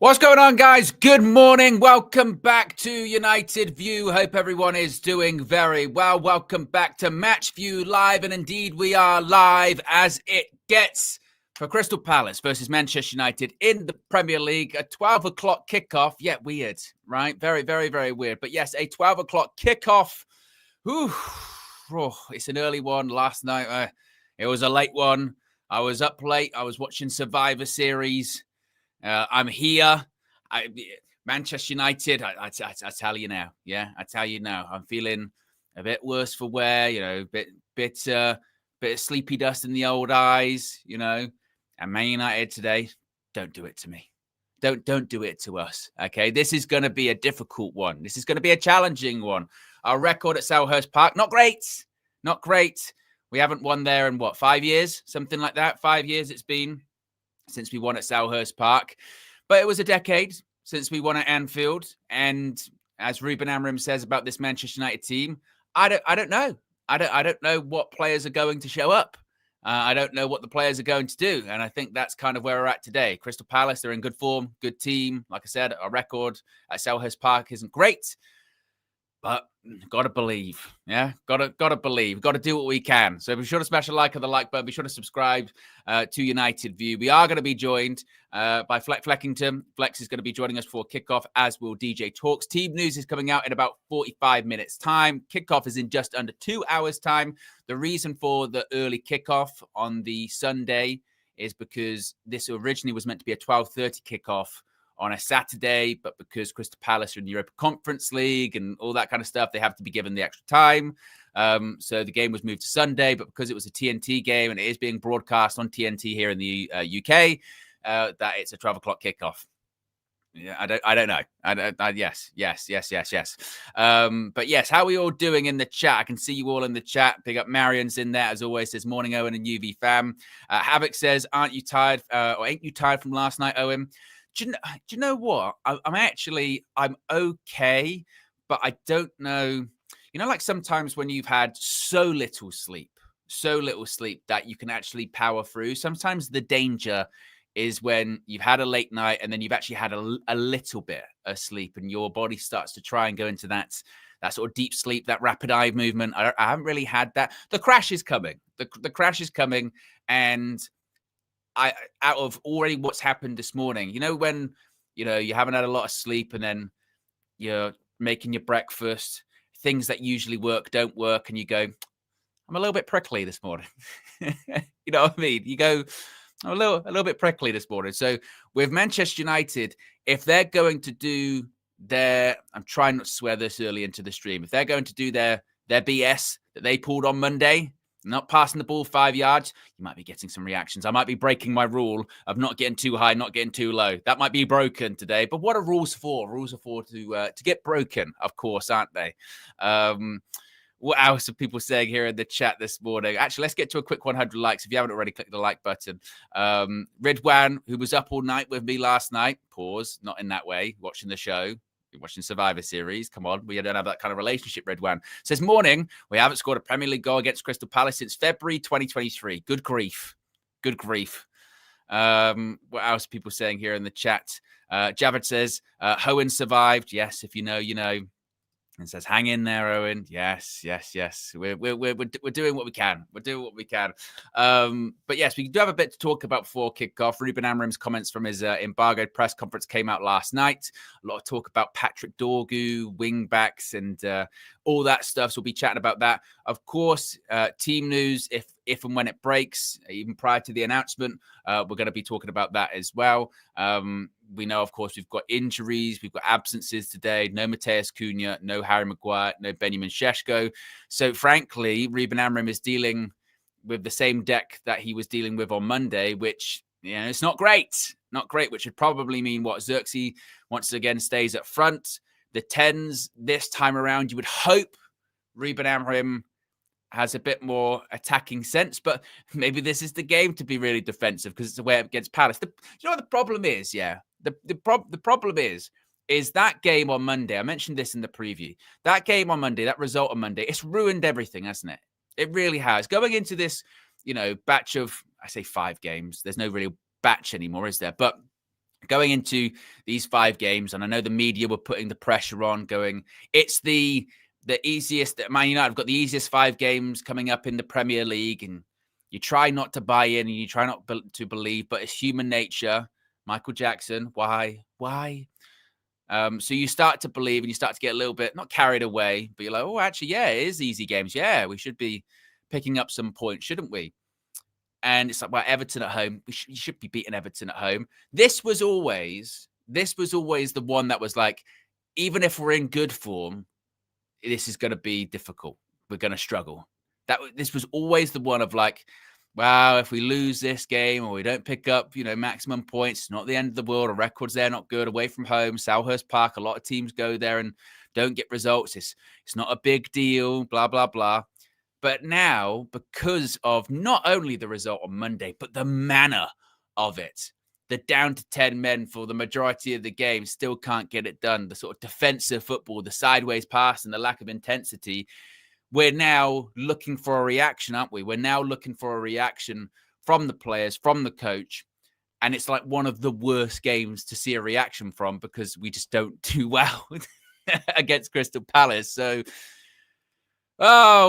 What's going on, guys? Good morning. Welcome back to United View. Hope everyone is doing very well. Welcome back to Match View Live. And indeed, we are live as it gets for Crystal Palace versus Manchester United in the Premier League. A 12 o'clock kickoff. Yeah, weird, right? Very, very, very weird. But yes, a 12 o'clock kickoff. Whew. Oh, it's an early one. Last night, it was a late one. I was up late. I was watching Survivor Series. I'm here. Manchester United, I tell you now. Yeah, I tell you now. I'm feeling a bit worse for wear, bit of sleepy dust in the old eyes, And Man United today, don't do it to me. Don't do it to us, okay? This is going to be a difficult one. This is going to be a challenging one. Our record at Selhurst Park, not great. Not great. We haven't won there in, 5 years? Something like that. 5 years it's been since we won at Selhurst Park. But it was a decade since we won at Anfield. And as Ruben Amorim says about this Manchester United team, I don't know. I don't know what players are going to show up. I don't know what the players are going to do. And I think that's kind of where we're at today. Crystal Palace, they're in good form, good team. Like I said, our record at Selhurst Park isn't great. But gotta believe, yeah, gotta believe, gotta do what we can. So be sure to smash a like on the like button. Be sure to subscribe to United View. We are going to be joined by Fleckington. Flex is going to be joining us for kickoff, as will DJ Talks. Team news is coming out in about 45 minutes time. Kickoff is in just under 2 hours time. The reason for the early kickoff on the Sunday is because this originally was meant to be a 12:30 kickoff on a Saturday, but because Crystal Palace are in the Europa Conference League and all that kind of stuff, they have to be given the extra time. So the game was moved to Sunday, but because it was a TNT game and it is being broadcast on TNT here in the UK, that it's a 12 o'clock kickoff. Yeah, I don't know. Yes. But yes, how are we all doing in the chat? I can see you all in the chat. Big up Marion's in there as always. Says morning, Owen and UV fam. Havoc says, aren't you tired? Or ain't you tired from last night, Owen? Do you know what? I'm okay, but I don't know. Like sometimes when you've had so little sleep that you can actually power through. Sometimes the danger is when you've had a late night and then you've actually had a little bit of sleep and your body starts to try and go into that sort of deep sleep, that rapid eye movement. I haven't really had that. The crash is coming. The crash is coming, and out of already what's happened this morning, when, you haven't had a lot of sleep and then you're making your breakfast, things that usually work don't work. And you go, I'm a little bit prickly this morning. You know what I mean? You go, I'm a little bit prickly this morning. So with Manchester United, if they're going to do I'm trying not to swear this early into the stream. If they're going to do their BS that they pulled on Monday, not passing the ball 5 yards, you might be getting some reactions. I might be breaking my rule of not getting too high, not getting too low. That might be broken today. But what are rules for? Rules are for to get broken, of course, aren't they? What else are people saying here in the chat this morning? Actually, let's get to a quick 100 likes. If you haven't already, click the like button. Ridwan, who was up all night with me last night, pause, not in that way, watching the show. You're watching Survivor Series. Come on. We don't have that kind of relationship, Redwan. Says, morning. We haven't scored a Premier League goal against Crystal Palace since February 2023. Good grief. Good grief. What else are people saying here in the chat? Javed says, Owen survived. Yes, if you know, you know. And says, hang in there, Owen. Yes. We're doing what we can. We're doing what we can. But yes, we do have a bit to talk about before kickoff. Ruben Amorim's comments from his embargoed press conference came out last night. A lot of talk about Patrick Dorgu, wing backs, and all that stuff. So we'll be chatting about that. Of course, team news, if and when it breaks, even prior to the announcement, we're going to be talking about that as well. We know, of course, we've got injuries, we've got absences today. No Mateus Cunha, no Harry Maguire, no Benjamin Šeško. So, frankly, Ruben Amorim is dealing with the same deck that he was dealing with on Monday, which, it's not great. Not great, which would probably mean what? Xerxes once again stays up front. The 10s this time around, you would hope Ruben Amorim has a bit more attacking sense, but maybe this is the game to be really defensive because it's away against Palace. You know what the problem is? Yeah. The problem is that game on Monday. I mentioned this in the preview. That game on Monday, that result on Monday, it's ruined everything, hasn't it? It really has. Going into this, batch of, I say 5 games. There's no real batch anymore, is there? But going into these 5 games, and I know the media were putting the pressure on, going, it's the easiest. Man United have got the easiest 5 games coming up in the Premier League, and you try not to buy in and you try not to believe, but it's human nature. Michael Jackson, why? So you start to believe and you start to get a little bit, not carried away, but you're like, oh, actually, yeah, it is easy games. Yeah, we should be picking up some points, shouldn't we? And it's like, well, Everton at home, you should be beating Everton at home. This was always the one that was like, even if we're in good form, this is going to be difficult. We're going to struggle. This was always the one of like, wow, if we lose this game or we don't pick up, maximum points, it's not the end of the world. Our records there not good. Away from home, Selhurst Park, a lot of teams go there and don't get results. It's not a big deal, blah, blah, blah. But now, because of not only the result on Monday, but the manner of it, the down to 10 men for the majority of the game still can't get it done. The sort of defensive football, the sideways pass and the lack of intensity. We're now looking for a reaction, aren't we? We're now looking for a reaction from the players, from the coach. And it's like one of the worst games to see a reaction from because we just don't do well against Crystal Palace. So,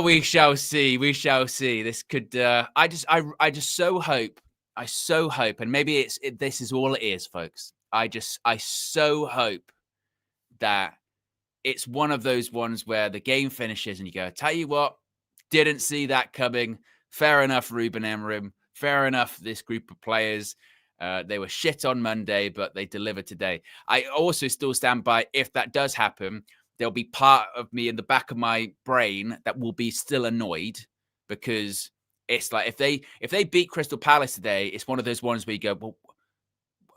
we shall see. We shall see. This could, I just so hope, and maybe this is all it is, folks. I so hope that it's one of those ones where the game finishes and you go, tell you what, didn't see that coming. Fair enough, Ruben Amorim. Fair enough, this group of players. They were shit on Monday, but they delivered today. I also still stand by, if that does happen, there'll be part of me in the back of my brain that will be still annoyed because it's like if they beat Crystal Palace today, it's one of those ones where you go,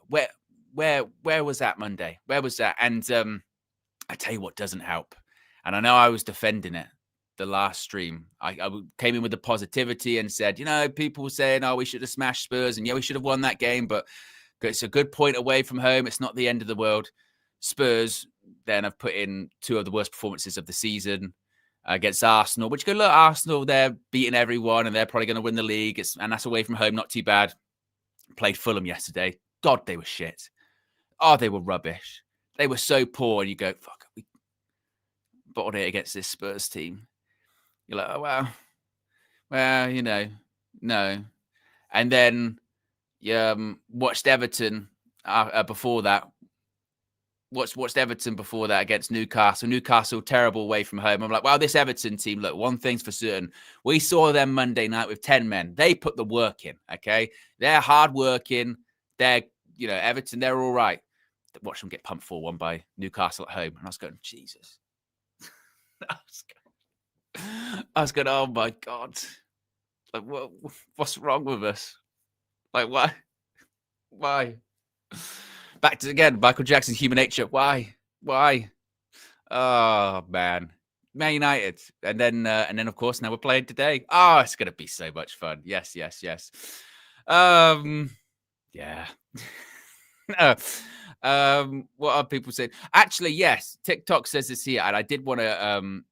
well, where was that Monday? Where was that? And I tell you what doesn't help. And I know I was defending it the last stream. I came in with the positivity and said, people were saying, oh, we should have smashed Spurs. And yeah, we should have won that game. But it's a good point away from home. It's not the end of the world. Spurs then have put in 2 of the worst performances of the season against Arsenal, which go, look, Arsenal, they're beating everyone and they're probably going to win the league. And that's away from home. Not too bad. Played Fulham yesterday. God, they were shit. Oh, they were rubbish. They were so poor, and you go, fuck, we bottled it against this Spurs team. You're like, oh, well, no. And then you watched Everton before that. Watched Everton before that against Newcastle. Newcastle, terrible away from home. I'm like, well, this Everton team, look, one thing's for certain. We saw them Monday night with 10 men. They put the work in, okay? They're hardworking. They're, Everton, they're all right. Watch them get pumped 4-1 by Newcastle at home. And I was going, Jesus. I was going, oh my God. Like, what's wrong with us? Like, why? Back to, again, Michael Jackson's Human Nature. Why? Oh, man. Man United. And then, of course, now we're playing today. Oh, it's going to be so much fun. Yes. Yeah. What are people saying? Actually, yes, TikTok says this here, and I did want to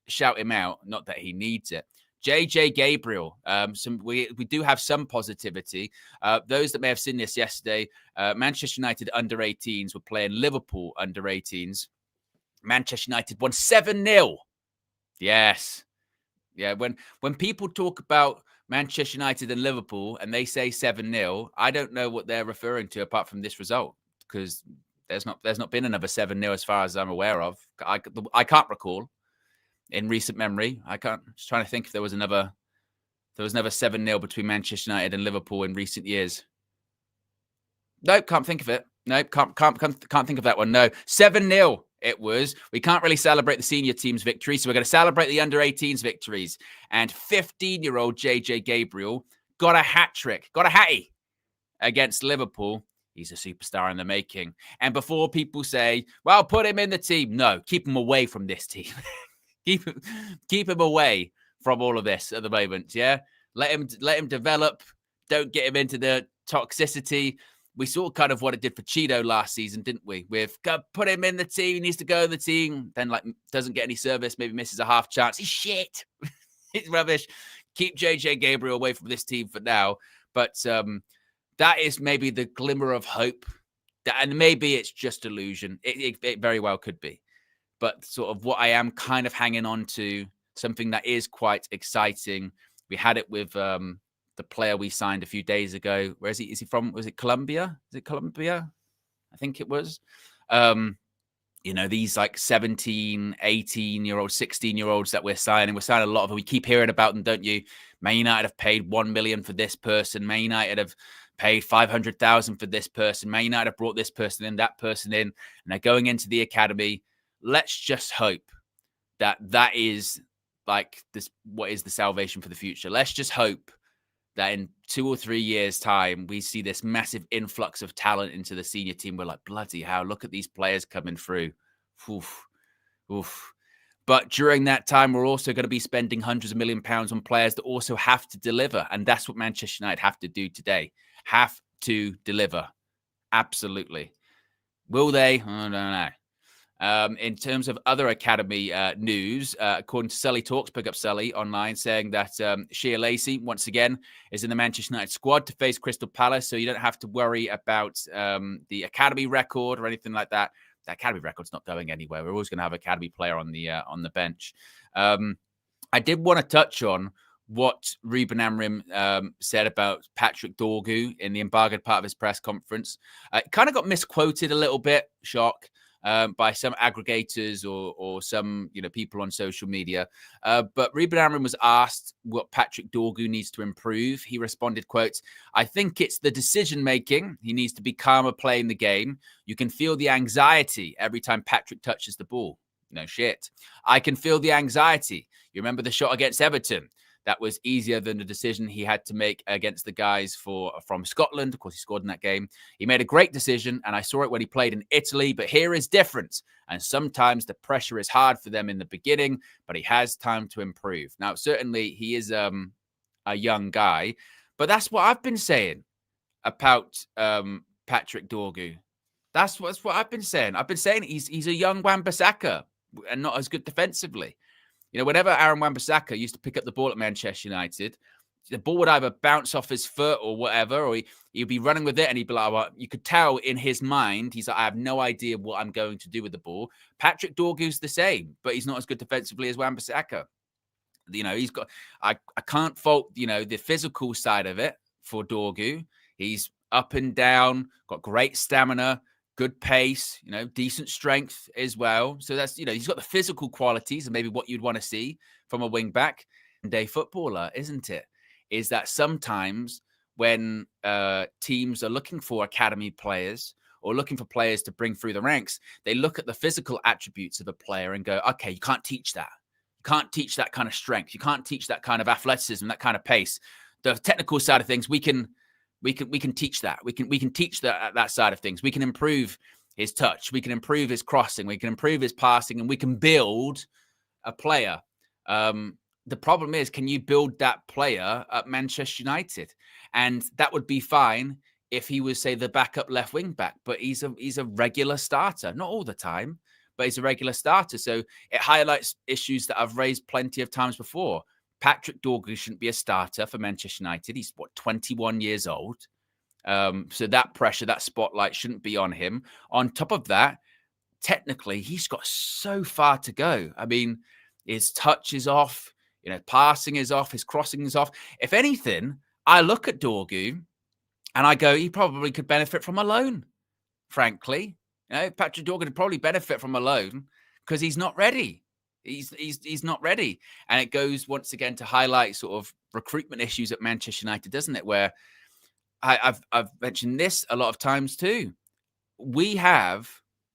shout him out. Not that he needs it. JJ Gabriel. We do have some positivity. Those that may have seen this yesterday, Manchester United under 18s were playing Liverpool under 18s. Manchester United won 7-0. Yes. Yeah, when people talk about Manchester United and Liverpool and they say 7-0, I don't know what they're referring to apart from this result, because there's not been another 7-0 as far as I'm aware of. I can't recall in recent memory. Just trying to think if there was another 7-0 between Manchester United and Liverpool in recent years. Nope, can't think of it. Nope, can't think of that one. No, 7-0 it was. We can't really celebrate the senior team's victory, so we're going to celebrate the under-18s victories. And 15-year-old JJ Gabriel got a hat-trick, got a hattie against Liverpool. He's a superstar in the making. And before people say, well, put him in the team. No, keep him away from this team. keep him away from all of this at the moment, yeah? Let him develop. Don't get him into the toxicity. We saw kind of what it did for Cheeto last season, didn't we? With put him in the team, he needs to go in the team, then doesn't get any service, maybe misses a half chance. He's shit. He's rubbish. Keep JJ Gabriel away from this team for now. But that is maybe the glimmer of hope And maybe it's just illusion. It very well could be. But sort of what I am kind of hanging on to, something that is quite exciting. We had it with the player we signed a few days ago. Where is he? Is he from? Was it Colombia? Is it Colombia? I think it was. These like 17, 18-year-olds, 16-year-olds that we're signing. We're signing a lot of them. We keep hearing about them, don't you? Man United have paid 1 million for this person. Man United have paid 500,000 for this person. Man United have brought this person in, that person in, and they're going into the academy. Let's just hope that is like this. What is the salvation for the future? Let's just hope that in 2 or 3 years' time, we see this massive influx of talent into the senior team. We're like, bloody hell, look at these players coming through. Oof, oof. But during that time, we're also going to be spending hundreds of £millions on players that also have to deliver. And that's what Manchester United have to do today. Have to deliver. Absolutely. Will they? I don't know. In terms of other academy news, according to Sully Talks, pick up Sully online, saying that Shea Lacey, once again, is in the Manchester United squad to face Crystal Palace. So you don't have to worry about the academy record or anything like that. The academy record's not going anywhere. We're always going to have academy player on the bench. I did want to touch on what Ruben Amorim said about Patrick Dorgu in the embargoed part of his press conference. It kind of got misquoted a little bit, shock, by some aggregators or some people on social media. But Ruben Amorim was asked what Patrick Dorgu needs to improve. He responded, quote, "I think it's the decision-making. He needs to be calmer playing the game. You can feel the anxiety every time Patrick touches the ball." No shit. "I can feel the anxiety. You remember the shot against Everton? That was easier than the decision he had to make against the guys from Scotland. Of course, he scored in that game. He made a great decision, and I saw it when he played in Italy, but here is different. And sometimes the pressure is hard for them in the beginning, but he has time to improve." Now, certainly he is a young guy, but that's what I've been saying about Patrick Dorgu. That's what I've been saying. I've been saying he's a young Wan-Bissaka and not as good defensively. Whenever Aaron Wan-Bissaka used to pick up the ball at Manchester United, the ball would either bounce off his foot or whatever, or he'd be running with it and he'd be like, well, you could tell in his mind, he's like, I have no idea what I'm going to do with the ball. Patrick Dorgu's the same, but he's not as good defensively as Wan-Bissaka. He's got, I can't fault, the physical side of it for Dorgu. He's up and down, got great stamina, good pace, decent strength as well. So that's, he's got the physical qualities and maybe what you'd want to see from a wing back and a footballer, isn't it? Is that sometimes when teams are looking for academy players or looking for players to bring through the ranks, they look at the physical attributes of a player and go, okay, you can't teach that. You can't teach that kind of strength. You can't teach that kind of athleticism, that kind of pace. The technical side of things, we can teach that. We can teach that side of things. We can improve his touch. We can improve his crossing. We can improve his passing, and we can build a player. The problem is, can you build that player at Manchester United? And that would be fine if he was, say, the backup left wing back. But he's a regular starter, not all the time, but he's a regular starter. So it highlights issues that I've raised plenty of times before. Patrick Dorgu shouldn't be a starter for Manchester United. He's 21 years old. So that pressure, that spotlight shouldn't be on him. On top of that, technically, he's got so far to go. I mean, his touch is off, passing is off, his crossing is off. If anything, I look at Dorgu and I go, he probably could benefit from a loan, frankly. Patrick Dorgu could probably benefit from a loan because he's not ready. He's not ready. And it goes once again to highlight sort of recruitment issues at Manchester United, doesn't it? Where I've mentioned this a lot of times too. We have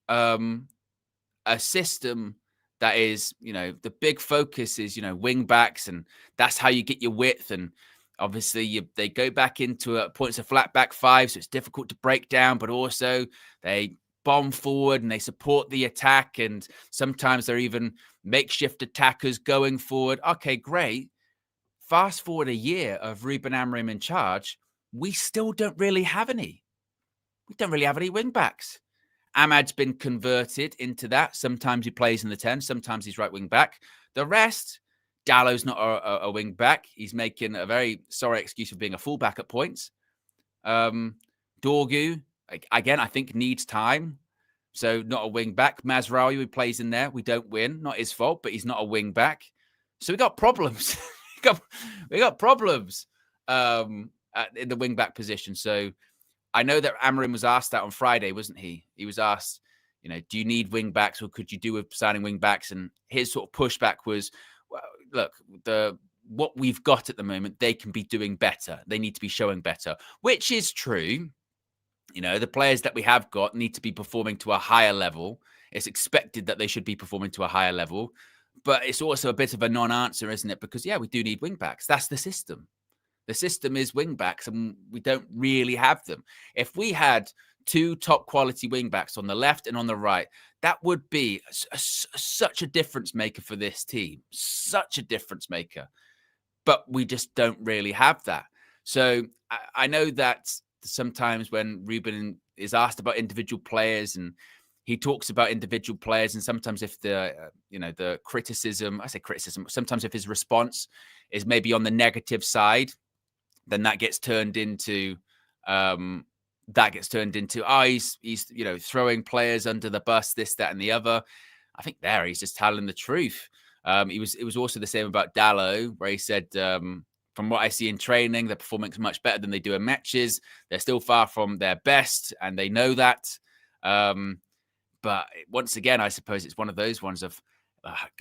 a system that is, the big focus is, wing backs, and that's how you get your width. And obviously they go back into points of flat back five, so it's difficult to break down, but also they bomb forward and they support the attack, and sometimes they're even makeshift attackers going forward. Okay, great. Fast forward a year of Ruben Amorim in charge, we still don't really have any. We don't really have any wing backs. Ahmad's been converted into that. Sometimes he plays in the 10, sometimes he's right wing back. The rest, Dallow's not a wing back. He's making a very sorry excuse for being a fullback at points. Dorgu, again, I think needs time. So not a wing back. Mazraoui, who plays in there, we don't win. Not his fault, but he's not a wing back. So we got problems. we got problems in the wing back position. So I know that Amorim was asked that on Friday, wasn't he? He was asked, do you need wing backs or could you do with signing wing backs? And his sort of pushback was, well, look, what we've got at the moment, they can be doing better. They need to be showing better, which is true. The players that we have got need to be performing to a higher level. It's expected that they should be performing to a higher level, but it's also a bit of a non-answer, isn't it? Because, we do need wing backs. That's the system. The system is wing backs, and we don't really have them. If we had 2 top quality wing backs on the left and on the right, that would be such a difference maker for this team. Such a difference maker. But we just don't really have that. So I know that sometimes when Ruben is asked about individual players and he talks about individual players, and sometimes if the criticism, I say criticism, sometimes if his response is maybe on the negative side, then that gets turned into he's throwing players under the bus, this, that, and the other. I think he's just telling the truth. It was also the same about Dalot, where he said, from what I see in training, they're performing much better than they do in matches. They're still far from their best, and they know that. But once again, I suppose it's one of those ones of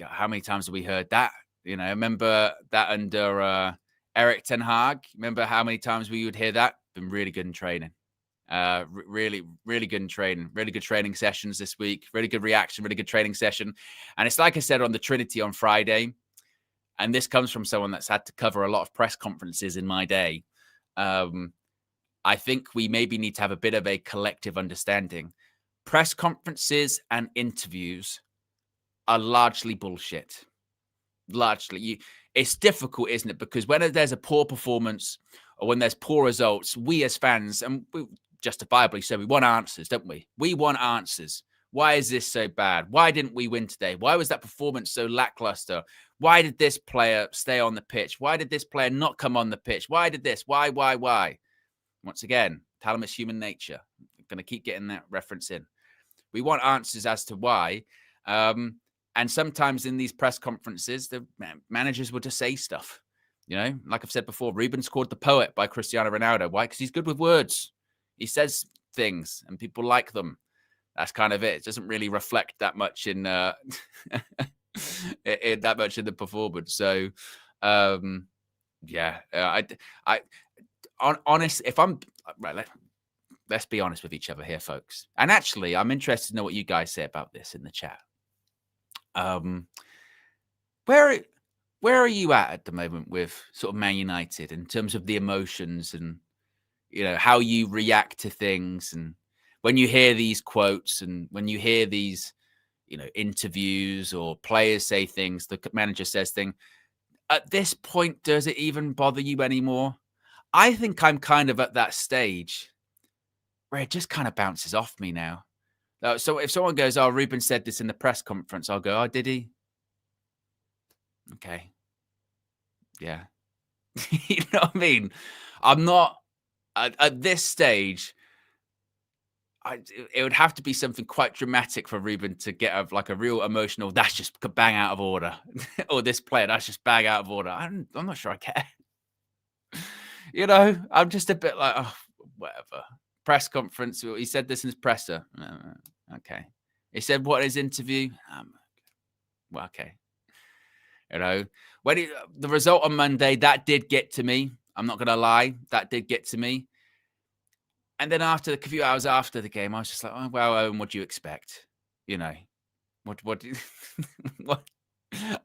how many times have we heard that? Remember that under Eric Ten Hag? Remember how many times we would hear that? Been really good in training. Really, really good in training. Really good training sessions this week. Really good reaction. Really good training session. And it's like I said on the Trinity on Friday, and this comes from someone that's had to cover a lot of press conferences in my day. I think we maybe need to have a bit of a collective understanding. Press conferences and interviews are largely bullshit. Largely. It's difficult, isn't it? Because when there's a poor performance or when there's poor results, we as fans, and we justifiably so, we want answers, don't we? We want answers. Why is this so bad? Why didn't we win today? Why was that performance so lackluster? Why did this player stay on the pitch? Why did this player not come on the pitch? Why did this? Why? Once again, tell them it's human nature. I'm going to keep getting that reference in. We want answers as to why. And sometimes in these press conferences, the managers will just say stuff. Like I've said before, Ruben's called the poet by Cristiano Ronaldo. Why? Because he's good with words. He says things and people like them. That's kind of it. It doesn't really reflect that much in the performance. So, honest. If I'm right, let's be honest with each other here, folks. And actually, I'm interested to know what you guys say about this in the chat. Where are you at the moment with sort of Man United in terms of the emotions and how you react to things, and when you hear these quotes and when you hear these interviews or players say things, the manager says things, at this point, does it even bother you anymore? I think I'm kind of at that stage where it just kind of bounces off me now. So if someone goes, "Oh, Ruben said this in the press conference," I'll go, "Oh, did he? Okay. Yeah." You know what I mean? I'm not at this stage. It would have to be something quite dramatic for Ruben to get a real emotional, that's just bang out of order. Or this player, that's just bang out of order. I'm not sure I care. I'm just a bit like, oh, whatever. Press conference. He said this in his presser. Okay. He said what in his interview? Well, okay. When the result on Monday, that did get to me. I'm not going to lie. That did get to me. And then after a few hours after the game, I was just like, "Oh, well, Owen, what do you expect? What? What?"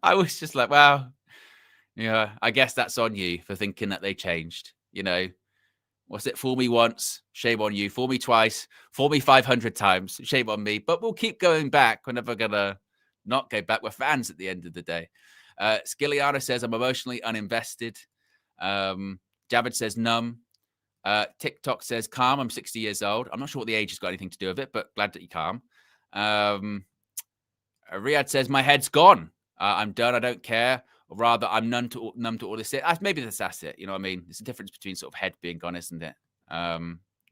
I was just like, "Well, I guess that's on you for thinking that they changed. What's it? Fool me once, shame on you. Fool me twice, fool me 500 times, shame on me. But we'll keep going back. We're never gonna not go back. We're fans at the end of the day." Skilliana says, "I'm emotionally uninvested." Javid says, "Numb." TikTok says, "Calm. I'm 60 years old." I'm not sure what the age has got anything to do with it, but glad that you're calm. Riyadh says, "My head's gone. I'm done. I don't care. Or rather, I'm numb to all this." Maybe that's it. You know what I mean? There's a difference between sort of head being gone, isn't it?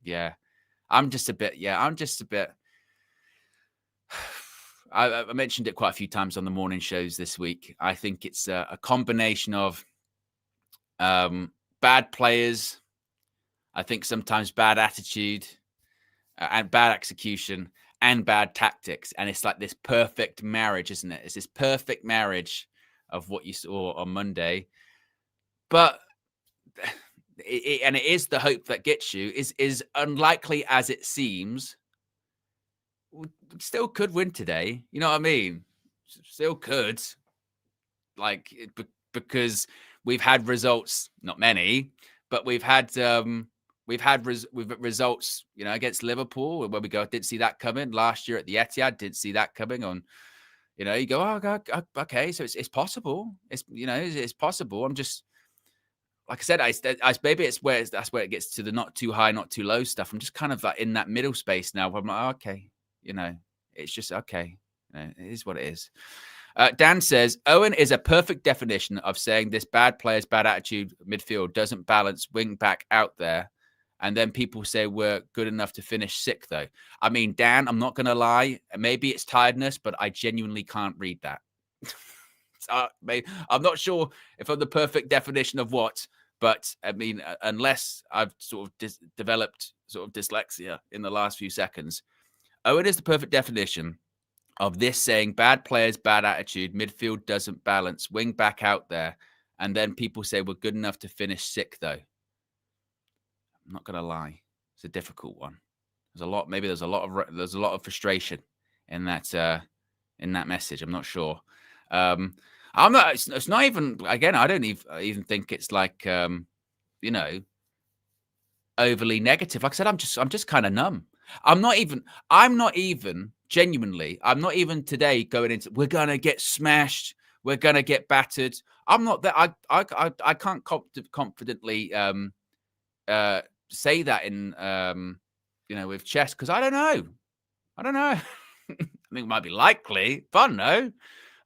Yeah. I'm just a bit. I mentioned it quite a few times on the morning shows this week. I think it's a combination of bad players. I think sometimes bad attitude and bad execution and bad tactics. And it's like this perfect marriage, isn't it? It's this perfect marriage of what you saw on Monday. But and it is the hope that gets you, is unlikely as it seems. Still could win today. You know what I mean? Still could. Like, because we've had results, not many, but we've had results, you know, against Liverpool where we go, didn't see that coming. Last year at the Etihad, didn't see that coming. On, you know, you go, oh God, okay, so it's possible. It's, you know, it's possible. I'm just, like I said, I maybe that's where it gets to the not too high, not too low stuff. I'm just kind of like in that middle space now where I'm like, oh, okay, you know, it's just okay. You know, it is what it is. Dan says, Owen is a perfect definition of saying this bad player's bad attitude midfield doesn't balance wing back out there. And then people say we're good enough to finish sick, though. I mean, Dan, I'm not going to lie. Maybe it's tiredness, but I genuinely can't read that. I'm not sure if I'm the perfect definition of what, but I mean, unless I've sort of developed sort of dyslexia in the last few seconds, Owen is the perfect definition of this saying bad players, bad attitude, midfield doesn't balance, wing back out there, and then people say we're good enough to finish sick, though. I'm not going to lie. It's a difficult one. There's a lot of frustration in that message. I'm not sure. It's not even, again, I don't even think it's like, you know, overly negative. Like I said, I'm just kind of numb. I'm not even genuinely, I'm not even today going into, we're going to get smashed. We're going to get battered. I'm not that. I can't confidently say that in, you know, with chess, because I don't know. I think it might be likely. Fun, no?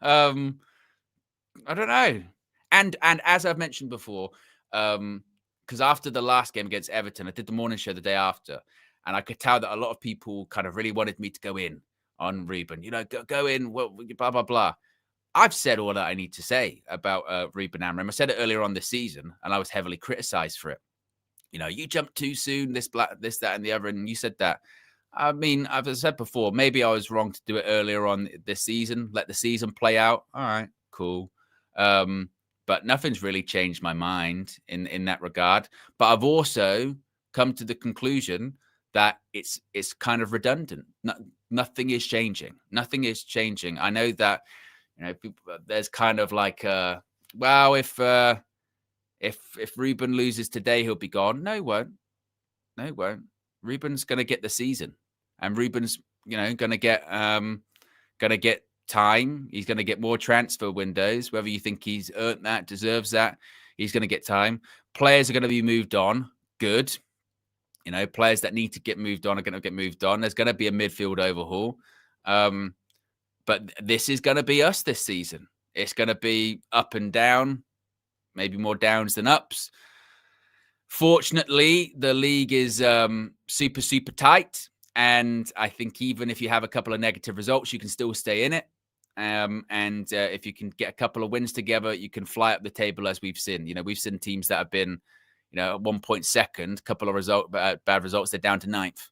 I don't know. And as I've mentioned before, because after the last game against Everton, I did the morning show the day after, and I could tell that a lot of people kind of really wanted me to go in on Ruben. You know, go in, blah, blah, blah. I've said all that I need to say about Ruben Amorim. I said it earlier on this season, and I was heavily criticized for it. You know, you jumped too soon, this, that, and the other, and you said that. I mean, as I said before, maybe I was wrong to do it earlier on this season. Let the season play out. All right, cool. But nothing's really changed my mind in that regard. But I've also come to the conclusion that it's kind of redundant. Nothing is changing. Nothing is changing. I know that, you know, there's kind of like, well, if Ruben loses today, he'll be gone. No, he won't. No, he won't. Ruben's going to get the season, and Ruben's, you know, going to get time. He's going to get more transfer windows. Whether you think he's earned that, deserves that, he's going to get time. Players are going to be moved on. Good. You know, players that need to get moved on are going to get moved on. There's going to be a midfield overhaul. But this is going to be us this season. It's going to be up and down, maybe more downs than ups. Fortunately, the league is super, super tight. And I think even if you have a couple of negative results, you can still stay in it. And if you can get a couple of wins together, you can fly up the table, as we've seen. You know, we've seen teams that have been, you know, at 1 point second, couple of bad results, they're down to 9th.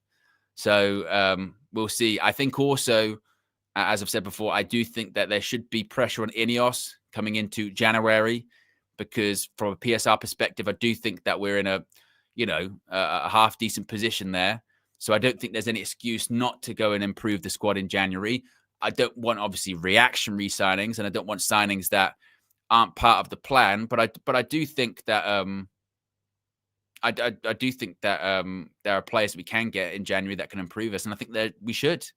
So we'll see. I think also, as I've said before, I do think that there should be pressure on Ineos coming into January, because from a PSR perspective, I do think that we're in a, you know, a half decent position there. So I don't think there's any excuse not to go and improve the squad in January. I don't want, obviously, reactionary signings, and I don't want signings that aren't part of the plan. But I do think that I do think that there are players that we can get in January that can improve us, and I think that we should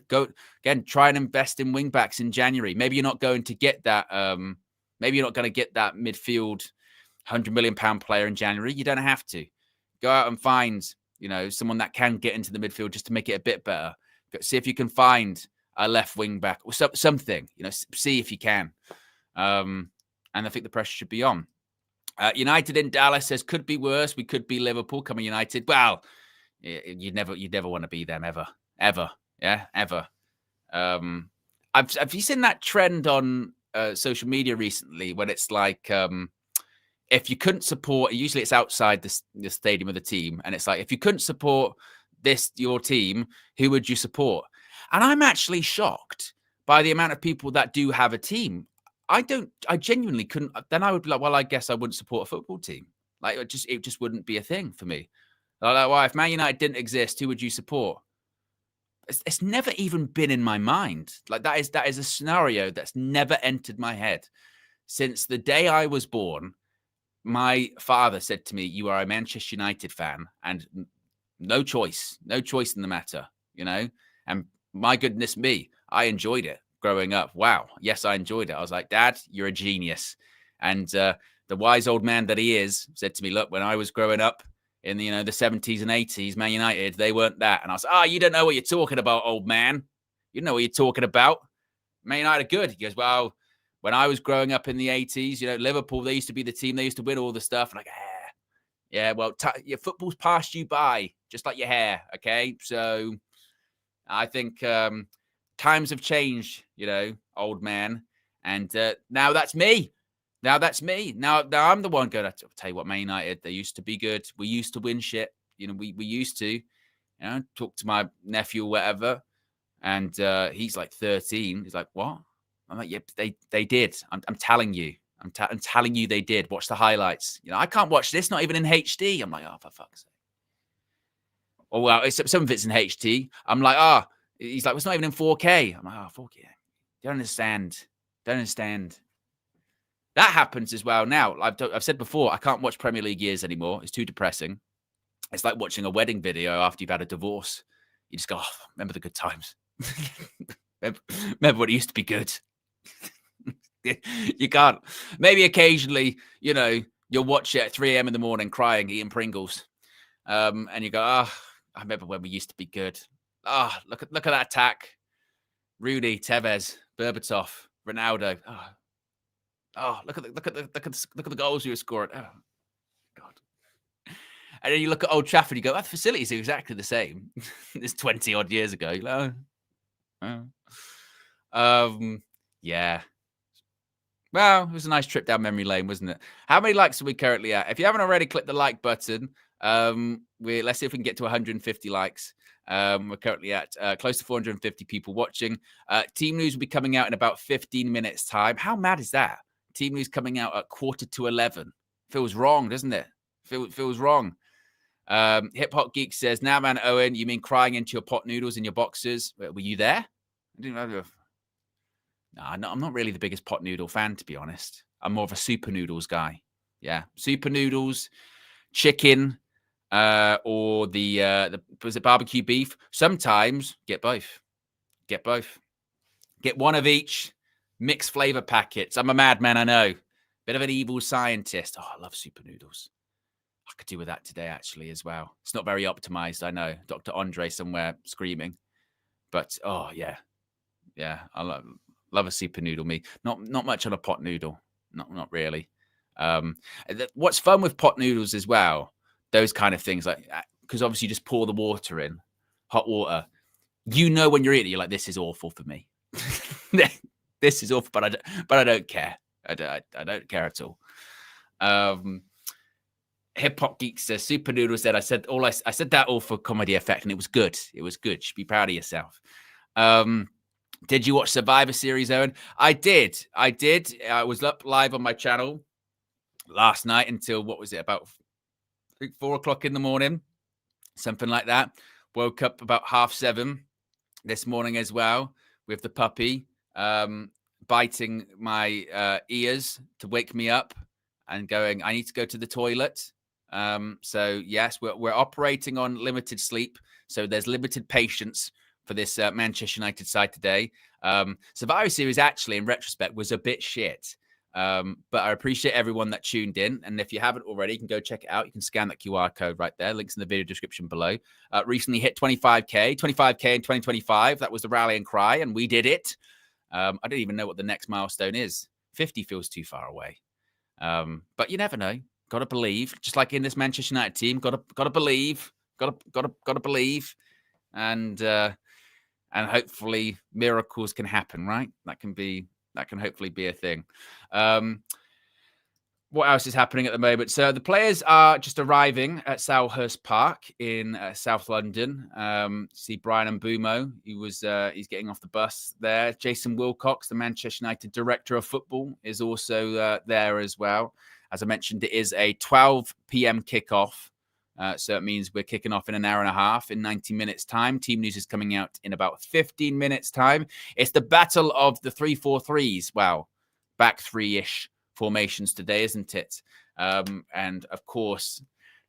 go again, try and invest in wing backs in January. Maybe you're not going to get that. Maybe you're not going to get that midfield £100 million player in January. You don't have to go out and find, you know, someone that can get into the midfield just to make it a bit better. See if you can find a left wing back or something, you know, see if you can. And I think the pressure should be on. United in Dallas says, could be worse. We could be Liverpool. Coming United. Well, You'd never want to be them ever. Yeah, ever. Have you seen that trend on social media recently when it's like, if you couldn't support, usually it's outside the stadium of the team, and it's like, if you couldn't support your team, who would you support? And I'm actually shocked by the amount of people that do have a team. I genuinely couldn't. Then I would be like, well, I guess I wouldn't support a football team. Like, it just wouldn't be a thing for me. Like, well, if Man United didn't exist, who would you support? It's never even been in my mind. Like, that is a scenario that's never entered my head. Since the day I was born, my father said to me, you are a Manchester United fan, and no choice in the matter, And my goodness me, I enjoyed it growing up. Wow. Yes, I enjoyed it. I was like, Dad, you're a genius. And the wise old man that he is said to me, look, when I was growing up in the 70s and 80s, Man United, they weren't that. And I was like, you don't know what you're talking about, old man. You know what you're talking about. Man United are good. He goes, well, when I was growing up in the 80s, Liverpool, they used to be the team. They used to win all the stuff. And yeah, well, your football's passed you by, just like your hair, okay? So I think times have changed, old man. And now that's me. Now I'm the one going, I'll tell you what, Man United, they used to be good. We used to win shit. We used to, talk to my nephew or whatever. And he's like 13. He's like, what? I'm like, yep, they did. I'm telling you. I'm telling you they did. Watch the highlights. I can't watch this, not even in HD. I'm like, oh, for fuck's sake. Oh, well, some of it's in HD. I'm like, he's like, well, it's not even in 4K. I'm like, 4K. Don't understand. That happens as well now. I've said before, I can't watch Premier League years anymore. It's too depressing. It's like watching a wedding video after you've had a divorce. You just go, remember the good times. remember when it used to be good. You can't. Maybe occasionally, you'll watch it at 3 a.m. in the morning crying, eating Pringles. And you go, I remember when we used to be good. Look at that attack. Rudy, Tevez, Berbatov, Ronaldo. Look at the goals you were scoring. Oh, God. And then you look at Old Trafford, you go, the facilities are exactly the same. It's 20 odd years ago. Yeah. Well, it was a nice trip down memory lane, wasn't it? How many likes are we currently at? If you haven't already, click the like button. Let's see if we can get to 150 likes. We're currently at close to 450 people watching. Team news will be coming out in about 15 minutes time. How mad is that? Team news coming out at 11:15. Feels wrong, doesn't it? Feels wrong. Hip Hop Geek says, now, man, Owen, you mean crying into your pot noodles in your boxers? Were you there? I didn't know. No, I'm not really the biggest pot noodle fan, to be honest. I'm more of a super noodles guy. Yeah, super noodles, chicken, or was it barbecue beef? Sometimes get both. Get one of each. Mixed flavor packets. I'm a madman, I know. Bit of an evil scientist. I love super noodles. I could do with that today, actually, as well. It's not very optimized, I know. Dr. Andre somewhere screaming. But, yeah. Yeah, I love a super noodle, me. Not much on a pot noodle. Not really. What's fun with pot noodles as well, those kind of things, like, because obviously you just pour the water in, hot water. When you're eating, you're like, this is awful for me. This is awful, but I don't care. I don't care at all. Hip Hop Geek says, Super Noodle said, I said that all for comedy effect, and it was good. It was good. You should be proud of yourself. Did you watch Survivor Series, Owen? I did. I was up live on my channel last night until, what was it, about 4 o'clock in the morning, something like that. Woke up about 7:30 this morning as well with the puppy biting my ears to wake me up and going, I need to go to the toilet. So yes, we're operating on limited sleep. So there's limited patience for this Manchester United side today. Survivor Series actually, in retrospect, was a bit shit. But I appreciate everyone that tuned in. And if you haven't already, you can go check it out. You can scan that QR code right there. Links in the video description below. Recently hit 25K in 2025. That was the rallying cry, and we did it. I don't even know what the next milestone is. 50 feels too far away. But you never know. Got to believe. Just like in this Manchester United team, got to believe. Got to believe, and hopefully miracles can happen. Right? That can hopefully be a thing. What else is happening at the moment? So the players are just arriving at Selhurst Park in South London. See Brian Mbumo. He's getting off the bus there. Jason Wilcox, the Manchester United director of football, is also there as well. As I mentioned, it is a 12 p.m. kickoff. So it means we're kicking off in an hour and a half in 90 minutes time. Team news is coming out in about 15 minutes time. It's the battle of the 3-4-3s. Wow, back three-ish formations today, isn't it? And of course,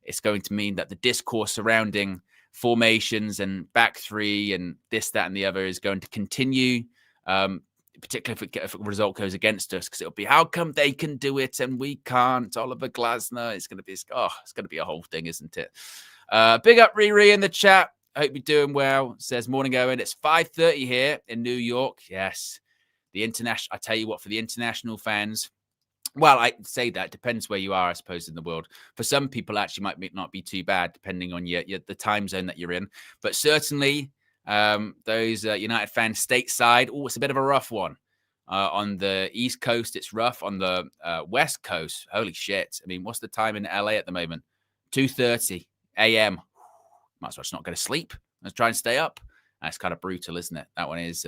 it's going to mean that the discourse surrounding formations and back three and this, that, and the other is going to continue, particularly if a result goes against us, because it'll be, how come they can do it and we can't? Oliver Glasner, it's going to be a whole thing, isn't it? Big up Riri in the chat. I hope you're doing well. Says, morning, Owen. It's 5:30 here in New York. Yes, I tell you what, for the international fans, well, I say that depends where you are, I suppose, in the world. For some people, actually, might not be too bad, depending on the time zone that you're in. But certainly, those United fans stateside, it's a bit of a rough one. On the East Coast, it's rough. On the West Coast, holy shit! I mean, what's the time in LA at the moment? 2:30 a.m. Might as well just not go to sleep. Let's try and stay up. That's kind of brutal, isn't it? That one is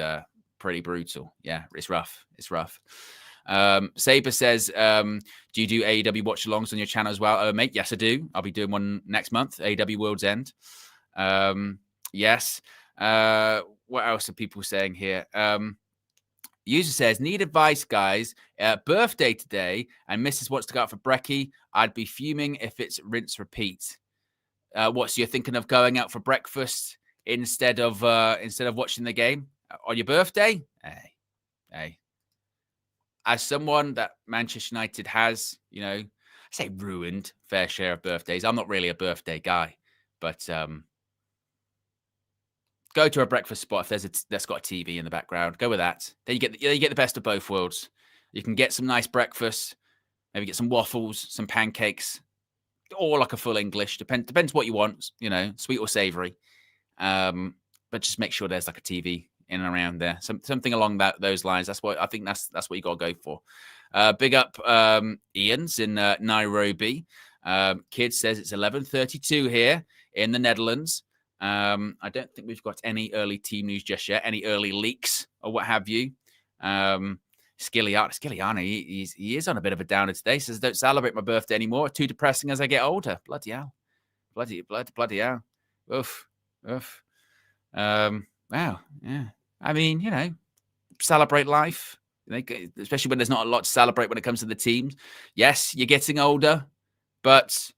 pretty brutal. Yeah, it's rough. It's rough. Saber says, do you do AEW watch-alongs on your channel as well? Oh, mate, yes, I do. I'll be doing one next month, AEW World's End. Yes. What else are people saying here? User says, need advice, guys. Birthday today, and Mrs. wants to go out for brekkie. I'd be fuming if it's rinse repeat. So you're thinking of going out for breakfast instead of watching the game on your birthday? Hey. As someone that Manchester United has, I say ruined fair share of birthdays. I'm not really a birthday guy, but go to a breakfast spot if that's got a TV in the background. Go with that. Then you get the best of both worlds. You can get some nice breakfast, maybe get some waffles, some pancakes, or like a full English. Depends what you want. Sweet or savory. But just make sure there's like a TV in and around there, something along those lines. That's what I think. That's what you got to go for. Big up Ian's in Nairobi. Kid says it's 11:32 here in the Netherlands. I don't think we've got any early team news just yet, any early leaks or what have you. Skilliani, he is on a bit of a downer today. Says, don't celebrate my birthday anymore. Too depressing as I get older. Bloody hell. Bloody hell. Oof. Wow. Yeah. I mean, celebrate life, especially when there's not a lot to celebrate when it comes to the teams. Yes, you're getting older, but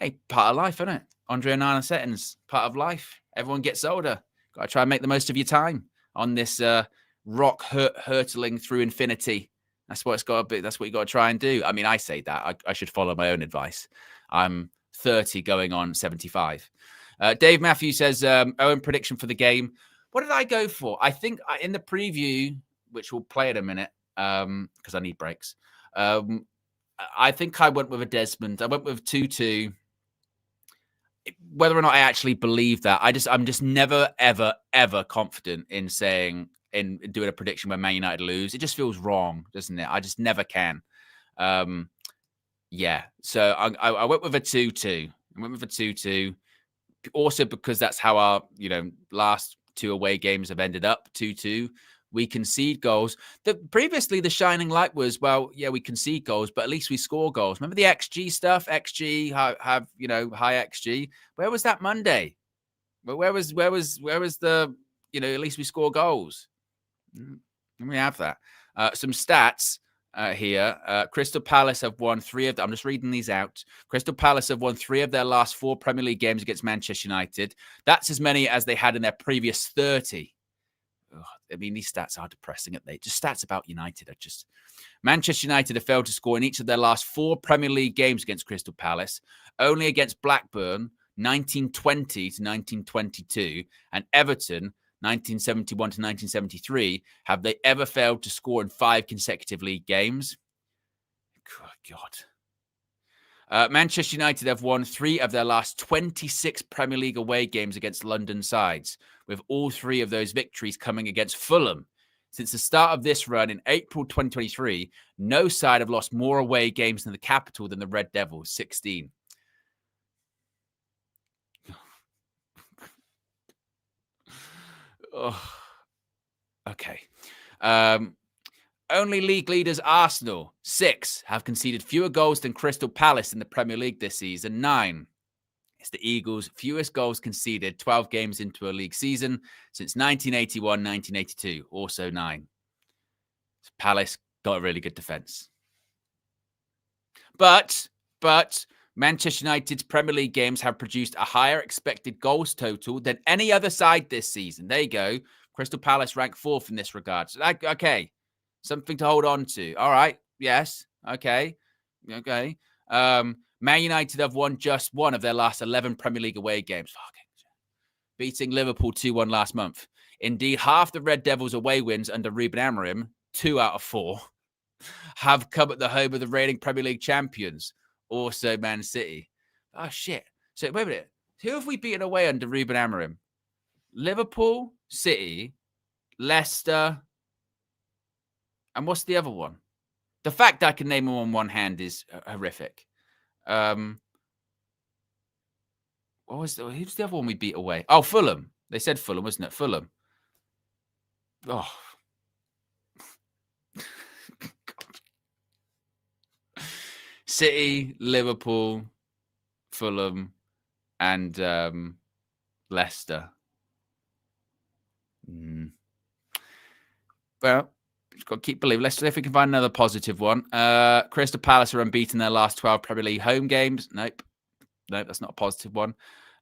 hey, part of life, isn't it? Andre Onana settings, part of life. Everyone gets older. Got to try and make the most of your time on this rock hurtling through infinity. That's what it's got to be. That's what you got to try and do. I mean, I say that. I should follow my own advice. I'm 30 going on 75. Dave Matthews says, Owen, prediction for the game. What did I go for? I think in the preview, which we'll play in a minute, because I need breaks. I think I went with a Desmond. I went with 2-2. Whether or not I actually believe that, I'm just never, ever, ever confident in doing a prediction when Man United lose. It just feels wrong, doesn't it? I just never can. Yeah. So I went with a 2-2. I went with a 2-2. Also because that's how our, last two away games have ended up, 2-2. We concede goals. Previously, the shining light was, we concede goals, but at least we score goals. Remember the XG stuff? XG have high XG. Where was that Monday? Where was the at least we score goals? We have that. Some stats here. Crystal Palace have won 3 of them. I'm just reading these out. Crystal Palace have won 3 of their last 4 Premier League games against Manchester United. That's as many as they had in their previous 30. I mean, these stats are depressing, aren't they? Just stats about United are just... Manchester United have failed to score in each of their last 4 Premier League games against Crystal Palace, only against Blackburn, 1920 to 1922, and Everton, 1971 to 1973, have they ever failed to score in 5 consecutive league games? God. Manchester United have won 3 of their last 26 Premier League away games against London sides, with all 3 of those victories coming against Fulham. Since the start of this run in April 2023, no side have lost more away games in the capital than the Red Devils, 16. Oh, okay. Only league leaders Arsenal, 6, have conceded fewer goals than Crystal Palace in the Premier League this season, 9. It's the Eagles' fewest goals conceded 12 games into a league season since 1981-1982, also 9. Palace got a really good defense. But Manchester United's Premier League games have produced a higher expected goals total than any other side this season. There you go. Crystal Palace ranked 4th in this regard. So, okay. Something to hold on to. All right. Yes. Okay. Man United have won just 1 of their last 11 Premier League away games. Beating Liverpool 2-1 last month. Indeed, half the Red Devils' away wins under Ruben Amorim, 2 out of 4, have come at the home of the reigning Premier League champions, also Man City. Oh, shit. So, wait a minute. Who have we beaten away under Ruben Amorim? Liverpool, City, Leicester, and what's the other one? The fact that I can name them on one hand is horrific. Who's the other one we beat away? Oh, Fulham. They said Fulham, wasn't it? Fulham. Oh. City, Liverpool, Fulham, and Leicester. Well, just got to keep believing. Let's see if we can find another positive one. Crystal Palace are unbeaten their last 12 Premier League home games. Nope, that's not a positive one.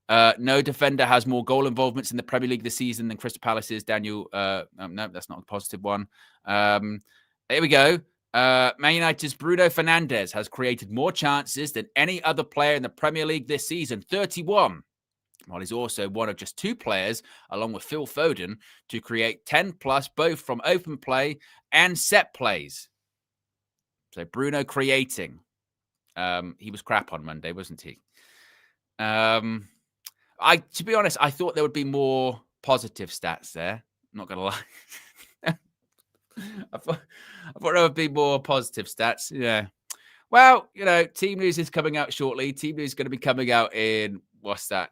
No defender has more goal involvements in the Premier League this season than Crystal Palace's Daniel. No, that's not a positive one. Here we go. Man United's Bruno Fernandes has created more chances than any other player in the Premier League this season, 31. While he's also one of just 2 players, along with Phil Foden, to create 10 plus, both from open play and set plays. So Bruno creating. He was crap on Monday, wasn't he? To be honest, I thought there would be more positive stats there. I'm not gonna lie. I thought there would be more positive stats. Yeah. Well, team news is coming out shortly. Team news is going to be coming out in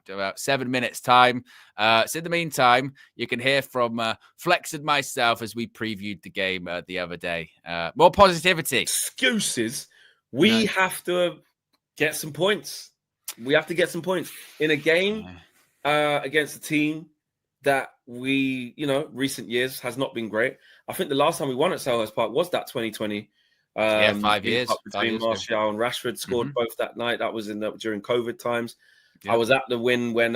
about 7 minutes time. So in the meantime, you can hear from Flex and myself as we previewed the game the other day. More positivity. Excuses. We have to get some points. We have to get some points in a game against a team that we, recent years has not been great. I think the last time we won at Selhurst Park was that 2020. 5 years. Between Martial and Rashford scored both that night. That was during COVID times. Yeah. I was at the win when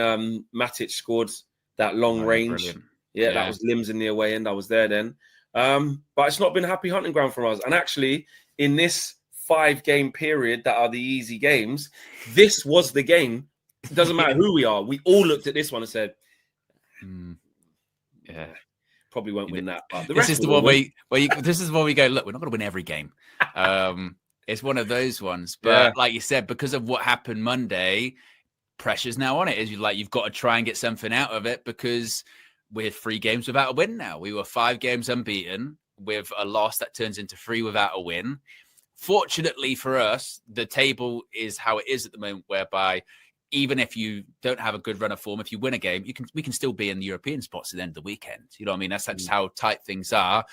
Matic scored that long range. Yeah, that was limbs in the away end. I was there then. But it's not been a happy hunting ground for us. And actually, in this 5-game period that are the easy games, this was the game. It doesn't matter who we are. We all looked at this one and said, probably won't win that. But this is the one this is the one we go, look, we're not going to win every game. It's one of those ones. But like you said, because of what happened Monday, pressure's now on it. You've got to try and get something out of it because we're 3 games without a win now. We were 5 games unbeaten with a loss that turns into 3 without a win. Fortunately for us, the table is how it is at the moment, whereby even if you don't have a good run of form, if you win a game, we can still be in the European spots at the end of the weekend. You know what I mean? That's just how tight things are.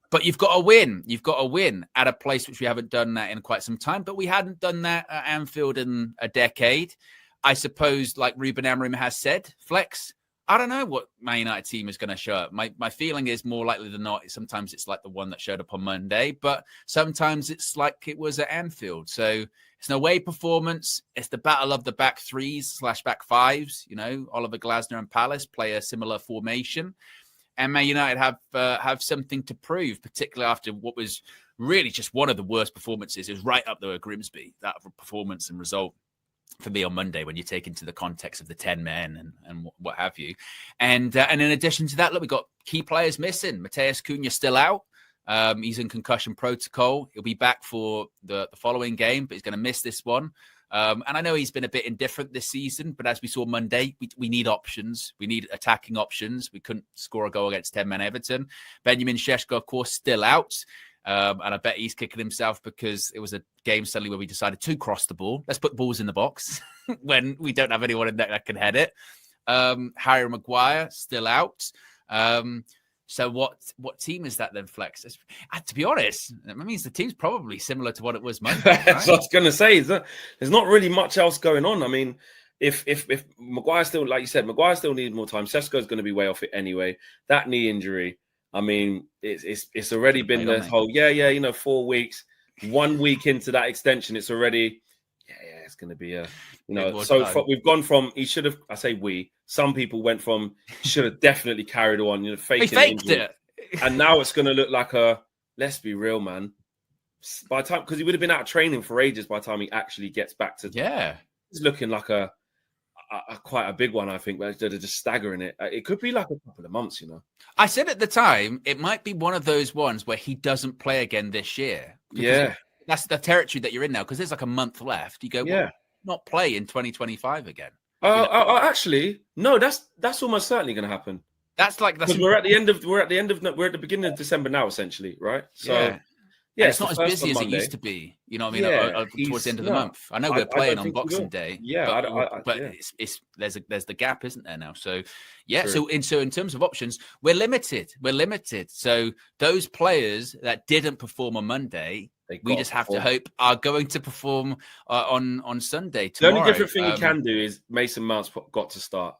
But you've got to win. You've got to win at a place which we haven't done that in quite some time. But we hadn't done that at Anfield in a decade. I suppose, like Ruben Amorim has said, Flex, I don't know what Man United team is going to show up. My feeling is more likely than not, sometimes it's like the one that showed up on Monday, but sometimes it's like it was at Anfield. So it's an away performance. It's the battle of the back 3s/back 5s. Oliver Glasner and Palace play a similar formation. And Man United have something to prove, particularly after what was really just one of the worst performances. It was right up there with Grimsby, that performance and result for me on Monday when you take into the context of the 10 men and what have you. And in addition to that, look, we've got key players missing. Mateus Cunha still out. He's in concussion protocol. He'll be back for the following game, but he's going to miss this one. And I know he's been a bit indifferent this season, but as we saw Monday, we need options. We need attacking options. We couldn't score a goal against 10-man Everton. Benjamin Šeško, of course, still out. And I bet he's kicking himself because it was a game suddenly where we decided to cross the ball. Let's put balls in the box when we don't have anyone in there that can head it. Harry Maguire still out. So what team is that then, Flex? To be honest, that means the team's probably similar to what it was Monday. Right? That's what I was going to say. There's not really much else going on. I mean, if Maguire still, like you said, Maguire still needs more time. Šeško's going to be way off it anyway. That knee injury, I mean, it's already been the whole 4 weeks. 1 week into that extension, it's already it's going to be a we've gone from he should have. I say we. Some people went from should have definitely carried on, faking he faked it, and now it's going to look like a. Let's be real, man. By the time, because he would have been out of training for ages. By the time he actually gets back to, it's looking like a quite a big one. I think, but they're just staggering it. It could be like a couple of months, I said at the time it might be one of those ones where he doesn't play again this year. That's the territory that you're in now because there's like a month left. You go, not play in 2025 again. Actually, no. That's almost certainly going to happen. That's we're at the beginning of December now, essentially, right? So it's not as busy as it used to be. You know what I mean? Towards the end of the month. I know we're playing on Boxing Day. But there's the gap, isn't there now? So True. So in terms of options, we're limited. So those players that didn't perform on Monday, we just have to hope are going to perform on Sunday tomorrow. The only different thing you can do is Mason Mount's got to start.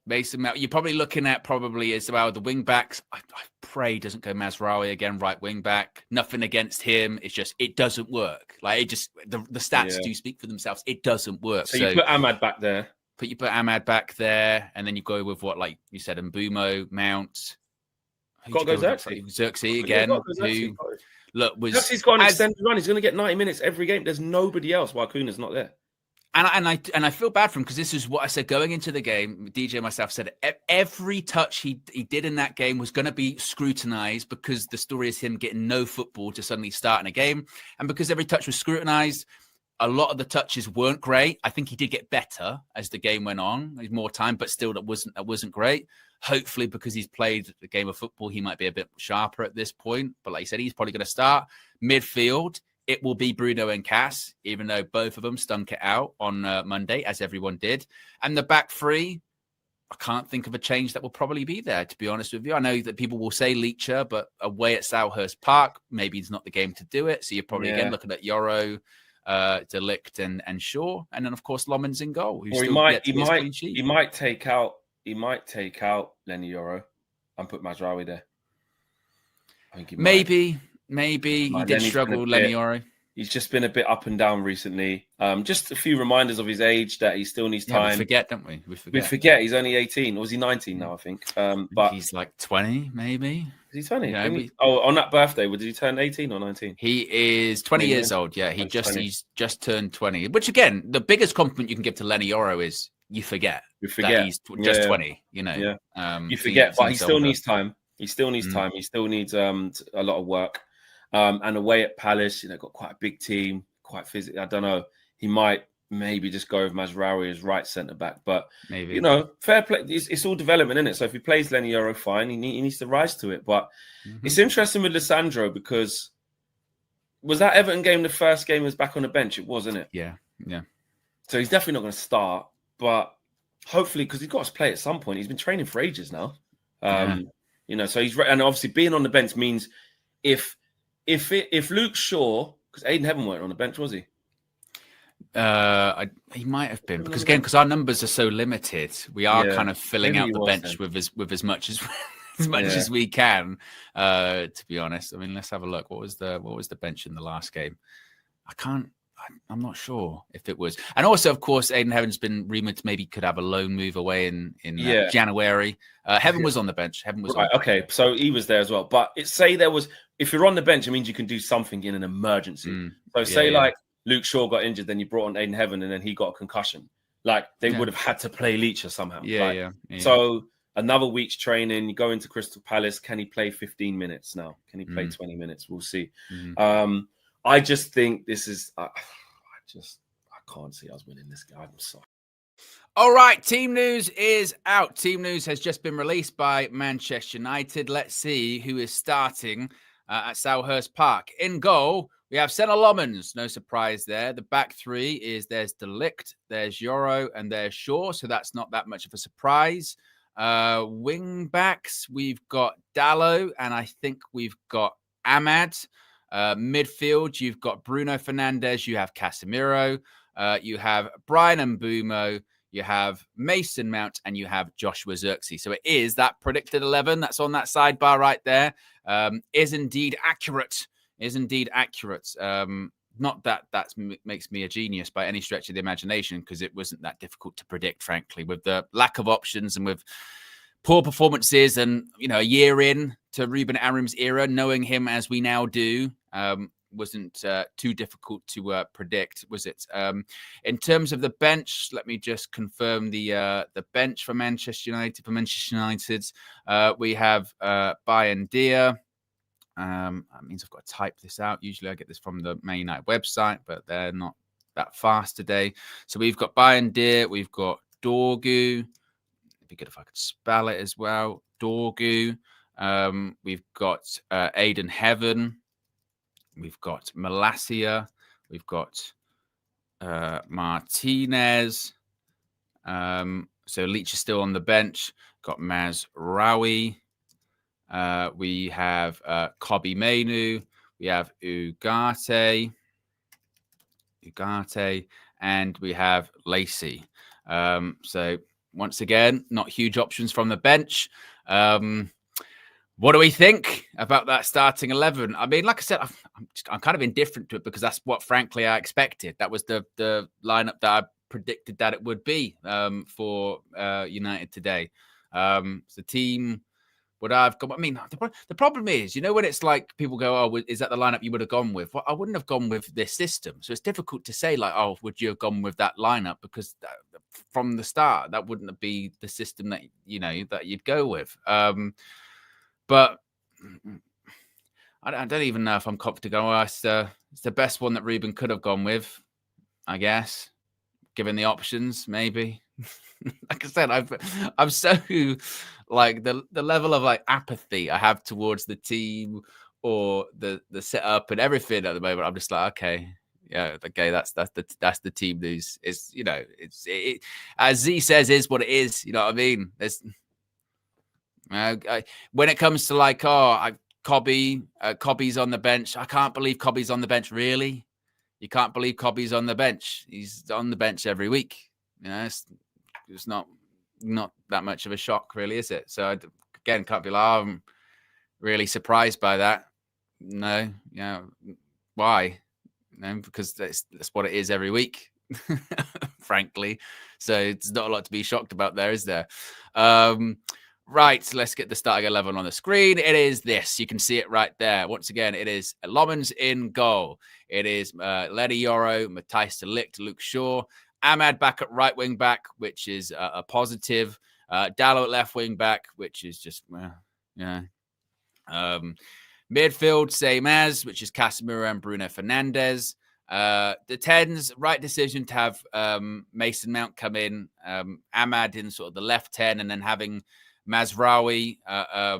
Mason Mount, you're probably looking at as well the wing backs. I pray doesn't go Mazraoui again, right wing back. Nothing against him. It's just it doesn't work. Like it just the stats do speak for themselves. It doesn't work. So you put Ahmad back there. You put Ahmad back there, and then you go with what, like you said, Mbumo, Mount. Got to go Xerxes. Xerxes again. Xerxes got an extended run. He's going to get 90 minutes every game. There's nobody else while Kuna's not there. And I feel bad for him because this is what I said going into the game. DJ and myself said every touch he did in that game was going to be scrutinized because the story is him getting no football to suddenly start in a game. And because every touch was scrutinized, a lot of the touches weren't great. I think he did get better as the game went on. He had more time, but still that wasn't great. Hopefully, because he's played the game of football, he might be a bit sharper at this point. But like you said, he's probably going to start. Midfield, it will be Bruno and Cass, even though both of them stunk it out on Monday, as everyone did. And the back three, I can't think of a change that will probably be there, to be honest with you. I know that people will say Leacher, but away at Selhurst Park, maybe it's not the game to do it. So you're probably, again, looking at Yoro, De Ligt and Shaw. And then, of course, Lomans in goal. Or he might take out Lenny Yoro and put Mazraoui there. I think maybe he did struggle, Lenny Yoro. He's just been a bit up and down recently. Just a few reminders of his age that he still needs time. We forget, don't we? We forget he's only 18. Or was he 19 now, I think? But he's like 20, maybe. Is he 20? On that birthday, did he turn 18 or 19? He is 20 years old. Yeah, he's just turned 20. Which, again, the biggest compliment you can give to Lenny Yoro is you forget. That he's just 20, you know. Yeah. You forget, but he still needs time. He still needs time. He still needs a lot of work. And away at Palace, got quite a big team, quite physical. I don't know. He might maybe just go with Mazraoui as right centre back, but maybe fair play. It's all development, isn't it? So if he plays Lenny Yoro, fine. He needs to rise to it. But it's interesting with Lissandro because was that Everton game the first game he was back on the bench? It was, isn't it? Yeah. So he's definitely not going to start, but hopefully because he's got to play at some point. He's been training for ages now. So he's and obviously being on the bench means if Luke Shaw, because Aiden Heaven weren't on the bench, was he? He might have been because our numbers are so limited. We are kind of filling out the bench with as much as we can. To be honest, I mean, let's have a look. What was the bench in the last game? I'm not sure if it was. And also, of course, Aiden Heaven's been rumoured to maybe could have a loan move away in January. Heaven was on the bench. Heaven was right. Okay, so he was there as well. But if you're on the bench, it means you can do something in an emergency. Like Luke Shaw got injured, then you brought on Aiden Heaven, and then he got a concussion. Like they would have had to play Leacher somehow. So another week's training. You go into Crystal Palace. Can he play 15 minutes now? Can he play 20 minutes? We'll see. I just think this is. can't see us winning this game. I'm sorry. All right, team news is out. Team news has just been released by Manchester United. Let's see who is starting at Selhurst Park. In goal, we have Senna Lommans. No surprise there. The back three is there's De Ligt, there's Yoro, and there's Shaw. So that's not that much of a surprise. Wing backs, we've got Dalot, and I think we've got Ahmad. Midfield, you've got Bruno Fernandes, you have Casemiro, you have Brian Mbeumo, you have Mason Mount, and you have Joshua Zirkzee. So it is that predicted 11 that's on that sidebar right there. Is indeed accurate. Not that makes me a genius by any stretch of the imagination, because it wasn't that difficult to predict, frankly, with the lack of options and with poor performances and, a year in to Ruben Amorim's era, knowing him as we now do, wasn't too difficult to predict, was it? In terms of the bench, let me just confirm the bench for Manchester United. We have Bayern Dia. That means I've got to type this out. Usually I get this from the Man United website, but they're not that fast today. So we've got Bayern Dia. We've got Dorgu. It'd be good if I could spell it as well. Dorgu. We've got Aiden Heaven. We've got Malacia. We've got Martinez. So Leach is still on the bench. Got Mazraoui. We have Kobbie Mainoo. We have Ugarte. And we have Lacey. So once again, not huge options from the bench. What do we think about that starting 11? I mean, like I said, I'm kind of indifferent to it because that's what, frankly, I expected. That was the lineup that I predicted that it would be for United today. The team would I've got. I mean, the problem is, when it's like people go, "Oh, is that the lineup you would have gone with?" Well, I wouldn't have gone with this system, so it's difficult to say like, "Oh, would you have gone with that lineup?" Because from the start, that wouldn't be the system that that you'd go with. But I don't even know if I'm confident to go, "Oh, it's the best one that Ruben could have gone with," I guess, given the options, maybe. Like I said, I'm so like the level of like apathy I have towards the team or the setup and everything at the moment. I'm just like, okay, yeah, okay, that's the team news. It's it as Z says, is what it is. You know what I mean? There's when it comes to like, Kobbie's on the bench. I can't believe Kobbie's on the bench. Really, you can't believe Kobbie's on the bench. He's on the bench every week. It's not that much of a shock, really, is it? So again, can't be like, I'm really surprised by that. No, why? Because that's what it is every week, frankly. So it's not a lot to be shocked about there, is there? Right, let's get the starting 11 on the screen. It is this. You can see it right there. Once again, it is Lommans in goal. It is Lenny Yoro, Matthijs de Ligt, Luke Shaw, Ahmad back at right wing back, which is a positive. Dalot at left wing back, which is just, midfield, same as, which is Casemiro and Bruno Fernandes. The 10s, right decision to have Mason Mount come in, Ahmad in sort of the left 10, and then having Mazraoui at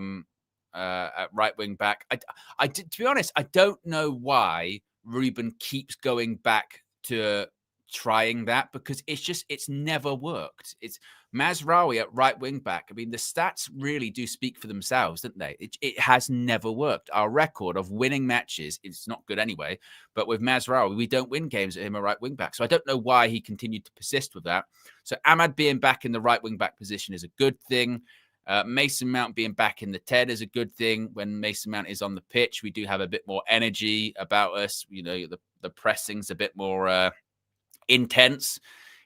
right wing back. To be honest, I don't know why Ruben keeps going back to trying that, because it's never worked. It's Mazraoui at right wing back. I mean, the stats really do speak for themselves, don't they? It has never worked. Our record of winning matches, it's not good anyway, but with Mazraoui, we don't win games at him at right wing back. So I don't know why he continued to persist with that. So Ahmad being back in the right wing back position is a good thing. Mason Mount being back in the 10 is a good thing. When Mason Mount is on the pitch, we do have a bit more energy about us. The pressing's a bit more intense.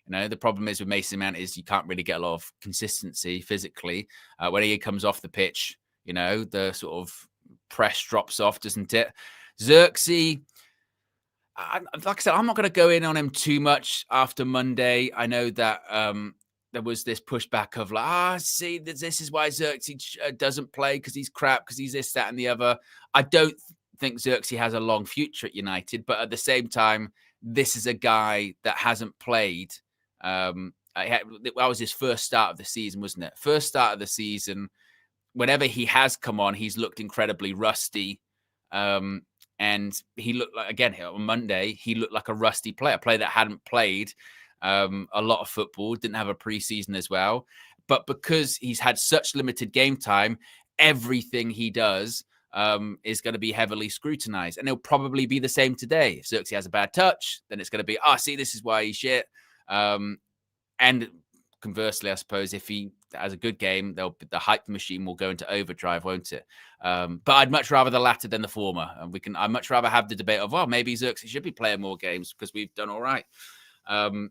The problem is with Mason Mount is you can't really get a lot of consistency physically. When he comes off the pitch, the sort of press drops off, doesn't it? Zirkzee, like I said, I'm not going to go in on him too much after Monday. I know that there was this pushback of like, see, this is why Zirkzee doesn't play, because he's crap, because he's this, that, and the other. I don't think Zirkzee has a long future at United, but at the same time, this is a guy that hasn't played. That was his first start of the season, wasn't it? First start of the season. Whenever he has come on, he's looked incredibly rusty. And he looked like, again, on Monday, he looked like a rusty player, a player that hadn't played a lot of football, didn't have a preseason as well. But because he's had such limited game time, everything he does is going to be heavily scrutinized. And it'll probably be the same today. If Xerxes has a bad touch, then it's going to be, see, this is why he's shit. And conversely, I suppose, if he has a good game, the hype machine will go into overdrive, won't it? But I'd much rather the latter than the former. And I'd much rather have the debate of, maybe Xerxes should be playing more games because we've done all right.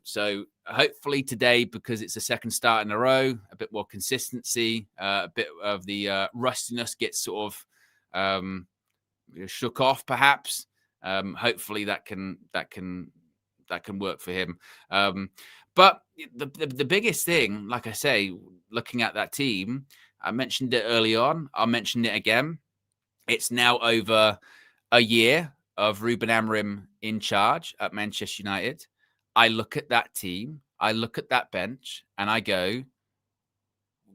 So hopefully today, because it's the second start in a row, a bit more consistency, a bit of the rustiness gets sort of shook off, perhaps. Hopefully that can work for him. But the biggest thing, like I say, looking at that team, I mentioned it early on. I'll mention it again. It's now over a year of Ruben Amorim in charge at Manchester United. I look at that team, I look at that bench, and I go,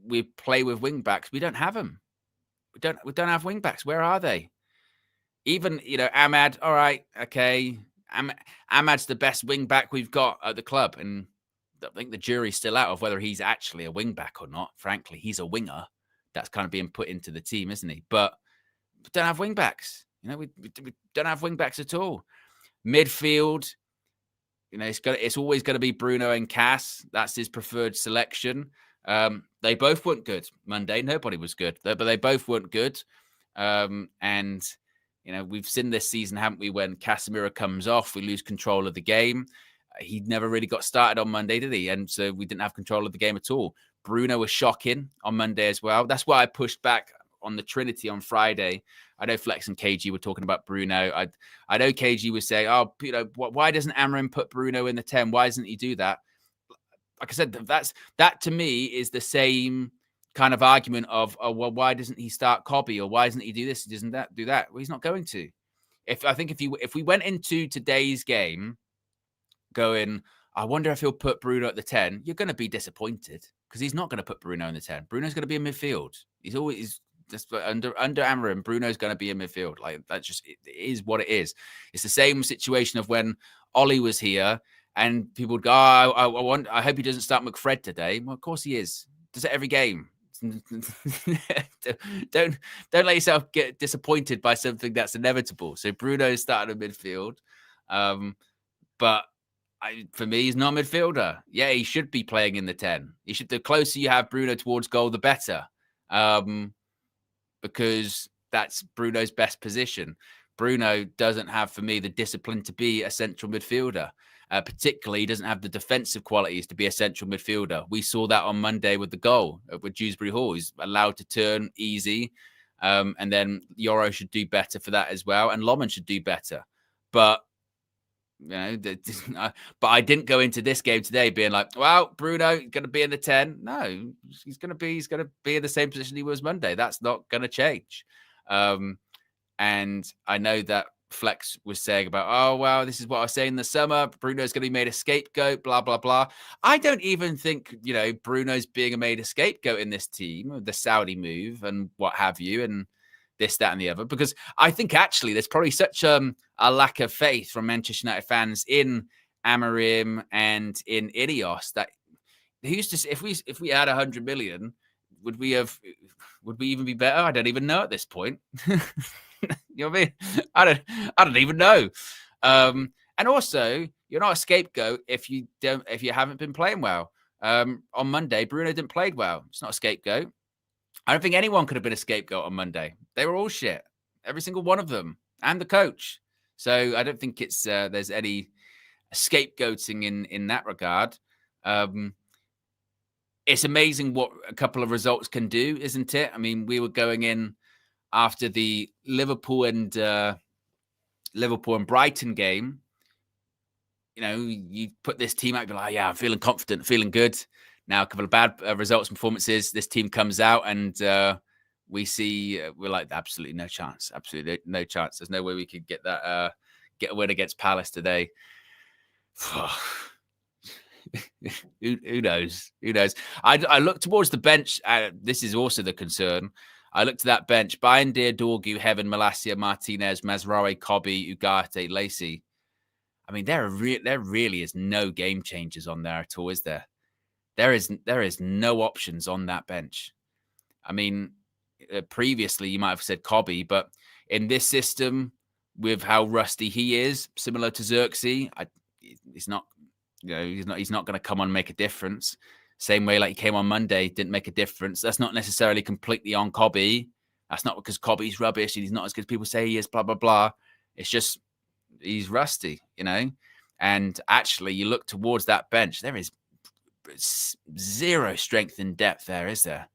we play with wing backs. We don't have them. We don't have wing backs. Where are they? Even, Ahmad, all right, okay. Ahmad's the best wing back we've got at the club. And I think the jury's still out of whether he's actually a wing back or not. Frankly, he's a winger. That's kind of being put into the team, isn't he? But we don't have wing backs. We don't have wing backs at all. Midfield, it's always going to be Bruno and Cass. That's his preferred selection. They both weren't good Monday. Nobody was good, but they both weren't good. And we've seen this season, haven't we? When Casemiro comes off, we lose control of the game. He never really got started on Monday, did he? And so we didn't have control of the game at all. Bruno was shocking on Monday as well. That's why I pushed back on the Trinity on Friday. I know Flex and KG were talking about Bruno. I know KG was saying, why doesn't Amorim put Bruno in the 10? Why doesn't he do that? Like I said, that to me is the same kind of argument of, why doesn't he start Cobby? Or why doesn't he do this? He doesn't do that. Well, he's not going to. If we went into today's game going, I wonder if he'll put Bruno at the 10, you're going to be disappointed because he's not going to put Bruno in the 10. Bruno's going to be in midfield. He's always just under Amorim. Bruno's going to be in midfield. Like that's just, it is what it is. It's the same situation of when Ollie was here and people would go, I hope he doesn't start McFred today. Well, of course he is. Does it every game. Don't let yourself get disappointed by something that's inevitable. So Bruno started in midfield. But for me, he's not a midfielder. Yeah, he should be playing in the 10. The closer you have Bruno towards goal, the better. Because that's Bruno's best position. Bruno doesn't have, for me, the discipline to be a central midfielder. Particularly, he doesn't have the defensive qualities to be a central midfielder. We saw that on Monday with the goal with Dewsbury Hall. He's allowed to turn easy. And then Yoro should do better for that as well. And Loman should do better. But but I didn't go into this game today being like, well, Bruno going to be in the 10. No, he's going to be in the same position he was Monday. That's not going to change. And I know that Flex was saying about, this is what I was saying in the summer. Bruno's going to be made a scapegoat, blah, blah, blah. I don't even think, Bruno's being made a scapegoat in this team, the Saudi move and what have you. And this, that, and the other, because I think actually there's probably such a lack of faith from Manchester United fans in Amorim and in Ineos that if we had 100 million, would we even be better? I don't even know at this point. You know what I mean? I don't even know. And also, you're not a scapegoat if you haven't been playing well. On Monday, Bruno didn't play well. It's not a scapegoat. I don't think anyone could have been a scapegoat on Monday. They were all shit. Every single one of them. And the coach. So I don't think there's any scapegoating in that regard. It's amazing what a couple of results can do, isn't it? I mean, we were going in after the Liverpool and Brighton game. You put this team out, be like, I'm feeling confident, feeling good. Now, a couple of bad results and performances. This team comes out and we see we're like, absolutely no chance. Absolutely no chance. There's no way we could get a win against Palace today. Who knows? Who knows? I look towards the bench. This is also the concern. I look to that bench. Bayendir, Dorgu, Heaven, Malacia, Martinez, Mazraoui, Kobe, Ugarte, Lacey. I mean, there really is no game changers on there at all, is there? There is no options on that bench. I mean, previously you might have said Kobe, but in this system, with how rusty he is, similar to Xerxes, he's not. He's not going to come on and make a difference. Same way like he came on Monday, didn't make a difference. That's not necessarily completely on Kobe. That's not because Kobe's rubbish and he's not as good as people say he is, blah, blah, blah. It's just he's rusty, And actually, you look towards that bench, there is zero strength and depth there, is there?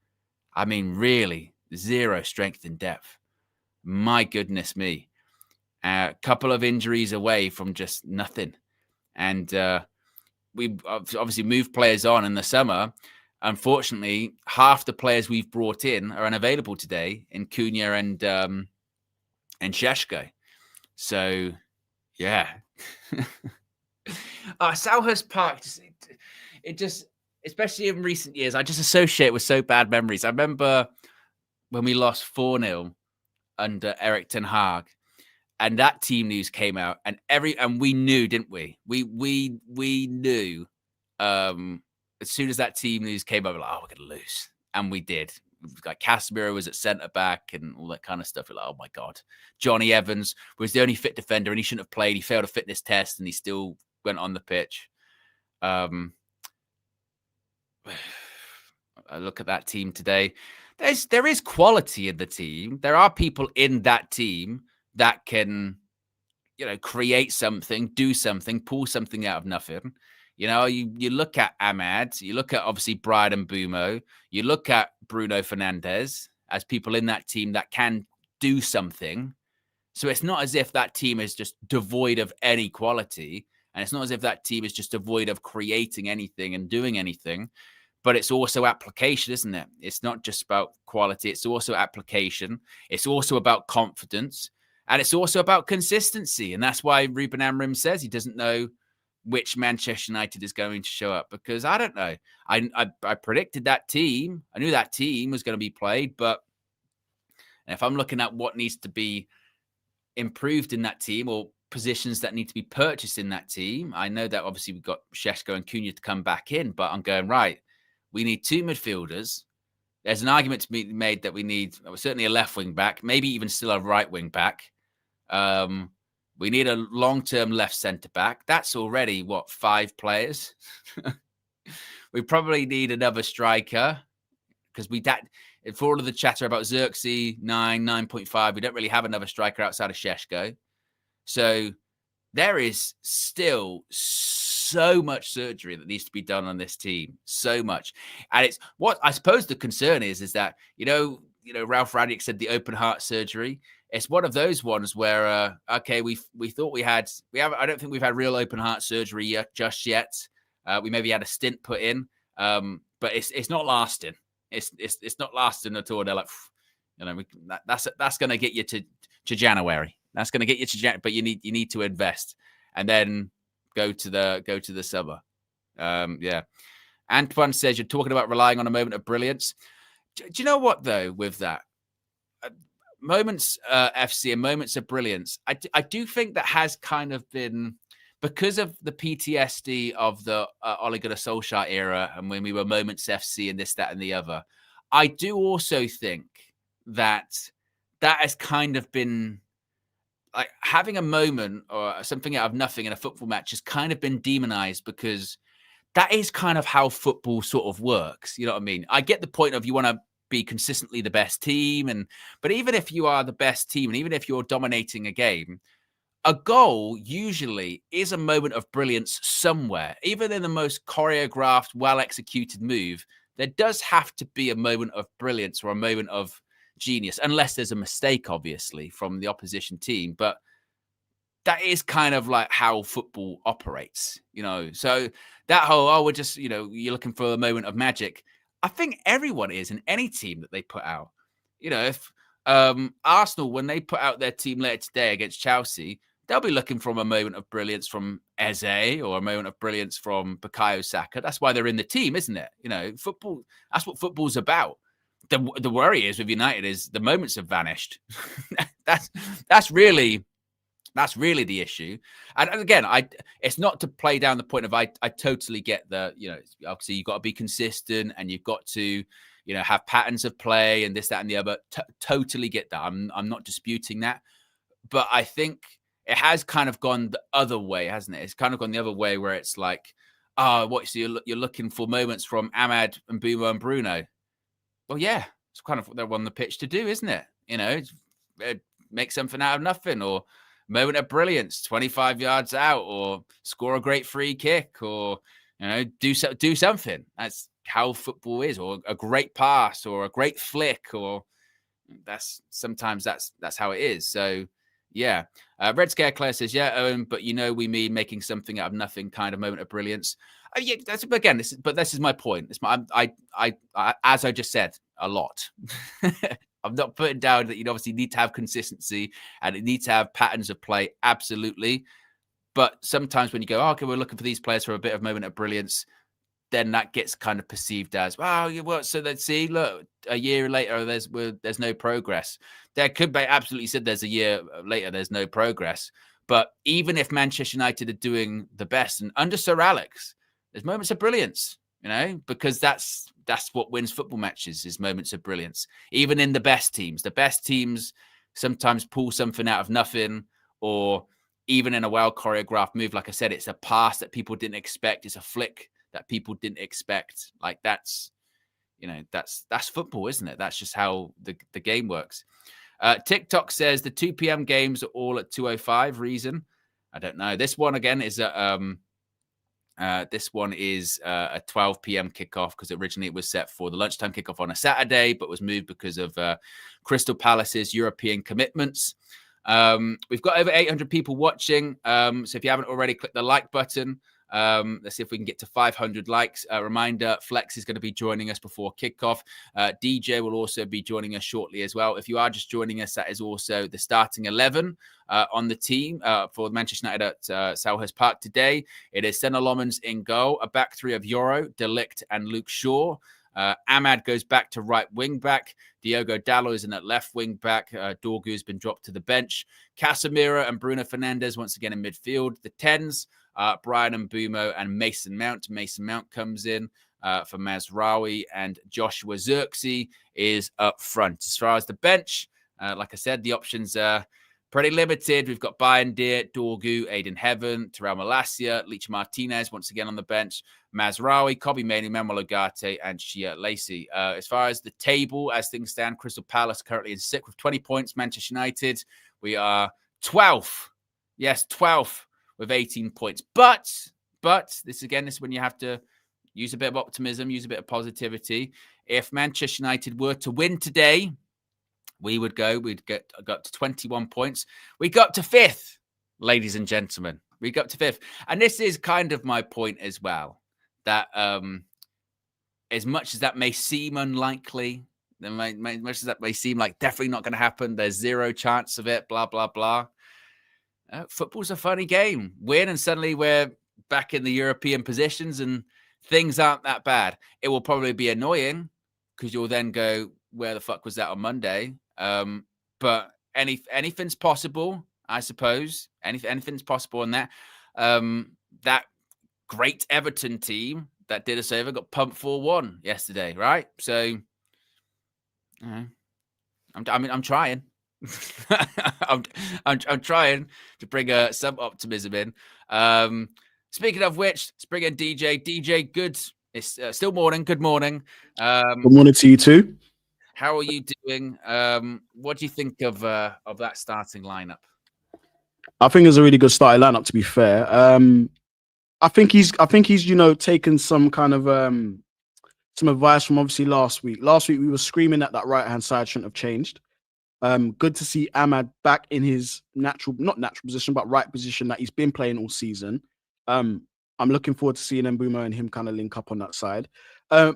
I mean, really, zero strength and depth. My goodness me. A couple of injuries away from just nothing. And we obviously moved players on in the summer. Unfortunately, half the players we've brought in are unavailable today in Cunha and Šeško. So, yeah. Selhurst Park, it just, especially in recent years, I just associate with so bad memories. I remember when we lost 4-0 under Erik ten Hag. And that team news came out, and we knew, didn't we? We knew as soon as that team news came out, we're like, oh, we're gonna lose, and we did. Like Casemiro was at centre back and all that kind of stuff. We're like, oh my god, Johnny Evans was the only fit defender, and he shouldn't have played. He failed a fitness test, and he still went on the pitch. I look at that team today. There is quality in the team. There are people in that team that can, create something, do something, pull something out of nothing. You look at Ahmad, you look at obviously Bryan and Bumo, you look at Bruno Fernandes as people in that team that can do something. So it's not as if that team is just devoid of any quality, and it's not as if that team is just devoid of creating anything and doing anything. But it's also application, isn't it? It's not just about quality. It's also application. It's also about confidence. And it's also about consistency. And that's why Ruben Amorim says he doesn't know which Manchester United is going to show up, because I don't know. I predicted that team. I knew that team was going to be played. But if I'm looking at what needs to be improved in that team or positions that need to be purchased in that team, I know that obviously we've got Šeško and Cunha to come back in. But I'm going, right, we need two midfielders. There's an argument to be made that we need certainly a left wing back, maybe even still a right wing back. We need a long-term left centre back. That's already 5 players. We probably need another striker because for all of the chatter about Xerxes 9.5, we don't really have another striker outside of Šeško. So there is still so much surgery that needs to be done on this team. So much. And it's what I suppose the concern is that, Ralph Rangnick said the open heart surgery. It's one of those ones where, okay, we thought I don't think we've had real open heart surgery just yet. We maybe had a stint put in, but it's not lasting. It's not lasting at all. They're like, that's going to get you to January. That's going to get you to January, but you need to invest and then go to the summer. Yeah. Antoine says you're talking about relying on a moment of brilliance. Do you know what though? With that, moments FC and moments of brilliance, I do think that has kind of been because of the PTSD of the Ole Gunnar Solskjaer era and when we were moments FC and this, that, and the other. I do also think that has kind of been like having a moment or something out of nothing in a football match has kind of been demonized because that is kind of how football sort of works. You know what I mean? I get the point of you want to be consistently the best team. But even if you are the best team and even if you're dominating a game, a goal usually is a moment of brilliance somewhere. Even in the most choreographed, well-executed move, there does have to be a moment of brilliance or a moment of genius, unless there's a mistake, obviously, from the opposition team. But that is kind of like how football operates, So that whole, we're just, you're looking for a moment of magic. I think everyone is in any team that they put out. If Arsenal, when they put out their team later today against Chelsea, they'll be looking for a moment of brilliance from Eze or a moment of brilliance from Bukayo Saka. That's why they're in the team, isn't it? You know, football, that's what football's about. The worry is with United is the moments have vanished. that's really the issue. And again, it's not to play down the point of I totally get the, you know, obviously you've got to be consistent and you've got to, you know, have patterns of play and this, that, and the other. Totally get that. I'm not disputing that. But I think it has kind of gone the other way, hasn't it? It's kind of gone the other way where it's like, so you're looking for moments from Ahmad and Mbeumo and Bruno. Well, yeah, it's kind of what they're on the pitch to do, isn't it? You know, make something out of nothing, or moment of brilliance, 25 yards out, or score a great free kick, or, you know, do something. That's how football is, or a great pass, or a great flick, or sometimes that's how it is. So yeah, Red Scare Claire says, yeah, Owen, but you know we mean making something out of nothing kind of moment of brilliance. Yeah, this is my point. As I just said a lot. I'm not putting down that you obviously need to have consistency and it needs to have patterns of play, absolutely. But sometimes when you go, okay, we're looking for these players for a bit of moment of brilliance, then that gets kind of perceived as, so let's see, look, a year later, there's no progress. There could be absolutely said there's a year later, there's no progress. But even if Manchester United are doing the best, and under Sir Alex, there's moments of brilliance, you know, because that's what wins football matches, is moments of brilliance. Even in the best teams sometimes pull something out of nothing, or even in a well choreographed move, like I said, it's a pass that people didn't expect, it's a flick that people didn't expect. Like that's football, isn't it? That's just how the game works. TikTok says the 2 p.m. games are all at 2:05. Reason? I don't know. This one again is a 12 p.m. kickoff, because originally it was set for the lunchtime kickoff on a Saturday, but was moved because of Crystal Palace's European commitments. We've got over 800 people watching. So if you haven't already, click the like button. Let's see if we can get to 500 likes. Reminder, Flex is going to be joining us before kickoff. DJ will also be joining us shortly as well. If you are just joining us, that is also the starting 11 on the team for Manchester United at Selhurst Park today. It is Senna Lomans in goal, a back three of Yoro, De Ligt and Luke Shaw. Ahmad goes back to right wing back. Diogo Dalot is in at left wing back. Dorgu has been dropped to the bench. Casemiro and Bruno Fernandes once again in midfield. The 10s, Brian and Mbeumo and Mason Mount. Mason Mount comes in for Mazraoui, and Joshua Zirkzee is up front. As far as the bench, like I said, the options are pretty limited. We've got Bayindir, Dorgu, Aiden Heaven, Terrell Malacia, Leach Martinez once again on the bench, Mazraoui, Kobe Mainoo, Manuel Ugarte, and Shia Lacey. As far as the table, as things stand, Crystal Palace currently in 6th with 20 points. Manchester United, we are 12th. Yes, 12th with 18 points. But this is when you have to use a bit of optimism, use a bit of positivity. If Manchester United were to win today, we'd get up to 21 points. We got to 5th, ladies and gentlemen. We got to 5th. And this is kind of my point as well, that as much as that may seem unlikely, much as that may seem like definitely not going to happen, there's zero chance of it, blah, blah, blah. Football's a funny game. Win and suddenly we're back in the European positions and things aren't that bad. It will probably be annoying because you'll then go, where the fuck was that on Monday? But anything's possible, I suppose. Anything's possible in that. That great Everton team that did us over got pumped 4-1 yesterday, right? So, I'm trying. I'm trying to bring some optimism in. Speaking of which, let's bring in DJ. DJ, good. It's still morning. Good morning. Good morning to you too. How are you doing? What do you think of that starting lineup? I think it's a really good starting lineup, to be fair. I think he's taken some kind of some advice from obviously last week. Last week we were screaming that right-hand side shouldn't have changed. Good to see Ahmad back in his not natural position, but right position that he's been playing all season. I'm looking forward to seeing Mbeumo and him kind of link up on that side.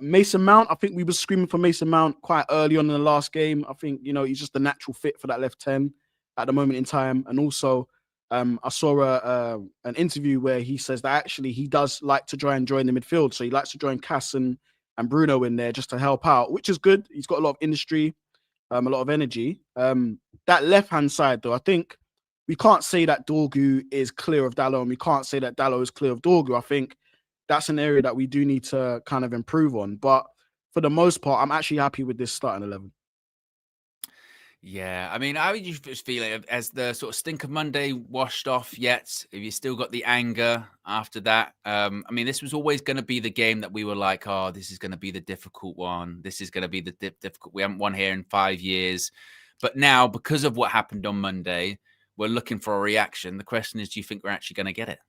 Mason Mount, I think we were screaming for Mason Mount quite early on in the last game. I think, he's just a natural fit for that left 10 at the moment in time. And also, I saw an interview where he says that actually he does like to try and join the midfield. So he likes to join Cass and Bruno in there just to help out, which is good. He's got a lot of industry, a lot of energy. That left-hand side, though, I think we can't say that Dorgu is clear of Dalot, and we can't say that Dalot is clear of Dorgu. I think that's an area that we do need to kind of improve on. But for the most part, I'm actually happy with this starting 11. Yeah, I mean, how would you just feel it as the sort of stink of Monday washed off yet? Have you still got the anger after that? I mean, this was always going to be the game that we were like, oh, this is going to be the difficult one. This is going to be the difficult. We haven't won here in 5 years. But now, because of what happened on Monday, we're looking for a reaction. The question is, do you think we're actually going to get it?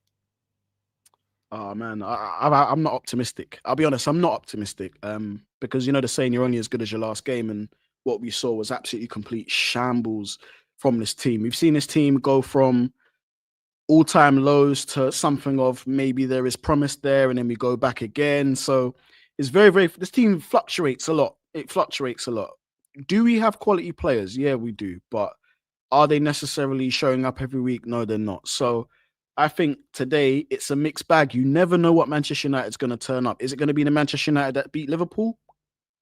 Oh, man, I'm not optimistic. I'll be honest, I'm not optimistic. Because, you know, the saying, you're only as good as your last game. And what we saw was absolutely complete shambles from this team. We've seen this team go from all-time lows to something of maybe there is promise there, and then we go back again. So it's this team fluctuates a lot. It fluctuates a lot. Do we have quality players? Yeah, we do. But are they necessarily showing up every week? No, they're not. So I think today it's a mixed bag. You never know what Manchester United's going to turn up. Is it going to be the Manchester United that beat Liverpool?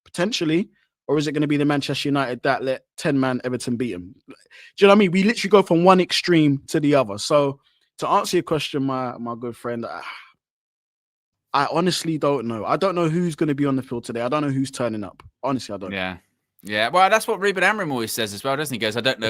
Potentially. Or is it going to be the Manchester United that let 10-man Everton beat them? Do you know what I mean? We literally go from one extreme to the other. So to answer your question, my good friend, I honestly don't know. I don't know who's going to be on the field today. I don't know who's turning up. Honestly, I don't know. Yeah. Well, that's what Ruben Amorim always says as well, doesn't he? He goes, I don't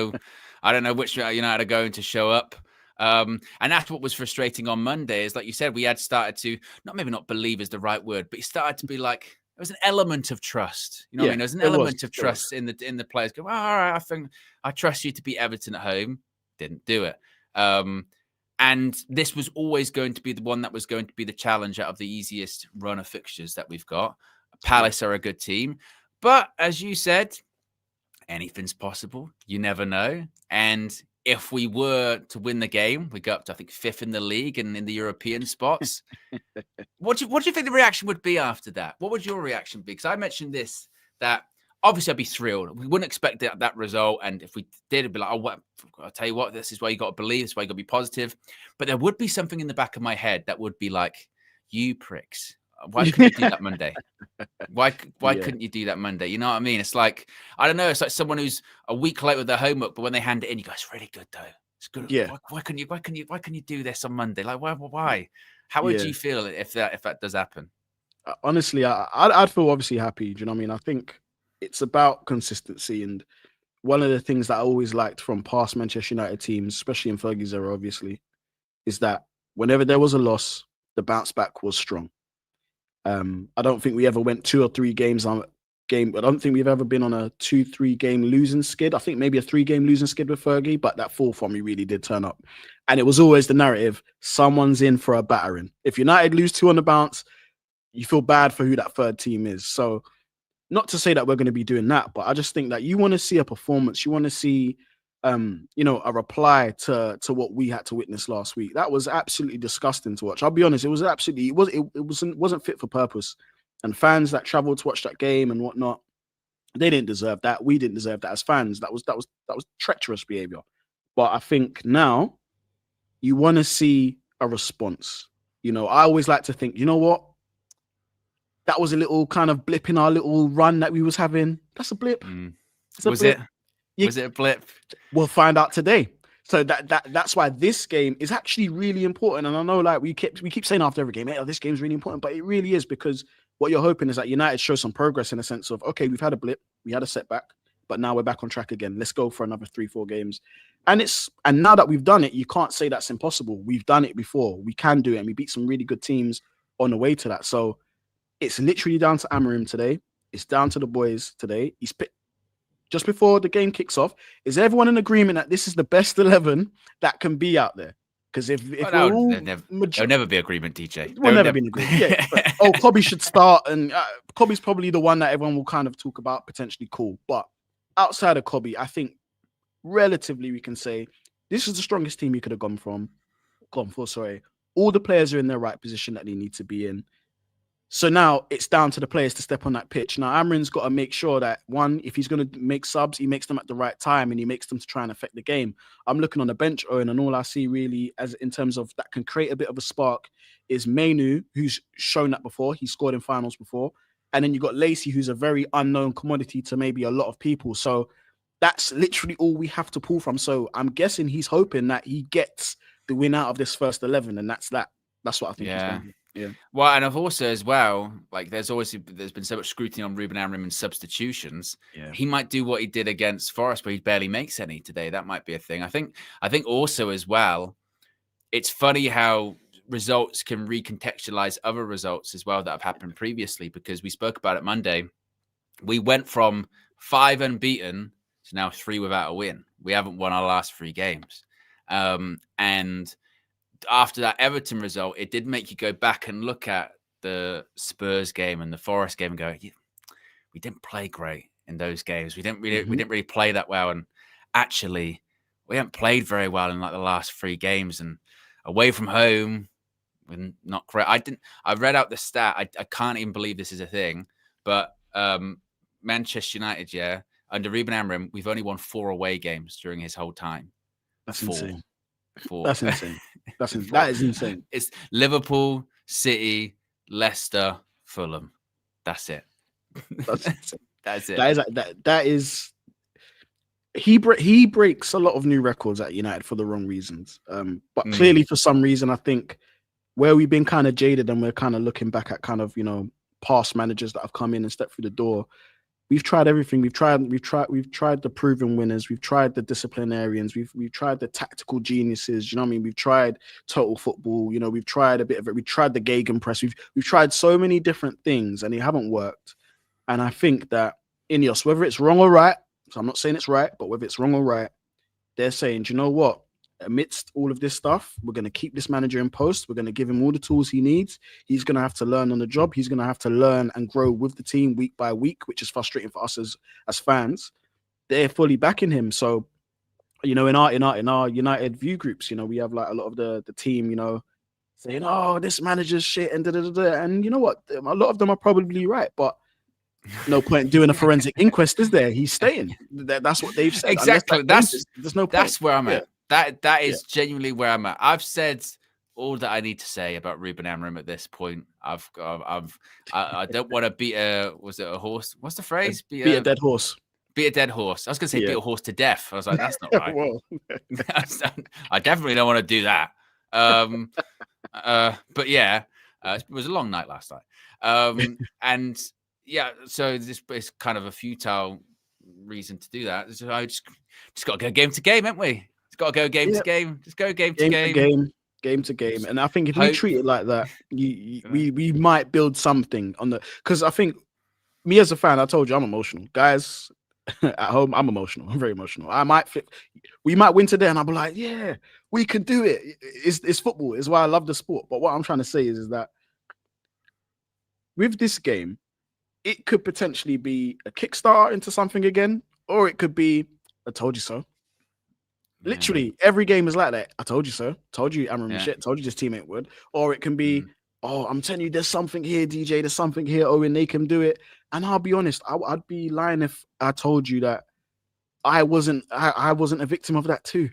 know which United are going to show up. And that's what was frustrating on Monday is, like you said, we had started to, maybe not believe is the right word, but he started to be like, there was an element of trust. You know what I mean? There's an element of trust in the players. Go, all right, I think I trust you to beat Everton at home. Didn't do it. And this was always going to be the one that was going to be the challenge out of the easiest run of fixtures that we've got. Palace are a good team. But as you said, anything's possible. You never know. And if we were to win the game, we go up to, I think, 5th in the league and in the European spots. What do you think the reaction would be after that? What would your reaction be? Because I mentioned this, that obviously I'd be thrilled. We wouldn't expect that result. And if we did, it'd be like, I'll tell you what, this is why you got to believe. This is why you got to be positive. But there would be something in the back of my head that would be like, you pricks. Why couldn't you do that Monday? Why couldn't you do that Monday? You know what I mean? It's like, I don't know. It's like someone who's a week late with their homework, but when they hand it in, you go, it's really good though. It's good. Yeah. Why can you do this on Monday? Like, why? How would you feel if that does happen? Honestly, I'd feel obviously happy. Do you know what I mean? I think it's about consistency, and one of the things that I always liked from past Manchester United teams, especially in Fergie's era, obviously, is that whenever there was a loss, the bounce back was strong. I don't think we ever went 2 or 3 games on game. I don't think we've ever been on a 2-3 game losing skid. I think maybe a 3-game losing skid with Fergie, but that 4th one we really did turn up. And it was always the narrative, someone's in for a battering. If United lose 2 on the bounce, you feel bad for who that third team is. So not to say that we're going to be doing that, but I just think that you want to see a performance. You want to see, a reply to what we had to witness last week. That was absolutely disgusting to watch. I'll be honest, it wasn't fit for purpose. And fans that traveled to watch that game and whatnot, they didn't deserve that. We didn't deserve that as fans. That was treacherous behavior. But I think now you want to see a response. You know, I always like to think, you know what? That was a little kind of blip in our little run that we was having. That's a blip. Was it a blip? We'll find out today. So that's why this game is actually really important. And I know, like, we keep saying after every game, hey, this game's really important, but it really is, because what you're hoping is that United show some progress in a sense of, okay, we've had a blip, we had a setback, but now we're back on track again. Let's go for another 3-4 games. And now that we've done it, you can't say that's impossible. We've done it before. We can do it, and we beat some really good teams on the way to that. So it's literally down to Amorim today. It's down to the boys today. He's picked just before the game kicks off. Is everyone in agreement that this is the best 11 that can be out there? Because if there'll never be agreement, DJ. We'll never be in agreement. Yeah. Kobe should start, and Kobe's probably the one that everyone will kind of talk about, potentially cool. But outside of Kobe, I think relatively we can say this is the strongest team you could have gone for. Sorry, all the players are in their right position that they need to be in. So now it's down to the players to step on that pitch. Now Amarin's got to make sure that, one, if he's going to make subs, he makes them at the right time and he makes them to try and affect the game. I'm looking on the bench, Owen, and all I see really as in terms of that can create a bit of a spark is Mainu, who's shown that before. He scored in finals before. And then you got Lacey, who's a very unknown commodity to maybe a lot of people. So that's literally all we have to pull from. So I'm guessing he's hoping that he gets the win out of this first 11, and that's that. That's what I think he's going to do. Yeah. Well, and I've also as well, like there's been so much scrutiny on Ruben Amorim and substitutions. Yeah. He might do what he did against Forest, where he barely makes any today. That might be a thing. I think also as well, it's funny how results can recontextualize other results as well that have happened previously, because we spoke about it Monday. We went from 5 unbeaten to now 3 without a win. We haven't won our last 3 games. And after that Everton result, it did make you go back and look at the Spurs game and the Forest game and go, we didn't play great in those games. We didn't really play that well. And actually, we haven't played very well in like the last 3 games. And away from home, we're not great. I read out the stat. I can't even believe this is a thing. But Manchester United, under Ruben Amorim, we've only won 4 away games during his whole time. That's 4. insane. 4. That's insane. That is insane. It's Liverpool, City, Leicester, Fulham. That's it. That's insane. That's it. That is. He breaks a lot of new records at United for the wrong reasons. But clearly, for some reason, I think where we've been kind of jaded and we're kind of looking back at kind of past managers that have come in and stepped through the door. We've tried everything. We've tried the proven winners. We've tried the disciplinarians. We've tried the tactical geniuses. You know what I mean? We've tried total football. We've tried a bit of it. We tried the gegenpress. We've tried so many different things and they haven't worked. And I think that Ineos, whether it's wrong or right, so I'm not saying it's right, but whether it's wrong or right, they're saying, do you know what? Amidst all of this stuff, we're going to keep this manager in post. We're going to give him all the tools he needs. He's going to have to learn on the job. He's going to have to learn and grow with the team week by week, which is frustrating for us as fans. They're fully backing him. So, in our United view groups, we have like a lot of the team, saying, "Oh, this manager's shit," and and you know what? A lot of them are probably right, but no point doing a forensic inquest, is there? He's staying. That's what they've said. Exactly. There's no point. That's where I'm at. That is genuinely where I'm at. I've said all that I need to say about Ruben Amorim at this point. I don't want to beat a horse? What's the phrase? Beat a dead horse. Beat a dead horse. I was going to say beat a horse to death. I was like, that's not right. I definitely don't want to do that. But yeah, it was a long night last night. And yeah, so this is kind of a futile reason to do that. So I just got to go game to game, haven't we? Got to go game to game. Just go game to game. And I think if we treat it like that, we might build something on the. Because I think me as a fan, I told you I'm emotional, guys. At home, I'm emotional. I'm very emotional. We might win today, and I'll be like, yeah, we can do it. It's football. It's why I love the sport. But what I'm trying to say is that with this game, it could potentially be a kickstarter into something again, or it could be I told you so. Literally, every game is like that. I told you so. Told you Amorim shit. Told you this teammate would. Or it can be, I'm telling you, there's something here, DJ. There's something here. Owen, they can do it. And I'll be honest, I'd be lying if I told you that I wasn't a victim of that too.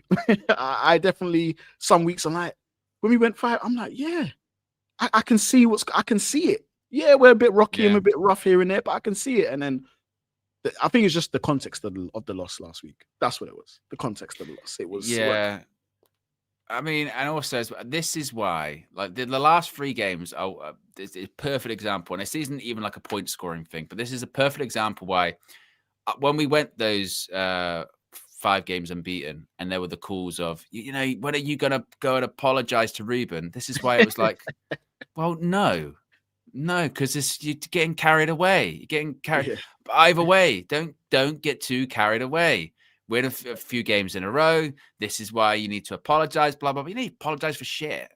I definitely, some weeks I'm like, when we went 5, I'm like, yeah, I can see I can see it. Yeah, we're a bit rocky and a bit rough here and there, but I can see it. And then I think it's just the context of the loss last week. That's what it was. The context of the loss. It was. Yeah. I mean, and also this is why, like the last 3 games, it's a perfect example. And this isn't even like a point scoring thing, but this is a perfect example why when we went those 5 games unbeaten, and there were the calls of, when are you going to go and apologize to Ruben? This is why it was like, well, no, because you're getting carried away. You're getting carried. Yeah. Either way, don't get too carried away. Win a few games in a row. This is why you need to apologize. Blah blah blah. You need to apologize for shit.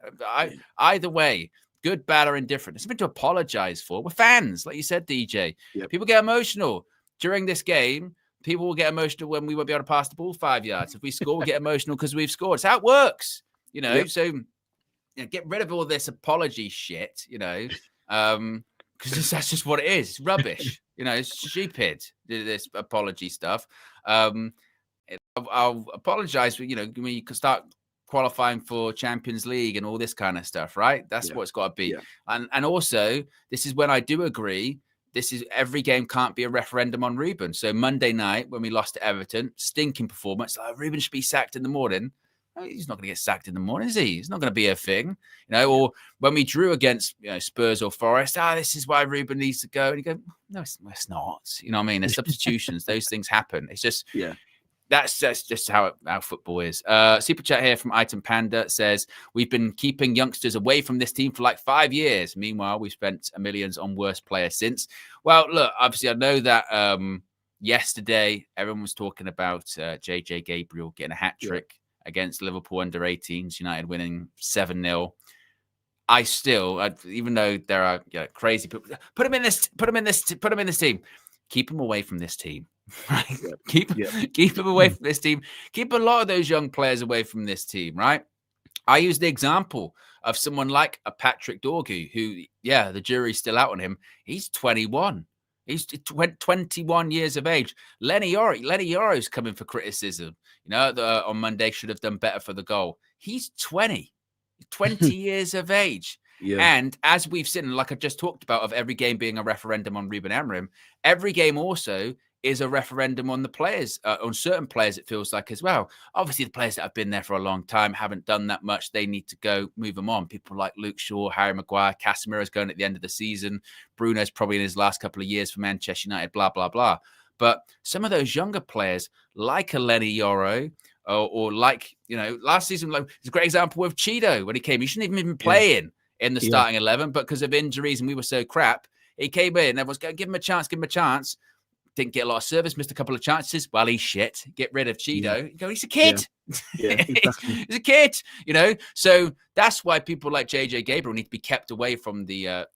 Either way, good, bad, or indifferent. There's something to apologize for. We're fans, like you said, DJ. Yep. People get emotional during this game. People will get emotional when we won't be able to pass the ball 5 yards. If we score, we get emotional because we've scored. It's how it works, So get rid of all this apology shit, because that's just what it is. It's rubbish. It's stupid, this apology stuff. I'll apologize for, when you can start qualifying for Champions League and all this kind of stuff, right? That's what it's got to be. Yeah. And also, this is when I do agree, every game can't be a referendum on Ruben. So Monday night, when we lost to Everton, stinking performance, Ruben should be sacked in the morning. He's not going to get sacked in the morning, is he? It's not going to be a thing, Or when we drew against Spurs or Forest, this is why Ruben needs to go. And you go, no, it's not. You know what I mean? There's substitutions; those things happen. It's just, that's just how football is. Super chat here from Item Panda says, we've been keeping youngsters away from this team for like 5 years. Meanwhile, we've spent millions on worse players since. Well, look, obviously, I know that yesterday everyone was talking about JJ Gabriel getting a hat trick against Liverpool under 18s, United winning 7-0. I still, even though there are crazy people, put him in this team. Keep him away from this team. Right? Keep him away from this team. Keep a lot of those young players away from this team, right? I use the example of someone like a Patrick Dorgu, who, the jury's still out on him. He's 21. He's 21 years of age. Lenny Yoro's coming for criticism. On Monday should have done better for the goal. He's 20 years of age. Yeah. And as we've seen, like I just talked about, of every game being a referendum on Ruben Amorim, every game also is a referendum on the players, on certain players, it feels like as well. Obviously, the players that have been there for a long time haven't done that much. They need to go, move them on. People like Luke Shaw, Harry Maguire, Casemiro's going at the end of the season. Bruno's probably in his last couple of years for Manchester United, blah, blah, blah. But some of those younger players, like a Lenny Yoro, or like, last season, it's a great example of Cheeto when he came. He shouldn't even been playing in the starting 11, but because of injuries and we were so crap, he came in. Everyone's going, give him a chance. Didn't get a lot of service, missed a couple of chances. Well, he's shit. Get rid of Cheeto. You go, he's a kid. Exactly. He's a kid, So that's why people like JJ Gabriel need to be kept away from the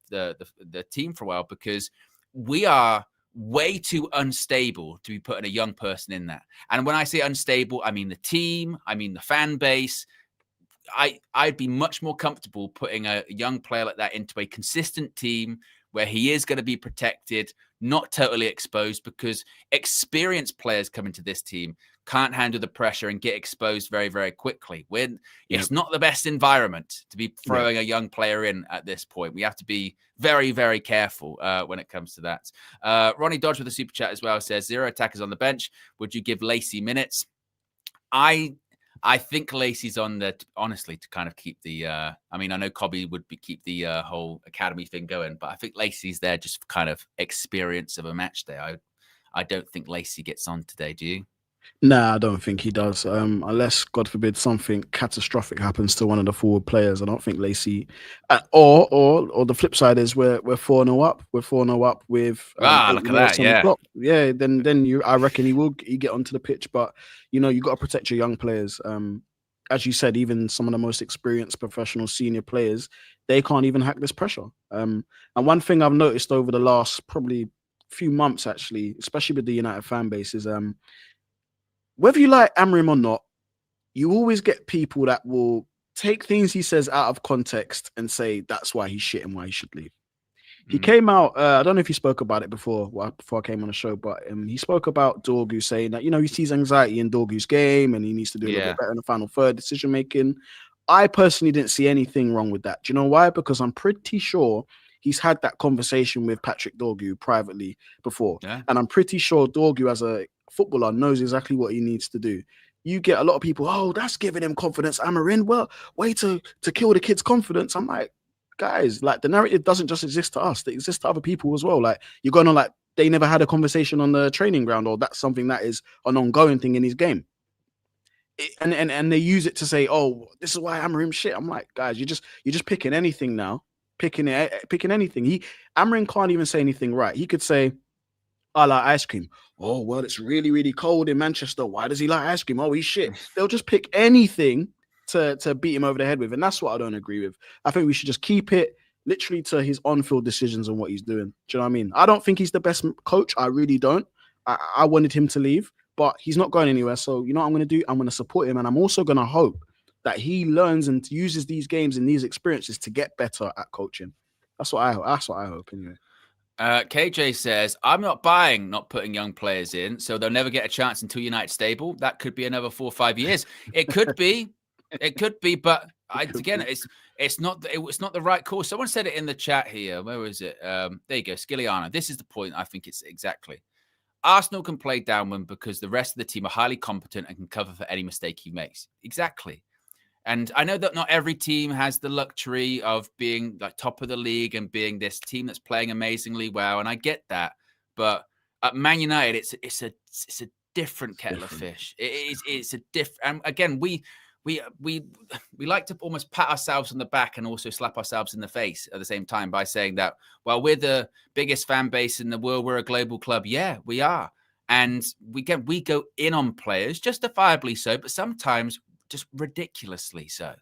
team for a while, because we are way too unstable to be putting a young person in that. And when I say unstable, I mean the team, I mean the fan base. I'd be much more comfortable putting a young player like that into a consistent team where he is going to be protected, not totally exposed, because experienced players coming to this team can't handle the pressure and get exposed very, very quickly. It's not the best environment to be throwing a young player in at this point. We have to be very, very careful when it comes to that. Ronnie Dodge with a super chat as well says, 0 attackers on the bench. Would you give Lacey minutes? I think Lacey's on there, honestly, to kind of keep the. I know Cobby would keep the whole academy thing going, but I think Lacey's there just for kind of experience of a match day. I don't think Lacey gets on today. Do you? Nah, I don't think he does. Unless, God forbid, something catastrophic happens to one of the forward players. I don't think Lacey. Or the flip side is we're 4-0 up. We're 4-0 up with. Look at that! Yeah. Then I reckon he get onto the pitch, but you got to protect your young players. As you said, even some of the most experienced professional senior players, they can't even hack this pressure. And one thing I've noticed over the last probably few months, actually, especially with the United fan base, is whether you like Amorim or not, you always get people that will take things he says out of context and say that's why he's shit and why he should leave. He came out, I don't know if he spoke about it before I came on the show, but he spoke about Dorgu saying that, he sees anxiety in Dorgu's game and he needs to do a little bit better in the final third decision making. I personally didn't see anything wrong with that. Do you know why? Because I'm pretty sure he's had that conversation with Patrick Dorgu privately before. Yeah. And I'm pretty sure Dorgu, as a footballer, knows exactly what he needs to do. You get a lot of people, that's giving him confidence, Amorim. Well, way to kill the kid's confidence. I'm like, guys, like, the narrative doesn't just exist to us. It exists to other people as well. Like, you're going to, like, they never had a conversation on the training ground, or that's something that is an ongoing thing in his game. And they use it to say, this is why Amorim shit. I'm like, guys, you're just picking anything now. Picking anything. Amorim can't even say anything right. He could say, I like ice cream. Oh, well, it's really, really cold in Manchester. Why does he like ice cream? Oh, he's shit. They'll just pick anything to beat him over the head with. And that's what I don't agree with. I think we should just keep it literally to his on-field decisions and what he's doing. Do you know what I mean? I don't think he's the best coach. I really don't. I wanted him to leave, but he's not going anywhere. So you know what I'm going to do? I'm going to support him. And I'm also going to hope that he learns and uses these games and these experiences to get better at coaching. That's what I hope anyway. KJ says, I'm not buying not putting young players in, so they'll never get a chance until United's stable. That could be another 4 or 5 years. It could be. It could be, but it's not the right call. Someone said it in the chat here. Where was it? There you go, Skiliano. This is the point. I think it's exactly. Arsenal can play downwind because the rest of the team are highly competent and can cover for any mistake he makes. Exactly. And I know that not every team has the luxury of being like top of the league and being this team that's playing amazingly well, and I get that. But at Man United, it's a different kettle of fish. It's a different. And again, we like to almost pat ourselves on the back and also slap ourselves in the face at the same time by saying that, well, we're the biggest fan base in the world. We're a global club. Yeah, we are, and we go in on players, justifiably so, but sometimes just ridiculously so.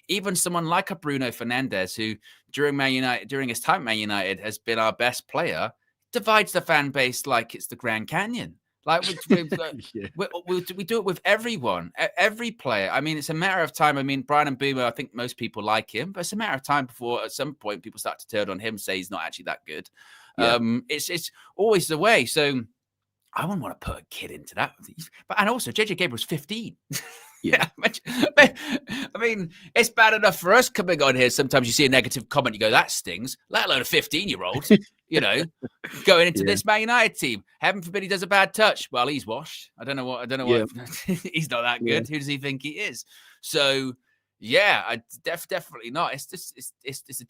Even someone like a Bruno Fernandes, who during his time at Man United has been our best player, divides the fan base like it's the Grand Canyon. Like we do it with everyone, every player. I mean, it's a matter of time. I mean, Brian Mbeumo, I think most people like him, but it's a matter of time before at some point people start to turn on him, say he's not actually that good. Yeah. It's always the way. So I wouldn't want to put a kid into that. And also, JJ Gabriel's 15. Yeah. I mean, it's bad enough for us coming on here. Sometimes you see a negative comment, you go, that stings, let alone a 15-year-old, going into this Man United team. Heaven forbid he does a bad touch. Well, he's washed. I don't know what. He's not that good. Who does he think he is? So, yeah, definitely not. It's just it's a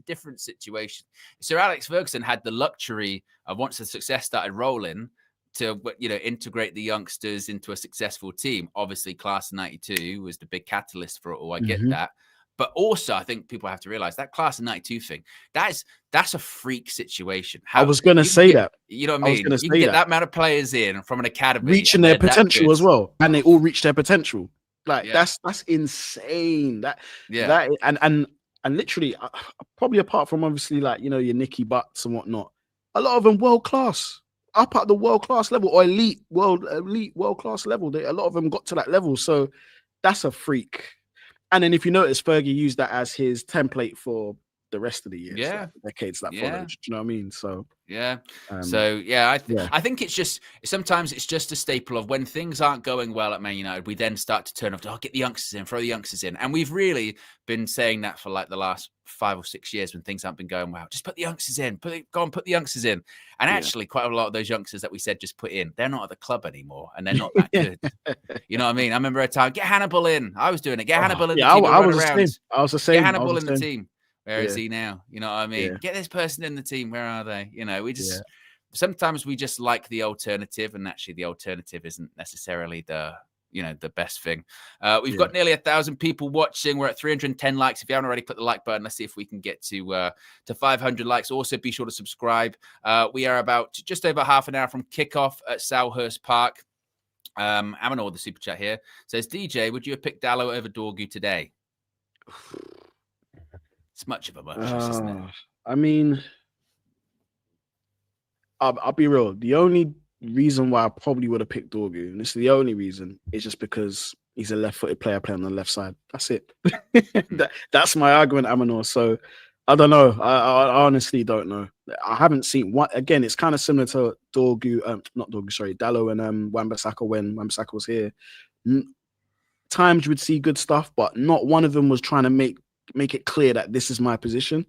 different situation. Sir Alex Ferguson had the luxury of, once the success started rolling, to integrate the youngsters into a successful team. Obviously, Class of 92 was the big catalyst for it all. I get that. But also, I think people have to realize that Class of 92 thing, that's a freak situation. I was going to say that. You know what I mean? You can get that amount of players in from an academy. Reaching their potential as well. And they all reach their potential. Like, that's insane. And literally, probably apart from obviously, like, your Nicky Butts and whatnot, a lot of them world-class. Up at the world-class level or elite world-class level. A lot of them got to that level. So that's a freak. And then if you notice, Fergie used that as his template for the rest of the years, like decades that followed. Do you know what I mean? So I think sometimes it's just a staple of when things aren't going well at Man United, we then start to turn off to get the youngsters in, throw the youngsters in. And we've really been saying that for like the last 5 or 6 years when things haven't been going well. Just put the youngsters in, put the youngsters in. And actually quite a lot of those youngsters that we said just put in, they're not at the club anymore and they're not that good. You know what I mean? I remember a time, get Hannibal in. I was doing it. Get Hannibal in the team. I was the same. Get Hannibal in the team. Where is he now? You know what I mean? Get this person in the team. Where are they? We just sometimes we just like the alternative, and actually the alternative isn't necessarily the best thing. We've got nearly 1,000 people watching. We're at 310 likes. If you haven't already, put the like button. Let's see if we can get to 500 likes. Also, be sure to subscribe. We are about just over half an hour from kickoff at Selhurst Park. Amanor, the super chat here, says, DJ, would you have picked Dalot over Dorgu today? It's much of a muchness, isn't it? I mean, I'll be real. The only reason why I probably would have picked Dorgu, and this is the only reason, is just because he's a left-footed player playing on the left side. That's it. That's my argument, Amanor. So I don't know. I honestly don't know. I haven't seen one. Again, it's kind of similar to Dalot and Wan-Bissaka when Wan-Bissaka was here. Times you would see good stuff, but not one of them was trying to make it clear that this is my position.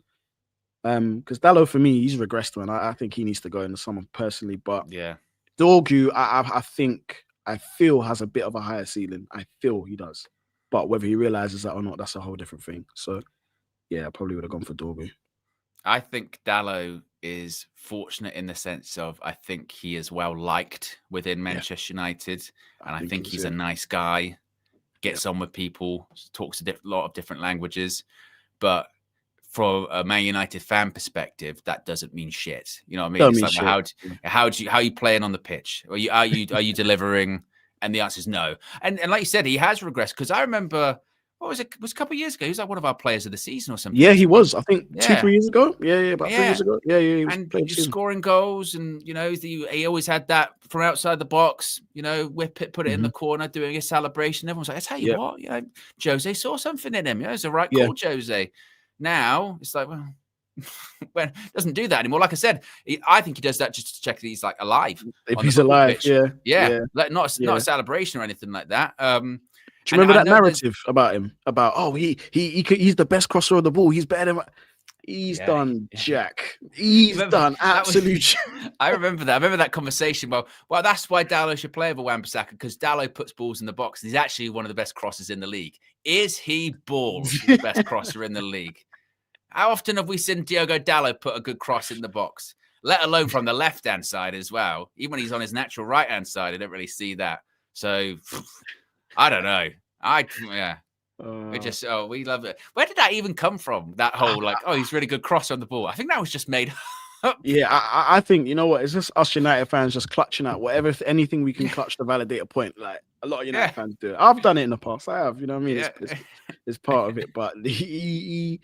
Because Dalot, for me, he's regressed, man. I think he needs to go in the summer personally. But Dorgu, I feel has a bit of a higher ceiling. I feel he does. But whether he realizes that or not, that's a whole different thing. So yeah, I probably would have gone for Dorgu. I think Dalot is fortunate in the sense of I think he is well liked within Manchester United. And I think he's a nice guy. Gets on with people, talks a lot of different languages, but from a Man United fan perspective, that doesn't mean shit. You know what I mean? It's like, how are you playing on the pitch? Are you delivering? And the answer is no. And like you said, he has regressed, because I remember it was a couple of years ago. He was like one of our players of the season or something. Yeah, he was. I think 2-3 years ago. About 3 years ago. Yeah. And just scoring goals, and he always had that from outside the box. Whip it, put it in the corner, doing a celebration. Everyone's like, I tell you what, Jose saw something in him. It's a right call, Jose. Now it's like, well, when doesn't do that anymore. Like I said, I think he does that just to check that he's like alive. If he's alive, pitch. Yeah. Like not a celebration or anything like that. Do you remember that narrative about him? About he's the best crosser of the ball. He's better than. He's done Jack. He's done absolute. I remember that. I remember that conversation. Well, that's why Dalot should play over Wan-Bissaka, because Dalot puts balls in the box. He's actually one of the best crossers in the league. Is he balls the best crosser in the league? How often have we seen Diogo Dalot put a good cross in the box? Let alone from the left-hand side as well. Even when he's on his natural right-hand side, I don't really see that. So, I don't know. We love it. Where did that even come from? That whole he's really good cross on the ball. I think that was just made up. Yeah, I think, you know what, it's just us United fans just clutching at anything we can clutch to validate a point. Like a lot of United fans do it. I've done it in the past. I have, you know what I mean? It's part of it, but he's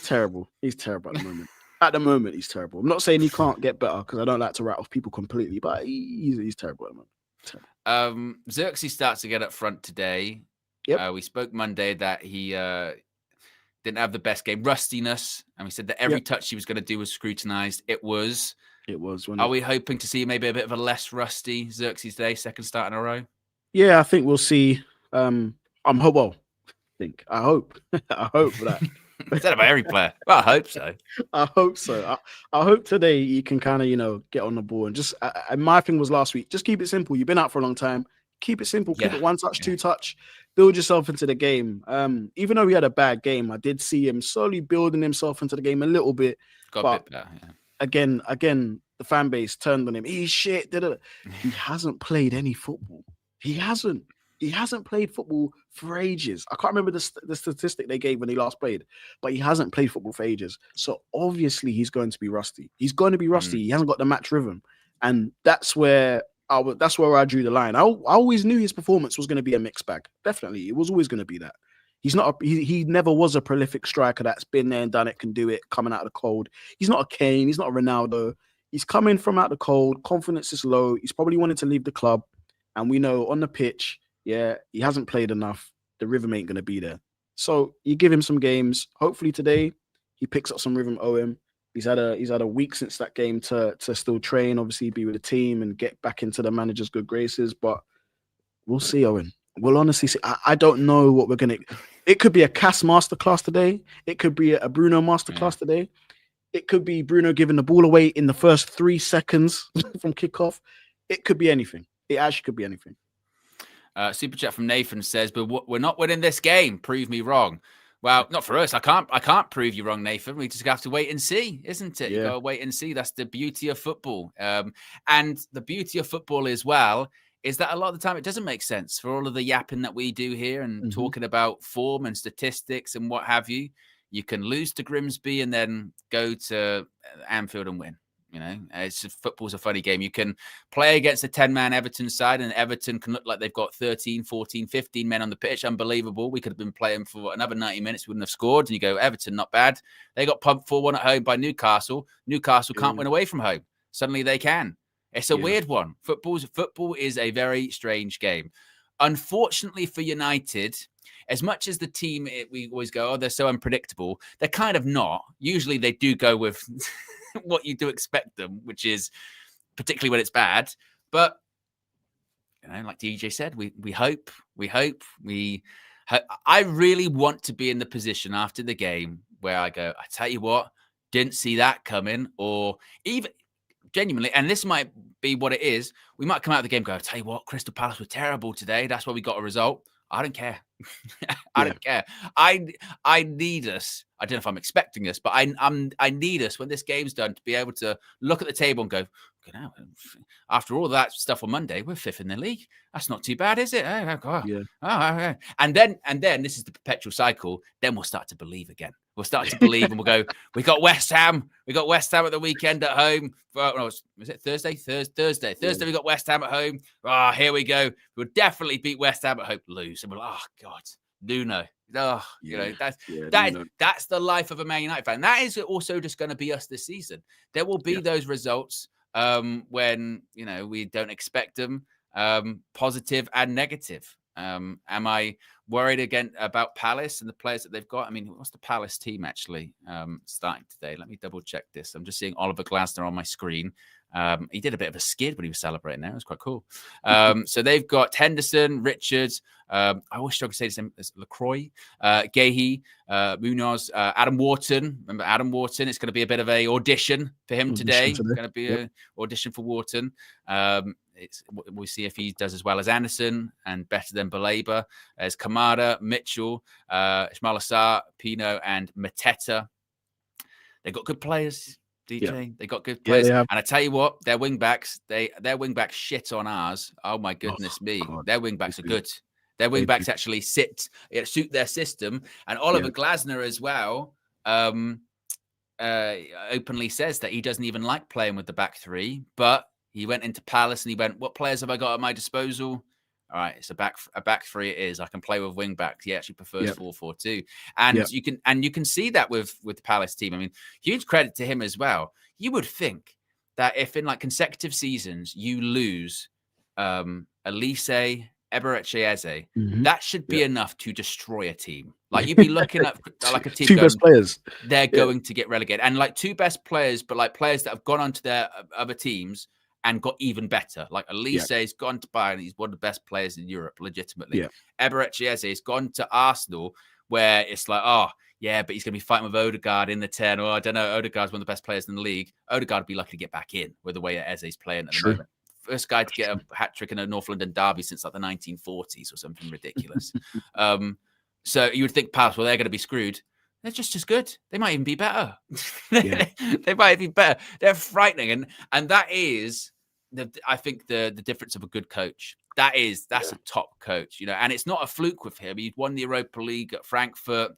terrible. He's terrible at the moment. At the moment, he's terrible. I'm not saying he can't get better, because I don't like to write off people completely, but he's terrible at the moment. Xerxes starts to get up front today. Yep. We spoke Monday that he didn't have the best game, rustiness, and we said that every touch he was going to do was scrutinized. It was. Are we hoping to see maybe a bit of a less rusty Xerxes Day, second start in a row? Yeah, I think we'll see. I hope that. Is that about every player? Well, I hope so. I hope today he can kind of, get on the ball and just. My thing was last week, just keep it simple. You've been out for a long time. Keep it simple. Keep it one touch, two touch. Build yourself into the game. Even though he had a bad game, I did see him slowly building himself into the game a little bit. Got a bit better, Again, the fan base turned on him. He's shit. He hasn't played any football. He hasn't played football for ages. I can't remember the statistic they gave when he last played, but he hasn't played football for ages. So obviously he's going to be rusty. He hasn't got the match rhythm, and that's where I drew the line. I always knew his performance was going to be a mixed bag. Definitely, it was always going to be that. He never was a prolific striker that's been there and done it, can do it, coming out of the cold. He's not a Kane. He's not a Ronaldo. He's coming from out the cold. Confidence is low. He's probably wanted to leave the club. And we know on the pitch, he hasn't played enough. The rhythm ain't going to be there. So you give him some games. Hopefully today he picks up some rhythm. OWEN. He's had a week since that game to still train, obviously be with the team and get back into the manager's good graces. But we'll see, OWEN. We'll honestly see. I don't know what we're going to... It could be a Cass masterclass today. It could be a Bruno masterclass today. It could be Bruno giving the ball away in the first 3 seconds from kickoff. It could be anything. It actually could be anything. Super chat from Nathan says, but we're not winning this game. Prove me wrong. Well, not for us. I can't prove you wrong, Nathan. We just have to wait and see, isn't it? You got to wait and see. That's the beauty of football. And the beauty of football as well is that a lot of the time it doesn't make sense for all of the yapping that we do here and talking about form and statistics and what have you. You can lose to Grimsby and then go to Anfield and win. Football's a funny game. You can play against a 10-man Everton side, and Everton can look like they've got 13, 14, 15 men on the pitch. Unbelievable. We could have been playing for another 90 minutes. We wouldn't have scored. And you go, Everton, not bad. They got pumped 4-1 at home by Newcastle. Newcastle can't win away from home. Suddenly they can. It's a weird one. Football is a very strange game. Unfortunately for United, as much as the team, we always go, they're so unpredictable. They're kind of not. Usually they do go with what you do expect them, which is particularly when it's bad. But, like DJ said, we hope. I really want to be in the position after the game where I go, I tell you what, didn't see that coming, or even genuinely, and this might be what it is, we might come out of the game and go, I tell you what, Crystal Palace were terrible today. That's why we got a result. I don't care. I don't care. I need us. I don't know if I'm expecting this, but I need us when this game's done to be able to look at the table and go, after all that stuff on Monday, we're 5th in the league. That's not too bad, is it? Oh, God. Yeah. Oh. And then this is the perpetual cycle. Then we'll start to believe again. We'll start to believe and we'll go, we got West Ham. We got West Ham at the weekend at home. Was it Thursday? Thursday. We got West Ham at home. Oh, here we go. We'll definitely beat West Ham at home. Lose. And we're like, oh, God, Nuno. Oh, that's the life of a Man United fan. That is also just going to be us this season. There will be those results when, we don't expect them, positive and negative. Am I worried again about Palace and the players that they've got? I mean, what's the Palace team actually starting today? Let me double check this. I'm just seeing Oliver Glasner on my screen. He did a bit of a skid when he was celebrating there. It was quite cool. So they've got Henderson, Richards. I wish I could say this name. LaCroix, Gahey, Munoz, Adam Wharton. Remember Adam Wharton? It's going to be a bit of a audition for him today. Going to be an audition for Wharton. We'll see if he does as well as Anderson and better than Baleba. There's Kamada, Mitchell, Ismail Assar, Pino, and Mateta. They've got good players. DJ, they got good players, and I tell you what, their wing backs shit on ours. Oh my goodness me, God. Their wing backs are good. Their wing backs actually suit their system, and Oliver Glasner as well. Openly says that he doesn't even like playing with the back three, but he went into Palace and he went, "What players have I got at my disposal? All right, it's a back three. It is. I can play with wing backs. He actually prefers 4-4-2, and you can see that with the Palace team. I mean, huge credit to him as well. You would think that if in like consecutive seasons you lose Elise, Eberechi Eze, that should be enough to destroy a team. Like you'd be looking at like a team. Two best players. They're going to get relegated, and like two best players, but like players that have gone on to their other teams and got even better. Like Elise has gone to Bayern. He's one of the best players in Europe, legitimately. Yeah. Eberechi Eze has gone to Arsenal, where it's like, oh, yeah, but he's going to be fighting with Odegaard in the 10. Or I don't know, Odegaard's one of the best players in the league. Odegaard would be lucky to get back in with the way that Eze's playing at the moment. First guy to get a hat-trick in a North London derby since like the 1940s or something ridiculous. So you would think, Palace, well, they're going to be screwed. They're just as good. They might even be better. They might be better. They're frightening. And that is... I think the difference of a good coach. That's a top coach, you know, and it's not a fluke with him. He won the Europa League at Frankfurt.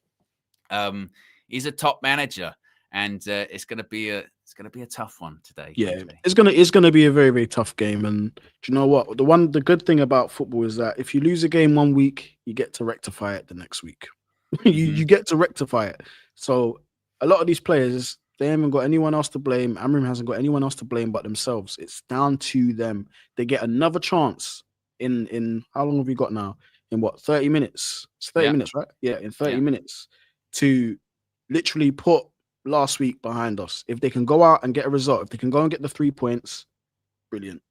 He's a top manager, and it's going to be a tough one today. Yeah, it's going to be a very, very tough game. And do you know what? The good thing about football is that if you lose a game one week, you get to rectify it the next week. you get to rectify it. So a lot of these players, they haven't got anyone else to blame. Amram hasn't got anyone else to blame but themselves. It's down to them. They get another chance in how long have we got now? In what, 30 minutes? It's 30 minutes, right? Yeah, in 30 minutes to literally put last week behind us. If they can go out and get a result, if they can go and get the 3 points, brilliant.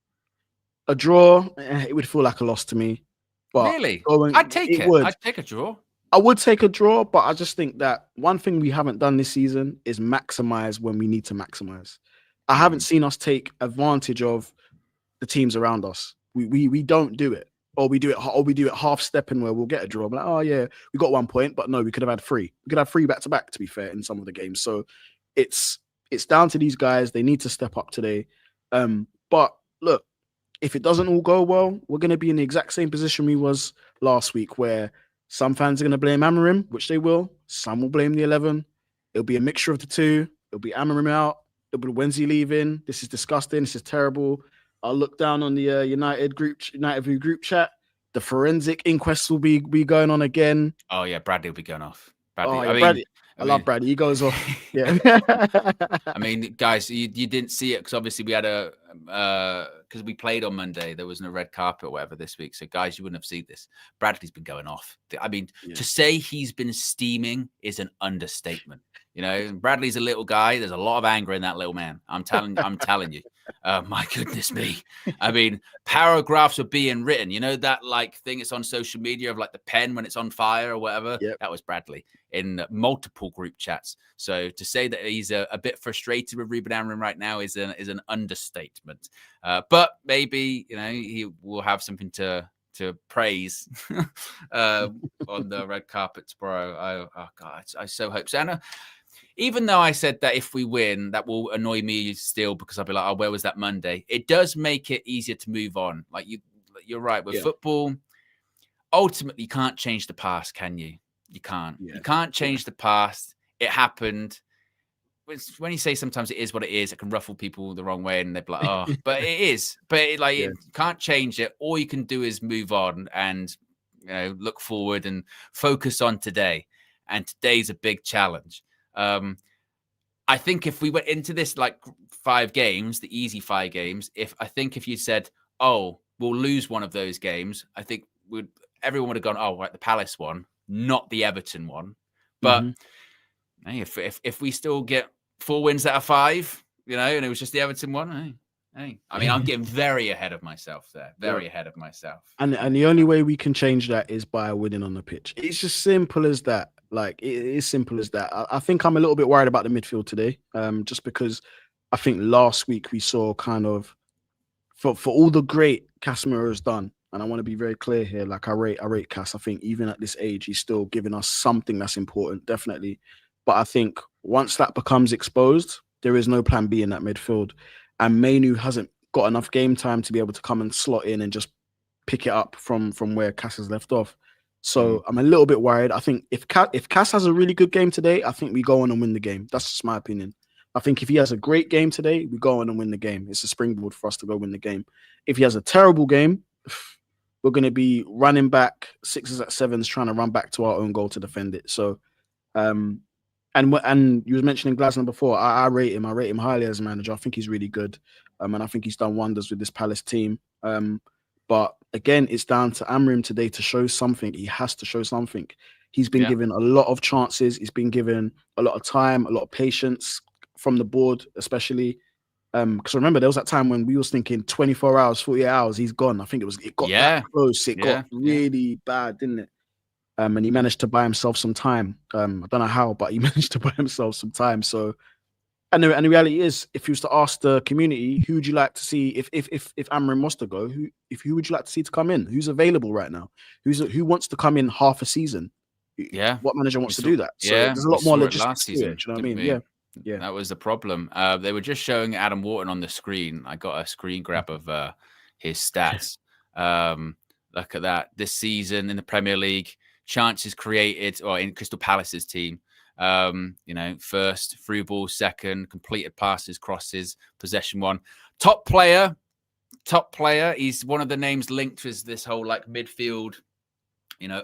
A draw, it would feel like a loss to me. But really? I'd take it. I'd take a draw. I would take a draw, but I just think that one thing we haven't done this season is maximize when we need to maximize. I haven't seen us take advantage of the teams around us. We don't do it, or we do it half stepping where we'll get a draw. I'm like, oh yeah, we got 1 point, but no, we could have had 3. We could have 3 back to back, to be fair, in some of the games. So it's down to these guys. They need to step up today. But look, if it doesn't all go well, we're going to be in the exact same position we was last week, where some fans are going to blame Amorim, which they will. Some will blame the 11. It'll be a mixture of the two. It'll be Amorim out. It'll be Wednesday leaving. This is disgusting. This is terrible. I'll look down on the United View group chat. The forensic inquest will be going on again. Oh yeah, Bradley will be going off. Bradley. I love Bradley. He goes off. Yeah. I mean, guys, you didn't see it because obviously we had because we played on Monday. There was no red carpet or whatever this week. So, guys, you wouldn't have seen this. Bradley's been going off. I mean, to say he's been steaming is an understatement. You know, Bradley's a little guy. There's a lot of anger in that little man. I'm telling you. My goodness me. I mean, paragraphs are being written. You know that like thing it's on social media of like the pen when it's on fire or whatever? Yep. That was Bradley in multiple group chats. So to say that he's a bit frustrated with Ruben Amorim right now is an understatement. But maybe, you know, he will have something to praise on the red carpet tomorrow. Oh God, I so hope so. And, even though I said that if we win, that will annoy me still because I'll be like, oh, where was that Monday? It does make it easier to move on. Like you're right. With football, ultimately, you can't change the past, can you? You can't. Yeah. You can't change the past. It happened. When you say sometimes it is what it is, it can ruffle people the wrong way and they're like, oh, but it is. But you can't change it. All you can do is move on and, you know, look forward and focus on today. And today's a big challenge. I think if we went into this like 5 games, the easy 5 games, if you said, oh, we'll lose one of those games, I think everyone would have gone, oh, right, the Palace one, not the Everton one. But hey, if we still get 4 wins out of 5, you know, and it was just the Everton one, hey, I mean, I'm getting very ahead of myself there, ahead of myself. And the only way we can change that is by winning on the pitch. It's just simple as that. Like, it is simple as that. I think I'm a little bit worried about the midfield today, just because I think last week we saw kind of, for all the great Casemiro has done, and I want to be very clear here, like I rate Cas. I think even at this age, he's still giving us something that's important, definitely. But I think once that becomes exposed, there is no plan B in that midfield. And Mainu hasn't got enough game time to be able to come and slot in and just pick it up from where Cas has left off. So I'm a little bit worried. I think if Cas has a really good game today, I think we go on and win the game. That's just my opinion. I think if he has a great game today, we go on and win the game. It's a springboard for us to go win the game. If he has a terrible game, we're going to be running back 6s at 7s, trying to run back to our own goal to defend it. So, and you was mentioning Glasner before. I rate him. I rate him highly as a manager. I think he's really good. And I think he's done wonders with this Palace team. But again, it's down to Amrim today to show something. He has to show something. He's been given a lot of chances. He's been given a lot of time, a lot of patience from the board, especially. Because remember, there was that time when we was thinking 24 hours, 48 hours, he's gone. I think it got that close. It got really bad, didn't it? And he managed to buy himself some time. I don't know how, but he managed to buy himself some time. So, and the reality is, if you was to ask the community, who would you like to see if Amrim was to go? Who would you like to see to come in? Who's available right now? Who wants to come in half a season? Yeah, what manager wants to do that? So there's a lot more logistics to it. Do you know what I mean? We? Yeah, that was the problem. They were just showing Adam Wharton on the screen. I got a screen grab of his stats. Look at that. This season in the Premier League, chances created, or in Crystal Palace's team, first, through ball, second, completed passes, crosses, possession 1. Top player. He's one of the names linked to this whole like midfield,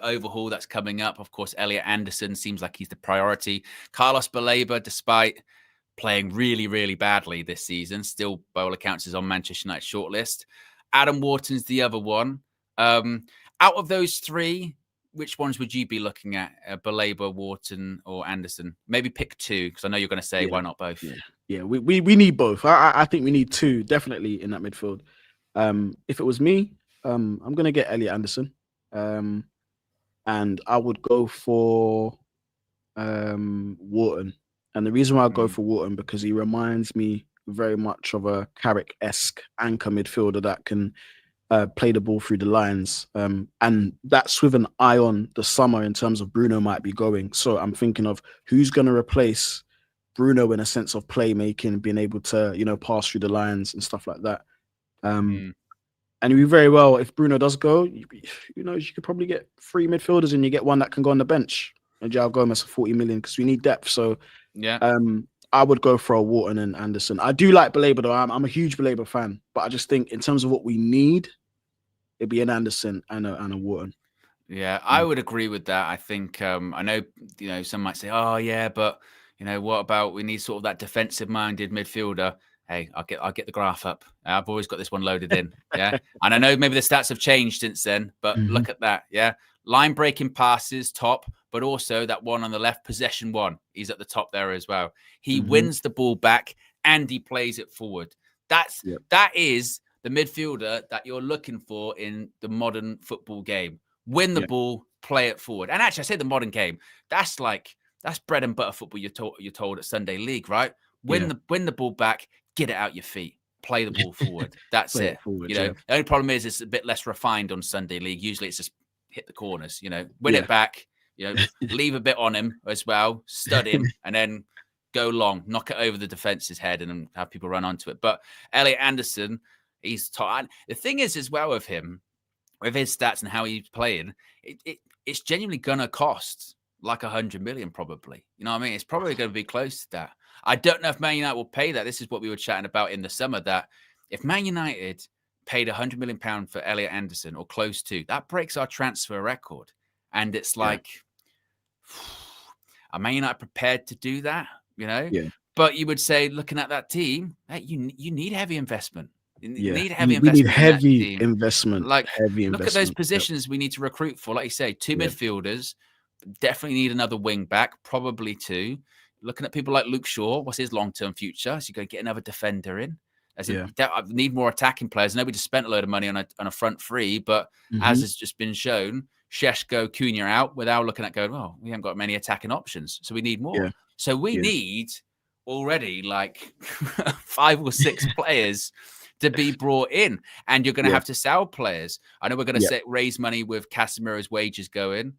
overhaul that's coming up. Of course, Elliot Anderson seems like he's the priority. Carlos Baleba, despite playing really, really badly this season, still, by all accounts, is on Manchester United shortlist. Adam Wharton's the other one. Out of those 3, which ones would you be looking at? Baleba, Wharton, or Anderson? Maybe pick 2, because I know you're going to say why not both. Yeah. We need both. I think we need 2 definitely in that midfield. If it was me, I'm going to get Elliot Anderson. And I would go for Wharton. And the reason why I go for Wharton, because he reminds me very much of a Carrick-esque anchor midfielder that can play the ball through the lines. And that's with an eye on the summer in terms of Bruno might be going. So I'm thinking of who's going to replace Bruno in a sense of playmaking, being able to, pass through the lines and stuff like that. And we very well, if Bruno does go, you could probably get 3 midfielders and you get one that can go on the bench. And João Gomez for 40 million because we need depth. So I would go for a Wharton and Anderson. I do like Baleba though. I'm a huge Baleba fan, but I just think in terms of what we need, it'd be an Anderson and a Wharton. Yeah, I would agree with that. I think I know some might say, oh yeah, but what about we need sort of that defensive-minded midfielder. Hey, I'll get the graph up. I've always got this one loaded in. Yeah. And I know maybe the stats have changed since then, but look at that. Yeah. Line breaking passes, top, but also that one on the left, possession 1. He's at the top there as well. He wins the ball back and he plays it forward. That is the midfielder that you're looking for in the modern football game. Win the ball, play it forward. And actually, I say the modern game. That's bread and butter football you're told at Sunday League, right? Win the ball back. Get it out your feet. Play the ball forward. That's it. The only problem is it's a bit less refined on Sunday League. Usually it's just hit the corners, win it back, leave a bit on him as well, stud him, and then go long, knock it over the defense's head and have people run onto it. But Elliot Anderson, he's top. The thing is as well with him, with his stats and how he's playing, it's genuinely going to cost like 100 million probably. You know what I mean? It's probably going to be close to that. I don't know if Man United will pay that. This is what we were chatting about in the summer, that if Man United paid £100 million for Elliot Anderson or close to, that breaks our transfer record. And it's like, are Man United prepared to do that? Yeah. But you would say, looking at that team, hey, you need heavy investment. Yeah, need heavy we need investment in that heavy team. investment. Like, Heavy look at those investment. positions we need to recruit for. Like you say, 2 Yeah. midfielders, definitely need another wing back, probably 2. Looking at people like Luke Shaw, what's his long-term future? So you go get another defender in. I need more attacking players. I know we just spent a load of money on a front three, but as has just been shown, Šeško, Cunha out without looking at going, well, we haven't got many attacking options, so we need more. Yeah. So we need already like 5 or 6 players to be brought in, and you're going to have to sell players. I know we're going to raise money with Casemiro's wages going.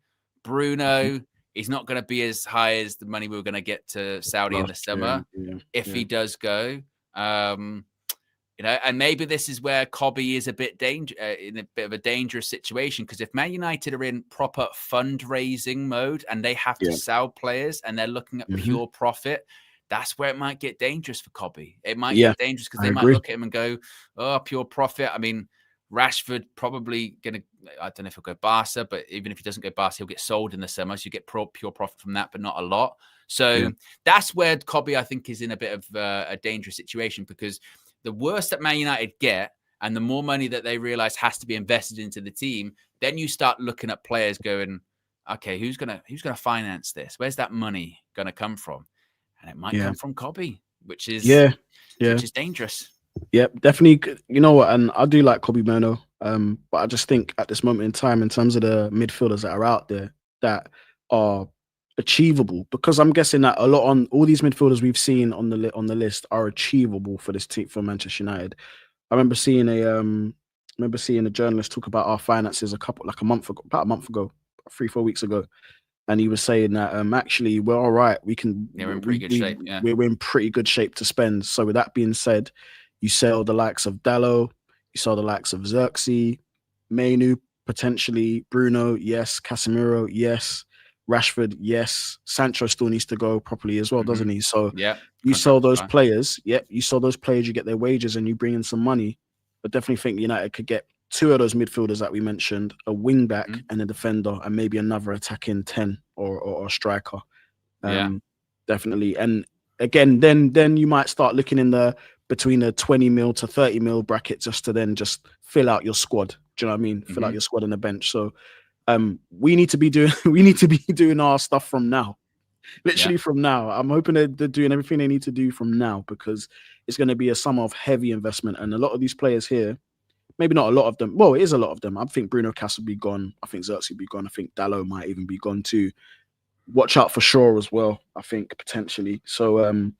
Bruno, he's not going to be as high as the money we were going to get to Saudi in the summer if he does go. And maybe this is where Cobby is in a bit of a dangerous situation, because if Man United are in proper fundraising mode and they have to sell players and they're looking at pure profit, that's where it might get dangerous for Cobby. It might get dangerous because they might look at him and go, oh, pure profit. I mean, Rashford probably going to, I don't know if he'll go Barca, but even if he doesn't go Barca, he'll get sold in the summer. So you get pure profit from that, but not a lot. So that's where Cobby, I think, is in a bit of a dangerous situation, because the worse that Man United get and the more money that they realize has to be invested into the team, then you start looking at players going, okay, who's gonna finance this? Where's that money gonna come from? And it might come from Cobby, which is which is dangerous. Yeah, definitely. You know what? And I do like Cobby Mano, but I just think at this moment in time, in terms of the midfielders that are out there that are achievable, because I'm guessing that a lot on all these midfielders we've seen on the list are achievable for this team, for Manchester United. I remember seeing a journalist talk about our finances about a month ago, 3-4 weeks ago, and he was saying that actually we're all right. We're in pretty good shape. Yeah, we're in pretty good shape to spend. So with that being said, you sell the likes of Dalot, you sell the likes of Xerxes, Mainu, potentially Bruno, yes, Casemiro, yes. Rashford, yes. Sancho still needs to go properly as well, doesn't he? So you sell those players. You sell those players, you get their wages and you bring in some money. But definitely think United could get 2 of those midfielders that we mentioned, a wing back and a defender, and maybe another attacking 10 or a striker. Definitely. And again, then you might start looking in between the 20 mil to 30 mil bracket, just to fill out your squad. Do you know what I mean? Fill out your squad on the bench. So we need to be doing our stuff from now, literally from now. I'm hoping they're doing everything they need to do from now, because it's going to be a summer of heavy investment. And a lot of these players here, maybe not a lot of them. Well, it is a lot of them. I think Bruno Cass will be gone. I think Xerxes will be gone. I think Dalot might even be gone too. Watch out for Shaw as well, I think, potentially. So,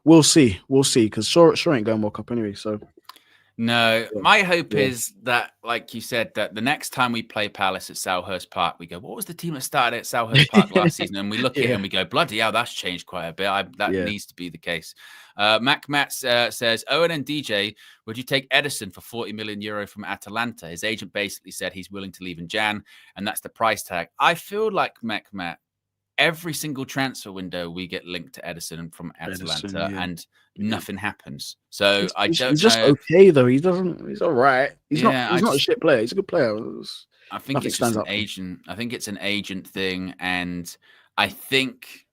we'll see. Because Shaw ain't going World Cup anyway. So, no, my hope is that, like you said, that the next time we play Palace at Selhurst Park, we go, what was the team that started at Selhurst Park last season? And we look at it and we go, bloody hell, that's changed quite a bit. That needs to be the case. Mac Matz says, Owen and DJ, would you take Edison for 40 million euro from Atalanta? His agent basically said he's willing to leave in Jan, and that's the price tag. I feel like, Mac Matt, every single transfer window we get linked to Edison from Atalanta, and nothing happens. So he's just okay though. He's all right. He's not a shit player. He's a good player. I think it's just an agent. I think it's an agent thing, and I think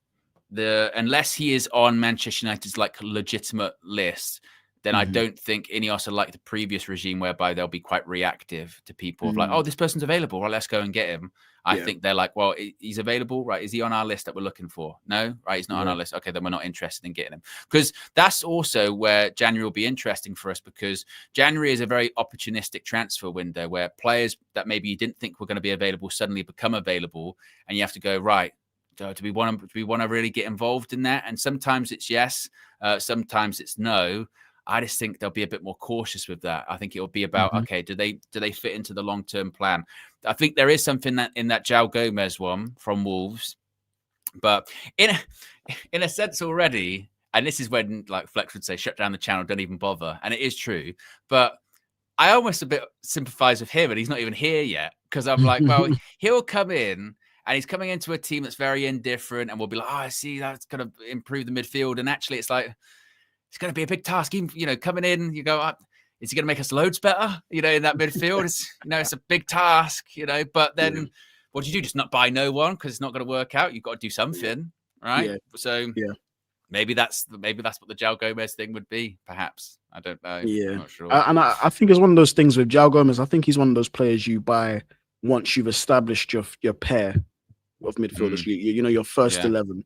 unless he is on Manchester United's like legitimate list, then I don't think Ineos are like the previous regime, whereby they'll be quite reactive to people of like, oh, this person's available, well, let's go and get him. I think they're like, well, he's available, right? Is he on our list that we're looking for? No, right? He's not on our list. Okay, then we're not interested in getting him. Because that's also where January will be interesting for us, because January is a very opportunistic transfer window where players that maybe you didn't think were going to be available suddenly become available, and you have to go, right, do we want to really get involved in that? And sometimes it's yes, sometimes it's no. I just think they'll be a bit more cautious with that. I think it'll be about, okay, do they fit into the long-term plan? I think there is something that in that João Gomez one from Wolves, but in a sense already, and this is when like Flex would say, shut down the channel, don't even bother. And it is true, but I almost a bit sympathize with him, and he's not even here yet, because I'm like, well, he'll come in and he's coming into a team that's very indifferent, and we'll be like, oh, I see, that's going to improve the midfield. And actually it's like, it's going to be a big task. Coming in, you go, is he going to make us loads better? In that midfield, it's a big task. But then, what do you do? Just not buy no one because it's not going to work out. You've got to do something, right? So maybe that's what the João Gomez thing would be. Perhaps I don't know. Yeah, I'm not sure. and I think it's one of those things with João Gomez. I think he's one of those players you buy once you've established your pair of midfielders. You know, your first 11.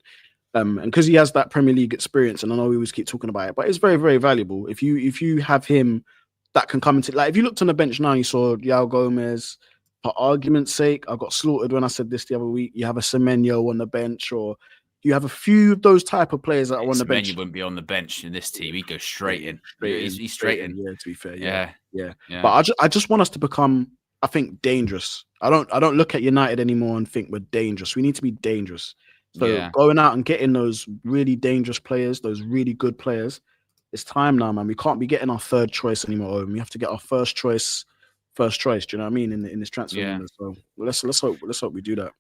And because he has that Premier League experience, and I know we always keep talking about it, but it's very, very valuable. If you have him that can come into, like, if you looked on the bench now, you saw João Gomez. For argument's sake, I got slaughtered when I said this the other week. You have a Semenyo on the bench, or you have a few of those type of players that are on the bench. Semenyo wouldn't be on the bench in this team. He'd go straight in. He's straight in. Yeah, to be fair. Yeah. Yeah. But I just want us to become, I think, dangerous. I don't look at United anymore and think we're dangerous. We need to be dangerous. So going out and getting those really dangerous players, those really good players, it's time now, man. We can't be getting our third choice anymore. We have to get our first choice. Do you know what I mean? In this transfer window. So let's hope we do that.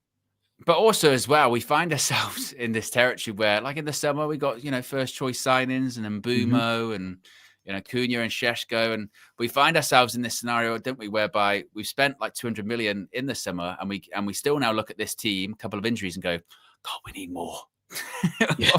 But also as well, we find ourselves in this territory where, like in the summer, we got, you know, first choice signings and Mbumo and, you know, Cunha and Šeško, and we find ourselves in this scenario, don't we, whereby we've spent like 200 million in the summer, and we still now look at this team, a couple of injuries, and go, God, we need more.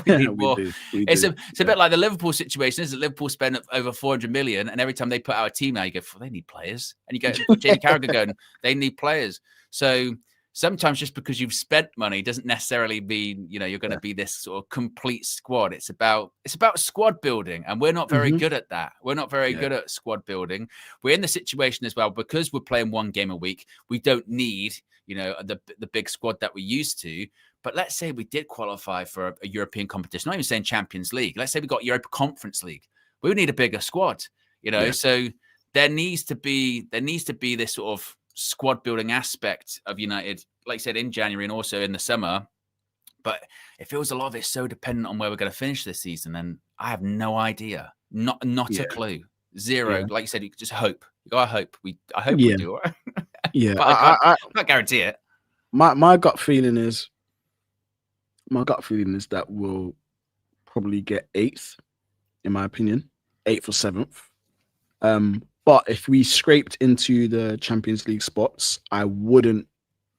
We need more. It's a bit like the Liverpool situation, isn't it? Liverpool spend over 400 million, and every time they put out a team now, you go, well, they need players. And you go, Jamie Carragher going, they need players. So sometimes just because you've spent money doesn't necessarily mean, you know, you're going to be this sort of complete squad. It's about squad building, and we're not very good at that. We're not very good at squad building. We're in the situation as well, because we're playing one game a week. We don't need, you know, the big squad that we used to. But let's say we did qualify for a European competition, not even saying Champions League. Let's say we got Europa Conference League. We would need a bigger squad, you know. So there needs to be this sort of squad building aspect of United, like I said, in January and also in the summer. But it feels a lot of it's so dependent on where we're going to finish this season, and I have no idea, not a clue, zero. Like you said, you just hope. You gotta hope. I hope we do. But I can't guarantee it. My gut feeling is that we'll probably get 8th, in my opinion, 8th or 7th. But if we scraped into the Champions League spots, I wouldn't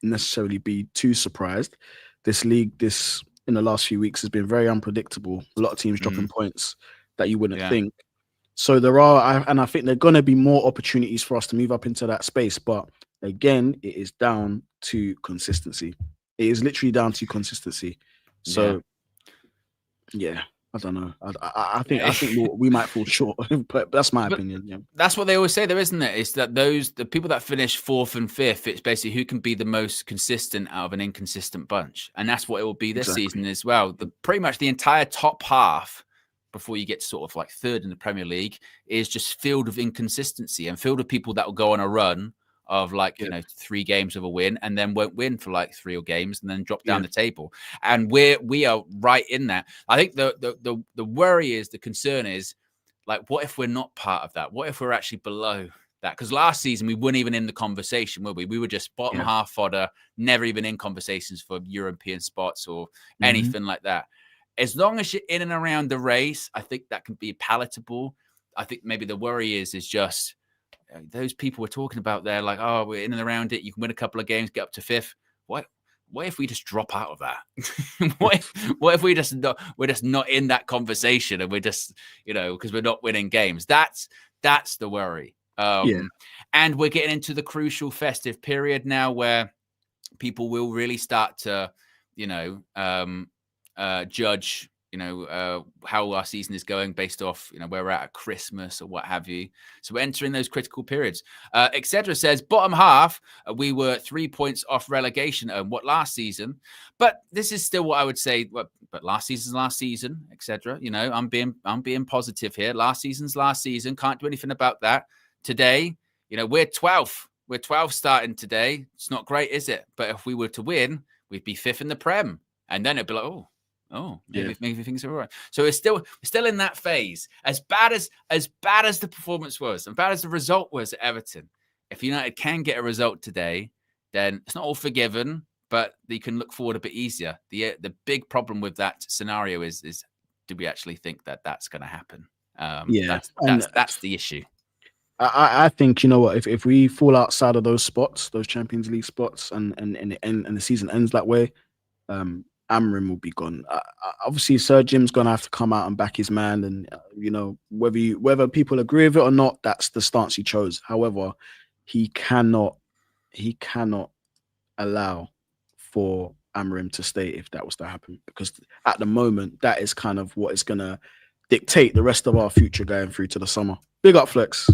necessarily be too surprised. This league, in the last few weeks, has been very unpredictable. A lot of teams dropping points that you wouldn't think. So I think there are going to be more opportunities for us to move up into that space. But again, it is down to consistency. It is literally down to consistency. So, I don't know. I think we might fall short, but that's my opinion. Yeah, that's what they always say, though, isn't it? Is that the people that finish 4th and 5th, it's basically who can be the most consistent out of an inconsistent bunch, and that's what it will be this season as well. Pretty much the entire top half, before you get to sort of like 3rd in the Premier League, is just filled with inconsistency and filled with people that will go on a run of like, you know, 3 games of a win and then won't win for like 3 games and then drop down the table. And we are right in that. I think the worry is, the concern is, like, what if we're not part of that? What if we're actually below that? Because last season we weren't even in the conversation, were we? We were just bottom half fodder, never even in conversations for European spots or anything like that. As long as you're in and around the race, I think that can be palatable. I think maybe the worry is just those people we're talking about there, like, oh, we're in and around it. You can win a couple of games, get up to 5th. What if we just drop out of that? what if we're just not in that conversation, and we're just, you know, because we're not winning games? That's the worry. And we're getting into the crucial festive period now, where people will really start to, you know, judge, you know, how our season is going based off, you know, where we're at Christmas or what have you. So we're entering those critical periods. Etc. says, bottom half, we were 3 points off relegation. What last season? But this is still what I would say. But last season, etc. You know, I'm being positive here. Last season's last season. Can't do anything about that. Today, you know, we're 12th. We're 12 starting today. It's not great, is it? But if we were to win, we'd be 5th in the Prem, and then it'd be like, maybe things are all right. So we're still in that phase. As bad as the performance was, and bad as the result was at Everton, if United can get a result today, then it's not all forgiven, but you can look forward a bit easier. The big problem with that scenario is do we actually think that that's going to happen? That's the issue. I think, you know what, if we fall outside of those spots, those Champions League spots, and the season ends that way, Amrin will be gone. Obviously, Sir Jim's gonna have to come out and back his man, and whether people agree with it or not, that's the stance he chose. However, he cannot allow for Amrin to stay if that was to happen, because at the moment that is kind of what is gonna dictate the rest of our future going through to the summer. Big up, Flex.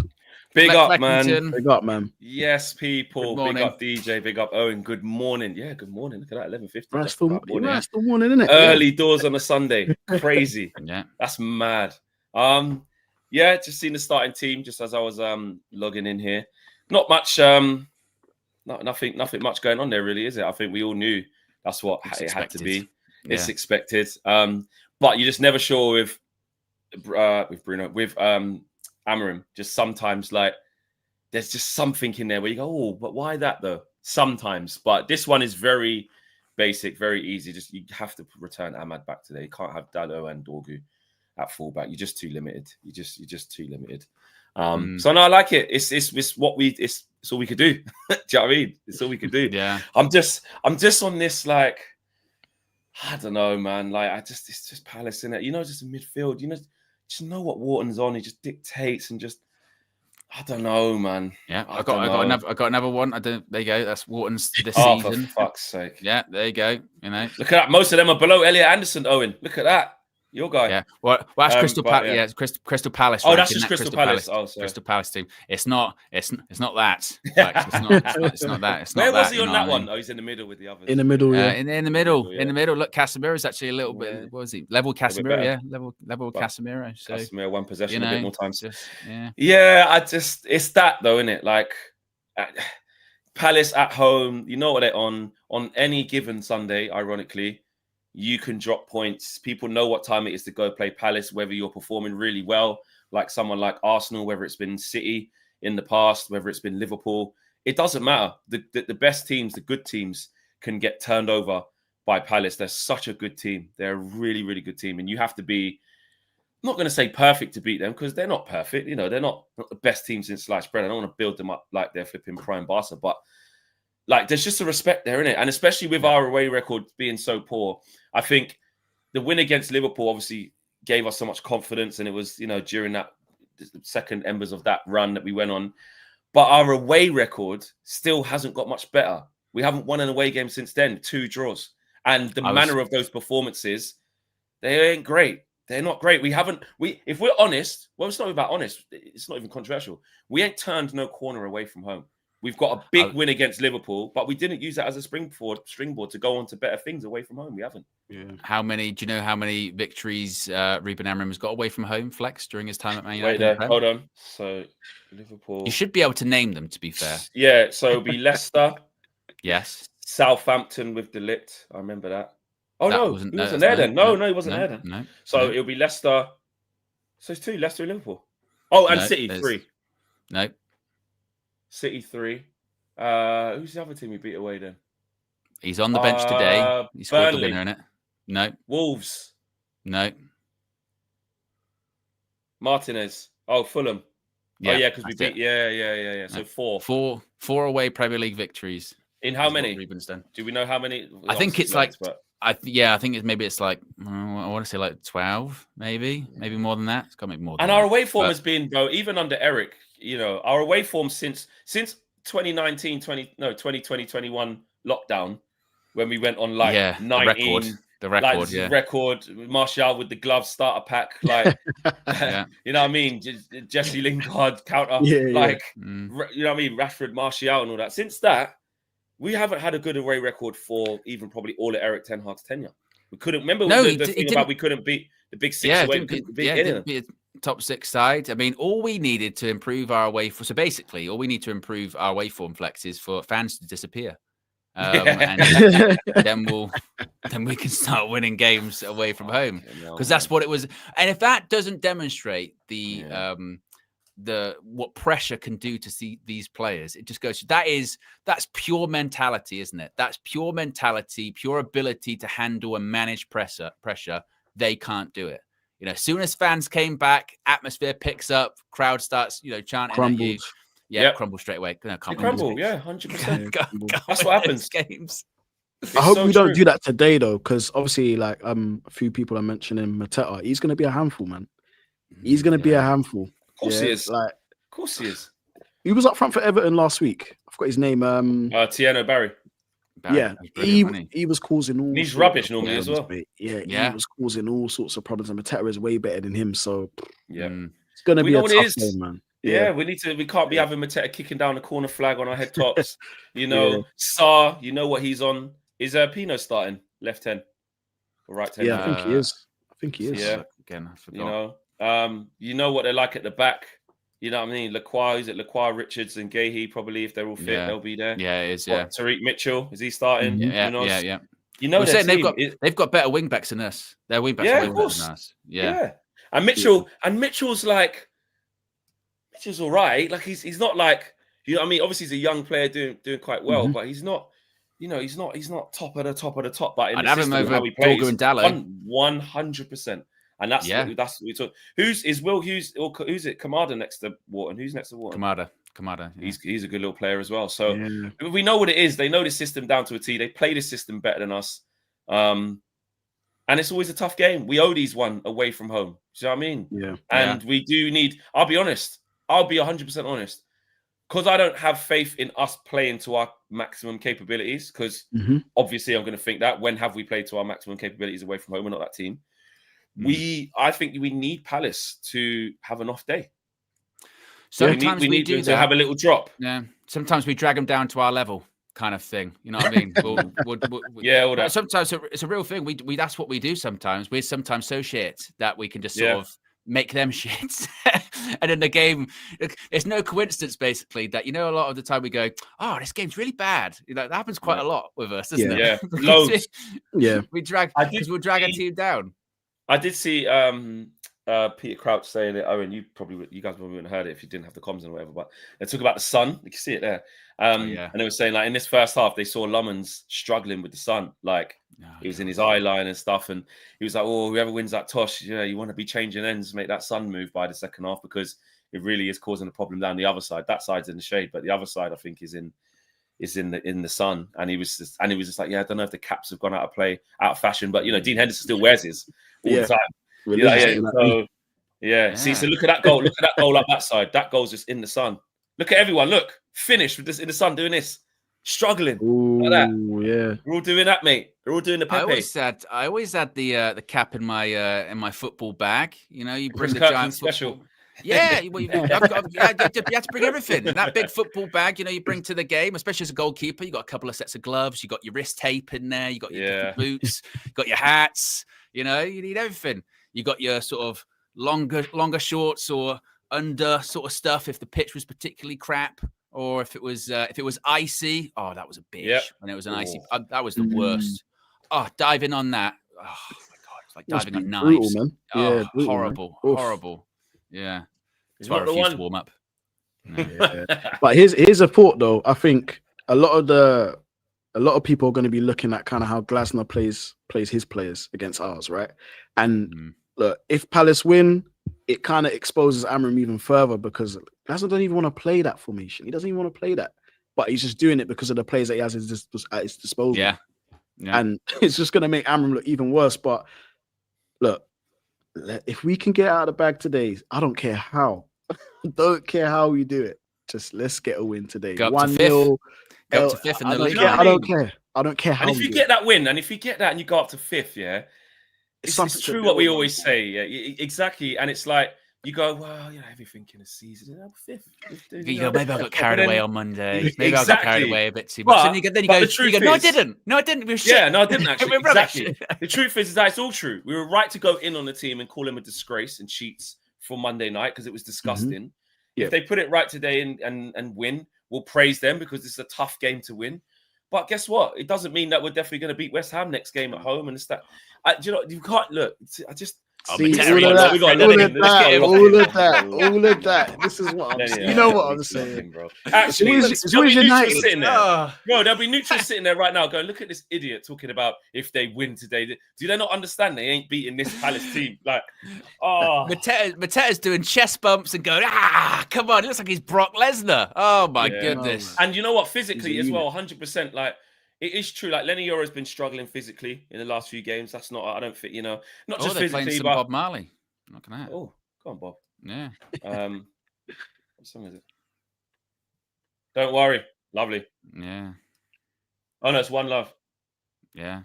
Big up, man. Big up, man. Yes, people. Big up, DJ. Big up, Owen. Good morning. Yeah, good morning. Look at that, 11:50. That's the morning, isn't it? Early doors on a Sunday. Crazy. Yeah, that's mad. Yeah, just seen the starting team just as I was logging in here. Not much. Nothing much going on there, really, is it? I think we all knew that's what it had to be. Yeah. It's expected. But you're just never sure with Bruno, with Amarim. Just sometimes, like, there's just something in there where you go, oh, but why that though? Sometimes, but this one is very basic, very easy. Just you have to return Ahmad back today. You can't have Dalot and Dorgu at fullback. You're just too limited. You're just too limited. So no, I like it. It's all we could do. Do you know what I mean? It's all we could do. Yeah. I'm just on this, like, I don't know, man. Like, it's just Palace, innit? Just in midfield. Just know what Wharton's on. He just dictates and just, I don't know, man. Yeah, I got another one. There you go. That's Wharton's this season. For fuck's sake. Yeah, there you go. Look at that. Most of them are below Elliot Anderson, Owen. Look at that. Your guy. Yeah. Well, that's Crystal Palace. Yeah, it's Crystal Palace. Oh, that's just Crystal Palace. Oh, sorry. Crystal Palace team. It's not that. It's not that. It's not Where was that, he on that one? Oh, he's in the middle with the others. In the middle, yeah. In the middle. Look, Casemiro's actually a little bit. What was he? Level Casemiro, yeah. Level Casemiro. So Casemiro, one possession, a bit more times. Yeah. It's that though, isn't it? Like, Palace at home. You know what they're on any given Sunday. Ironically, you can drop points. People know what time it is to go play Palace, whether you're performing really well, like someone like Arsenal, whether it's been City in the past, whether it's been Liverpool. It doesn't matter. The best teams, the good teams, can get turned over by Palace. They're such a good team. They're a really, really good team. And you have to be, I'm not going to say perfect to beat them, because they're not perfect. They're not the best team since sliced bread. I don't want to build them up like they're flipping prime Barca, but like, there's just a respect there, isn't it? And especially with our away record being so poor, I think the win against Liverpool obviously gave us so much confidence. And it was, during that the second embers of that run that we went on. But our away record still hasn't got much better. We haven't won an away game since then, 2 draws. And the manner of those performances, they ain't great. They're not great. If we're honest, well, it's not about honest. It's not even controversial. We ain't turned no corner away from home. We've got a big win against Liverpool, but we didn't use that as a springboard to go on to better things away from home. We haven't. Yeah. Do you know how many victories Ruben Amorim has got away from home, Flex, during his time at Man United? Wait there, hold on. So, Liverpool. You should be able to name them, to be fair. Yeah, so it'll be Leicester. Yes. Southampton with De Ligt. I remember that. Oh, That no, wasn't- he no, wasn't that's there no, then. No, no, he wasn't no, there then. No. So it'll be Leicester. So it's 2, Leicester and Liverpool. Oh, and No, City, there's- 3. No. City, 3. Who's the other team we beat away then? He's on the bench today. He scored Burnley. the winner in it. No. Wolves. No. Martinez. Oh, Fulham. Yeah, oh, yeah, because we that's beat. it. Yeah. So 4. Four away Premier League victories. In how is what many? Ruben's done. Do we know how many? I think it's Loads, like. but I think it's like, I want to say like 12, maybe more than that. It's got to be more than and that. our away form has been, though, even under Eric, our away form since 2019, 2021 lockdown, when we went on like 19. The record, like, record, Martial with the glove starter pack, like, you know what I mean? Jesse Lingard counter, you know what I mean? Rashford, Martial and all that. Since that, we haven't had a good away record for even probably all of Eric Ten Hag's tenure. We couldn't, remember the thing about we couldn't beat the big 6 away. Didn't beat a top 6 side. I mean, all we needed to improve our away form, so basically all we need to improve our away form, Flex, is for fans to disappear. And then we can start winning games away from home, because that's what it was. And if that doesn't demonstrate the what pressure can do to see these players, it just goes. That's pure mentality, isn't it? That's pure mentality, pure ability to handle and manage pressure. They can't do it. As soon as fans came back, atmosphere picks up, crowd starts, chanting crumbles. at you. Yeah, crumble straight away. Crumble, 100%. That's what happens. Games. I hope so we don't true. do that today though, because obviously, like a few people are mentioning Mateta. He's going to be a handful, man. He's going to be a handful. Of course he is. Like, of course he is. He was up front for Everton last week. I forgot his name. Tieno Barry. Yeah, he was causing all. He's rubbish normally as well. Mate. Yeah, he was causing all sorts of problems, and Mateta is way better than him. So it's going to be a tough game, man. Yeah, we can't be having Mateta kicking down the corner flag on our head tops. Sarr, you know what he's on. Is Pino starting left 10 or right 10? Yeah, I think he is. Yeah, again, I forgot. You know what they're like at the back. You know what I mean? Lacroix, Richards, and Gahey probably, if they're all fit, they'll be there. Yeah, it is. Yeah, Tariq Mitchell, is he starting? Yeah. You know, they've got better wing backs than us. Their wing backs are way better than us. Yeah. And Mitchell's like, Mitchell's all right. Like he's not like, you know what I mean? Obviously, he's a young player doing quite well, but he's not. He's not top of the top. But in I'd the have him system, over how he plays, Dorger and Dallow. 100%. And that's what we talk. Is Will Hughes or who's it? Kamada next to Wharton? Who's next to Wharton? Kamada. Yeah. He's a good little player as well. So we know what it is. They know the system down to a T. They play this system better than us. And it's always a tough game. We owe these one away from home. Do you know what I mean? Yeah. And we do need. I'll be honest. I'll be 100% honest. Because I don't have faith in us playing to our maximum capabilities. Because obviously I'm going to think that when have we played to our maximum capabilities away from home? We're not that team. I think we need Palace to have an off day. Sometimes we need them to have a little drop. Yeah. Sometimes we drag them down to our level, kind of thing. You know what I mean? All that. Sometimes it's a real thing. We that's what we do. Sometimes we're sometimes so shit that we can just sort of make them shit. And in the game, it's no coincidence basically that a lot of the time we go, oh, this game's really bad. That happens quite a lot with us, doesn't it? Yeah, loads. We'll drag a team down. I did see Peter Crouch saying it. Owen, you guys probably wouldn't have heard it if you didn't have the comms and whatever. But they talk about the sun. You can see it there. And they were saying like in this first half they saw Lummans struggling with the sun. Like he was in his eye line and stuff, and he was like, "Oh, whoever wins that toss, you want to be changing ends, make that sun move by the second half because it really is causing a problem down the other side. That side's in the shade, but the other side I think is in the sun." And he was just like, "Yeah, I don't know if the caps have gone out of fashion, but Dean Henderson still wears his all the time." So look at that goal. Look at that goal up that side. That goal's just in the sun. Look at everyone. Look, finished with this in the sun doing this, struggling like that. Yeah, we're all doing that, mate. We're all doing the Pepe. I always had the cap in my football bag. You bring the Kirkland giant special. Football. Yeah, you have to bring everything. That big football bag, you bring to the game, especially as a goalkeeper. You got a couple of sets of gloves. You got your wrist tape in there. You got your boots. You got your hats. You need everything. You got your sort of longer shorts or under sort of stuff if the pitch was particularly crap, or if it was icy. Oh, that was a bitch when it was an icy. That was the worst. Oh, diving on that. Oh my god, it's like diving on knives. Brutal, man. Oh, brutal, horrible. Yeah, it's not the one to warm up. No. But here's a thought though. I think a lot of people are going to be looking at kind of how Glasner plays his players against ours, right? And look, if Palace win, it kind of exposes Amram even further because Glasner doesn't even want to play that formation. He doesn't even want to play that, but he's just doing it because of the players that he has at his disposal. Yeah. And it's just going to make Amram look even worse. But look, if we can get out of the bag today, I don't care how. Don't care how we do it. Just let's get a win today. 1-0. Go up to fifth in the league. I don't care. I don't care how. And if you get that win, and if you get that and you go up to fifth, it's true what we always say. Yeah, exactly. And it's like you go, well, everything in a season. Fifth. Maybe I got carried away on Monday. Maybe I got carried away a bit too much. Then you go, no, I didn't. No, I didn't. No, I didn't actually. Exactly. The truth is that it's all true. We were right to go in on the team and call him a disgrace and cheats for Monday night because it was disgusting. If they put it right today and win, we'll praise them because it's a tough game to win. But guess what? It doesn't mean that we're definitely going to beat West Ham next game at home. And it's that, you can't look. I just see all of that. This is what I'm saying. You know what I'm saying, bro. Actually, there'll be neutrals sitting there. Bro, there'll be neutrals sitting there right now going, look at this idiot talking about if they win today. Do they not understand they ain't beating this Palace team? Like, Mateta's doing chest bumps and going, come on. It looks like he's Brock Lesnar. Oh, my goodness. And you know what? Physically as well, 100%. Like, it is true. Like Lenny Yoro's been struggling physically in the last few games. That's not. I don't think not just they're physically, playing some but Bob Marley. Looking at. Oh, go on, Bob. Yeah. What song is it? Don't worry, lovely. Yeah. Oh no, it's One Love. Yeah.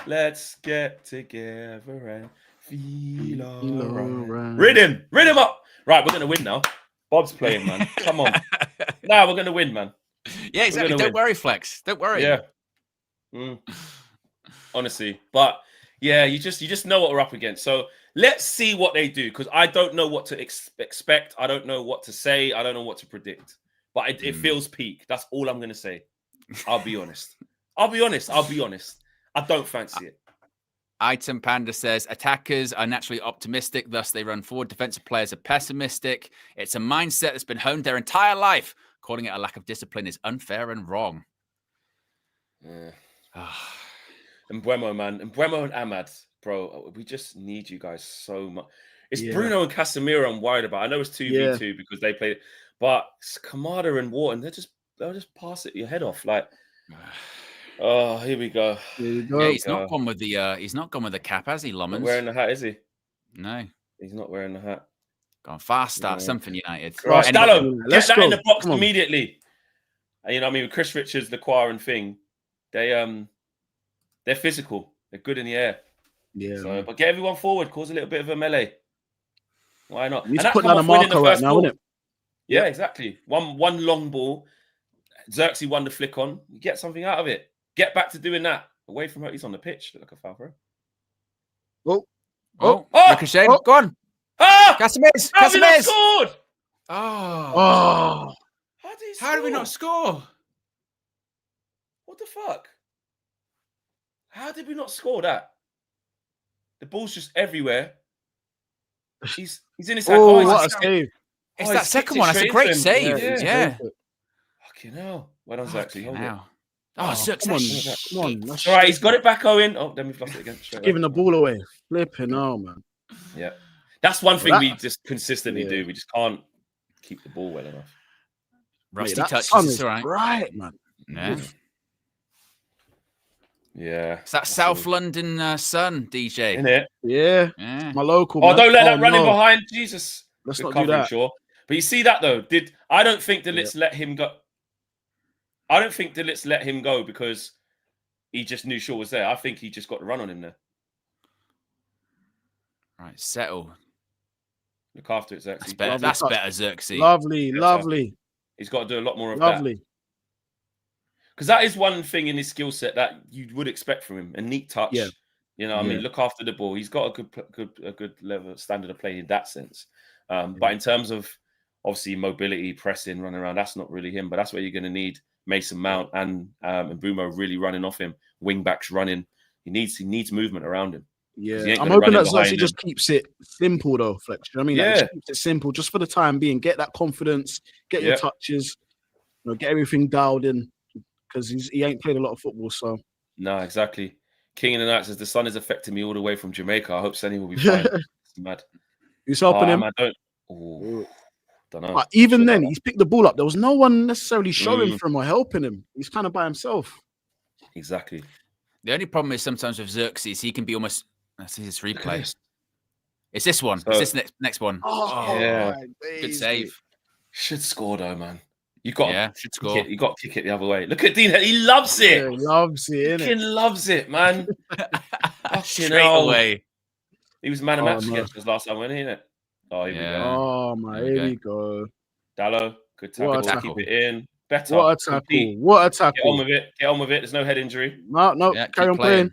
Let's get together and feel alright. Rhythm up. Right, we're gonna win now. Bob's playing, man. Come on. Nah, we're gonna win, man. Yeah, exactly. Don't worry, Flex. Don't worry. Yeah. Honestly, but yeah, you just know what we're up against. So let's see what they do, because I don't know what to expect. I don't know what to say. I don't know what to predict. But it feels peak. That's all I'm gonna say. I'll be honest. I'll be honest. I don't fancy it. Item Panda says attackers are naturally optimistic, thus they run forward. Defensive players are pessimistic. It's a mindset that's been honed their entire life. Calling it a lack of discipline is unfair and wrong. Yeah. Mbeumo, man. Mbeumo and Ahmad, bro. We just need you guys so much. It's Bruno and Casemiro I'm worried about. I know it's 2v2 because they played, but Kamada and Wharton, they'll just pass it your head off. Like, oh, here we go. Yeah, he's not gone with the cap, has he, Lommans? Not wearing the hat, is he? No. He's not wearing the hat. Gone fast start, something United. Right, Dallo, get that in the box immediately. And, you know what I mean? With Chris Richards, the choir and thing, they're physical. They're good in the air. Yeah. So, but get everyone forward, cause a little bit of a melee. Why not? You need to put down a marker right now, isn't it? Yeah, exactly. One long ball. Xerxes won the flick on. You get something out of it. Get back to doing that. Away from her. He's on the pitch. Look like a foul for him. Ricochet. Go on. Casemiro. How have we not scored? Oh. How did we not score? What the fuck? How did we not score that? The ball's just everywhere. He's in his hand. What a save. It's that second one. That's a great save. Yeah. Fucking hell. Well done, Xerxes. Hold it. Come on. All right, he's got it back, Owen. Oh, then we've lost it again. Giving the ball away. Flipping man. Yeah. That's one thing we just consistently do. We just can't keep the ball well enough. Rusty touches. It's all right. Right, man. Yeah. Yeah. It's that South London sun, DJ. Isn't it? Yeah. My local. Oh, don't let that run in behind. Jesus. Let's not do that. Sure. But you see that, though? I don't think De Ligt's let him go. I don't think De Ligt's let him go because he just knew Shaw was there. I think he just got the run on him there. Right, settle. Look after it, Xerxes. That's better, Xerxes. Lovely. He's got to do a lot more of that. Because that is one thing in his skill set that you would expect from him. A neat touch. Yeah. You know what I mean? Look after the ball. He's got a good level standard of play in that sense. But in terms of obviously mobility, pressing, running around, that's not really him. But that's where you're going to need Mason Mount and Mbeumo really running off him. Wing backs running. He needs movement around him. Yeah, I'm hoping that Xerxes just keeps it simple though, Flex. You know what I mean? Yeah. Like, just keeps it simple just for the time being. Get that confidence, get your touches, get everything dialed in because he ain't played a lot of football. So no, exactly. King in the Night says the sun is affecting me all the way from Jamaica. I hope Sonny will be fine. It's mad. Who's helping him? I don't know. Even then, he's picked the ball up. There was no one necessarily showing for him or helping him. He's kind of by himself. Exactly. The only problem is sometimes with Xerxes, he can be almost. Let's see this replay. It's this one. It's this next one. Yeah. Good save. Should score though, man. You got should score. You got to kick it the other way. Look at Dean. He loves it. Yeah, he loves it. He loves it, man. Straight away. He was man of match against us last time, wasn't he? Oh, here we go. Oh my, here we go. Dallo, good tackle. Keep it in. Better. What a tackle. What a tackle. Get on with it. Get on with it. There's no head injury. No. Carry on playing.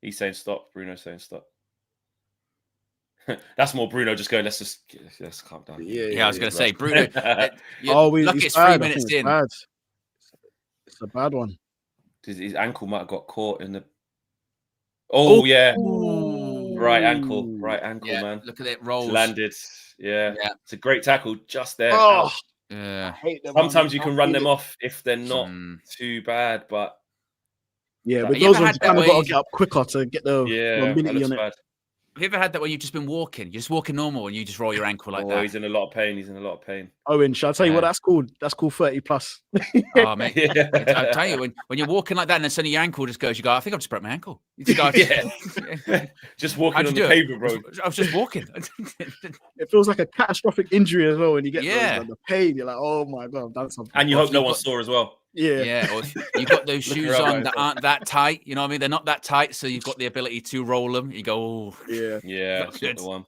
He's saying stop. Bruno's saying stop. That's more Bruno just going, let's calm down. Yeah, I was going to say, Bruno. Look, it's 3 minutes in. It's a bad one. His ankle might have got caught in the... Oh, yeah. Ooh. Right ankle, man. Look at it, rolls. It's landed. Yeah. It's a great tackle just there. Oh. Yeah. Sometimes you can run them off if they're not too bad, but... Yeah, with those ones, you kind of got to get up quicker to get the mobility on it. Bad. Have you ever had that where you've just been walking? You're just walking normal and you just roll your ankle like that? He's in a lot of pain. He's in a lot of pain. Owen, shall I tell you what that's called? That's called 30 plus. Oh, mate. Yeah. I'll tell you, when you're walking like that and then suddenly your ankle just goes, you go, I think I've just broke my ankle. You just go, Just walking on the pavement, bro. I was just walking. It feels like a catastrophic injury as well when you get Yeah. the pain. You're like, oh my God, that's something. And you hope no one saw as well. Yeah. Yeah, or you've got those shoes on that aren't that tight. You know what I mean? They're not that tight, so you've got the ability to roll them. You go, oh, yeah, that's not the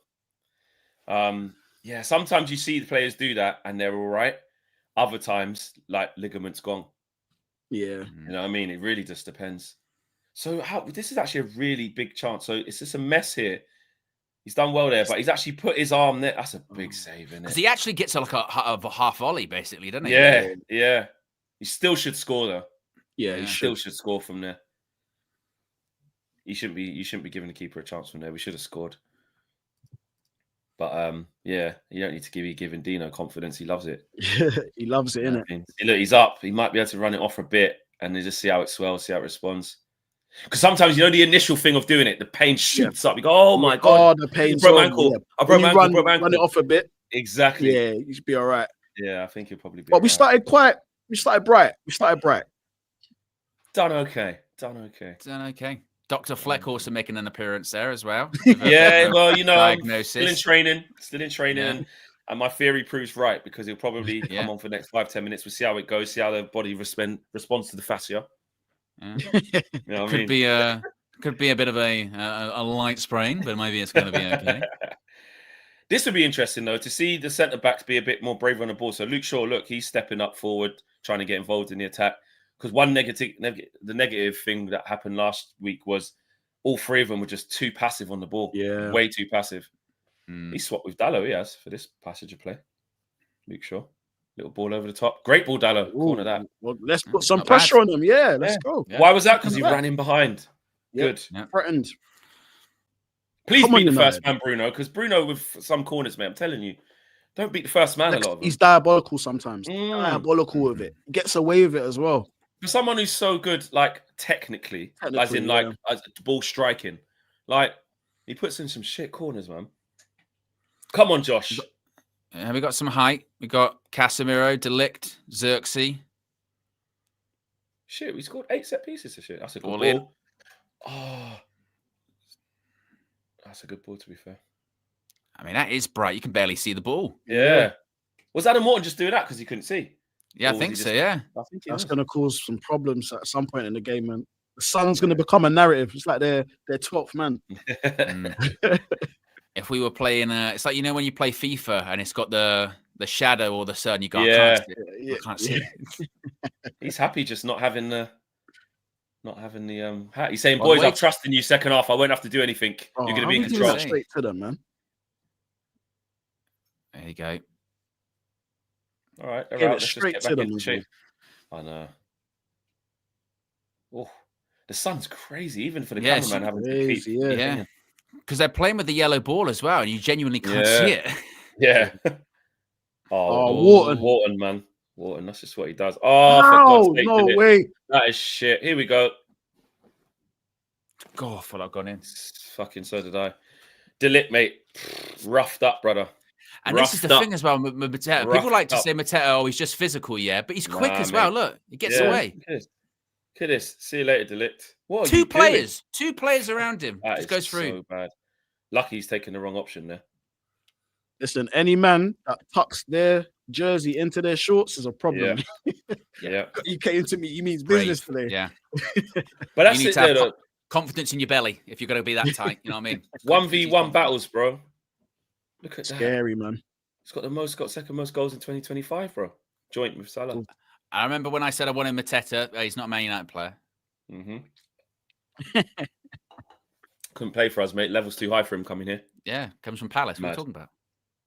one. Yeah, sometimes you see the players do that and they're all right. Other times, like ligaments gone. Yeah, you know what I mean. It really just depends. So this is actually a really big chance. So it's just a mess here. He's done well there, but he's actually put his arm there. That's a big save, isn't it? Because he actually gets like a half volley, basically, doesn't he? Yeah. He still should score though. Yeah, he still should score from there. You shouldn't be giving the keeper a chance from there. We should have scored. But yeah, you don't need to be giving Dino confidence. He loves it. He loves it, innit? Look, he's up. He might be able to run it off a bit and then just see how it swells, see how it responds. Because sometimes, you know, the initial thing of doing it, the pain shoots up. You go, oh my God. The pain. I broke my ankle. I broke my ankle. Run it off a bit. Exactly. Yeah, you should be all right. Yeah, I think you'll probably be. But we started bright. We started bright. Done okay. Dr. Fleck also making an appearance there as well. Yeah, well, you know, diagnosis. Still in training. And my theory proves right because he'll probably come on for the next 5-10 minutes. We'll see how it goes, see how the body responds to the fascia. Yeah. You know what I mean? Could be a bit of a light sprain, but maybe it's going to be okay. This would be interesting, though, to see the centre-backs be a bit more brave on the ball. So Luke Shaw, look, he's stepping up forward, trying to get involved in the attack. Because the negative thing that happened last week was all three of them were just too passive on the ball. Yeah. Way too passive. He swapped with Dallo, he has, for this passage of play. Luke Shaw. Little ball over the top. Great ball, Dallo. Corner that. Well, let's put some pressure on him. Yeah, let's go. Yeah. Why was that? Because he ran in behind. Good. Threatened. Please beat the first man, Bruno, because Bruno with some corners, mate, I'm telling you, don't beat the first man a lot of them. He's diabolical sometimes. Diabolical with it. Gets away with it as well. For someone who's so good, like, technically as in, like, as ball striking, like, he puts in some shit corners, man. Come on, Josh. We got some height. We got Casemiro, Delict, Xerxes. Shit, we scored 8 set pieces this year. That's a good All ball. in. Oh, that's a good ball, to be fair. I mean, that is bright. You can barely see the ball. Yeah. Was Adam Morton just doing that because he couldn't see? Yeah, I think so, yeah. I think that's going to cause some problems at some point in the game, man. The Sun's going to become a narrative. It's like their 12th man. If we were playing, it's like, you know, when you play FIFA and it's got the shadow or the sun, you go, I can't see it. He's happy just not having the hat. He's saying, boys, I trust in you second half. I won't have to do anything. You're going to be in control. Straight to them, man. There you go. All right, they're out. Let's just get back into shape. I know. Oh, the sun's crazy, even for the cameraman having to keep. Yeah. Because they're playing with the yellow ball as well, and you genuinely can't see it. Yeah. Wharton, man. Wharton, that's just what he does. Oh, for God's sake, no way. That is shit. Here we go. God, I thought I'd gone in. Fucking so did I. Delict, mate. Roughed up, brother. And this is the thing as well with Mateta. People like to say Mateta, he's just physical, yeah, but he's quick as well. Look, he gets away. Look at this. See you later, Delict. What are two players around him. That just goes through. So bad. Lucky he's taking the wrong option there. Listen, any man that tucks their jersey into their shorts is a problem. Yeah. He came to me. He means business today. Yeah. But that's it there, though. Confidence in your belly if you're going to be that tight. You know what I mean? 1v1 battles, bro. Look at that. Scary, man. He's got second most goals in 2025, bro. Joint with Salah. I remember when I said I wanted Mateta. He's not a Man United player. Couldn't play for us, mate. Level's too high for him coming here. Yeah, comes from Palace. What are you talking about?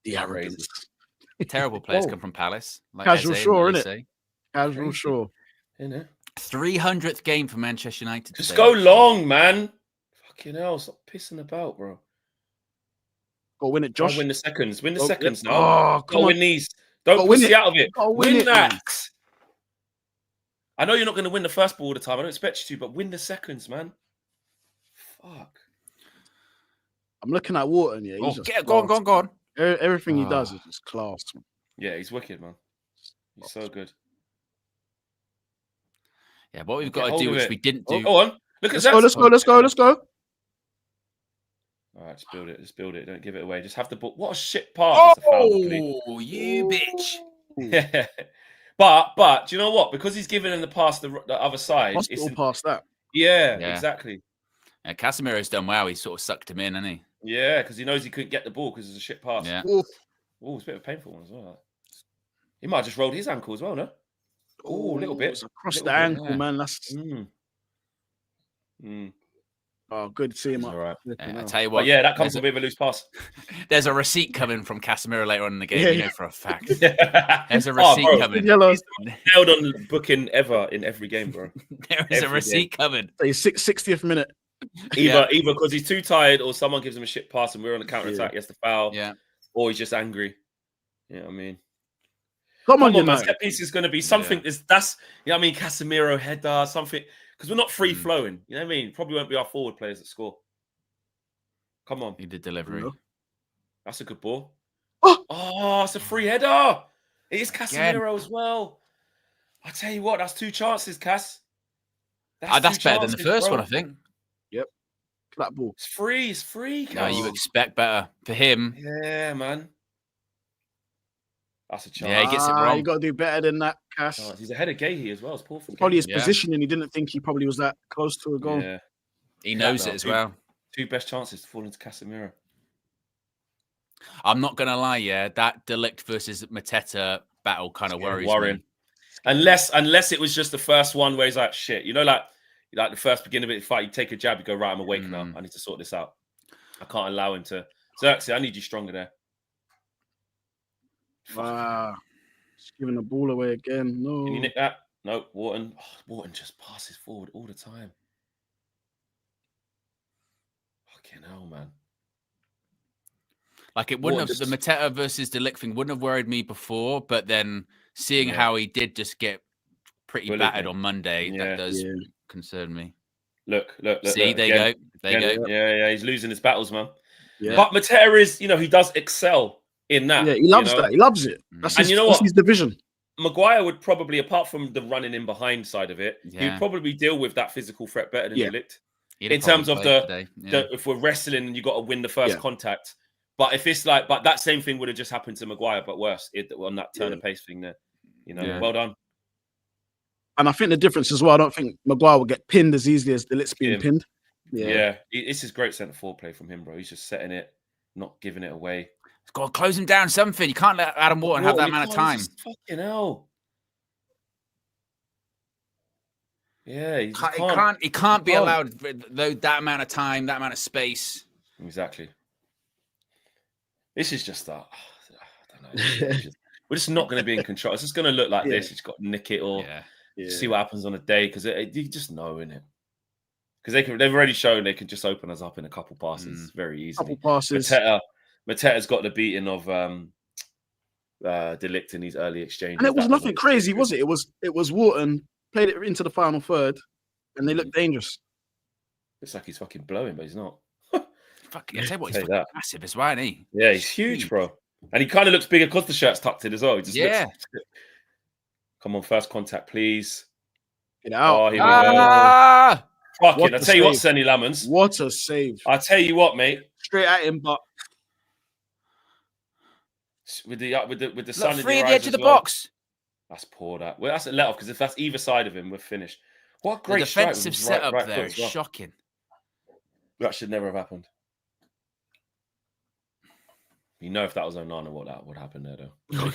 The arrogance. Terrible players come from Palace. Like Casual Shaw, innit? Casual Shaw. 300th game for Manchester United. Just go long, man. Fucking hell, stop pissing about, bro. Go win it, Josh. Win the seconds. Win the seconds now. Oh, go win these. Don't pussy out of it. Win that. Man. I know you're not going to win the first ball all the time. I don't expect you to, but win the seconds, man. Fuck. I'm looking at Wharton. Yeah, he's just go on. Everything he does is just class. Man. Yeah, he's wicked, man. He's so good. Yeah, what we've got to do, which we didn't do. Go on. Let's go. All right, just build it. Don't give it away. Just have the ball. What a shit pass. Oh, you bitch. Yeah. But do you know what? Because he's given in the pass the other side. It's all past that. Yeah, exactly. And Casemiro's done well. He sort of sucked him in, hasn't he? Yeah, because he knows he couldn't get the ball because it's a shit pass. Yeah. Oh, it's a bit of a painful one as well. He might have just rolled his ankle as well, no? Oh, a little bit. It's across the ankle, man. That's... Oh, good to see him. All right. I tell you what. But yeah, that comes with a bit of a loose pass. There's a receipt coming from Casemiro later on in the game, you know for a fact. Yeah. There's a receipt coming. He's held on booking ever in every game, bro. There is a receipt coming. 60th minute. Either because he's too tired or someone gives him a shit pass and we're on the counter attack, he has to foul. Yeah. Or he's just angry. You know what I mean? Come on, man. Set piece is going to be something. That's, you know what I mean? Casemiro header, something. Because we're not free flowing. You know what I mean? Probably won't be our forward players that score. Come on. He did delivery. That's a good ball. Oh, it's a free header. It is Casemiro as well. I tell you what, that's 2 chances, Cass. That's better than the first one, I think. Yep. That ball. It's free. No, you expect better for him. Yeah, man. That's a chance. Yeah, he gets it wrong. You got to do better than that, Cass. He's ahead of Gahey as well. It's poor from probably his positioning. He didn't think he probably was that close to a goal. Yeah. He knows it as well. 2 best chances to fall into Casemiro. I'm not going to lie, that De Ligt versus Mateta battle kind of worries me. Unless it was just the first one where he's like, shit, you know, like the first beginning of the fight, you take a jab, you go, right, I'm awake now. I need to sort this out. I can't allow him to. Xerxes, I need you stronger there. Wow. Just giving the ball away again. No. Can you nick that? No, Wharton. Oh, Wharton just passes forward all the time. Fucking hell, man. Like, it wouldn't have, the Mateta versus De Ligt thing wouldn't have worried me before, but then seeing how he did just get pretty battered on Monday, that does concern me. Look. See, there you go. Yeah, he's losing his battles, man. Yeah. But Mateta is, he does excel in that. Yeah, he loves that. He loves it. That's his division. Maguire would probably, apart from the running in behind side of it, he would probably deal with that physical threat better than De Ligt. In terms of if we're wrestling and you got to win the first contact. But if it's but that same thing would have just happened to Maguire, but worse on that turn of pace thing there. Well done. And I think the difference as well, I don't think Maguire will get pinned as easily as De Ligt's being pinned. Yeah. This is great centre forward play from him, bro. He's just setting it, not giving it away. Got to close him down something. You can't let Adam Wharton have that amount of time. Fucking hell. Yeah, he can't be allowed that amount of time, that amount of space. Exactly. This is just that. I don't know. We're just not going to be in control. It's just going to look like this. It's got to nick it or see what happens on a day because you just know, innit? Because they've already shown they can just open us up in a couple passes very easily. Couple passes. Mateta's got the beating of De Ligt in these early exchanges. And it was nothing crazy, was it? It was Wharton played it into the final third, and they looked dangerous. Looks like he's fucking blowing, but he's not. Fucking, I tell you what, he's fucking massive as well, isn't he? Yeah, he's huge, bro. And he kind of looks bigger because the shirt's tucked in as well. He just looks... Come on, first contact, please. Get out. Oh, here we go. Fucking, I tell you what, Senny Lamans. What a save. I tell you what, mate. Straight at him, but with the sun in free the at the edge of the box. That's poor. Well, that's a let off because if that's either side of him, we're finished. What a great defensive setup there is shocking. That should never have happened. You know, if that was Onana, what would happen there, though?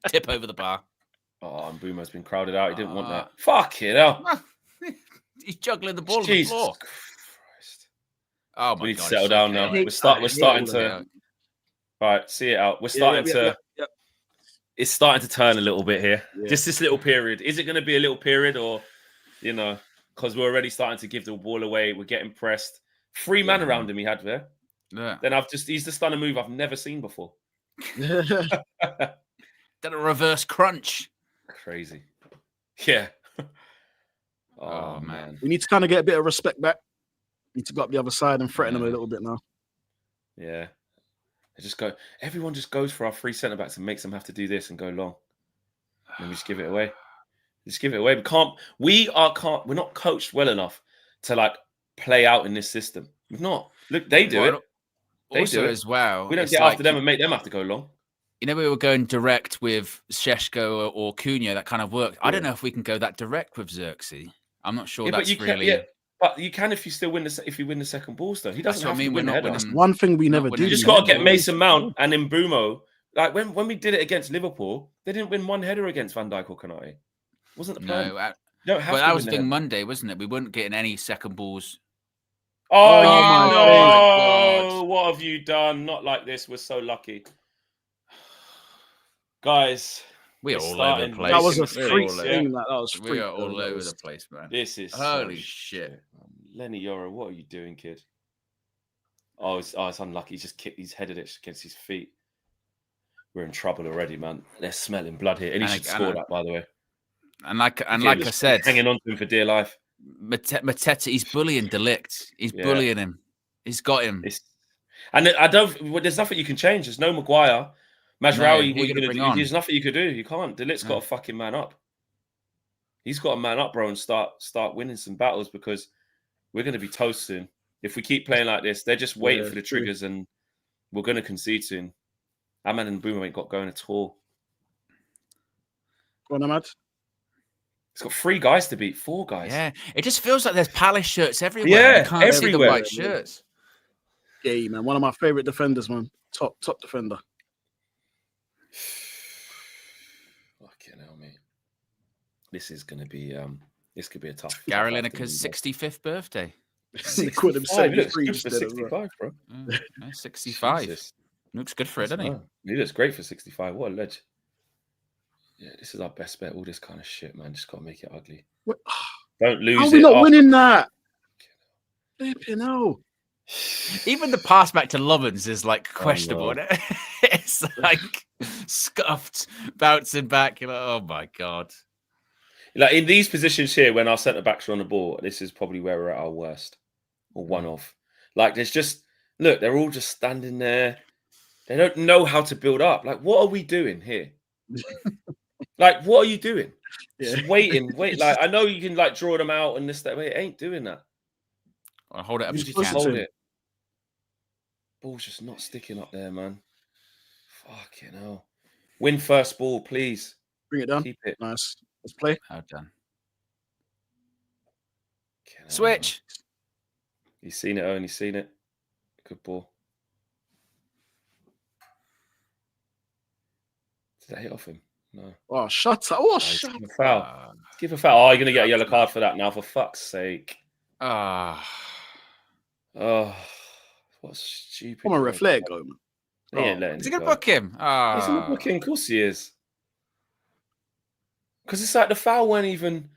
Tip over the bar. Oh, and Bumo's been crowded out. He didn't want that. Fuck it hell. He's juggling the ball on Jesus the floor. Christ. Oh my God. We need to settle down now. We're starting to. All right, see it out. We're starting to. It's starting to turn a little bit here. Yeah. Just this little period. Is it going to be a little period or, because we're already starting to give the ball away. We're getting pressed. 3 man around him he had there. Yeah. Then he's just done a move I've never seen before. Done a reverse crunch. Crazy. Yeah. Oh man. We need to kind of get a bit of respect back. We need to go up the other side and threaten them a little bit now. Yeah. They just go. Everyone just goes for our free centre backs and makes them have to do this and go long. And then we just give it away. Just give it away. We're not coached well enough to like play out in this system. We've not. Look, they do it. They Also, do it as well, we don't get after them and make them have to go long. You know, we were going direct with Šeško or Cunha. That kind of worked. I don't know if we can go that direct with Xerxes. I'm not sure that's really. But you can if you still win if you win the second balls though. He doesn't have to win the header. One thing we never do. You just got to get Mason Mount and Mbeumo. Like when we did it against Liverpool, they didn't win one header against Van Dijk or Konate. Wasn't the plan? No, but that was the thing Monday, wasn't it? We weren't getting any second balls. Oh my God. What have you done? Not like this. We're so lucky. Guys, we're all over the place. That was a freak thing. That was freak. We are all over the place, man. This is holy shit. Lenny Yoro, what are you doing, kid? Oh, it's unlucky. He's headed it against his feet. We're in trouble already, man. They're smelling blood here. And he should score that, by the way. And like I said, hanging on to him for dear life. Mateta, he's bullying De Ligt. He's bullying him. He's got him. There's nothing you can change. There's no Maguire. Mazraoui, what are you going to do? There's nothing you could do. You can't. De Ligt's got to fucking man up. He's got to man up, bro, and start winning some battles because we're going to be toast soon. If we keep playing like this, they're just waiting for the triggers and we're going to concede soon. Ahmad and Boomer ain't got going at all. Go on, Ahmad. It's got 3 guys to beat, 4 guys. Yeah, it just feels like there's Palace shirts everywhere. Yeah, you can't see the white shirts. Yeah, man. One of my favorite defenders, man. Top defender. Fucking hell, mate. This is going to be this could be a tough. Gary Lineker's 65th birthday. He called him 73 instead 65, bro. 65. Looks good for it, doesn't he? He looks great for 65. What a ledge. Yeah, this is our best bet. All this kind of shit, man. Just got to make it ugly. What? Don't lose How it. are we not winning that? Flipping hell. Even the pass back to Lovins is like questionable. No. It's like scuffed, bouncing back. You're like, oh my God. Like in these positions here, when our centre backs are on the ball, this is probably where we're at our worst or one of. Like there's just, look, they're all just standing there. They don't know how to build up. Like, what are we doing here? Like, what are you doing? Yeah. Just wait. Like, I know you can like draw them out and this, that, but it ain't doing that. I'll hold it up. Just hold it. Ball's just not sticking up there, man. Fucking hell. Win first ball, please. Bring it down. Keep it. Nice. Let's play. Well done. Switch. He's seen it, Owen. He's seen it. Good ball. Did that hit off him? No. Oh, shut up. Oh, shut up. Give a foul. Give a foul. Oh, you're going to get a yellow card for that now, for fuck's sake. Oh, what stupid. Come on, ref, let it go, man. Is he going to book him? He's going to book him. Of course he is. Because it's like the foul weren't even.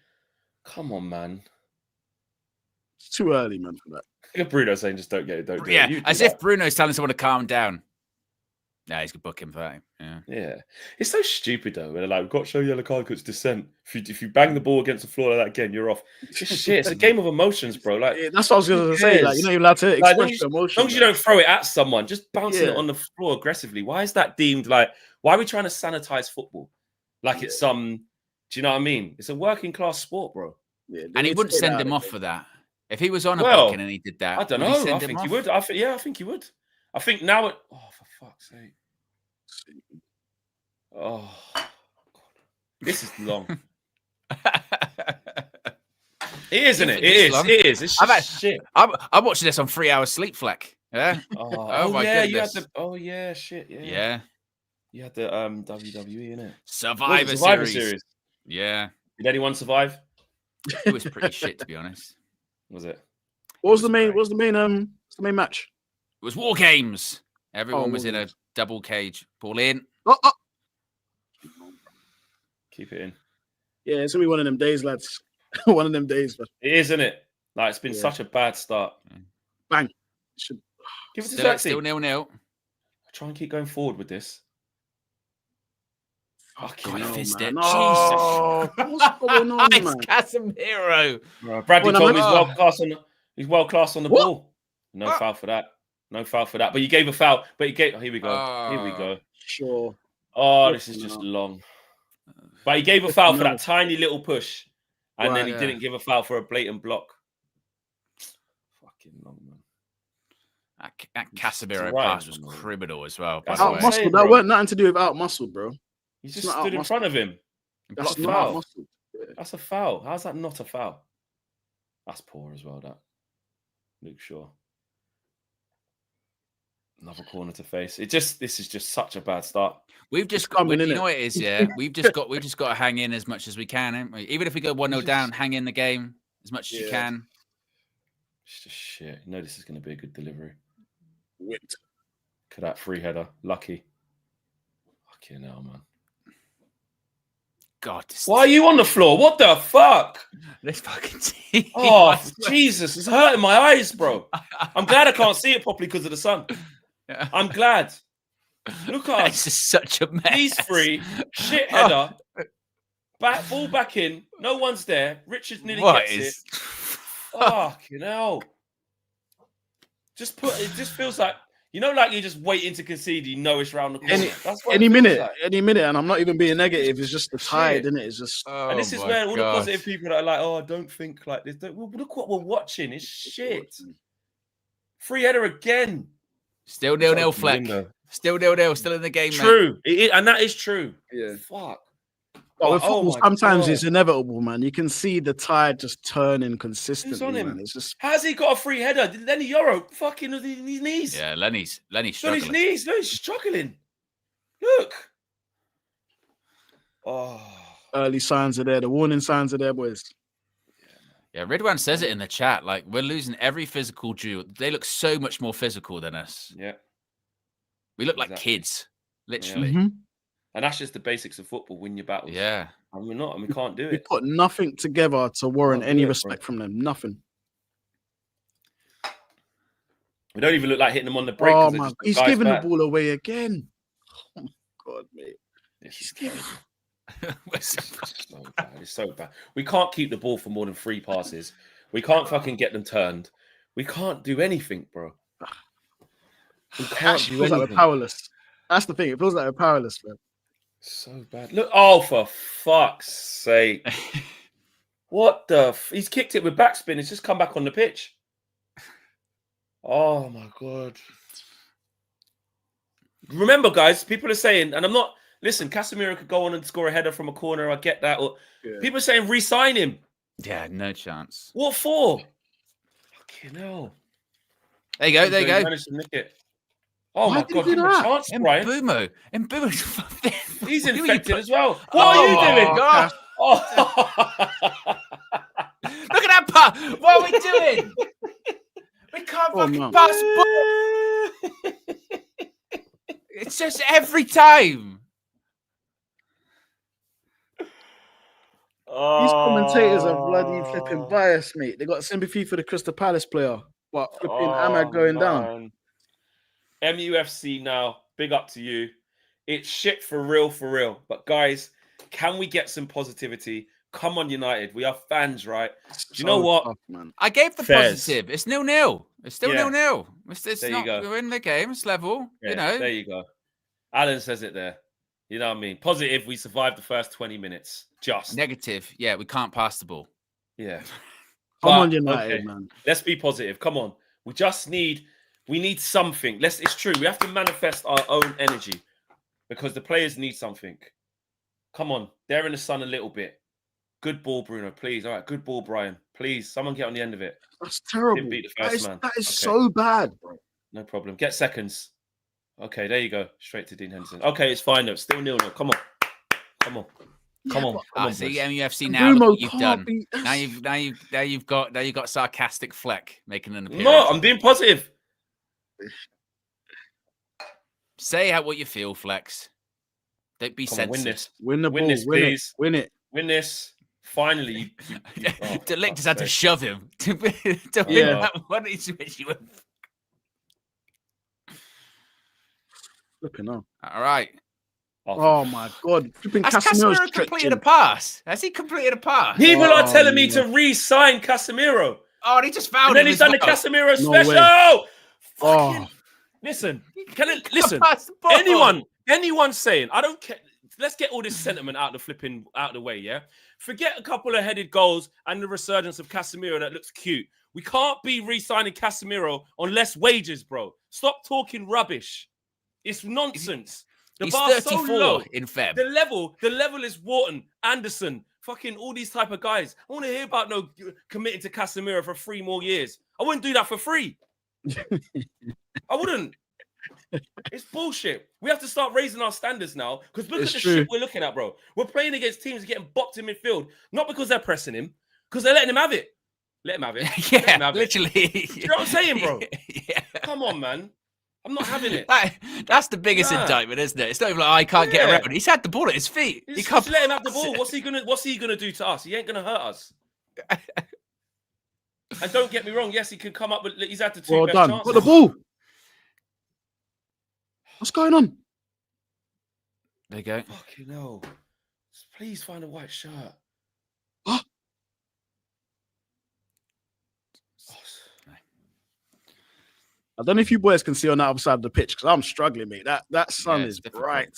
Come on, man. It's too early, man, for that. Look at Bruno saying just don't get it, don't do it. Yeah, as if Bruno's telling someone to calm down. Yeah, he's going to book him for that. Yeah. It's so stupid, though. When they're like, we've got to show yellow card because it's dissent. If you bang the ball against the floor like that again, you're off. It's just shit. It's a game of emotions, bro. Like that's what I was going to say. Like, you're not allowed to express emotion. As long as you don't throw it at someone, just bouncing it on the floor aggressively. Why is that deemed like, why are we trying to sanitize football? Like it's some, do you know what I mean? It's a working class sport, bro. Yeah, and he wouldn't send him off for that. If he was on a booking and he did that, I don't know. I think he would. I think he would. I think now it. Oh, for fuck's sake! Oh, God. This is long. It is, isn't it? It is. It's just shit. I'm watching this on 3 hours sleep, Fleck. Yeah. Oh my goodness. Shit. Yeah. You had the WWE, innit? Survivor Series. Yeah. Did anyone survive? It was pretty shit, to be honest. Was it? What was the main match? It was War Games. Everyone was in a double cage. Ball in. Keep it in. Yeah, it's gonna be one of them days, lads. One of them days. But it is, isn't it? Like it's been such a bad start. Bang. Give it to Xerxes. Still 0-0. Try and keep going forward with this. God, he fizzed it. No. Jesus. What's going on, It's man? Casemiro. Bradley told me he's world class on the ball. No foul for that. No foul for that. But you gave a foul. But he gave. Here we go. Here we go. Sure. Oh, this is just long. But he gave a foul for that tiny little push, and then he didn't give a foul for a blatant block. Fucking long, man. That Casemiro pass was criminal as well. Out muscle. That weren't nothing to do with out muscle, bro. He just stood in front of him. That's not out muscle. That's a foul. How's that not a foul? That's poor as well, that. Luke Shaw. Another corner to face. This is just such a bad start. We've just got, you know what it is, yeah. We've just got to hang in as much as we can, haven't we? Even if we go 1-0 down, hang in the game as much as you can. It's just shit. You know this is going to be a good delivery. Whipped. Look at that free header. Lucky. Fucking hell, man. God. Why are you on the floor? What the fuck? This fucking team. Oh, Jesus. It's hurting my eyes, bro. I'm glad I can't see it properly because of the sun. Yeah. I'm glad. Look at us. This is such a mess. These three. Shit header. Ball back in. No one's there. Richards nearly gets it. Fucking hell. It just feels like, like you're just waiting to concede. You know it's round the corner. Any minute, and I'm not even being negative. It's just the tide, isn't it? It's just. And this is where all the positive people that are like, "Oh, don't think like this." Look what we're watching. It's shit. Free header again. Still 0-0, Fleck. Still 0-0. Still in the game. True, and that is true. Yeah. Fuck. But with football, sometimes it's inevitable, man. You can see the tide just turning consistently. Who's on him? Man. It's just. How's he got a free header? Lenny Yoro fucking on his knees. Yeah, Lenny's struggling. On his knees. No, he's struggling. Look. Oh. Early signs are there. The warning signs are there, boys. Yeah, Ridwan says it in the chat. Like, we're losing every physical duel. They look so much more physical than us. Yeah. We look like kids, literally. Yeah. And that's just the basics of football. Win your battles. Yeah. And we're not. And we can't do it. We put nothing together to warrant any respect from them. Nothing. We don't even look like hitting them on the break. Oh, my. He's giving the ball away again. Oh, my God, mate. He's giving It's so bad. We can't keep the ball for more than 3 passes. We can't fucking get them turned. We can't do anything, bro. We can't do anything. Like we're powerless. That's the thing. It feels like we're powerless, man. So bad. Look, oh, for fuck's sake. What the? He's kicked it with backspin. It's just come back on the pitch. Oh, my God. Remember, guys, people are saying, and I'm not, listen, Casemiro could go on and score a header from a corner. I get that. Or people are saying re-sign him. Yeah, no chance. What for? Fucking hell. There you go. There you go. He managed to nick it. Oh, my God. Give him a chance, Brian. Mbumo. He's infected as well. What are you doing? God. Oh. Look at that part. What are we doing? We can't fucking pass ball. It's just every time. These commentators are bloody flipping biased, mate. They got sympathy for the Crystal Palace player, but flipping Ahmad going down. MUFC now, big up to you. It's shit for real. But guys, can we get some positivity? Come on, United. We are fans, right? Do you know what? Tough, man. I gave the positive. It's 0-0. It's still 0-0. It's there not, you go. We're in the game. It's level. Yeah, there you go. Alan says it there. You know what I mean? Positive, we survived the first 20 minutes. Just. Negative, yeah, we can't pass the ball. Yeah. Come on, United, man. Let's be positive. Come on. We need something. It's true. We have to manifest our own energy because the players need something. Come on. They're in the sun a little bit. Good ball, Bruno, please. All right, good ball, Brian. Please, someone get on the end of it. That's terrible. Didn't beat the first man. That is so bad, bro. No problem. Get seconds. Okay, there you go. Straight to Dean Henderson. Okay, it's fine though. Still 0-0. Come on. See MUFC now. Look what you've done. Now you've got sarcastic Fleck making an appearance. No, I'm being positive. Say out what you feel, Flex. Don't be censored. Win this. Win the ball. This, please. Win it. Win this. Finally. De Ligt just had to shove him to win that one. Flipping on. All right. Oh my God! Has Casemiro completed a pass? Has he completed a pass? People are telling me to re-sign Casemiro. Oh, and he just fouled and then he's done the Casemiro special. Oh, Listen, listen. Anyone saying, I don't care. Let's get all this sentiment out of the way, yeah? Forget a couple of headed goals and the resurgence of Casemiro that looks cute. We can't be re-signing Casemiro on less wages, bro. Stop talking rubbish. It's nonsense. The He's bar's 34 so low. in Feb. The level is Wharton, Anderson, fucking all these type of guys. I want to hear about no committing to Casemiro for 3 more years. I wouldn't do that for free. I wouldn't. It's bullshit. We have to start raising our standards now because look at the shit we're looking at, bro. We're playing against teams getting bopped in midfield, not because they're pressing him, because they're letting him have it. Let him have it. Yeah, literally. You know what I'm saying, bro? Yeah. Come on, man. I'm not having it. That's the biggest indictment, isn't it? It's not even like I can't get around. He's had the ball at his feet. He can't let him have the ball. What's he gonna do to us? He ain't gonna hurt us. And don't get me wrong. Yes, he can come up with. He's had the 2 best chances. Got the ball. What's going on? There you go. Fucking hell. Please find a white shirt. Oh. I don't know if you boys can see on the other side of the pitch because I'm struggling, mate. That sun is bright.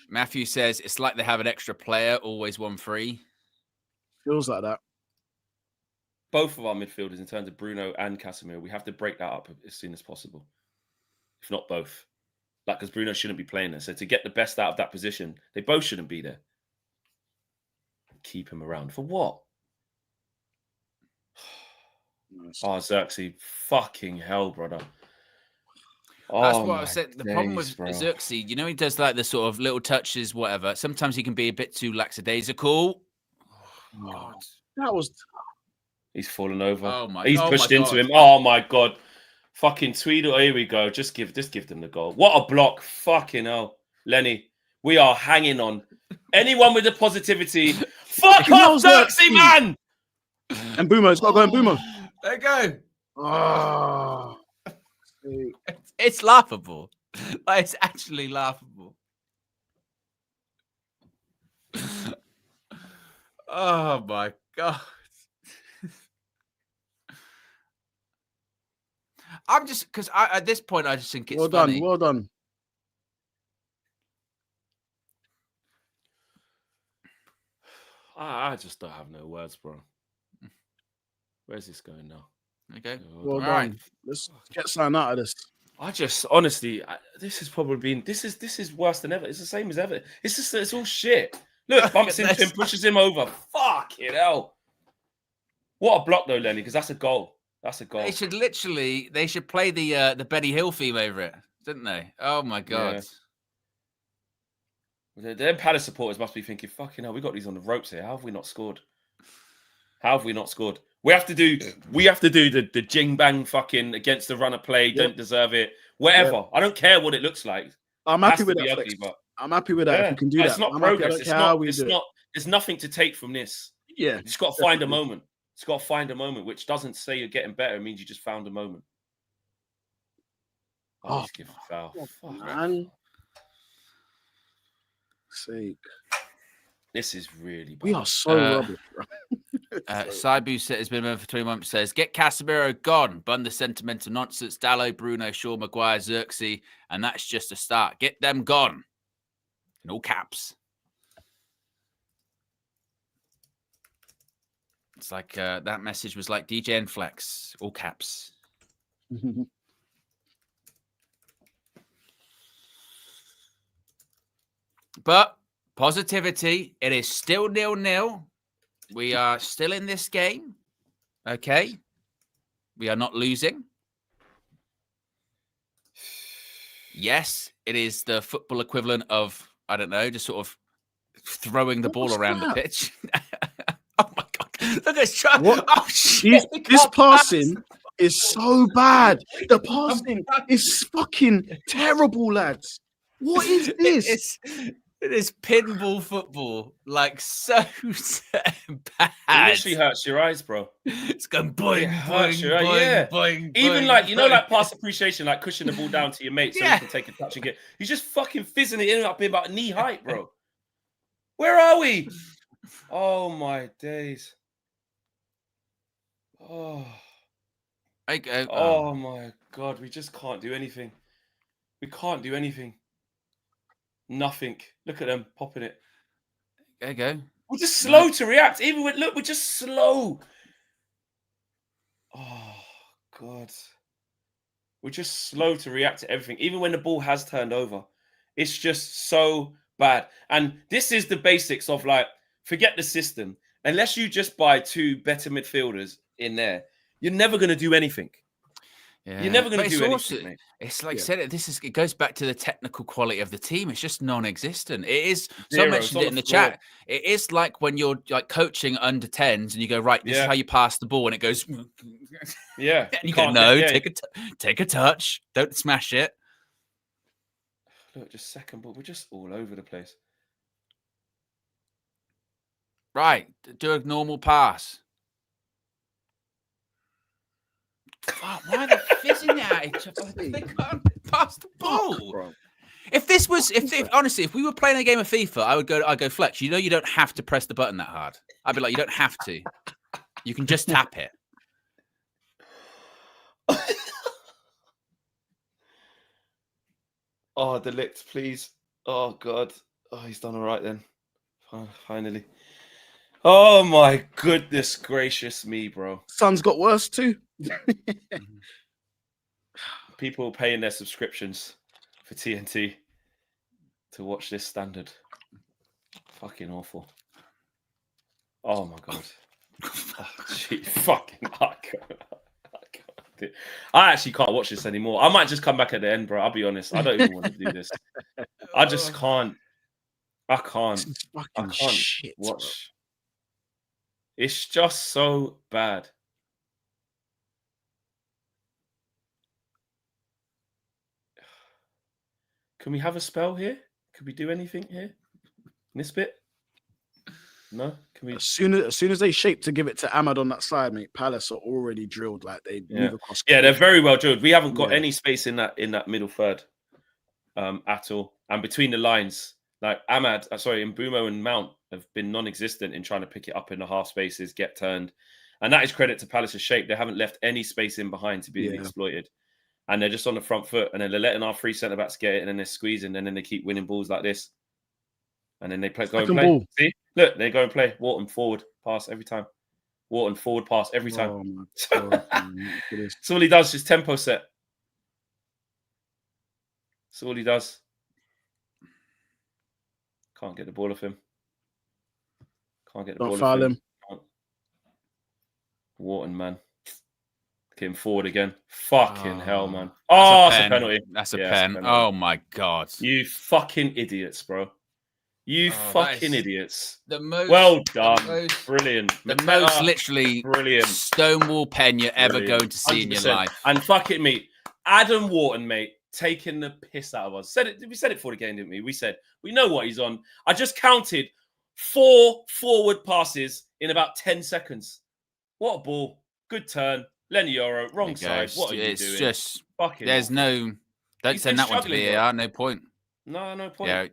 Matthew says it's like they have an extra player, always 1 free. Feels like that. Both of our midfielders, in terms of Bruno and Casemiro, we have to break that up as soon as possible. If not both. Like, because Bruno shouldn't be playing there. So to get the best out of that position, they both shouldn't be there. Keep him around. For what? Oh, Xerxes. Fucking hell, brother. That's what I was saying. The problem with Xerxes, you know, he does like the sort of little touches, whatever. Sometimes he can be a bit too lackadaisical. Oh, God. That was... He's fallen over. Oh my! He's pushed into him. Oh my God! Fucking Tweedle. Here we go. Just give them the goal. What a block! Fucking hell, Lenny. We are hanging on. Anyone with the positivity, fuck off, Xerxes, man. And Bumo's got to go in Bumo. There you go. Oh. It's laughable. Like, it's actually laughable. Oh my God. I'm just because at this point I just think it's funny. Well done. I just don't have no words, bro. Where's this going now? Okay. Well done. Right. Let's get something out of this. I just honestly, this has probably been this is worse than ever. It's the same as ever. It's all shit. Look, bumps into him, pushes him over. Fucking hell. What a block though, Lenny, because that's a goal. That's a goal. They should play the Benny Hill theme over it, didn't they? Oh my God. Yeah. Them Palace supporters must be thinking, fucking hell, we got these on the ropes here. How have we not scored? We have to do the jing bang fucking against the runner play, don't deserve it. Whatever. Yeah. I don't care what it looks like. I'm happy with that. Ugly, but I'm happy with that if we can do that. It's not progress. There's nothing to take from this. Yeah. You just got to find a moment. It's got to find a moment, which doesn't say you're getting better. It means you just found a moment. Oh, give a foul. Man. Sake. This is really bad. We are so rubbish, bro. Saibu has been over for 3 months. Says, get Casemiro gone. Bun the sentimental nonsense. Dallo, Bruno, Shaw, Maguire, Xerxes. And that's just a start. Get them gone. In all caps. It's like that message was like DJ and Flex, all caps. But positivity, it is still 0-0. We are still in this game. Okay. We are not losing. Yes, it is the football equivalent of, I don't know, just sort of throwing the ball around the pitch. Oh my God. Look at Chuck. Oh, shit. This passing is so bad. The passing is fucking terrible, lads. What is this? It is pinball football. Like, so bad. It literally hurts your eyes, bro. It's going boing, boing, boing. Even like, you know, like pass appreciation, like pushing the ball down to your mate so you can take a touch and get. He's just fucking fizzing it in up in about knee height, bro. Where are we? Oh my days. Oh. Oh my God, we just can't do anything. We can't do anything. Nothing. Look at them popping it. There you go. We're just slow to react. Even with look, we're just slow. Oh God. We're just slow to react to everything. Even when the ball has turned over. It's just so bad. And this is the basics of like, forget the system. Unless you just buy 2 better midfielders in there, you're never going to do anything. Yeah. You're never going to do also, anything, mate. It's like I said, it goes back to the technical quality of the team. It's just non-existent. It is. Zero. So I mentioned it in the chat. It is like when you're like coaching under 10s and you go, right, this is how you pass the ball, and it goes, yeah. And you go, no, take a touch, don't smash it. Look, just second ball. We're just all over the place. Right, do a normal pass. Oh, why are they fizzing at each other? They can't pass the ball. Honestly, if we were playing a game of FIFA, I'd go Flex. You know, you don't have to press the button that hard. I'd be like, you don't have to. You can just tap it. Oh, Delict, please. Oh God. Oh, he's done all right then. Finally. Oh my goodness gracious me, bro. Sun's got worse too. People paying their subscriptions for TNT to watch this standard. Fucking awful. Oh my God. Oh, gee, fucking I actually can't watch this anymore. I might just come back at the end, bro. I'll be honest. I don't even want to do this. I just can't. I can't shit, watch. Bro. It's just so bad. Can we have a spell here? Could we do anything here? In this bit? No? Can we? As soon as they shape to give it to Ahmad on that side, mate, Palace are already drilled. Like they move across. Yeah, they're very well drilled. We haven't got any space in that middle third at all. And between the lines, like Mbumo and Mount have been non-existent in trying to pick it up in the half spaces, get turned. And that is credit to Palace's shape. They haven't left any space in behind to be exploited. And they're just on the front foot. And then they're letting our 3 centre-backs get it. And then they're squeezing. And then they keep winning balls like this. And then they go and play. Ball. See? Look, they go and play. Wharton forward pass every time. Wharton forward pass every time. Oh, that's all he does. His tempo set. That's all he does. Can't get the ball off him. Can't get the ball off him. Wharton, man. Getting forward again. Fucking hell, man. Oh, that's a penalty. That's a pen. Oh, my God. You fucking idiots, bro. You fucking idiots. Well done. Brilliant. The most literally brilliant Stonewall pen you're ever going to see 100%. In your life. And fuck it, mate. Adam Wharton, mate, taking the piss out of us. We said it before the game, didn't we? We said, we know what he's on. I just counted 4 forward passes in about 10 seconds. What a ball. Good turn. Lenny Euro, wrong side. What are you doing? It's just fucking. There's no. Don't send that one to VAR. No point. No point. Yeah.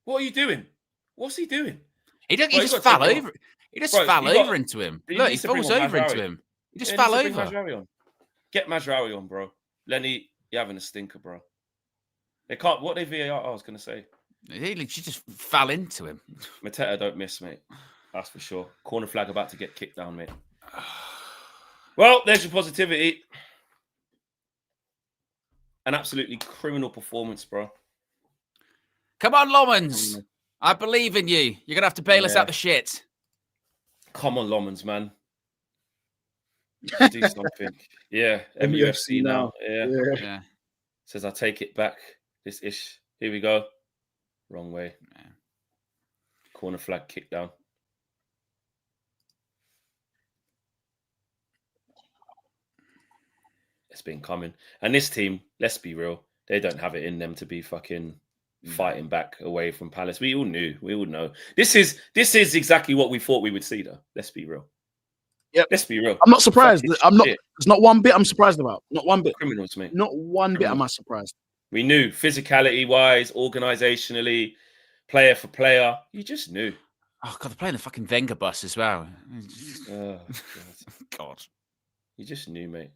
What are you doing? What's he doing? He just fell over. He just fell over into him. Look, he falls over into him. He just fell over. Get Mazraoui on, bro. Lenny, you're having a stinker, bro. They can't. What they VAR? I was going to say. She just fell into him. Mateta don't miss, mate. That's for sure. Corner flag about to get kicked down, mate. Well, there's your positivity. An absolutely criminal performance, bro. Come on, Lomans. I believe in you. You're going to have to bail us out the shit. Come on, Lomans, man. Do something. Yeah. MUFC now. Yeah. Says, I take it back. This ish. Here we go. Wrong way. Yeah. Corner flag kick down. It's been coming. And this team, let's be real, they don't have it in them to be fucking fighting back away from Palace. We all knew. We all know. This is exactly what we thought we would see, though. Let's be real. Yeah, let's be real. I'm not surprised. There's not one bit I'm surprised about. Not one bit. Criminals, mate. Not one bit am I surprised. We knew physicality-wise, organisationally, player for player. You just knew. Oh God, they're playing the fucking Wenger bus as well. Oh, God. You just knew, mate.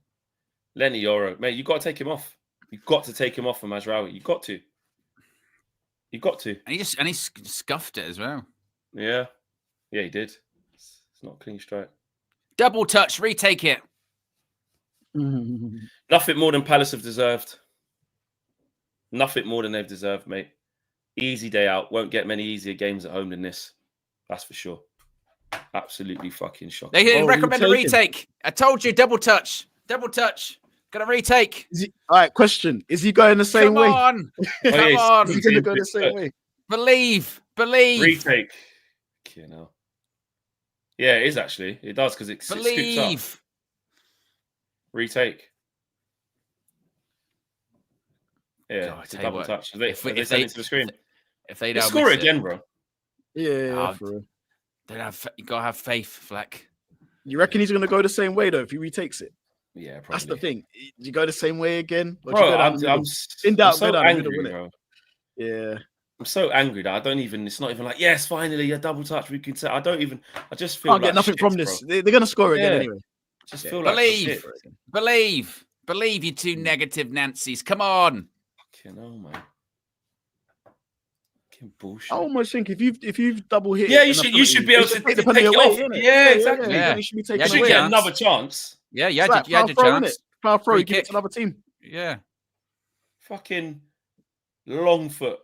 Lenny Yoro, mate, you got to take him off. You've got to take him off for Mazraoui. You got to. You got to. And he scuffed it as well. Yeah. Yeah, he did. It's not a clean strike. Double touch, retake it. Nothing more than Palace have deserved. Nothing more than they've deserved, mate. Easy day out. Won't get many easier games at home than this. That's for sure. Absolutely fucking shocking. They didn't recommend a retake. I told you, double touch. Double touch. Got a retake. All right, question. Is he going the same way? Come on. Come on. He's going to go the same way. Believe. Retake. You know. Yeah, it is actually. It does because it scoops up. Retake. Yeah, God, it's a double touch. They send it to the screen. If they They don't score it again, bro. Yeah, for real. You gotta have faith, Fleck. You reckon he's going to go the same way though if he retakes it? Yeah, probably. That's the thing. You go the same way again, bro. I'm so angry, bro. Yeah. I'm so angry that I don't even. It's not even like yes, finally a double touch. We can say I don't even. I just feel. Can't get nothing from this. They're gonna score again anyway. Just feel like shit. Believe, you two negative Nancys. Come on. Fucking hell, man. Fucking bullshit. I almost think if you've double hit. Yeah, you should be able to take the penalty away. Yeah, exactly. Yeah. You should be taking you should get another chance. Yeah, you had your chance. Foul throw, give it to another team. Yeah. Fucking long foot.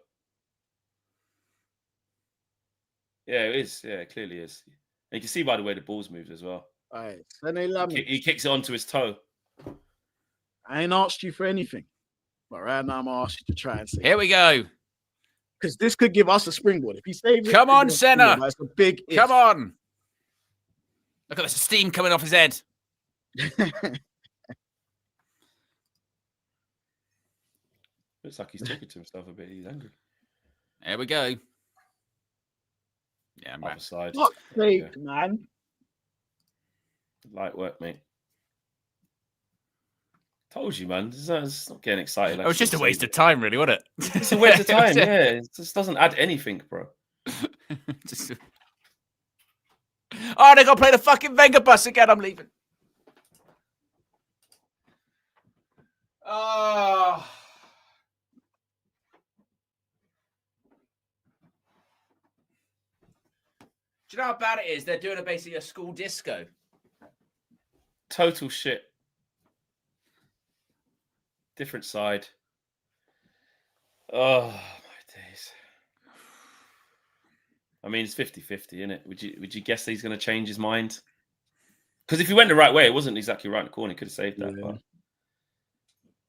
Yeah, it is. Yeah, it clearly is. And you can see by the way the ball's moved as well. All right. He kicks it onto his toe. I ain't asked you for anything. But right now I'm gonna ask you to try and see. Here we go. Because this could give us a springboard. If he saves it, come on, Senna. That's a big come on. Look at the steam coming off his head. Looks like he's talking to himself a bit. He's angry. There we go. Yeah, I'm back. Side. Fuck's sake, man. Light work, mate. Told you, man. It's not getting excited. Like it was just a waste of time, really, wasn't it? It's a waste of time, yeah. It just doesn't add anything, bro. Oh, they got to play the fucking Wenger bus again. I'm leaving. Oh. Do you know how bad it is? They're doing basically a school disco. Total shit. Different side. Oh, my days. I mean, it's 50-50, isn't it? Would you guess that he's going to change his mind? Because if he went the right way, it wasn't exactly right in the corner. He could have saved that. But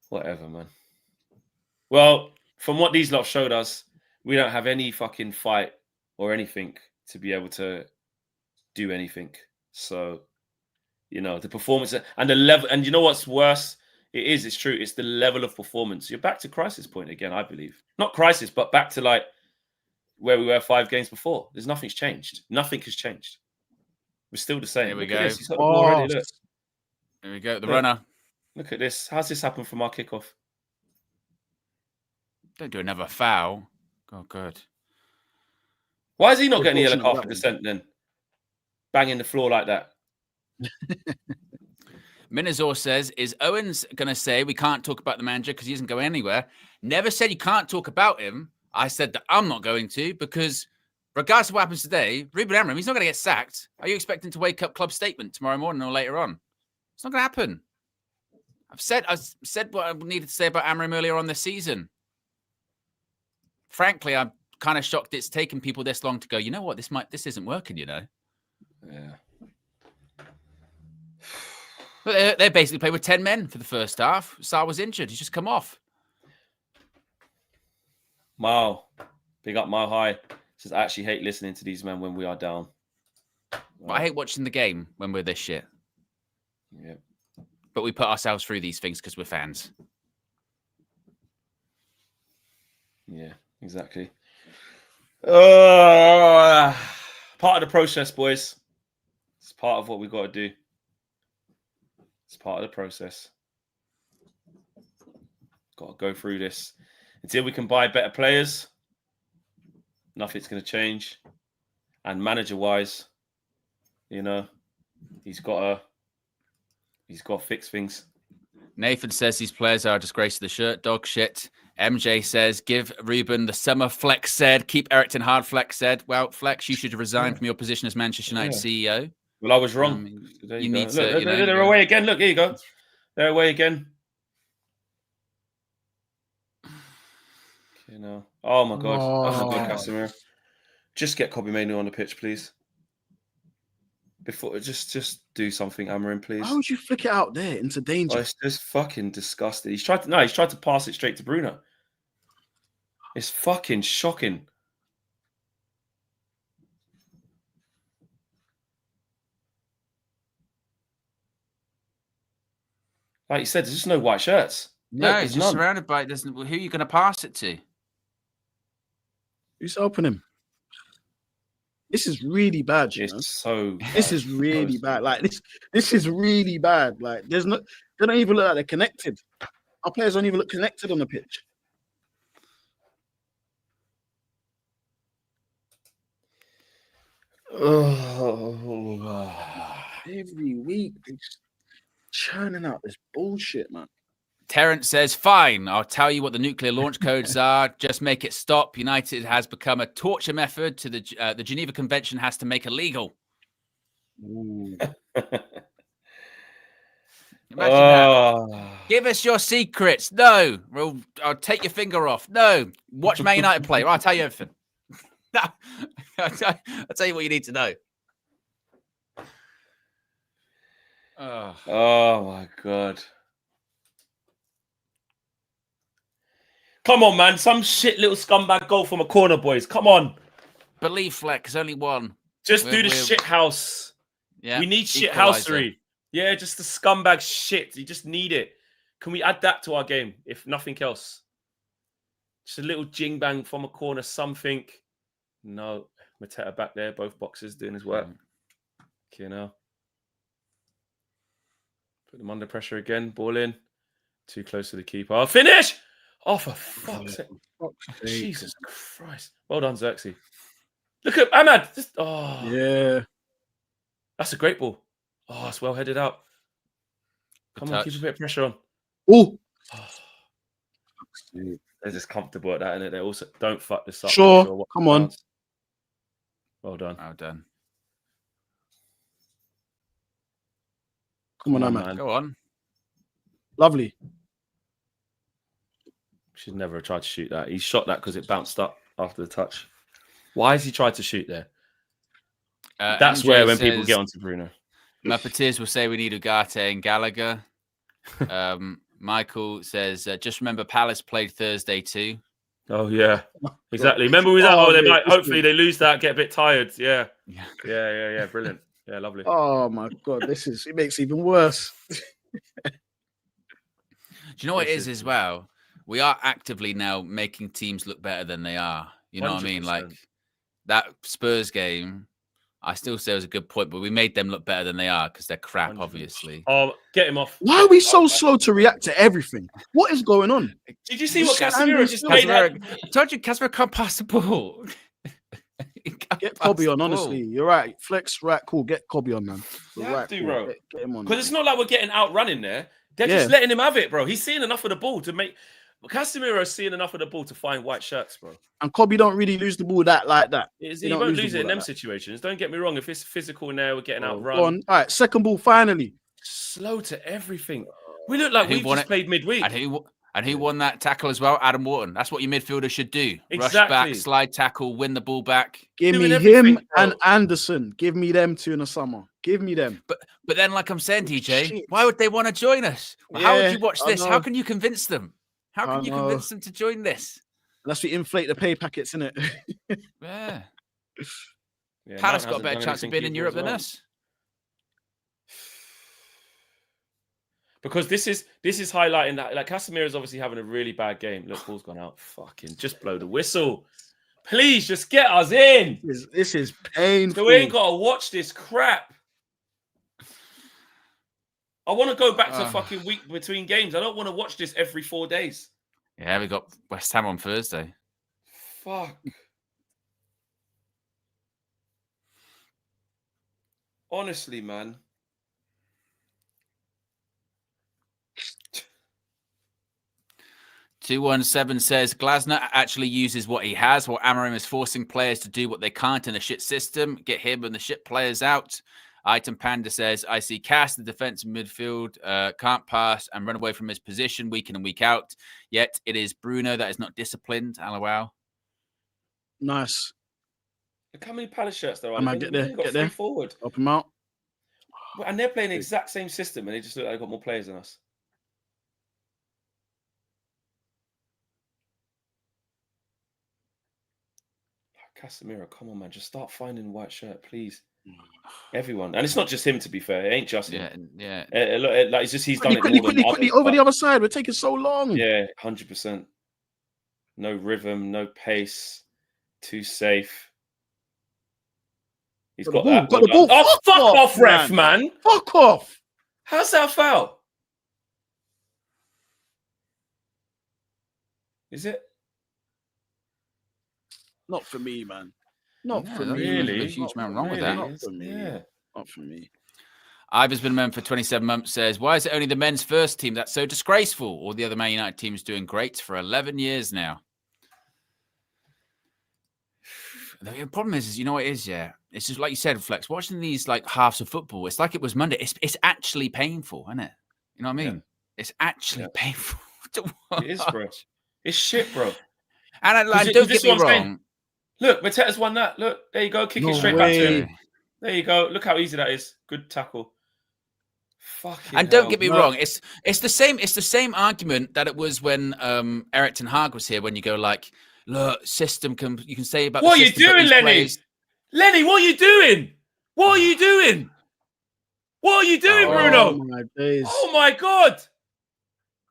whatever, man. Well, from what these lot showed us, we don't have any fucking fight or anything to be able to do anything. So, the performance and the level, and you know what's worse? It's true. It's the level of performance. You're back to crisis point again, I believe. Not crisis, but back to like where we were 5 games before. Nothing's changed. Nothing has changed. We're still the same. Here we go. He's got the ball already, look. Here we go. The runner. Look at this. How's this happened from our kickoff? Don't do another foul. Oh, good. Why is he not getting a yellow card for dissent then? Banging the floor like that. Minazor says, is Owen's going to say we can't talk about the manager because he isn't going anywhere? Never said you can't talk about him. I said that I'm not going to because regardless of what happens today, Ruben Amorim, he's not going to get sacked. Are you expecting to wake up club statement tomorrow morning or later on? It's not going to happen. I've said what I needed to say about Amorim earlier on this season. Frankly, I'm kind of shocked it's taken people this long to go, you know what, this isn't working, Yeah. But they basically played with 10 men for the first half. Sarr was injured. He's just come off. Mao. Big up Mao High. Says, I actually hate listening to these men when we are down. But I hate watching the game when we're this shit. Yeah. But we put ourselves through these things because we're fans. Yeah, exactly. Part of the process, boys. It's part of what we've got to do. It's part of the process. Got to go through this. Until we can buy better players, nothing's going to change. And manager-wise, he's got He's got to fix things. Nathan says these players are a disgrace to the shirt. Dog shit. MJ says, give Ruben the summer. Flex said, keep Eric Ten Hag. Flex said, well, Flex, you should resign from your position as Manchester United CEO. Well, I was wrong. There you need to. Look, they're away again. Look, here you go. They're away again. You know. Oh my God. Oh my God, Casemiro. Just get Kobbie Mainoo on the pitch, please. Before, just do something, Amarin, please. Why would you flick it out there into danger? Oh, it's just fucking disgusting. He's tried to pass it straight to Bruno. It's fucking shocking. Like you said, there's just no white shirts. No, he's just surrounded by it. Who are you going to pass it to? Who's helping him? This is really bad. This is really bad. Like this is really bad. Like they don't even look like they're connected. Our players don't even look connected on the pitch. Oh, every week they're just churning out this bullshit, man. Terence says, fine, I'll tell you what the nuclear launch codes are. Just make it stop. United has become a torture method to the Geneva Convention has to make illegal. Imagine that. Give us your secrets. No. I'll take your finger off. No. Watch Man United play. I'll tell you everything. No. I'll tell you what you need to know. Oh my God. Come on, man. Some shit little scumbag goal from a corner, boys. Come on. Believe Flex, only one. Just do the shit house. Yeah. We need shit housery. Yeah, just the scumbag shit. You just need it. Can we add that to our game, if nothing else? Just a little jing bang from a corner, something. No. Mateta back there, both boxes doing his work. You know. Put them under pressure again. Ball in. Too close to the keeper. I'll finish! Oh, for fuck's sake. Jesus Christ. Well done, Xerxes. Look at Ahmad. Yeah. That's a great ball. Oh, it's well headed out. Come on, keep a bit of pressure on. Oh. They're just comfortable at that, innit? They also don't fuck this up. Sure. Come on. Well done. Well done. Come on, Ahmad. Go on. Lovely. Should never have tried to shoot that. He shot that because it bounced up after the touch. Why has he tried to shoot there? That's where when people get onto Bruno. Muppeteers will say we need Ugarte and Gallagher. Michael says, just remember Palace played Thursday too. Oh, yeah. Exactly. Remember with that? They might, hopefully they lose that, get a bit tired. Yeah. Yeah. Brilliant. Yeah, lovely. Oh, my God. It makes it even worse. Do you know what it is as well? We are actively now making teams look better than they are. You know 100%. What I mean? Like that Spurs game, I still say it was a good point, but we made them look better than they are because they're crap, 100%. Obviously. Oh, get him off. Why are we so slow to react to everything? What is going on? Did you see what Casemiro just made? I told you Casemiro can't pass the ball. Get Kobbie on, honestly. You're right. Flex, right, cool. Get Kobbie on, man. Bro. Get him on. Because it's not like we're getting outrunning there. They're just letting him have it, bro. He's seeing enough of the ball to make... Casemiro's seeing enough of the ball to find white shirts, bro. And Kobbie don't really lose the ball like that. He won't lose it in them situations. Don't get me wrong. If it's physical in there, we're getting outrun. Go on. All right, second ball, finally. Slow to everything. We look like we just played midweek. And who won that tackle as well? Adam Wharton. That's what your midfielder should do. Exactly. Rush back, slide tackle, win the ball back. Give me him and Anderson. Give me them two in the summer. Give me them. But then, like I'm saying, DJ, why would they want to join us? How would you watch this? How can you convince them? How can you convince them to join this? Unless we inflate the pay packets, innit? Yeah. Palace got a better chance of being in Europe than us. Because this is highlighting that, like, Casemiro's obviously having a really bad game. Look, ball's gone out. Fucking just blow the whistle. Please, just get us in. This is painful. So we ain't got to watch this crap. I want to go back to fucking week between games. I don't want to watch this every 4 days. Yeah, we got West Ham on Thursday. Fuck. Honestly, man. 217 says Glasner actually uses what he has, while Amorim is forcing players to do what they can't in a shit system. Get him and the shit players out. Item Panda says, I see Cass, the defensive midfield, can't pass and run away from his position week in and week out. Yet it is Bruno that is not disciplined. LOL. Nice. Look how many Palace shirts there are. I might get there. Get there. Forward. Up them out. And they're playing the exact same system, and they just look like they've got more players than us. Casemiro, come on, man. Just start finding the white shirt, please. Everyone. And it's not just him, to be fair. It ain't just him. Yeah. Like, it's just he's done it more than quickly, over the other side. We're taking so long. Yeah, 100%. No rhythm, no pace. Too safe. He's got that. Got the ball. Oh, fuck off, ref, man. Fuck off. How's that a foul? Is it? Not for me, man. Not for me. Really? There's a huge amount wrong with that. Not for me. Yeah. Not for me. Ivor's been a member for 27 months, says, why is it only the men's first team that's so disgraceful? All the other Man United teams doing great for 11 years now. The problem is, you know what it is, yeah? It's just like you said, Flex, watching these like halves of football, it's like it was Monday. It's actually painful, isn't it? You know what I mean? Yeah. It's actually painful to watch. It is, bro. It's shit, bro. And don't get me wrong. Look, Mateta's won that. Look, there you go. Kick it straight back to him. There you go. Look how easy that is. Good tackle. Fucking and don't get me wrong. It's the same argument that it was when Erik ten Hag was here. When you go like, look, system you can say about what the system, are you doing, Lenny? Players... Lenny, what are you doing? What are you doing? What are you doing, Bruno? My days. Oh my God!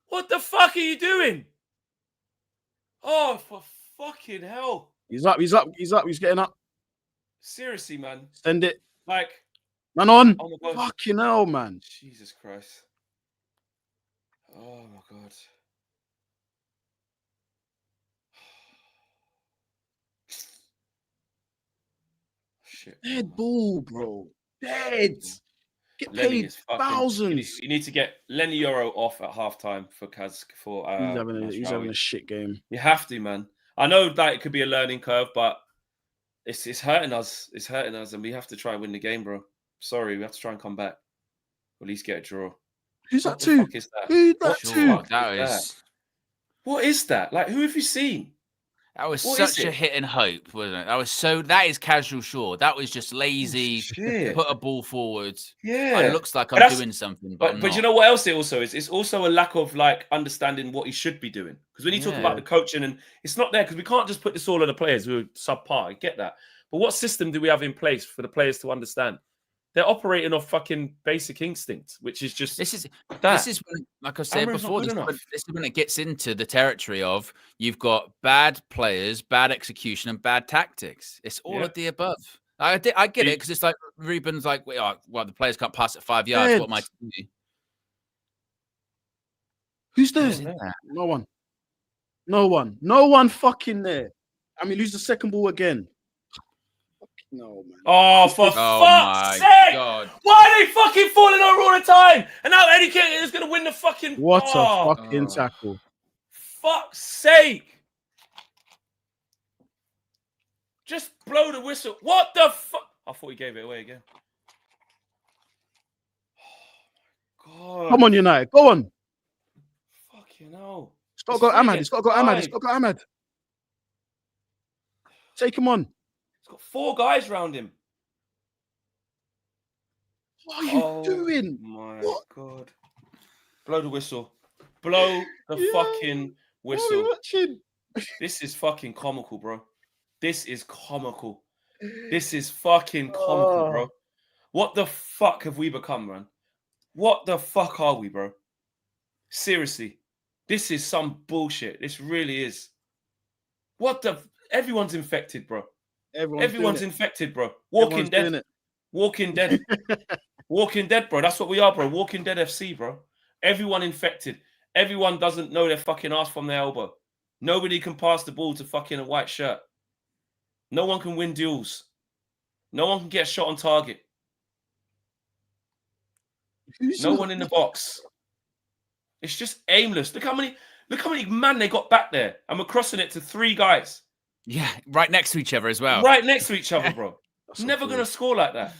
What the fuck are you doing? Oh, for fucking hell! He's up. He's getting up. Seriously, man. Send it. Like, man on. Oh my God. Fucking hell, man. Jesus Christ. Oh my God. Shit. Dead ball, bro. Dead. Get paid thousands. You need to get Lenny Euro off at halftime for Kaz. He's having a shit game. You have to, man. I know that it could be a learning curve, but it's hurting us. It's hurting us, and we have to try and win the game, bro. Sorry, we have to try and come back. Or at least get a draw. Who's that to? Who's that to? What is that? Like, who have you seen? That was such a hit and hope, wasn't it? That is casual, sure. That was just lazy. Put a ball forward. Yeah. It looks like I'm doing something. But you know what else it also is? It's also a lack of like understanding what he should be doing. Because when you talk about the coaching, and it's not there because we can't just put this all on the players who are subpar. I get that. But what system do we have in place for the players to understand? They're operating off fucking basic instinct, which is just this is when, like I said before, this is when it gets into the territory of you've got bad players, bad execution, and bad tactics. It's all of the above. I get it because it's like Ruben's like, well, the players can't pass at 5 yards. What am I to do? Who's there? No one. No one fucking there. I mean, lose the second ball again. No, man. Oh, for fuck's sake! God. Why are they fucking falling over all the time? And now Eddie King is going to win the fucking... What a fucking tackle. Fuck's sake! Just blow the whistle. What the fuck? I thought he gave it away again. Oh, my God. Come on, United. Go on. Fucking hell. It's got to go Ahmad. It's got to go Ahmad. It's got to go Ahmad. Take him on. Got 4 guys around him. What are you doing? My God. Blow the whistle. Blow the fucking whistle. This is fucking comical, bro. This is comical. This is fucking comical, bro. What the fuck have we become, man? What the fuck are we, bro? Seriously. This is some bullshit. This really is. What the... Everyone's infected, bro. Everyone's infected, bro. Walking Dead. Walking Dead. Walking Dead, bro. That's what we are, bro. Walking Dead FC, bro. Everyone infected. Everyone doesn't know their fucking ass from their elbow. Nobody can pass the ball to fucking a white shirt. No one can win duels. No one can get a shot on target. No one in the box. It's just aimless. Look how many Look how many man they got back there, and we're crossing it to 3 guys. Yeah, right next to each other as well. Right next to each other, bro. Never going to score like that.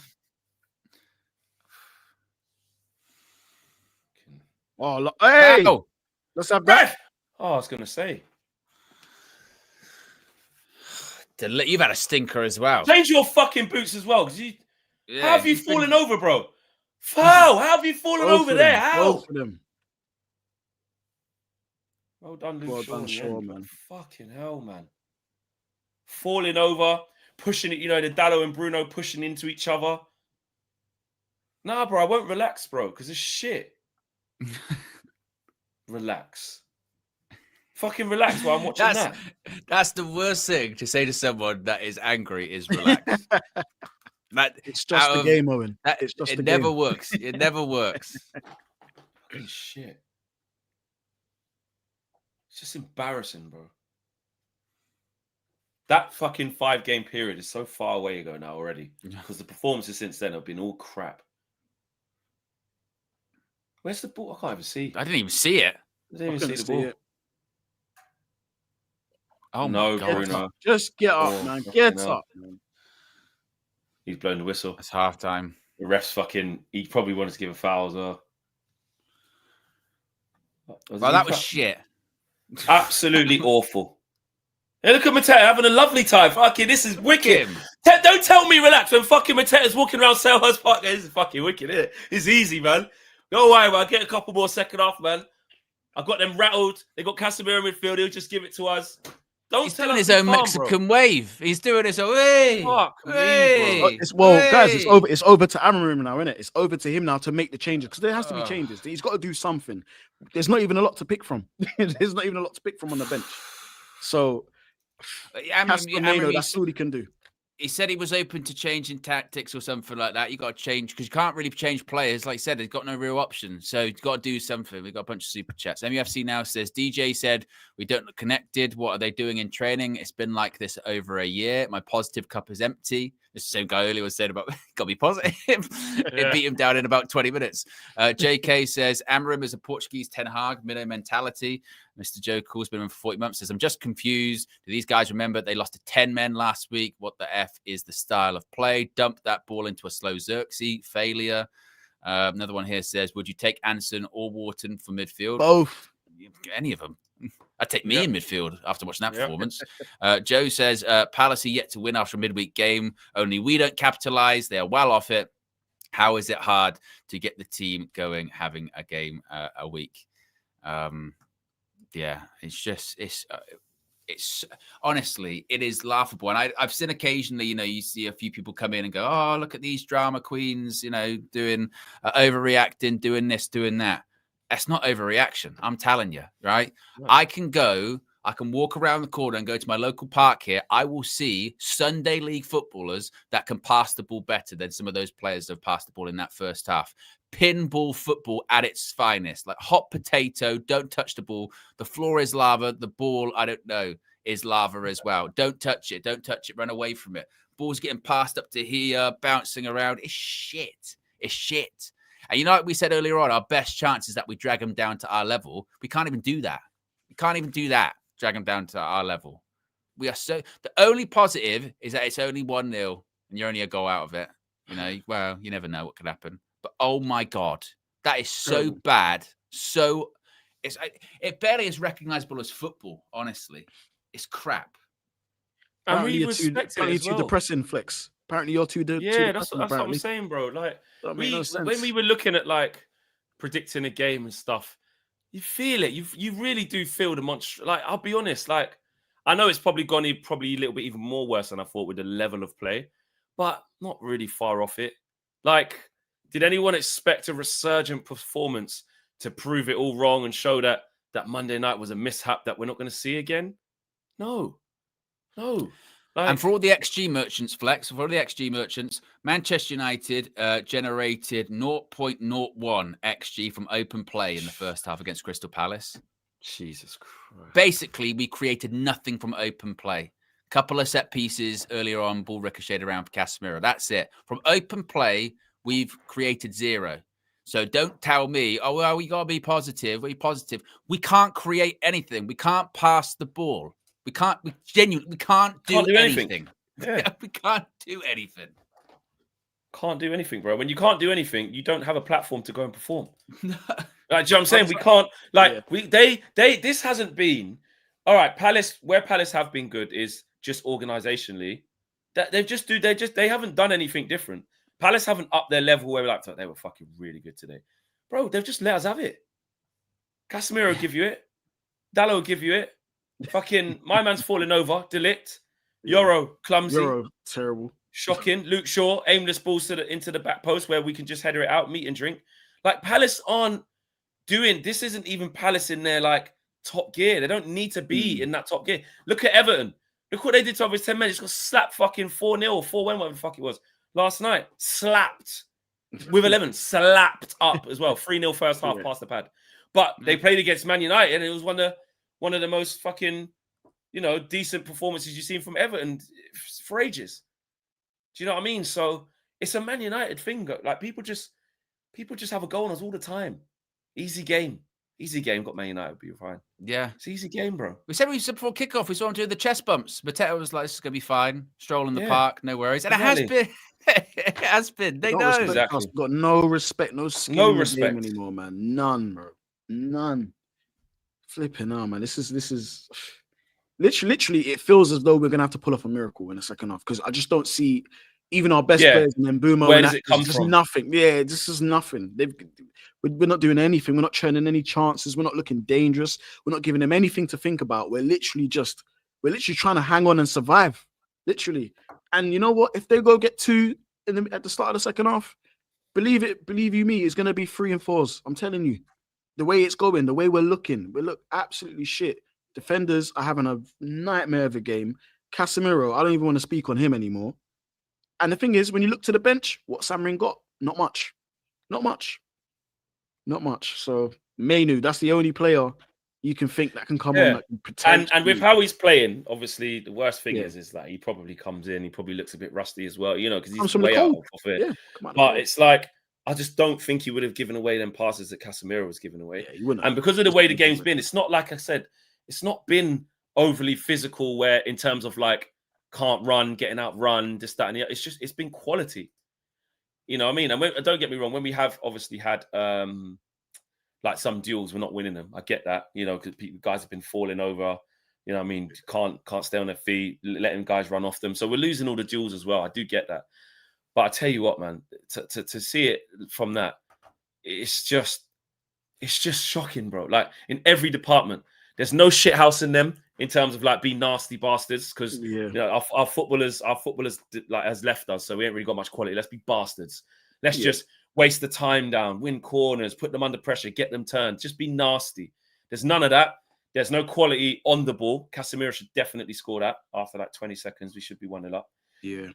Oh, hey! Oh. Let's have that. Oh, I was going to say. You've had a stinker as well. Change your fucking boots as well. How have you fallen over, bro? How have you fallen over there? How? Both of them. Well done, Luke Well Shaw, done, Shaw, man. Fucking hell, man. Falling over, pushing it, the Dallo and Bruno pushing into each other. Nah, bro, I won't relax, bro, because it's shit. Relax. Fucking relax while I'm watching that. That's the worst thing to say to someone that is angry is relax. It's just a game, Owen. It never works. It never works. Fucking shit. It's just embarrassing, bro. That fucking 5-game period is so far away ago now already. Because the performances since then have been all crap. Where's the ball? I can't even see. I didn't even see it. I didn't even see the ball. Oh no, my God. Bruno. Just get up, man. Get up, man. He's blown the whistle. It's halftime. The ref's he probably wanted to give a foul as well. Well, that was shit. Absolutely awful. Hey, look at Mateta having a lovely time. Fucking, this is wicked. Don't tell me relax when fucking Mateta's walking around Selhurst Park. This is fucking wicked, isn't it? It's easy, man. Don't worry, man. Get a couple more second half, man. I've got them rattled. They got Casemiro in midfield. He'll just give it to us. He's doing his own Mexican wave. He's doing his own. Hey, fuck me, bro. Guys, it's over. It's over to Amarim now, isn't it? It's over to him now to make the changes because there has to be changes. He's got to do something. There's not even a lot to pick from. There's not even a lot to pick from on the bench. So, Casemiro, that's all he can do. He said he was open to changing tactics or something like that. You got to change because you can't really change players. Like I said, he's got no real option. So you've got to do something. We've got a bunch of super chats. MUFC now says, DJ said, we don't look connected. What are they doing in training? It's been like this over a year. My positive cup is empty. It's the same guy earlier was saying about, got to be positive. It beat him down in about 20 minutes. JK says, Amarim is a Portuguese Ten Hag, minnow mentality. Mr. Joe Cool's been in for 40 months. Says, I'm just confused. Do these guys remember they lost to 10 men last week? What the F is the style of play? Dump that ball into a slow Xerxes. Failure. Another one here says, would you take Anson or Wharton for midfield? Both. Any of them. I'd take me in midfield after watching that performance. Joe says, Palace are yet to win after a midweek game. Only we don't capitalize. They are well off it. How is it hard to get the team going, having a game a week? Yeah, it's honestly, it is laughable. And I've seen occasionally, you see a few people come in and go, oh, look at these drama queens, doing overreacting, doing this, doing that. That's not overreaction. I'm telling you, right? I can walk around the corner and go to my local park here. I will see Sunday league footballers that can pass the ball better than some of those players that have passed the ball in that first half. Pinball football at its finest, like hot potato. Don't touch the ball. The floor is lava. The ball, I don't know, is lava as well. Don't touch it. Don't touch it. Run away from it. Ball's getting passed up to here, bouncing around. It's shit. It's shit. And like we said earlier on, our best chance is that we drag them down to our level. We can't even do that. We can't even do that. Drag them down to our level. The only positive is that it's only 1-0 and you're only a goal out of it. Well, you never know what could happen. But oh my God, that is so bad. It barely is recognizable as football, honestly. It's crap. And we respect it as well. Too depressing, Flex. Apparently you're too that's what I'm saying, bro. Like, when we were looking at like predicting a game and stuff, you feel it. You really do feel the monster. Like, I'll be honest. Like, I know it's probably gone a little bit even more worse than I thought with the level of play, but not really far off it. Like, did anyone expect a resurgent performance to prove it all wrong and show that Monday night was a mishap that we're not going to see again? No. And for all the XG merchants, Manchester United generated 0.01 XG from open play in the first half against Crystal Palace. Jesus Christ. Basically, we created nothing from open play. Couple of set pieces earlier on, ball ricocheted around for Casemiro. That's it. From open play, we've created zero. So don't tell me, oh, well, we got to be positive. Be positive. We can't create anything. We can't pass the ball. We can't do anything. Yeah. We can't do anything. Can't do anything, bro. When you can't do anything, you don't have a platform to go and perform. Like, do you know what I'm saying? We can't, like, this hasn't been, all right, Palace, where Palace have been good is just organizationally. That they haven't done anything different. Palace haven't upped their level where we're like, they were fucking really good today. Bro, they've just let us have it. Casemiro will give you it. Dallo will give you it. Fucking, my man's falling over. Delict. Euro, clumsy. Euro, terrible. Shocking. Luke Shaw, aimless balls into the back post where we can just header it out, meet and drink. Like, Palace aren't doing, this isn't even Palace in their, like, top gear. They don't need to be in that top gear. Look at Everton. Look what they did to us 10 minutes. Got slapped fucking 4-0 or 4-1, whatever the fuck it was. Last night. Slapped. With 11. Slapped up as well. 3-0 first half past the pad. But they played against Man United and it was one of the most fucking, decent performances you've seen from Everton for ages. Do you know what I mean? So it's a Man United thing. Like people just have a go on us all the time. Easy game. Got Man United, be fine. Yeah. It's an easy game, bro. We said before kickoff, we saw him do the chest bumps. Mateta was like, this is going to be fine. Stroll in the park, no worries. And it has been. It has been. They know. Exactly. Got no respect, no skin in the game anymore, man. None, bro. None. Flipping out, man. This is literally it feels as though we're gonna have to pull off a miracle in the second half because I just don't see even our best players and then Boomer. Where does it come from? Nothing. Yeah, this is nothing. We're not doing anything. We're not churning any chances. We're not looking dangerous. We're not giving them anything to think about. We're literally trying to hang on and survive. Literally. And you know what? If they go get 2 at the start of the second half, believe you me, it's gonna be 3 and 4s. I'm telling you. The way it's going, the way we're looking, we look absolutely shit. Defenders are having a nightmare of a game. Casemiro, I don't even want to speak on him anymore. And the thing is, when you look to the bench, what Samrin got? Not much. So Mainu, that's the only player you can think that can come on. That can protect and with how he's playing, obviously the worst thing is that he probably comes in, he probably looks a bit rusty as well, because he's way out of it. Yeah, but it's like, I just don't think he would have given away them passes that Casemiro was giving away. Yeah, and because of the way the game's been, it's not like I said, it's not been overly physical where in terms of like can't run, getting outrun, this, that, and the other. It's been quality. You know what I mean? And don't get me wrong, when we have obviously had like some duels, we're not winning them. I get that, because guys have been falling over. You know what I mean? Can't stay on their feet, letting guys run off them. So we're losing all the duels as well. I do get that. But I tell you what, man, to see it from that, it's just shocking, bro. Like in every department, there's no shit house in them in terms of like being nasty bastards because our footballers like has left us, so we ain't really got much quality. Let's be bastards. Let's just waste the time down, win corners, put them under pressure, get them turned. Just be nasty. There's none of that. There's no quality on the ball. Casemiro should definitely score that after like 20 seconds. We should be 1-0 up. Yeah.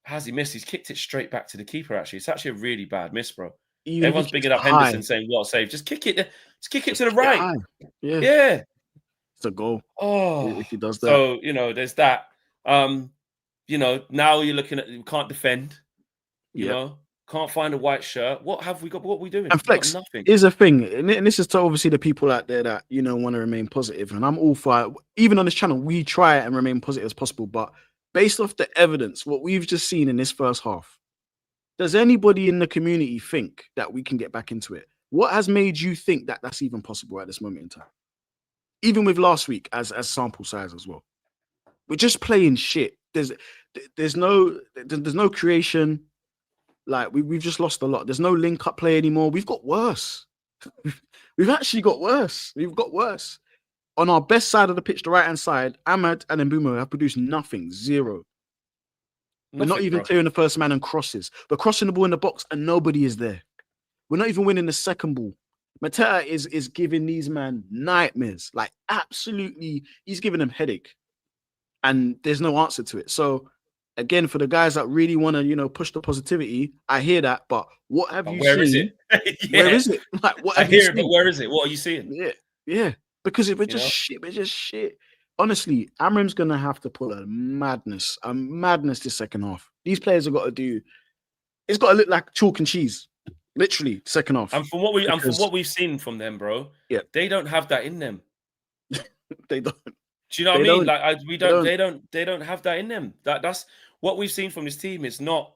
Has he missed? He's kicked it straight back to the keeper, actually. It's actually a really bad miss, bro. Everyone's bigging up Henderson saying, what a save. Just kick it to the right. Yeah. It's a goal. Oh. If he does that. So, there's that. Now you're looking at, we can't defend. Can't find a white shirt. What have we got? What are we doing? And Flex, nothing. Is a thing. And this is to obviously the people out there that, want to remain positive. And I'm all for it. Even on this channel, we try and remain positive as possible. But based off the evidence, what we've just seen in this first half, does anybody in the community think that we can get back into it? What has made you think that that's even possible at this moment in time? Even with last week as sample size as well. We're just playing shit. There's no creation. Like we've just lost a lot. There's no link up play anymore. We've got worse. We've actually got worse. We've got worse. On our best side of the pitch, the right-hand side, Ahmad and Mbeumo have produced nothing, zero. We're not even clearing the first man and crosses. We're crossing the ball in the box and nobody is there. We're not even winning the second ball. Mateta is giving these men nightmares. Like absolutely, he's giving them headache. And there's no answer to it. So again, for the guys that really want to, push the positivity, I hear that. But what have you seen? Where is it? Where is it? Like, what have you seen? But where is it? What are you seeing? Yeah. Because if we're just shit, we're just shit. Honestly, Amram's gonna have to pull a madness this second half. These players have got to do. It's got to look like chalk and cheese. Literally, second half. And from what we've seen from them, bro, they don't have that in them. They don't. Do you know what I mean? Like they don't have that in them. That's what we've seen from this team. It's not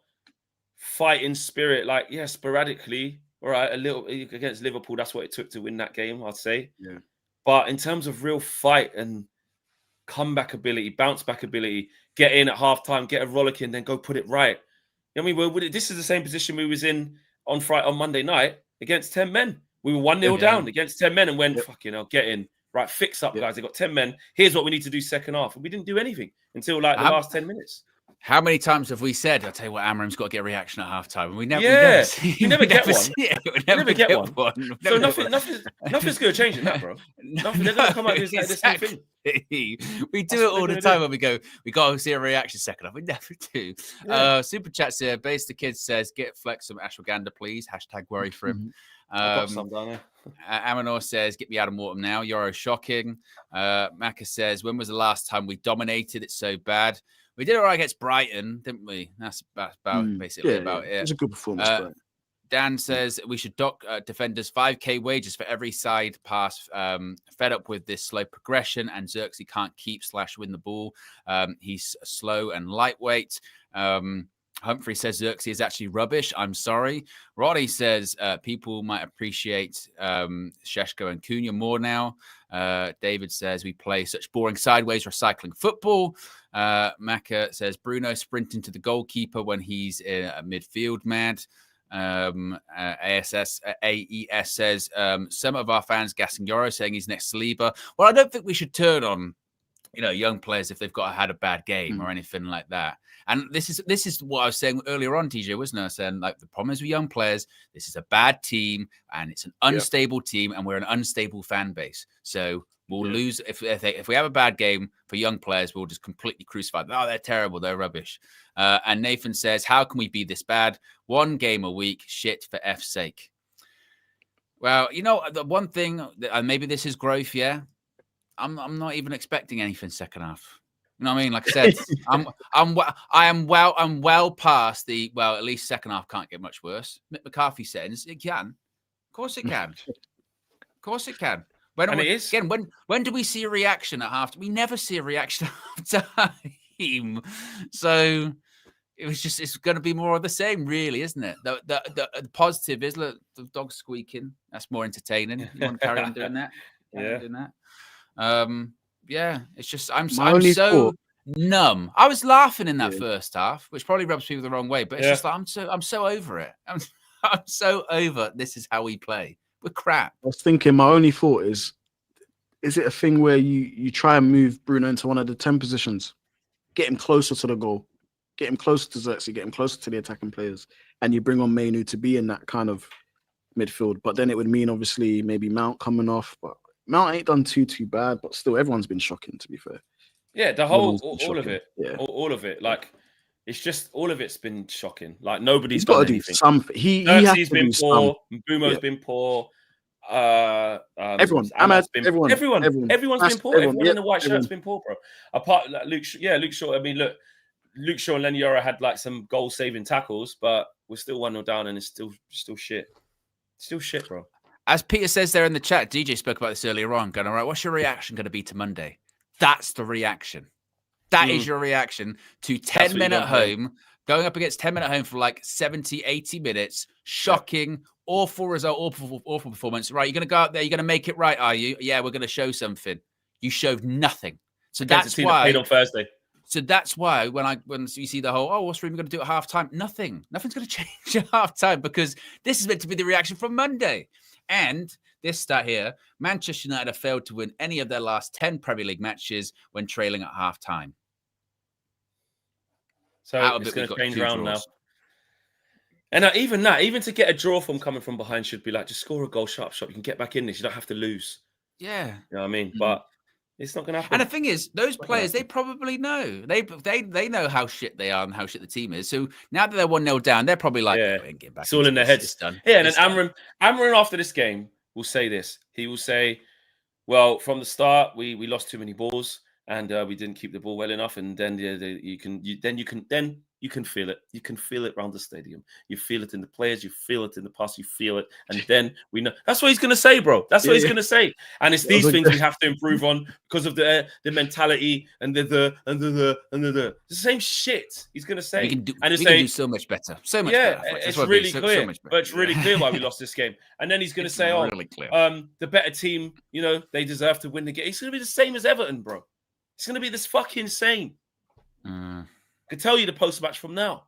fighting spirit. Like, yeah, sporadically, all right, a little against Liverpool. That's what it took to win that game, I'd say. Yeah. But in terms of real fight and comeback ability, bounce back ability, get in at halftime, get a rollicking, then go put it right. You know what I mean? This is the same position we was in on Monday night against 10 men. We were 1-0 down against 10 men and went, fucking hell, get in. Right, fix up, guys. They got 10 men. Here's what we need to do second half. And we didn't do anything until like the last 10 minutes. How many times have we said, I'll tell you what, Amram's got to get a reaction at halftime? And we never we never get one. We never get one. So nothing's going to change in that, bro. Nothing. They're going to come out with this new thing. We do it all the time when we go, we got to see a reaction second half. We never do. Yeah. Super chats here. Base the Kids says, get Flex some ashwagandha, please. # worry for him. I've got some down there. Amanor says, get me Adam Morton now. Euro shocking. Maka says, when was the last time we dominated? It's so bad. We did all right against Brighton, didn't we? That's basically about it. It was a good performance. Dan says we should dock defenders 5k wages for every side pass. Fed up with this slow progression, and Xerxes can't keep/win the ball. He's slow and lightweight. Humphrey says Xerxes is actually rubbish. I'm sorry. Roddy says people might appreciate Šeško and Cunha more now. David says we play such boring sideways recycling football. Maka says Bruno sprinting to the goalkeeper when he's in a midfield mad. AES says some of our fans gassing Euro, saying he's next Saliba. Well, I don't think we should turn on young players if they've had a bad game or anything like that. And this is what I was saying earlier on, TJ, wasn't I? Saying like the problem is with young players, this is a bad team and it's an unstable team and we're an unstable fan base. So we'll lose if we have a bad game for young players, we'll just completely crucify them. Oh, they're terrible, they're rubbish. And Nathan says, how can we be this bad? 1 game a week, shit for F's sake. Well, the one thing, and maybe this is growth, I'm not even expecting anything second half. You know what I mean? Like I said, I'm well past the at least second half can't get much worse. Mick McCarthy says it can. Of course it can. Of course it can. When do we see a reaction at half? We never see a reaction at half time. So it's going to be more of the same, really, isn't it? The positive is look, the dog's squeaking. That's more entertaining. You want to carry on doing that? It's just I'm so numb. I was laughing in that first half, which probably rubs people the wrong way, but it's just like I'm so over it. I'm so over this is how we play. We're crap. I was thinking my only thought is it a thing where you try and move Bruno into one of the 10 positions, get him closer to the goal, get him closer to Xerxes, get him closer to the attacking players, and you bring on Mainu to be in that kind of midfield. But then it would mean obviously maybe Mount coming off, but Mount ain't done too bad, but still, everyone's been shocking, to be fair. Yeah, the whole, all of it. Yeah. All of it. Like, it's just, all of it's been shocking. Like, nobody's got to do something. He's been poor. Mbumo's been poor. Everyone's been poor. Everyone's been poor. Everyone in the white shirt's been poor, bro. Apart, like, Luke Shaw. I mean, look, Luke Shaw and Lenny Yoro had, like, some goal-saving tackles, but we're still 1-0 down, and it's still shit. Still shit, bro. As Peter says there in the chat, DJ spoke about this earlier on, going, all right, what's your reaction going to be to Monday? That's the reaction. That is your reaction to 10 men at home, going up against 10 men at home for like 70, 80 minutes, shocking, awful result, awful performance. Right, you're going to go out there, you're going to make it right, are you? Yeah, we're going to show something. You showed nothing. So that's why. Paid on Thursday. So that's why when you see the whole, what's Rooney going to do at halftime? Nothing's going to change at halftime because this is meant to be the reaction from Monday. And this stat here, Manchester United have failed to win any of their last 10 Premier League matches when trailing at half-time. So it's going to change around now. And even to get a draw from coming from behind should be like, just score a goal, shut. You can get back in this. You don't have to lose. Yeah. You know what I mean? But it's not going to happen. And the thing is, those players, they probably know. They know how shit they are and how shit the team is. So now that they're 1-0 down, they're probably like, get back. It's all in their heads. Done. Yeah, and then Amram after this game will say this. He will say, well, from the start, we lost too many balls and we didn't keep the ball well enough. And then you can you can feel it. You can feel it around the stadium. You feel it in the players. You feel it in the pass. You feel it. And then we know. That's what he's going to say, bro. That's what he's going to say. And it's these things we have to improve on because of the mentality and the. It's the same shit he's going to say. We can can do so much better. So much better. It's really clear. But it's really clear why we lost this game. And then he's going to say, really the better team, they deserve to win the game. It's going to be the same as Everton, bro. It's going to be this fucking same. I can tell you the post-match from now.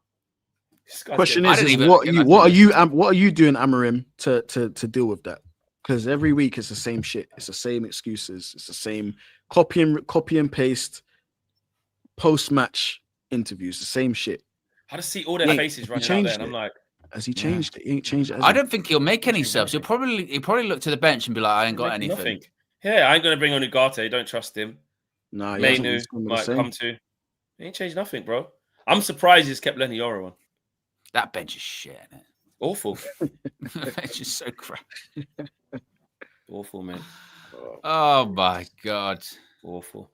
Question is what are you doing, Amarim, to deal with that? Because every week it's the same shit. It's the same excuses. It's the same copy and paste post-match interviews. The same shit. I just see all their faces running out there, and I'm like, has he changed it? He ain't changed it. I don't think he'll make any subs. He'll probably look to the bench and be like, I ain't got anything. Nothing. Yeah, I ain't gonna bring on Ugarte. Don't trust him. No, Mainu might come to. He ain't changed nothing, bro. I'm surprised he's kept Lenny Yoro on. That bench is shit, isn't it? Awful. The bench is so crap. Awful, man. Oh my god. Awful.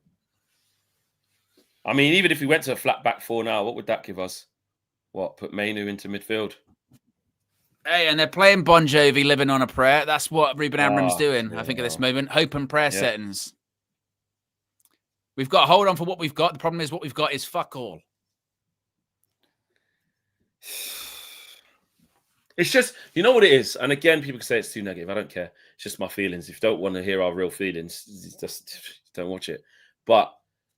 I mean, even if we went to a flat back 4 now, what would that give us? What? Put Mainu into midfield. Hey, and they're playing Bon Jovi, Living on a Prayer. That's what Ruben Amorim's doing, I think, at this moment. Hope and prayer settings. We've got to hold on for what we've got. The problem is what we've got is fuck all. It's just, you know what it is? And again, people can say it's too negative. I don't care. It's just my feelings. If you don't want to hear our real feelings, just don't watch it. But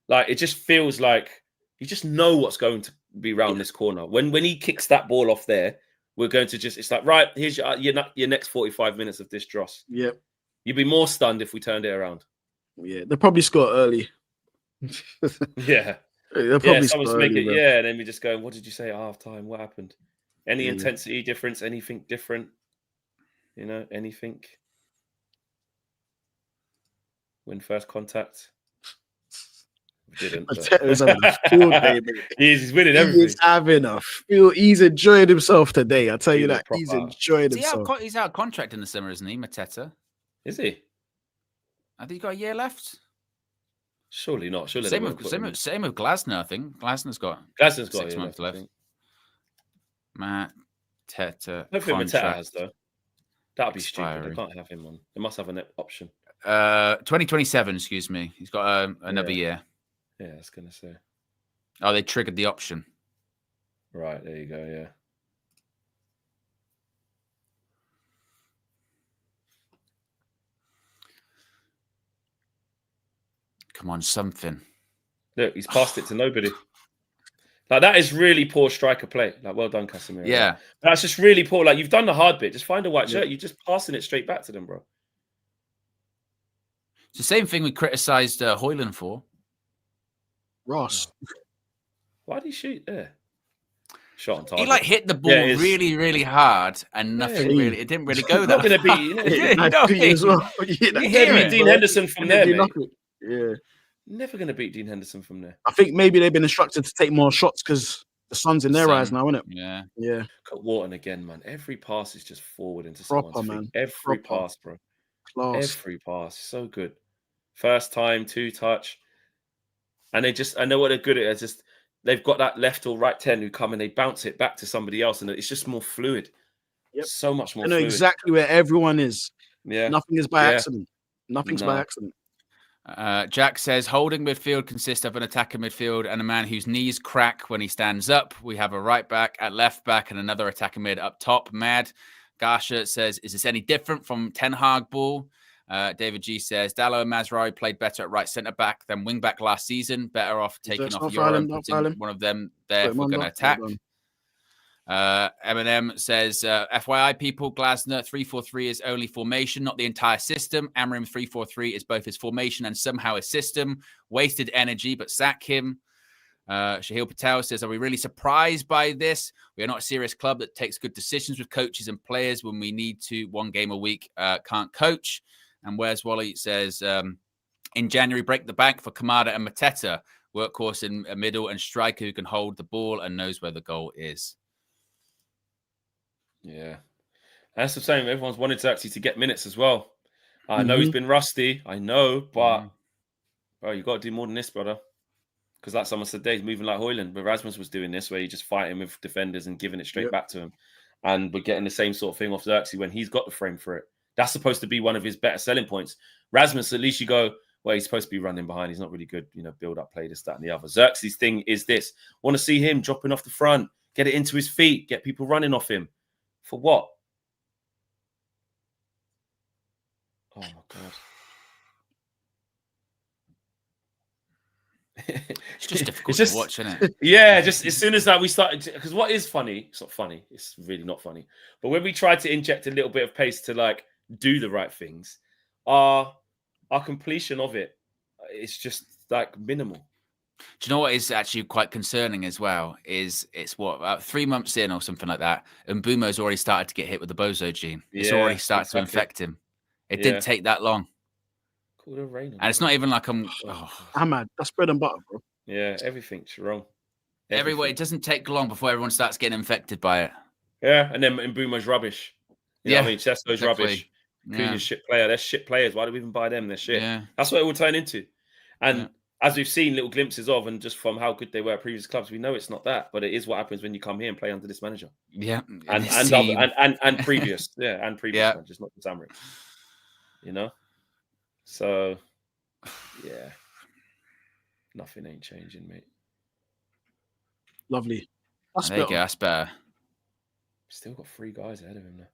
like, it just feels like you just know what's going to be around this corner. When he kicks that ball off there, we're going to just, it's like, right, here's your next 45 minutes of this dross. Yep. You'd be more stunned if we turned it around. Yeah, they'll probably score early. Yeah. They'll probably score early, make it, bro. and then we just go, what did you say at half time? What happened? Any intensity difference? Anything different? Anything? Win first contact? We didn't. He's having a field day, mate. He's winning everything. He's having a field. He's enjoying himself today. I'll tell you that. He's enjoying himself. He's out of contract in the summer, isn't he, Mateta? Is he? I think he's got a year left. Surely not. Surely same with Glasner, I think. Glasner's got 6 months left. Mateta. Hopefully Mateta has, though. That'd be stupid. They can't have him on. They must have an option. 2027, excuse me. He's got another year. Yeah, I was going to say. Oh, they triggered the option. Right, there you go, yeah. Come on, something. Look, he's passed it to nobody. Like, that is really poor striker play. Like, well done, Casemiro. Yeah. That's just really poor. Like, you've done the hard bit. Just find a white shirt. You're just passing it straight back to them, bro. It's the same thing we criticised Højlund for. Ross. Why did he shoot there? Shot on target. He hit the ball really, really hard, and nothing really. It didn't really go that. Not going to beat. As well. You hear Dean Henderson from there, mate. Yeah. Never going to beat Dean Henderson from there. I think maybe they've been instructed to take more shots because the sun's in their eyes now, isn't it? Yeah. Yeah. Cut Wharton again, man. Every pass is just forward into someone's feet. Every pass, bro. Class. Every pass. So good. First time, 2-touch. And I know what they're good at. It's just, they've got that left or right 10 who come and they bounce it back to somebody else. And it's just more fluid. Yep. So much more I know fluid. Exactly where everyone is. Yeah. Nothing is by accident. Nothing's by accident. Jack says, holding midfield consists of an attacking midfield and a man whose knees crack when he stands up. We have a right back at left back and another attacking mid up top. Mad. Gasha says, is this any different from Ten Hag ball? David G says, Dallo and Mazraoui played better at right centre back than wing back last season. Better off taking off Euro and putting one of them there if we're going to attack. Eminem says, FYI people, Glasner 3-4-3 is only formation, not the entire system. Amorim 3-4-3 is both his formation and somehow his system. Wasted energy, but sack him. Shahil Patel says, are we really surprised by this? We are not a serious club that takes good decisions with coaches and players when we need to. 1 game a week, can't coach. And Where's Wally says, in January, break the bank for Kamada and Mateta. Workhorse in a middle and striker who can hold the ball and knows where the goal is. Yeah. That's the same. Everyone's wanted to get minutes as well. I know he's been rusty. I know, but bro, you got to do more than this, brother. Because like someone said, he's moving like Højlund, but Rasmus was doing this where he just fighting with defenders and giving it straight back to him. And we're getting the same sort of thing off Xerxes when he's got the frame for it. That's supposed to be one of his better selling points. Rasmus, at least you go, well, he's supposed to be running behind. He's not really good, build up play, this, that, and the other. Xerxes' thing is this. Want to see him dropping off the front, get it into his feet, get people running off him. For what? Oh, my God. It's just difficult to watch, isn't it? Yeah, just as soon as that we started, because what is funny, it's not funny, it's really not funny. But when we tried to inject a little bit of pace to like do the right things, our completion of it, it's just like minimal. Do you know what is actually quite concerning as well? It's what, about 3 months in or something like that, and Bumo's already started to get hit with the bozo gene. It's already started to infect him. It didn't take that long. Cool, rain on and it's not even like I'm mad. That's bread and butter, bro. Yeah, everything's wrong. Everywhere, it doesn't take long before everyone starts getting infected by it. Yeah, and then Mbumo's rubbish. You know what I mean? Sesko's rubbish. Cunha's shit player. They're shit players. Why do we even buy them? They're shit. Yeah. That's what it will turn into. And as we've seen little glimpses of, and just from how good they were at previous clubs, we know it's not that. But it is what happens when you come here and play under this manager. Yeah. And previous. Yeah, and previous managers, not the Tamric. So, yeah. Nothing ain't changing, mate. Lovely. There you go. That's better. Still got 3 guys ahead of him now.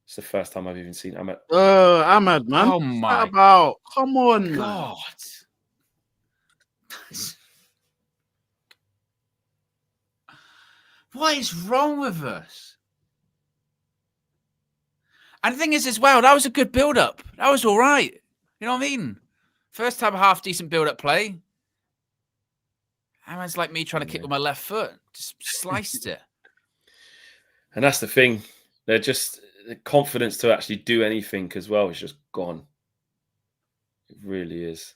It's the first time I've even seen Ahmad. Ahmad, man. Oh my about? Come on, God. What is wrong with us? And the thing is, as well, that was a good build-up. That was all right. You know what I mean? First time, half decent build-up play. Ahmad's like me trying to kick with my left foot. Just sliced it. And that's the thing. They're just the confidence to actually do anything as well is just gone. It really is.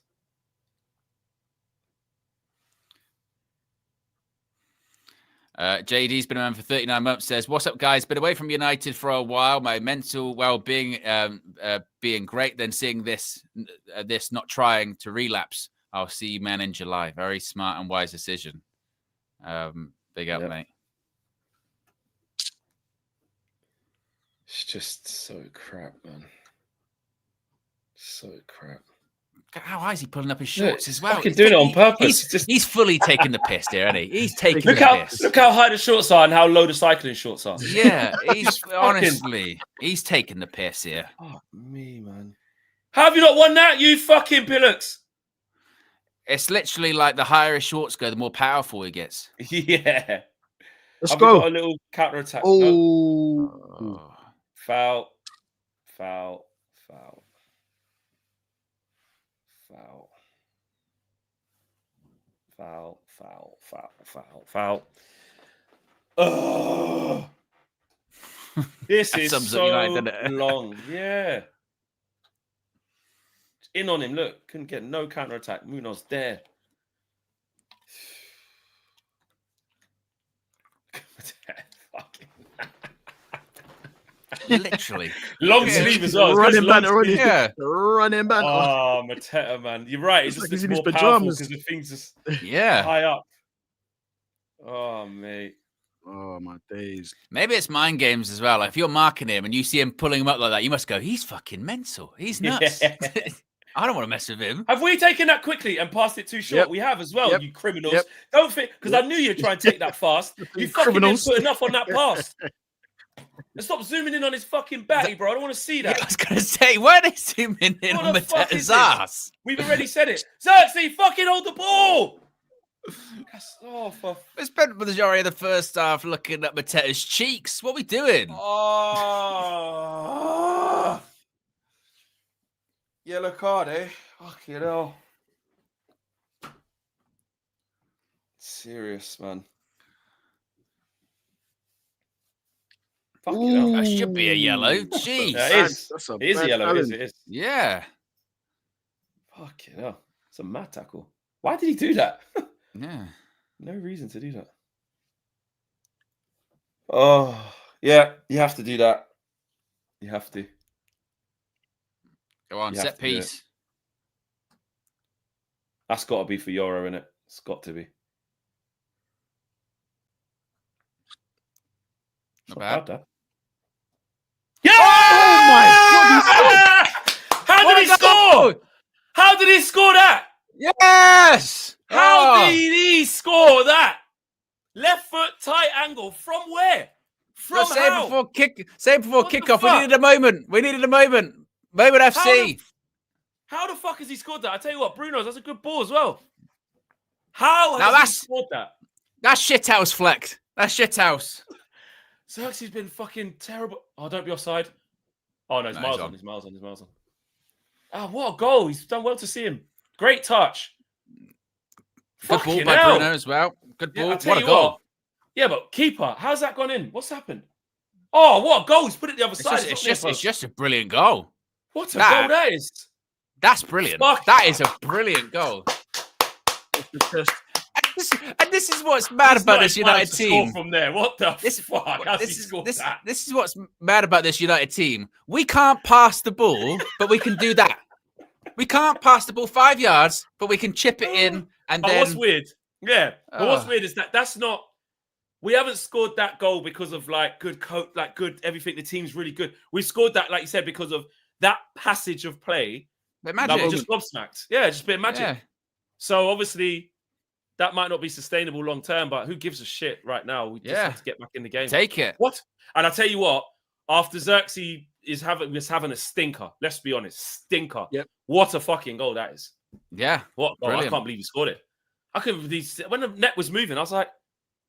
JD's been around for 39 months. Says, "What's up, guys? Been away from United for a while. My mental well-being being great. Then seeing this not trying to relapse. I'll see you, man, in July. Very smart and wise decision. Big up, mate." It's just so crap, man. So crap. How high is he pulling up his shorts as well? He's doing it on purpose. He's fully taking the piss here, isn't he? He's taking the piss. Look how high the shorts are and how low the cycling shorts are. Yeah, he's honestly, he's taking the piss here. Oh, me, man. How have you not won that, you fucking Pillocks? It's literally like the higher his shorts go, the more powerful he gets. Yeah. Let's go. Got a little counter attack. Oh. Foul. Foul. Foul. Foul. Foul. Foul. Foul. Foul. Foul. Oh. This is so long. Yeah. In on him. Look. Couldn't get no counter attack. Munoz there. Literally. Long sleeve as well. Running back. Running back. Oh, Mateta, man. You're right. It's just like he's in more his powerful pajamas. because the thing's just Yeah. high up. Oh, mate. Oh, my days. Maybe it's mind games as well. Like if you're marking him and you see him pulling him up like that, you must go, he's fucking mental. He's nuts. Yeah. I don't want to mess with him. Have we taken that quickly and passed it too short? Yep. We have as well, you criminals. Yep. Don't think, because I knew you'd try and take that fast. You fucking didn't put enough on that pass. And stop zooming in on his fucking batty, bro. I don't want to see that. Yeah, I was going to say, why are they zooming in on Mateta's ass? We've already said it. Xerxes, fucking hold the ball. We spent the majority of the first half looking at Mateta's cheeks. What are we doing? Oh. Yellow card, eh? Fucking hell. Serious, man. Fucking hell. That should be a yellow. Jeez. Yeah, it is. It is a yellow. It is. Yeah. Fucking hell. It's a mad tackle. Why did he do that? Yeah. No reason to do that. Oh, yeah. You have to do that. You have to. Go on, set piece. That's got to be for Euro, innit? It's got to be. Not bad. That. Yeah! Oh my God! How did he score? How did he score that? Yes! How did he score that? Left foot tight angle from where? From how? Say before kickoff. We needed a moment. Moment FC. How the fuck has he scored that? I tell you what, Bruno's, that's a good ball as well. How has he scored that? That's shithouse, Fleck. That's shithouse. Xerxes been fucking terrible. Oh, don't be offside. Oh, no, he's miles on. Ah, what a goal. He's done well to see him. Great touch. Good ball by Bruno as well. Good ball. What a goal. Yeah, but keeper, how's that gone in? What's happened? Oh, what a goal. He's put it the other side. It's just a brilliant goal. What a goal that is. That's brilliant. That is a brilliant goal. And this is what's mad about this United team. From there, what the fuck? This is what's mad about this United team. We can't pass the ball, but we can do that. We can't pass the ball 5 yards, but we can chip it in. And then what's weird? Yeah, but what's weird is that's not. We haven't scored that goal because of like good coach, like good everything. The team's really good. We scored that, like you said, because of that passage of play. Magic. Just gobsmacked. Yeah, just a bit of magic. Yeah. So obviously, that might not be sustainable long term, but who gives a shit right now? We just have to get back in the game. Take it. What? And I tell you what, after Xerxes is having a stinker. Let's be honest, stinker. Yep. What a fucking goal that is. Yeah. What? Oh, I can't believe he scored it. I couldn't believe when the net was moving. I was like,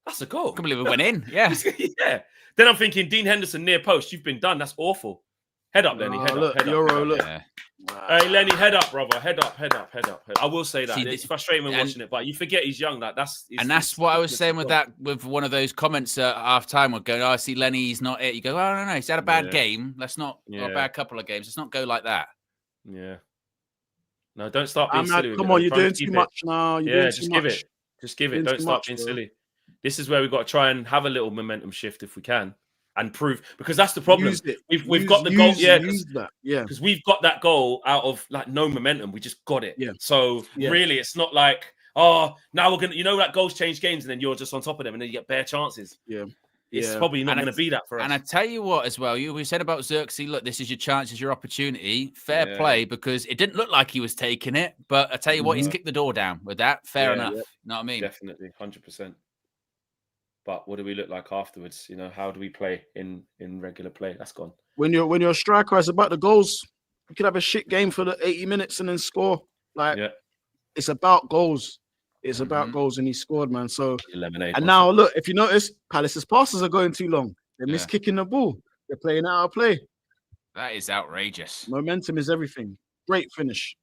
that's a goal. I can't believe it went in. Yeah. Yeah. Then I'm thinking, Dean Henderson near post. You've been done. That's awful. Head up, Lenny. Head up. Yeah. Hey, Lenny, head up, brother. Head up. I will say that. It's frustrating when watching it, but you forget he's young. That's what I was saying with one of those comments at half time. We're going, I see Lenny, he's not it. You go, oh, no, he's had a bad game. Let's not, or a bad couple of games. Let's not go like that. Yeah. No, don't start being silly. Come on, you're doing too much now. Just give it. Just give it. Don't start being silly. This is where we've got to try and have a little momentum shift if we can. And prove, because that's the problem. We've got the goal, because we've got that goal out of like no momentum. We just got it. Yeah. So really, it's not like, oh, now we're gonna, that goals change games, and then you're just on top of them, and then you get bare chances. Yeah. It's probably not going to be that for us. And I tell you what, as well, we said about Xerxes, look, this is your chance, this is your opportunity. Fair play, because it didn't look like he was taking it, but I tell you what, he's kicked the door down with that. Fair enough. You know what I mean? Definitely, 100%. But what do we look like afterwards? How do we play in regular play? That's gone. When you're a striker, it's about the goals. You could have a shit game for the 80 minutes and then score. It's about goals. It's about goals, and he scored, man. So and now look, if you notice, Palace's passes are going too long. They're miskicking the ball. They're playing out of play. That is outrageous. Momentum is everything. Great finish.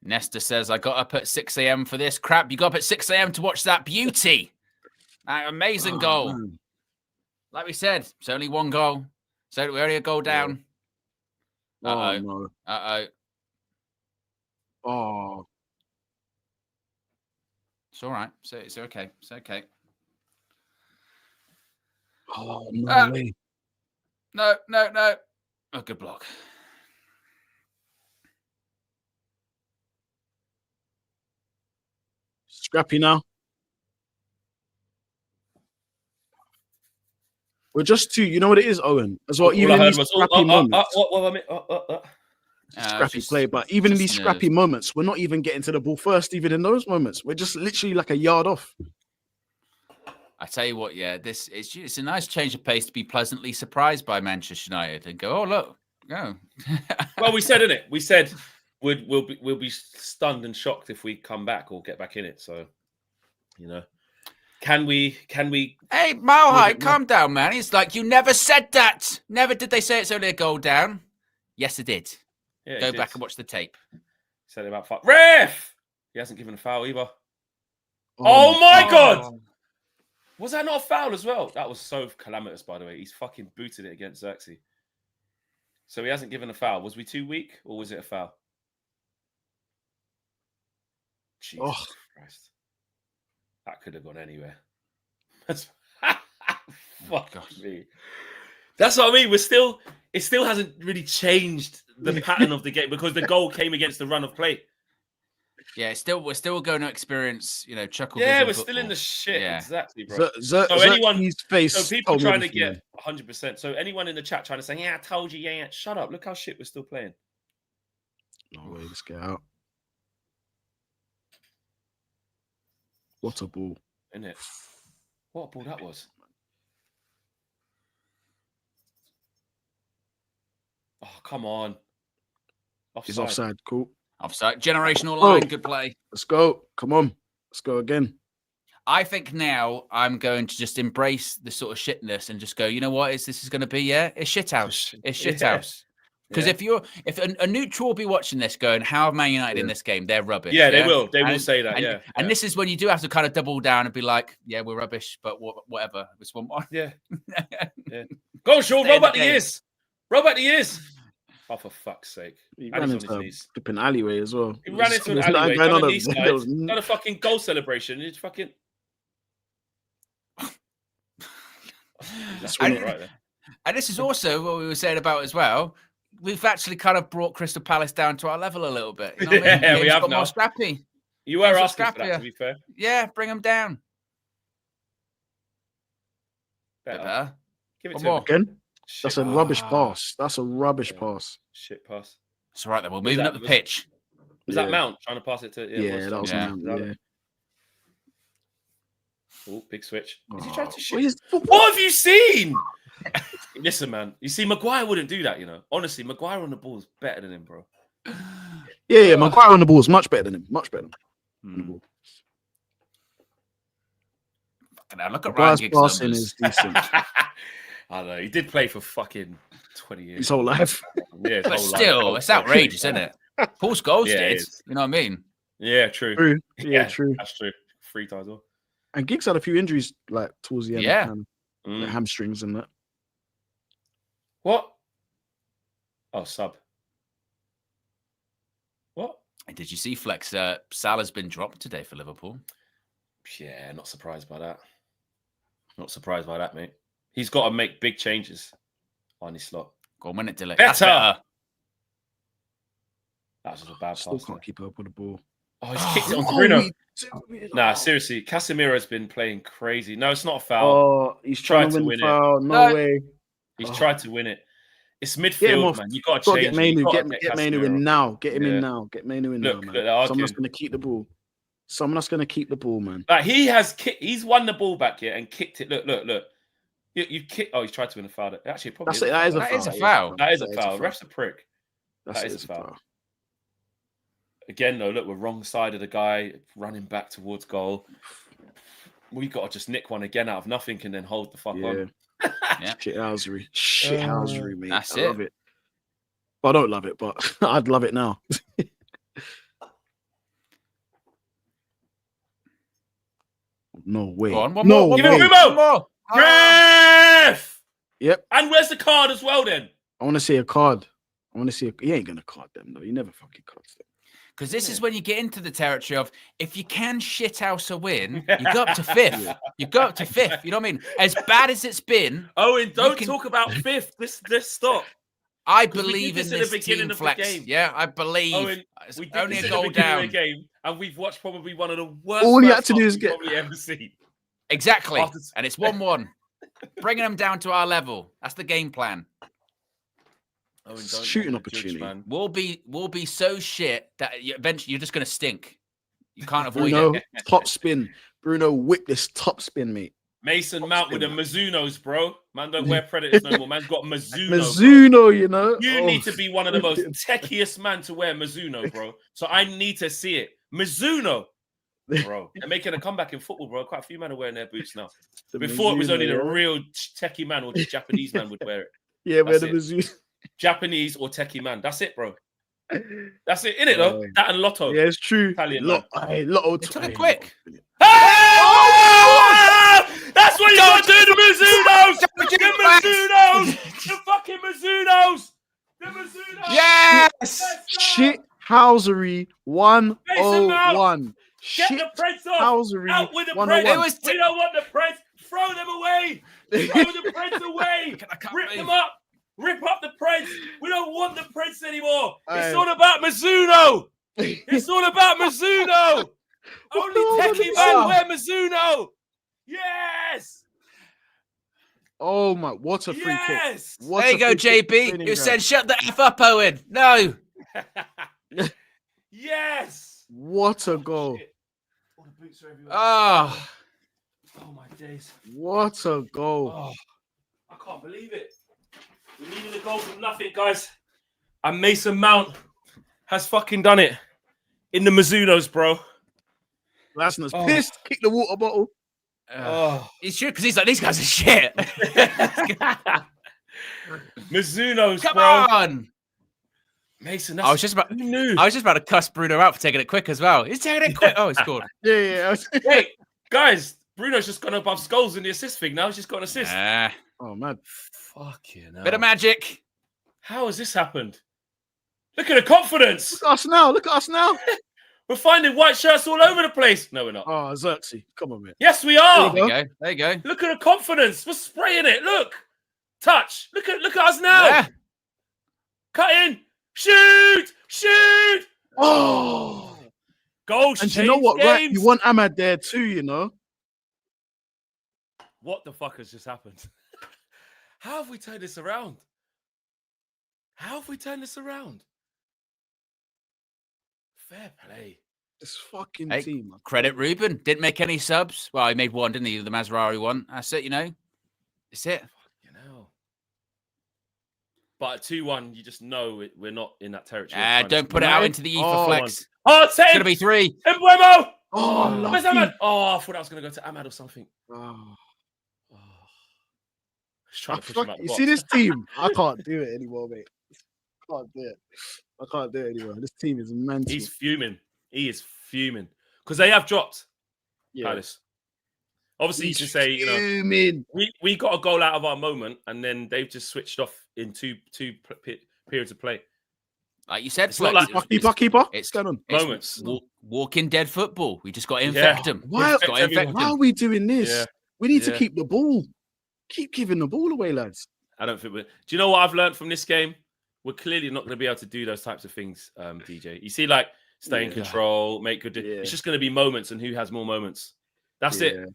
Nesta says, I got up at 6 a.m. for this crap. You got up at 6 a.m. to watch that beauty. That amazing goal. Man. Like we said, it's only one goal. So we're only a goal down. Oh, no. Oh. It's all right. So it's okay. It's okay. Oh, no way. No. Oh, good block. Scrappy now. We're just two. You know what it is, Owen? As well, even in these scrappy moments. Scrappy play, but even in these scrappy moments, we're not even getting to the ball first, even in those moments. We're just literally like a yard off. I tell you what, it's a nice change of pace to be pleasantly surprised by Manchester United and go, oh, look, go. Well, we said, innit? We said we'll be stunned and shocked if we come back or get back in it. So, can we? Hey, Mile High, calm down, man. It's like you never said that. Never did they say it's only a goal down. Yes, it did. Yeah, Go back and watch the tape. Said about fuck. Ref! He hasn't given a foul either. Oh my God! Was that not a foul as well? That was so calamitous, by the way. He's fucking booted it against Xerxes. So he hasn't given a foul. Was we too weak or was it a foul? Jesus Christ. That could have gone anywhere. Fuck me. That's what I mean. It still hasn't really changed the pattern of the game because the goal came against the run of play. Yeah, we're still going to experience, chuckle. Yeah, we're football. still in the shit. Yeah. Exactly, bro. So people trying to get 100%. So anyone in the chat trying to say, yeah, I told you, yeah, shut up. Look how shit we're still playing. No way, let's get out. What a ball. Isn't it? What a ball that was. Oh, come on. Offside. He's offside. Cool. Offside. Generational line. Good play. Let's go. Come on. Let's go again. I think now I'm going to just embrace the sort of shitness and just go, you know what this is going to be? Yeah, it's shithouse. It's shithouse. Because if a neutral will be watching this going, how are Man United in this game? They're rubbish. Yeah, they will. They will say that. And this is when you do have to kind of double down and be like, yeah, we're rubbish, but whatever. It's 1-1. Yeah. Go, Sean. Roll back the ears. Roll back the ears. Oh, for fuck's sake. He ran into a flipping alleyway as well. He ran into an alleyway. Done a fucking goal celebration. It's fucking... That's right there. And this is also what we were saying about as well. We've actually kind of brought Crystal Palace down to our level a little bit. You know what I mean? We have got now. More scrappy. You were asking for that, to be fair. Yeah, bring them down. Better. Give it One to him more. Again? That's a rubbish pass. That's a rubbish pass. Shit pass. It's all right, then. We're moving up the pitch. Was that Mount trying to pass it to... Yeah, that was Mount. Yeah. Oh, big switch. Is he trying to shoot? What have you seen? Listen, man. You see, Maguire wouldn't do that, Honestly, Maguire on the ball is better than him, bro. Yeah, Maguire on the ball is much better than him. Much better than him. Look at Ryan Giggs' passing is decent. I know. He did play for fucking 20 years. His whole life. Yeah, but still, it's outrageous, isn't it? Paul Scholes did. You know what I mean? Yeah, true. Yeah, true. That's true. 3 times all. And Giggs had a few injuries towards the end. Yeah. Like hamstrings and that. What? Oh, sub. What? And did you see Flex? Salah's been dropped today for Liverpool. Yeah, not surprised by that. Not surprised by that, mate. He's got to make big changes on his slot. Go on, win it, Dylan. Better. That was just a bad Still pass. Can't keep up with the ball. Oh, he's kicked it onto Bruno. Nah, seriously, Casemiro's been playing crazy. No, it's not a foul. Oh, he's trying to win the foul. No way. He's tried to win it. It's midfield, man. You got to change. Get Mainu in now. Get him in now. Get Mainu in now, man. Someone's going to keep the ball. Someone's going to keep the ball, man. Like he's won the ball back here and kicked it. Look. You kick. Oh, he's tried to win a foul. Actually, probably that is a foul. That is a foul. Ref's a prick. That is a foul. Again, though, look, we're wrong side of the guy running back towards goal. We got to just nick one again out of nothing and then hold the fuck on. Yeah. Shithousery, mate. That's I love it. Well, I don't love it, but I'd love it now. No way. Go on, one no more. Give it Rumo. More. Ref! Yep. And where's the card as well, then? I want to see a card. He ain't going to card them, though. He never fucking cards them. Because this is when you get into the territory of, if you can shithouse a win, you go up to 5th. You go up to 5th. You know what I mean? As bad as it's been. Owen, don't talk about 5th. Let's stop. I believe in this team, Flex. Yeah, I believe. Owen, it's we did only this a goal at the beginning down. of the game, and we've watched probably one of the worst. All you had to do is get probably ever seen. Exactly. And it's 1-1. Bringing them down to our level. That's the game plan. Owen, shooting opportunity. Man. We'll be so shit that eventually you're just going to stink. You can't avoid Bruno, it. top spin. Bruno whipped this top spin, mate. Mason Mount with the Mizunos, bro. Man don't wear Predators no more. Man's got Mizuno. Mizuno, you know. You need to be one of the most techiest man to wear Mizuno, bro. So I need to see it. Mizuno, bro. They're making a comeback in football, bro. Quite a few men are wearing their boots now. Before, it was only the real techie man or the Japanese man would wear it. Yeah, wear the Mizuno. Japanese or techie man. That's it, bro. That's it, innit, though? That and Lotto. Yeah, it's true. Italian Lotto. It took it quick. That's what you got to do, the Mizunos! The Mizunos! The fucking Mizunos! The Mizunos! Yes! Shithousery 101. Get the press off! Out with the press! We don't want the press! throw them away. Throw the Preds away. Rip them up. Rip up the Preds. We don't want the Preds anymore. It's all about Mizuno. It's all about Mizuno. Only techie man wear Mizuno. Yes. Oh my! What a free kick! What there you go, JB. You said shut the F up, Owen. No. Yes. What a goal! All the boots are everywhere. Oh my days! What a goal! Oh, I can't believe it. We needed a goal from nothing, guys. And Mason Mount has fucking done it in the Mizunos, bro. Lasner's pissed. Kick the water bottle. He's shit because he's like, these guys are shit. Mizunos, come bro. On. Mason, I was just about to cuss Bruno out for taking it quick as well. He's taking it quick. Oh, he scored. Yeah. Wait, guys, Bruno's just gone above Scholes in the assist thing now. He's just got an assist. Oh, man. Fucking hell. Bit of magic. How has this happened? Look at the confidence. Look at us now. We're finding white shirts all over the place. No, we're not. Oh, Xerxes. Come on, man. Yes, we are. There you go. Look at the confidence. We're spraying it. Look. Touch. Look at us now. Yeah. Cut in. Shoot. Oh. Goals. And you know what, games. right? You want Ahmad there too, you know? What the fuck has just happened? How have we turned this around? Fair play. This fucking team. Man. Credit Ruben. Didn't make any subs. Well, he made one, didn't he? The Mazraoui one. That's it, you know. That's it. You know. But at 2-1, you just know we're not in that territory. Don't put it out into the ether flex. Oh, it's going to be 3. Embuemo! Oh, where's Ahmad? Oh, I thought I was going to go to Ahmad or something. Oh. You see this team? I can't do it anymore, mate. I can't do it anymore. This team is mental. He's fuming. He is fuming because they have dropped. Yeah. Palace. Obviously, you can say, fuming. we got a goal out of our moment, and then they've just switched off in two periods of play. Like you said, it's not like keeper. It's going on. Moments. Walking dead football. We just got to infect them. Why are we doing this? Yeah. We need to keep the ball. Keep giving the ball away, lads. I don't think do you know what I've learned from this game? We're clearly not going to be able to do those types of things, DJ. You see, like, stay in control, make good... It's just going to be moments and who has more moments. That's it.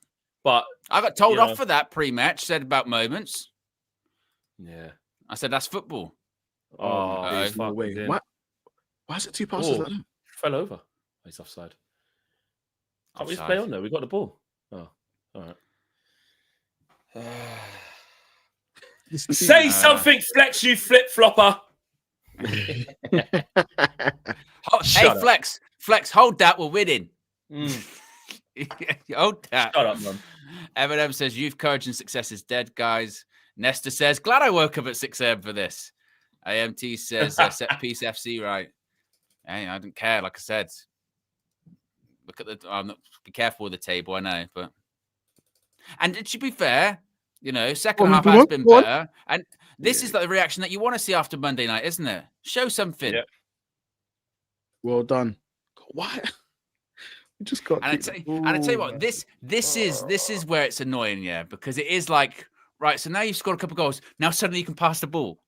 But... I got told off for that pre-match, said about moments. Yeah. I said, that's football. Oh, no way. Why is it 2 passes like that? Fell over. He's offside. Can't we just play on there? We got the ball. Oh, all right. Say something, Flex, you flip-flopper. Hey, Flex, hold that. We're winning. Hold that. Shut up, man. Eminem says, youth courage and success is dead, guys. Nesta says, glad I woke up at 6 a.m. for this. AMT says, set piece FC, right? Hey, I don't care. Like I said, look at the... be careful with the table, I know, but... And it should be fair, you know, second half has been better. And this is like the reaction that you want to see after Monday night, isn't it? Show something. Yeah. Well done. Why? We just got. And I tell you what, this is where it's annoying, yeah, because it is like, right, so now you've scored a couple of goals. Now suddenly you can pass the ball.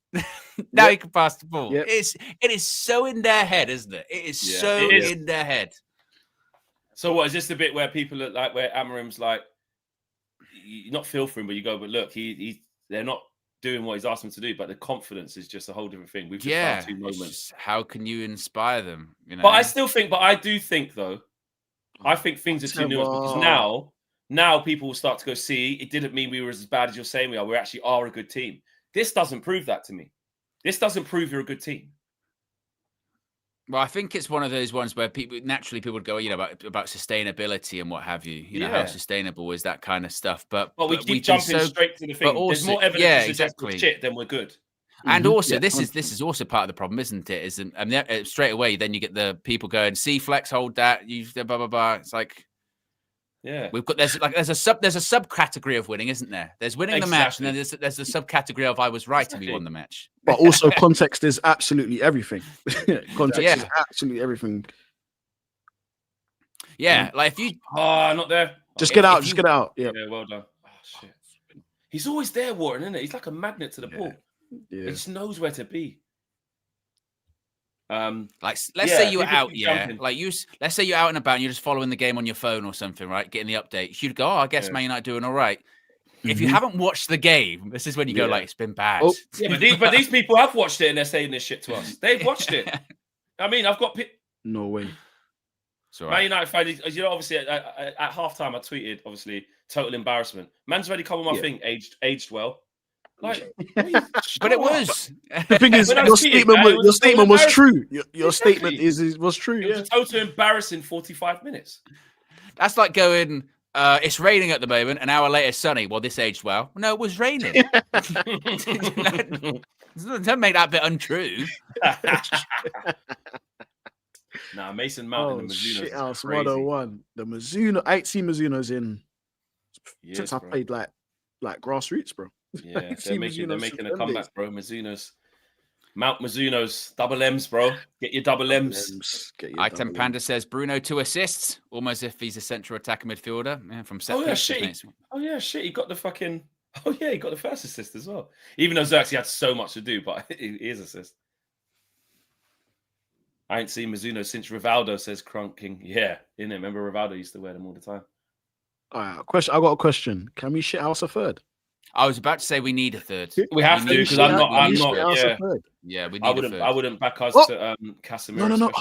Now you can pass the ball. Yep. It is so in their head, isn't it? It is so in their head. So what is this the bit where people are like, where Amarim's like, you not feel for him, but you go, but look, they're not doing what he's asked them to do, but the confidence is just a whole different thing. We've just found 2 moments. How can you inspire them? You know? But I do think though, I think things are too nuanced because now people will start to go, see, it didn't mean we were as bad as you're saying we are. We actually are a good team. This doesn't prove that to me. This doesn't prove you're a good team. Well, I think it's one of those ones where people would go, you know, about sustainability and what have you. You know, how sustainable is that kind of stuff? But we keep jumping straight to the thing. Also, there's more evidence to suggest we're shit than we're good. And also, this is also part of the problem, isn't it? And straight away, then you get the people going, "See, Flex, hold that." You blah blah blah. It's like, there's a subcategory of winning, isn't there? There's winning the match, and then there's the subcategory of I was right and we won the match. But also, context is absolutely everything. Context is absolutely everything. Yeah, like if you not there. Just get out. Just get out. Yeah. Well done. Oh, shit. He's always there, Wharton, isn't it? He's like a magnet to the ball. Yeah. He just knows where to be. Let's say you're out, jumping. Let's say you're out and about and you're just following the game on your phone or something, right? Getting the update. You'd go, I guess Man United doing all right. If you haven't watched the game, this is when you go, it's been bad. Oh. Yeah, but these people have watched it and they're saying this shit to us. They've watched it. I mean, I've got... No way. It's all right. Man United fans, obviously at halftime I tweeted, obviously, total embarrassment. Man's already come on my thing, aged well. Like, but it was. The thing is, your statement was true. Your statement was true. It was a total embarrassing 45 minutes. That's like going, it's raining at the moment, an hour later, sunny. Well, this aged well. No, it was raining. Don't make that bit untrue. Nah, Mason Mount and the Mizuno. Shit house 101. The Mizuno. I ain't seen Mizunos since I played like grassroots, bro. Yeah, they're making a comeback, bro. Mount Mizunos, double M's, bro. Get your double M's. Item Panda says Bruno 2 assists, almost if he's a central attacker midfielder from set piece. Oh yeah, shit. He got the fucking. Oh yeah, he got the first assist as well. Even though Xerxes had so much to do, but he is assist. I ain't seen Mizuno since Rivaldo, says Crunking. Yeah, innit? Remember Rivaldo used to wear them all the time. All right, question. I got a question. Can we shit house a third? I was about to say we need a third. We have to because I'm not. Yeah, we need a third. I wouldn't back us to Casemiro. No.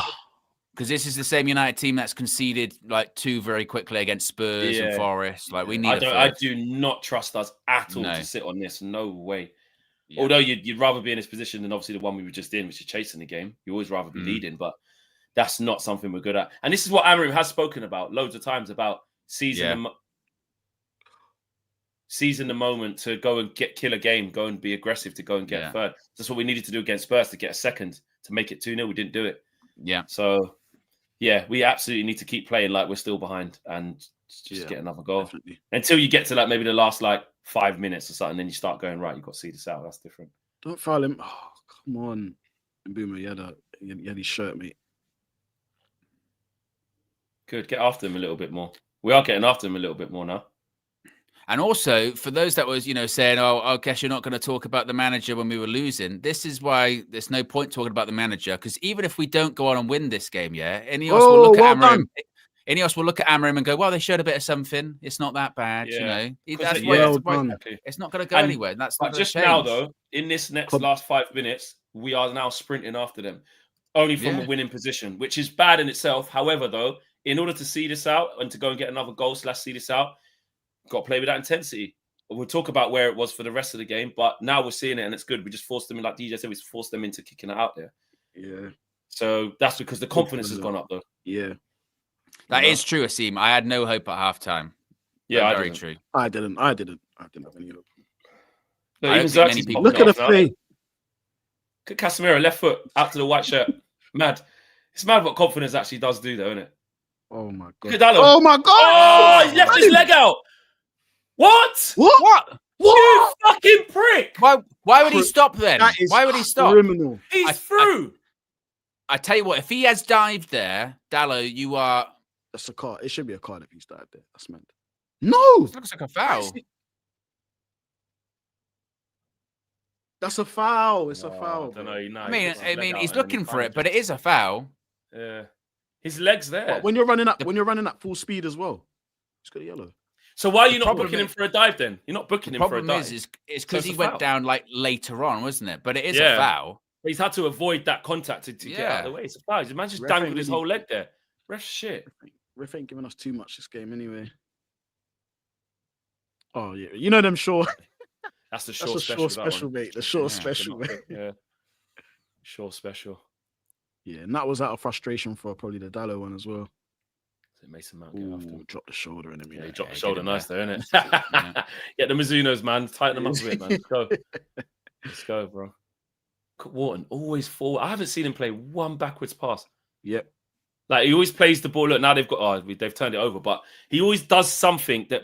Because this is the same United team that's conceded like 2 very quickly against Spurs and Forest. Like we need a third. I do not trust us at all to sit on this. No way. Yeah. Although you'd rather be in this position than obviously the one we were just in, which is chasing the game. You always rather be leading, but that's not something we're good at. And this is what Amorim has spoken about loads of times about seizing the moment to go and kill a game, go and be aggressive to go and get a third. That's what we needed to do against Spurs to get a second to make it 2-0. We didn't do it. Yeah. So, we absolutely need to keep playing like we're still behind and just get another goal. Definitely. Until you get to like maybe the last 5 minutes or something, then you start going, right, you've got to see this out. That's different. Don't foul him. Oh, come on. Boomer, you had his shirt, mate. Good. Get after him a little bit more. We are getting after him a little bit more now. And also, for those that was, saying, I guess you're not going to talk about the manager when we were losing, this is why there's no point talking about the manager, because even if we don't go on and win this game, Ineos will look at Amorim. Ineos will look at Amorim and go, well, they showed a bit of something. It's not that bad, That's why it's not going to go anywhere. That's not just now, though, in this last 5 minutes, we are now sprinting after them, only from a winning position, which is bad in itself. However, though, in order to see this out and to go and get another goal / see this out, got to play with that intensity. We'll talk about where it was for the rest of the game, but now we're seeing it and it's good. We just forced them in, like DJ said, we forced them into kicking it out there. Yeah. So that's because the confidence has gone up, though. Yeah. That is true, Asim. I had no hope at halftime. Yeah, very true. I didn't have any hope. Look at the play. Look at Casemiro, left foot, out to the white shirt. Mad. It's mad what confidence actually does do, though, isn't it? Oh, my God. Oh, my God. Oh, he left his leg out. What? You fucking prick. Why would he stop then? Why would he stop? Criminal. He's through. I tell you what, if he has dived there, Dallo, you are... That's a card. It should be a card if he's dived there. That's meant. No. It looks like a foul. That's a foul. It's a foul. I don't know. I mean, he's looking for it, but it is a foul. Yeah. His leg's there. But when you're running at full speed as well, it's got a yellow. So why are you not booking him for a dive then? You're not booking him for a dive. The problem is because he went down later on, wasn't it? But it is a foul. But he's had to avoid that contact to get out of the way. It's a foul. The man just dangled his whole leg there. Ref shit. Ref ain't giving us too much this game anyway. Oh yeah, you know them Shaw. That's the Shaw special, mate. The Shaw special, mate. Yeah. Shaw special. Yeah, and that was out of frustration for probably the Dallo one as well. Mason Mount get after him. Drop the shoulder in him. Yeah, he dropped the shoulder nice there, innit? Get the Mizunos, man. Tighten them up a bit, man. Let's go. Let's go, bro. Wharton, always forward. I haven't seen him play one backwards pass. Yep. Like, he always plays the ball. Look, now they've turned it over, but he always does something that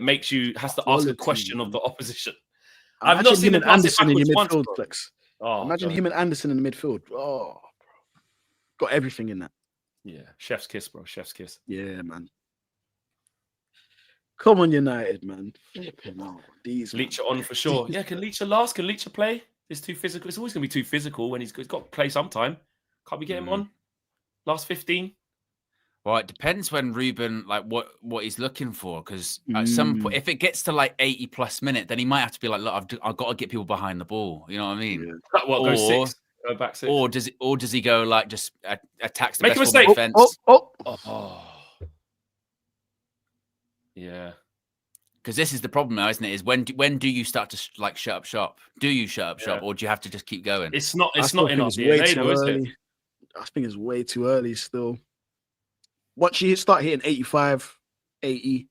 has to ask a question of the opposition. I've not seen him Anderson in your midfield, Flex. Imagine him and Anderson in the midfield. Oh, bro. Got everything in that. Yeah, chef's kiss, bro. Chef's kiss. Yeah, man. Come on, United, man. These Leach on for sure. Yeah, can Leach last? Can Leach play? It's too physical. It's always going to be too physical when he's got to play sometime. Can't we get him on? Last 15? Well, it depends when Ruben, like what he's looking for. Because at some point, if it gets to like 80 plus minutes, then he might have to be like, look, I've got to get people behind the ball. You know what I mean? Yeah. What, go 6? Go back 6? Or does he go like just attacks the Make best a mistake. defense? Yeah. Because this is the problem now, isn't it? Is when do you start to like shut up shop? Do you shut up shop, or do you have to just keep going? It's not in our DNA, though, is it? I think it's way too early still. Once you start hitting 85, 80,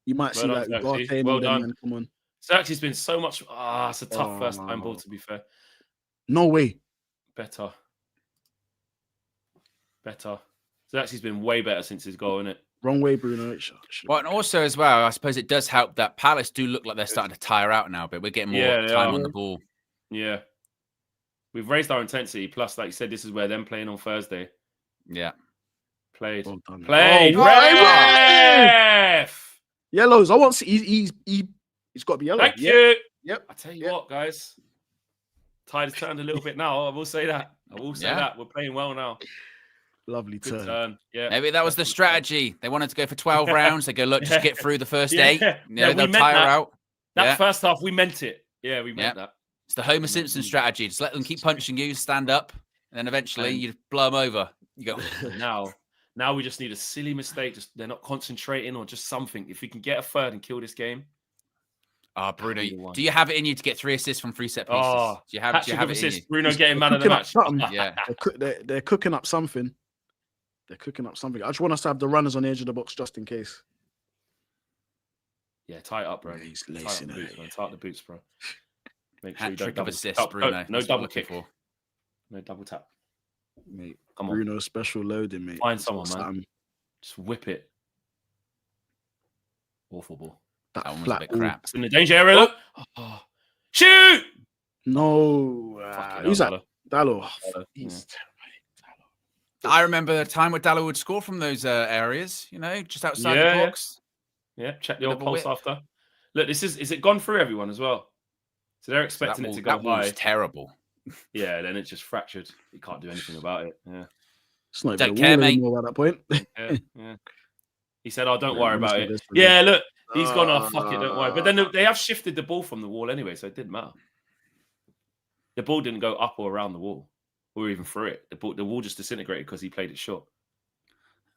you might see like Ugarte. Well done. Man, come on. So actually, it's been so much. It's a tough first time ball, to be fair. No way. Better. So actually, it's been way better since his goal, isn't it? Wrong way, Bruno. Well, and also as well, I suppose it does help that Palace do look like they're starting to tire out now, but we're getting more time on the ball. Yeah. We've raised our intensity. Plus, like you said, this is where them playing on Thursday. Yeah. Played. Well done. Played. Ref! Yellows. I want to see. He's got to be yellow. Thank you. Yep. I tell you what, guys. Tide has turned a little bit now. I will say that. We're playing well now. Lovely Good turn. Yeah. Maybe that was the strategy. They wanted to go for 12 rounds. They go, look, just get through the first 8. They'll tire out. That first half, we meant it. Yeah, we meant that. It's the Homer Simpson strategy. Just let them keep punching you, stand up, and then eventually you blow them over. You go. Now we just need a silly mistake. Just they're not concentrating or just something. If we can get a third and kill this game. Bruno, do you have it in you to get 3 assists from 3 set pieces? Do you have it in you? Bruno getting man of the match. Yeah, they're cooking up something. I just want us to have the runners on the edge of the box just in case. Yeah, tie it up, bro. He's lacing it. Tight the boots, bro. Make sure Hat you don't trick of double assists, Bruno. No double kick. No double tap. Mate, come on. Bruno special loading, mate. Find someone, man. Just whip it. Awful ball. That one was a bit crap. It's in the danger area, look. Oh. Shoot! No. Who's that? Dallo. I remember the time where Dallo would score from those areas, just outside the box. Yeah, check the old pulse after. Look, is it gone through everyone as well? So they're expecting it to go high. That was terrible. Yeah, then it's just fractured. You can't do anything about it. Yeah. It's not even a wall anymore at that point. Yeah. He said, don't worry about it. Yeah, look, he's gone, fuck it, don't worry. But then they have shifted the ball from the wall anyway, so it didn't matter. The ball didn't go up or around the wall. Or even through it. The wall just disintegrated because he played it short.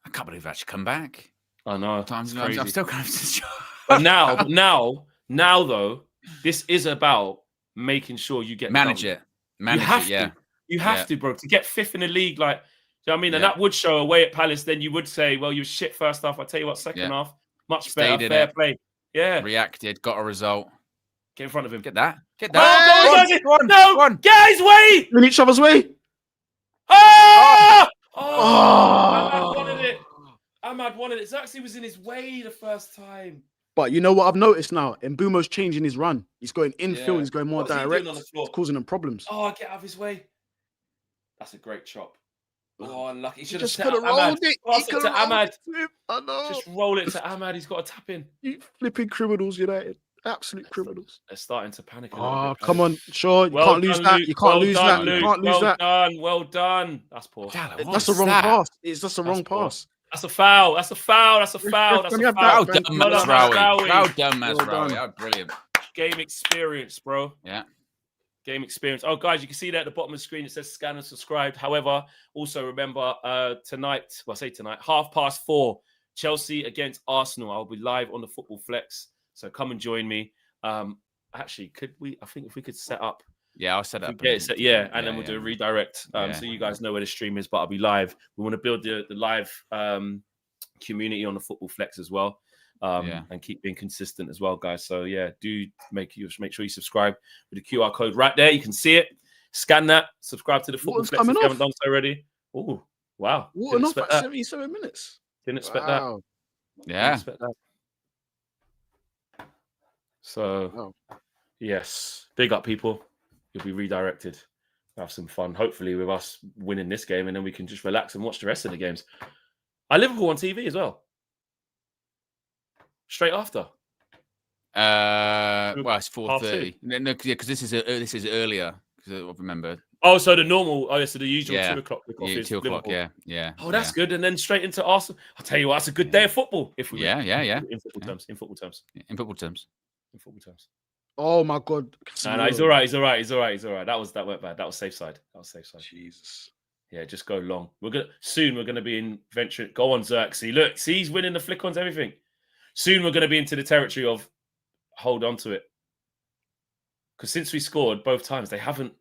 I can't believe I've actually come back. I know. I'm still kind of shocked. But now though, this is about making sure you get manage it. You have to, bro, to get 5th in the league. Like, do you know what I mean? And that would show away at Palace. Then you would say, well, you were shit first half. I tell you what, second half, much better, fair play. Yeah, reacted, got a result. Get in front of him. Get that. Go on. No, guys, wait. In each other's way. Ahmad wanted it. Zaxi was in his way the first time. But you know what I've noticed now? Mbumo's changing his run. He's going infield. He's going more direct. It's causing him problems. Get out of his way. That's a great chop. Unlucky. He should have just could have rolled it. Pass it to Ahmad. I know. Just roll it to Ahmad. He's got a tap in. You flipping criminals, United. Absolute criminals. They're starting to panic. Come on, sure. You can't lose that. You can't lose that. You can't lose that. Well done. That's poor. That's a wrong pass. It's just a wrong pass. That's a foul. That's a foul. Well done, Mazraoui. Brilliant. Game experience, bro. Yeah. Game experience. Oh, guys, you can see there at the bottom of the screen, it says scan and subscribe. However, also remember tonight, 4:30, Chelsea against Arsenal. I'll be live on the Football Flex. So come and join me. Actually, I think if we could set up. Yeah, I'll set it up. And then we'll do a redirect. So you guys know where the stream is, but I'll be live. We want to build the live community on the Football Flex as well. And keep being consistent as well, guys. So do make sure you subscribe with the QR code right there. You can see it. Scan that. Subscribe to the Football Flex if you haven't done so already. Oh, wow! Water off at 77 minutes. Didn't expect that. Yeah. Didn't expect that. So, yes, big up, people. You'll be redirected. Have some fun. Hopefully, with us winning this game, and then we can just relax and watch the rest of the games. Liverpool on TV as well. straight after. Well, it's 4:30. No, because this is earlier. Because I remember. Oh, so the normal. Oh, yeah, so the usual 2 o'clock kickoff is 2 o'clock. Liverpool. Yeah. Oh, that's good. And then straight into Arsenal. I'll tell you what, that's a good day of football. If we Yeah. In football terms. In football terms. Oh my God. No, he's all right. That went bad. That was safe side. Jesus. Yeah, just go long. We're gonna be in venture. Go on, Xerxes. Look, see, he's winning the flick-ons, everything. Soon we're gonna be into the territory of hold on to it. Because since we scored both times, they haven't.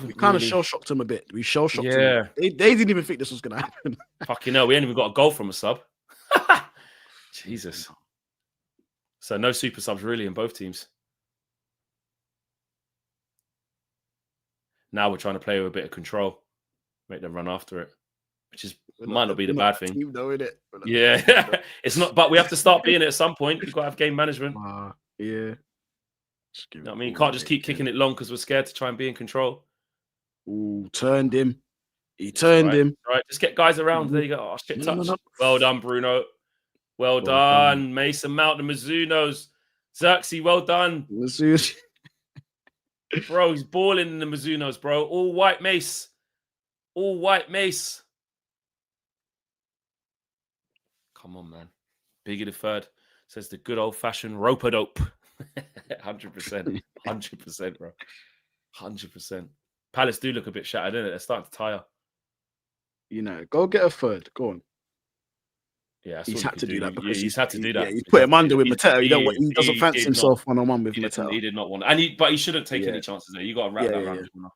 We kind of shell-shocked them a bit. We shell-shocked them. They didn't even think this was gonna happen. Fucking hell, we ain't even got a goal from a sub. Jesus. So no super subs really in both teams. Now we're trying to play with a bit of control, make them run after it, which might not be the bad thing. Team, though, innit? Yeah, it's not. But we have to start being it at some point. You've got to have game management. Yeah. You know what I mean? You can't just keep kicking it long because we're scared to try and be in control. Ooh, turned him. He turned him. Right, just get guys around. There you go. Oh, shit, touch. No. Well done, Bruno. Well done. Mason Mount, the Mizunos. Xerxes, well done. Bro, he's balling in the Mizunos, bro. All white mace. Come on, man. Biggie the third says the good old-fashioned rope-a-dope. 100%. 100%, bro. 100%. Palace do look a bit shattered, innit? They're starting to tire. You know, go get a third. Go on. Yeah, he's had to do that because he's had to do that. He's put him under with Mateo. He doesn't fancy himself one-on-one with Mateo. He did not want, but he shouldn't take any chances there. You got to wrap that around the corner.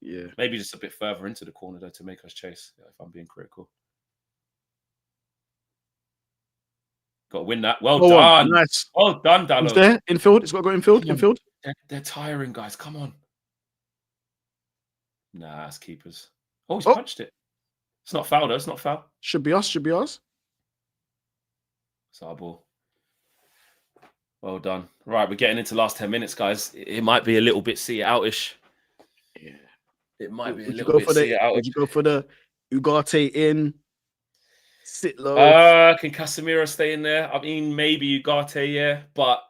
Yeah, maybe just a bit further into the corner though to make us chase. If I'm being critical, got to win that. Well done, nice. Well done, Dallo. He's there infield. It's got to go infield. Infield. They're tiring, guys. Come on. Nah, it's keepers. Oh, he's punched it. It's not foul though. It's not foul. Should be us. It's our ball. Well done. Right, we're getting into the last 10 minutes, guys. It might be a little bit see it out-ish. Yeah. It might be a little bit see it out-ish. Would you go for the Ugarte in? Sit low. Can Casemiro stay in there? I mean, maybe Ugarte, yeah. But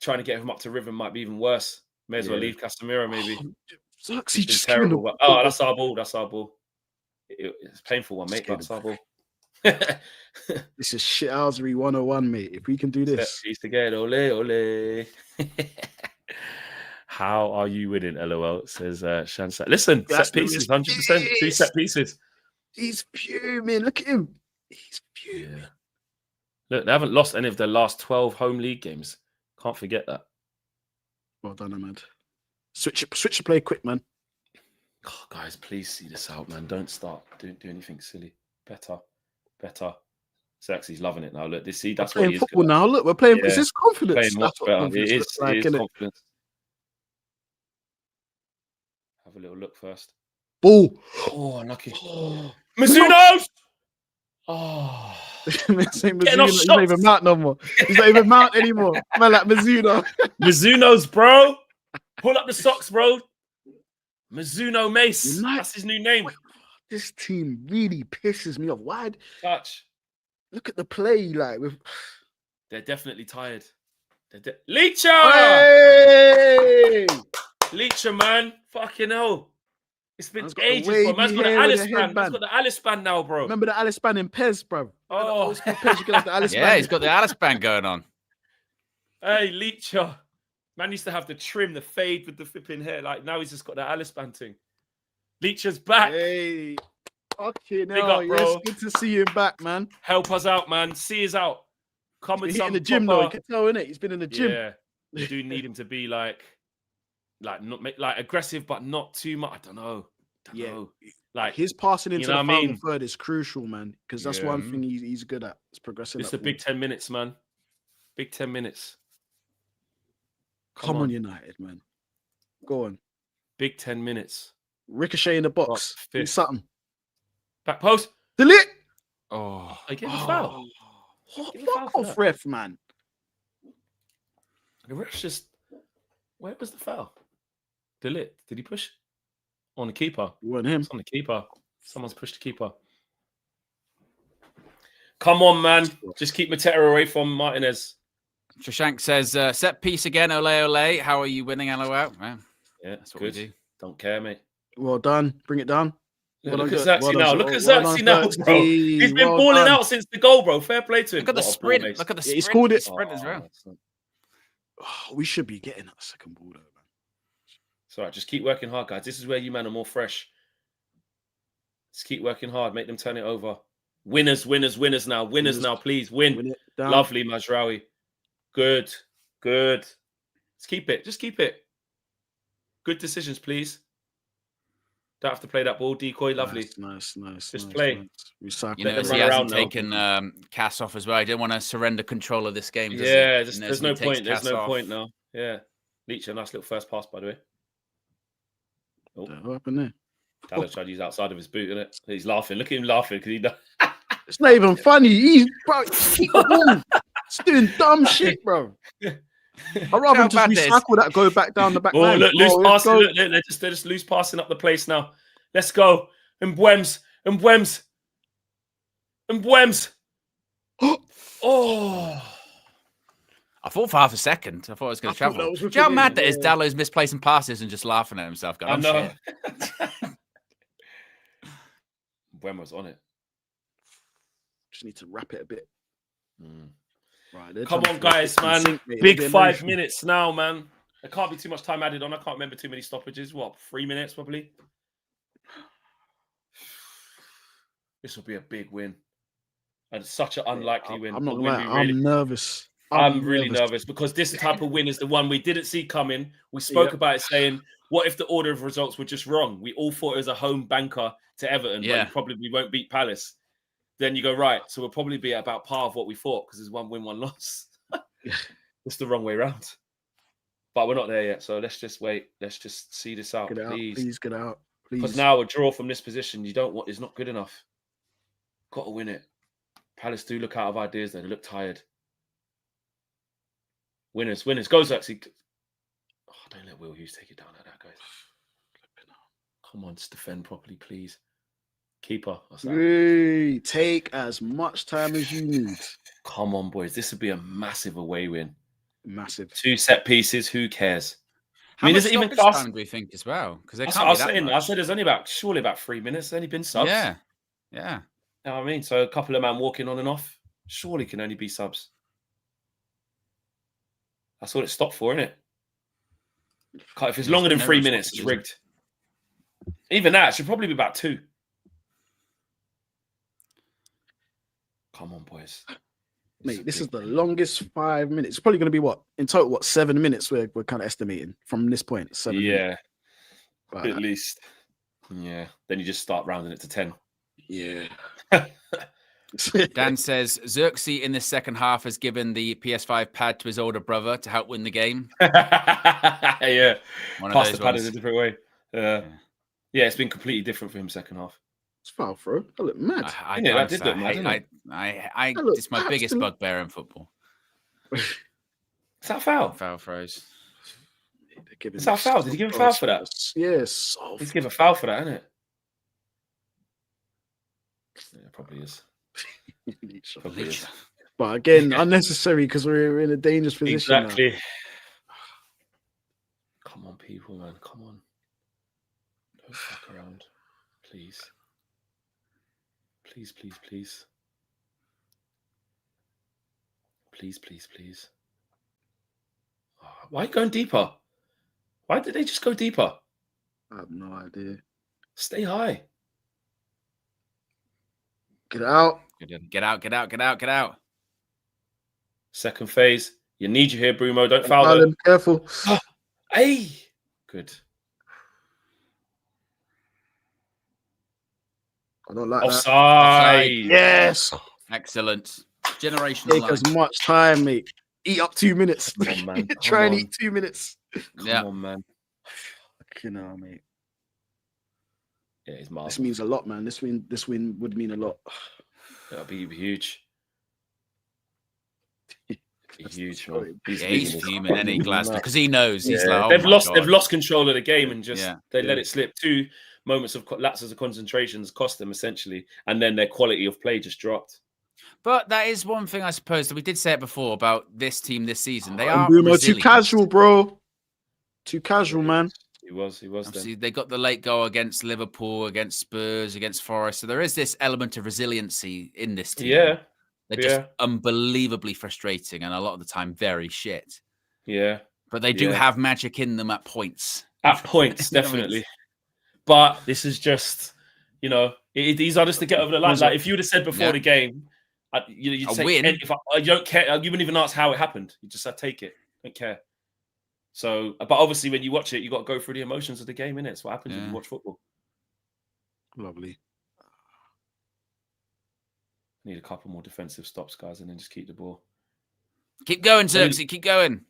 trying to get him up to rhythm might be even worse. May as well leave Casemiro, maybe. He's terrible. That's our ball. It's a painful one, mate. That's our ball. This is shithousery 101, mate. If we can do this, piece together, ole. How are you winning? LOL says Shansa. Listen, set pieces, 100%. 2 set pieces. He's fuming. Look at him. He's fuming. Yeah. Look, they haven't lost any of their last 12 home league games. Can't forget that. Well done, Ahmad. Switch the play quick, man. Oh, guys, please see this out, man. Don't start. Don't do anything silly. Better. Xerxes loving it now. Look, that's what he is. Football now. Look, we're playing. Is this confidence? That's what confidence it is confidence. Have a little look first. Ball. Oh, unlucky. Oh. Mizunos! Oh. He's not even Mount no more. He's not even Mount anymore. Man, like Mizuno. Mizunos, bro. Pull up the socks, bro. Mizuno Mace. That's his new name. This team really pisses me off. Why? Touch. Look at the play, like with. They're definitely tired. Leacher! Hey! Leacher, man. Fucking hell. It's been ages, bro. Man's got the Alice band. Man's got the Alice band now, bro. Remember the Alice band in Pez, bro? Oh. Yeah, he's got the Alice band going on. Hey, Leacher. Man used to have the trim, the fade with the flipping hair. Like, now he's just got the Alice band thing. Leacher's back. Hey. Okay, now, yes, good to see you back, man. Help us out, man. See us out. Come in the gym, though. You can tell, innit? He's been in the gym. Yeah. We do need him to be like aggressive, but not too much. I don't know. Like his passing into the final third is crucial, man. Because that's one thing he's good at. It's progressing. It's a big 10 minutes, man. Big 10 minutes. Come on, United, man. Go on. Big 10 minutes. Ricochet in the box. Do something. Back post. Delete. Oh, I get the foul. Fuck off, ref, man. The ref just. Where was the foul? Delete. Did he push? On the keeper. It wasn't him. It's on the keeper. Someone's pushed the keeper. Come on, man. Just keep Mateta away from Martinez. Shashank says, set piece again, ole ole. How are you winning, LOL? Well, yeah, that's what good. we do. Don't care, mate. Well done. Bring it down. Look at Xerxes now. Look at Xerxes now, bro. He's been balling out since the goal, bro. Fair play to him. Look at the sprint. Look at the sprint. He's called it. Sprint as well. We should be getting that second ball, though, man. It's all right. Just keep working hard, guys. This is where you men are more fresh. Just keep working hard. Make them turn it over. Winners now. Winners now, please. Win Lovely, Mazraoui. Good. Let's keep it. Just keep it. Good decisions, please. Don't have to play that ball. Decoy, lovely. Nice. Just play. Nice. You know, he hasn't taken Cass off as well. I didn't want to surrender control of this game. Yeah, there's no point. There's no point now. Yeah. Leach, a nice little first pass, by the way. Oh. What happened there? Dallas tried to use outside of his boot, isn't it? He's laughing. Look at him laughing because he knows. It's not even funny. He's doing dumb shit, bro. I'd rather just recycle that, go back down the back line. Look, loose passing. Look, they're just loose passing up the place now. Let's go. And Mbwems. Oh. I thought for half a second. I thought I was going to travel. Do you know how mad that is? Dallo's misplacing passes and just laughing at himself. Going, I know. Mbwem was on it. Just need to wrap it a bit. Right, come on, guys, man. Big 5 minutes now, man. There can't be too much time added on. I can't remember too many stoppages. What, 3 minutes probably? This will be a big win. And such an unlikely win. I'm not gonna lie, I'm nervous. I'm really nervous because this type of win is the one we didn't see coming. We spoke about it saying, what if the order of results were just wrong? We all thought it was a home banker to Everton, but probably we won't beat Palace. Then you go, right, so we'll probably be at about par of what we thought because there's 1 win, 1 loss. It's the wrong way around. But we're not there yet, so let's just wait. Let's just see this out, please get out. Because now a draw from this position, you don't want is not good enough. Got to win it. Palace do look out of ideas, though. They look tired. Winners. Go, Xerxes. Oh, don't let Will Hughes take it down like that, guys. Come on, just defend properly, please. Keeper. Take as much time as you need. Come on, boys. This would be a massive away win. Massive. 2 set pieces. Who cares? How much does it even cost? Time do we think as well? Because I said there's only surely about 3 minutes. There's only been subs. Yeah. You know what I mean? So a couple of men walking on and off surely can only be subs. That's all it stopped for, isn't it? If it's longer than 3 minutes, it's rigged. Even that should probably be about 2. Come on, boys. Mate, this is the longest 5 minutes. It's probably going to be in total, 7 minutes we're kind of estimating from this point. 7 minutes. At least. Yeah. Then you just start rounding it to 10. Yeah. Dan says, Xerxes in the second half has given the PS5 pad to his older brother to help win the game. Yeah. Pass the pad in a different way. Yeah, it's been completely different for him second half. It's foul throw. I look mad. That did look mad, it's my biggest bugbear in football. Is that foul? Foul throws. Is that foul? Did he give a foul for that? Yes. He's give a foul for that, isn't it? Yeah, probably is. Probably is. But again, unnecessary because we're in a dangerous position. Exactly. Now. Come on, people, man. Come on. Don't fuck around. Please. Please. Please. Oh, why going deeper? Why did they just go deeper? I have no idea. Stay high. Get out. Get out. Second phase. You need you here, Brumo. Don't foul them. Careful. Hey. Good. I don't like Offside. That. Yes. Excellent. Generational. Take as much time, mate. Eat up 2 minutes. Come on, man. Try and eat 2 minutes. Come on, man. Fucking hell, mate. Yeah, it's marvelous. This means a lot, man. This win would mean a lot. That'll be huge. Huge, man. He's fuming, any Glasgow, because he knows he's like, they've lost control of the game and just let it slip. 2 moments of lapses of concentration cost them essentially, and then their quality of play just dropped. But that is one thing, I suppose, that we did say it before about this team this season. They And are Bruno resilient. too casual, bro. Too casual, man. He was. Obviously, they got the late goal against Liverpool, against Spurs, against Forest. So there is this element of resiliency in this team. Yeah. They're just unbelievably frustrating and a lot of the time very shit. Yeah. But they do have magic in them at points. At points, definitely. But this is just, these are just to get over the line. Like if you would have said before the game, you'd say, win. If I don't care, you wouldn't even ask how it happened. You just said, take it. Don't care. So, but obviously when you watch it, you got to go through the emotions of the game, innit? It's what happens when you watch football. Lovely. Need a couple more defensive stops, guys, and then just keep the ball. Keep going, Xerxes. Keep going.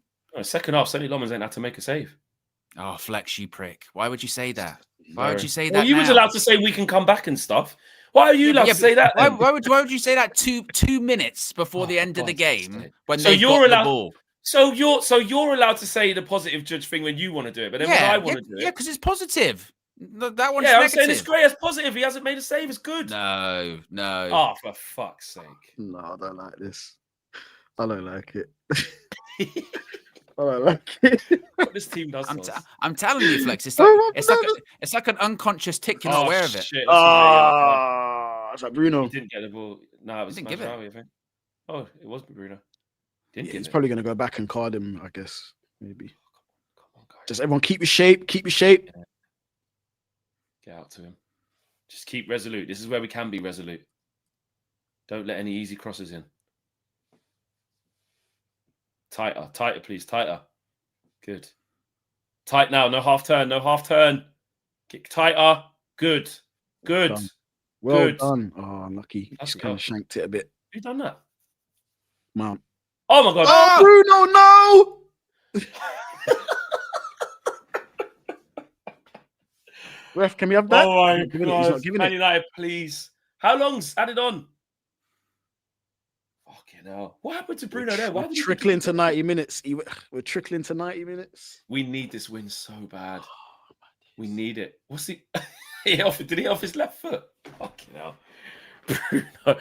Second half, Sonny Lomans ain't had to make a save. Oh, Flex, you prick. Why would you say that? Why would you say that? Well, you was allowed to say we can come back and stuff. Why are you allowed to say that? Why would you say that 2 minutes before the end of the game when they've got the ball? So you're allowed to say the positive judge thing when you want to do it, but then when I want to do it, because it's positive. That one's negative. I'm saying it's great. It's positive. He hasn't made a save. It's good. No. Oh, for fuck's sake! No, I don't like this. I don't like it. I don't like it. What this team does. I'm telling you, Flex. It's like an unconscious tick. You're not aware of it. It's like Bruno. He didn't get the ball. No, it was Mazraoui, I think. Oh, it was Bruno. He's probably going to go back and card him, I guess. Maybe. Come on, guys. Just everyone keep your shape. Keep your shape. Yeah. Get out to him. Just keep resolute. This is where we can be resolute. Don't let any easy crosses in. Tighter, please. Tighter. Good. Tight now. No half turn. Get tighter. Good. Well done. Oh, lucky. Just kind of shanked it a bit. Who done that? Mount. Oh my God. Oh, Bruno, no! Ref, can we have that? Oh my God. Man United, please. How long's added on? Fucking hell. What happened to Bruno there? We're trickling to 90 minutes. We're trickling to 90 minutes. We need this win so bad. We need it. What's he? Did he off his left foot? Fucking hell. Bruno.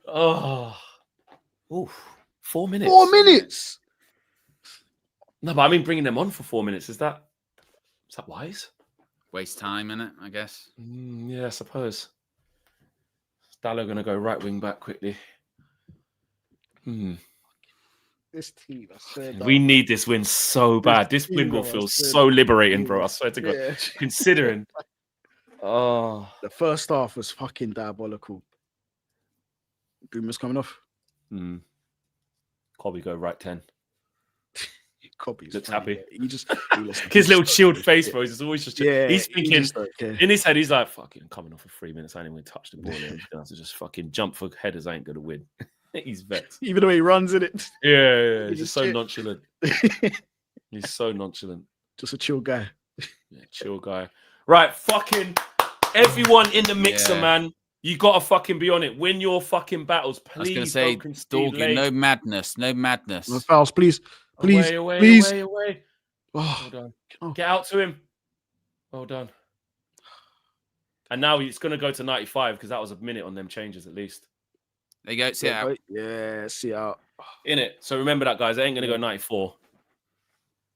Oh. Oof. 4 minutes. 4 minutes. No, but I mean bringing them on for 4 minutes. Is that wise? Waste time, innit, I guess. Yeah, I suppose. Dallo going to go right wing back quickly. This team, I swear. We need this win so bad. This win will feel so liberating, bro. I swear to God. Yeah. Considering. Oh. The first half was fucking diabolical. Boomer's coming off. Cobby go right 10. Copy looks happy. He just his little chilled face, bro. He's always just he's thinking in his head. He's like, "Fucking, I'm coming off for 3 minutes. I ain't even gonna touch the ball. I'm gonna have to just fucking jump for headers. I ain't gonna win." He's vexed. Even the way he runs in it. Yeah. He's just so nonchalant. He's so nonchalant. Just a chill guy. Yeah, chill guy. Right, fucking everyone in the mixer, man. You gotta fucking be on it. Win your fucking battles, please. I was gonna say, Dorgy, no madness. No fouls, please. Away. Oh, well done. Get out to him. Well done. And now it's going to go to 95 because that was a minute on them changes at least. There you go. See it out. Yeah, see it out. In it. So remember that, guys. It ain't going to go 94.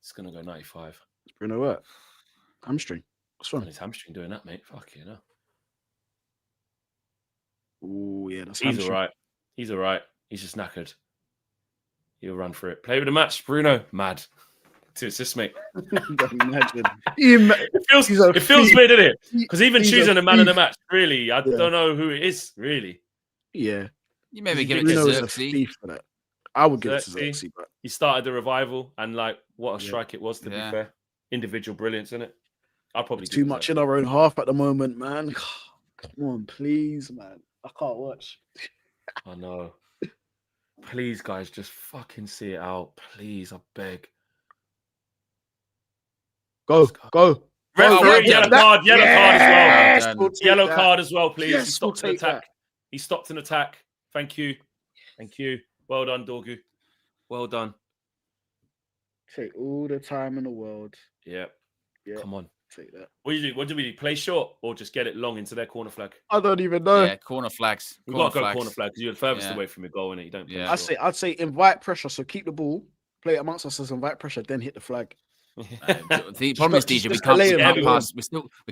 It's going to go 95. Bruno, what? Hamstring. What's wrong? His hamstring doing that, mate. Fuck you know. Oh, yeah. That's He's all right. He's all right. He's just knackered. He'll run for it. Play with the match, Bruno. Mad. 2 assists, mate. Imagine. It feels weird, doesn't it? Because even choosing a man of the match, really, I don't know who it is, really. Yeah. You maybe give it to Xerxes. I would give it to Xerxes. But he started the revival, and what a strike it was, to be fair. Individual brilliance, isn't it? I'll probably too much in our own half at the moment, man. Come on, please, man. I can't watch. I know. Please, guys, just fucking see it out. Please, I beg. Go. Referee, yellow card as well. Yellow card as well, please. Yes, he stopped an attack. He stopped an attack. Thank you. Well done, Dorgu. Well done. Take all the time in the world. Yeah. Come on. Take that. What do you do? What do we do? Play short or just get it long into their corner flag? I don't even know. Yeah, corner flags. We've got to go corner flag because you're the furthest Yeah. away from your goal, innit? You don't play short. I'd say invite pressure. So keep the ball, play it amongst us as invite pressure, then hit the flag. The problem is, DJ, we just can't delay pass. We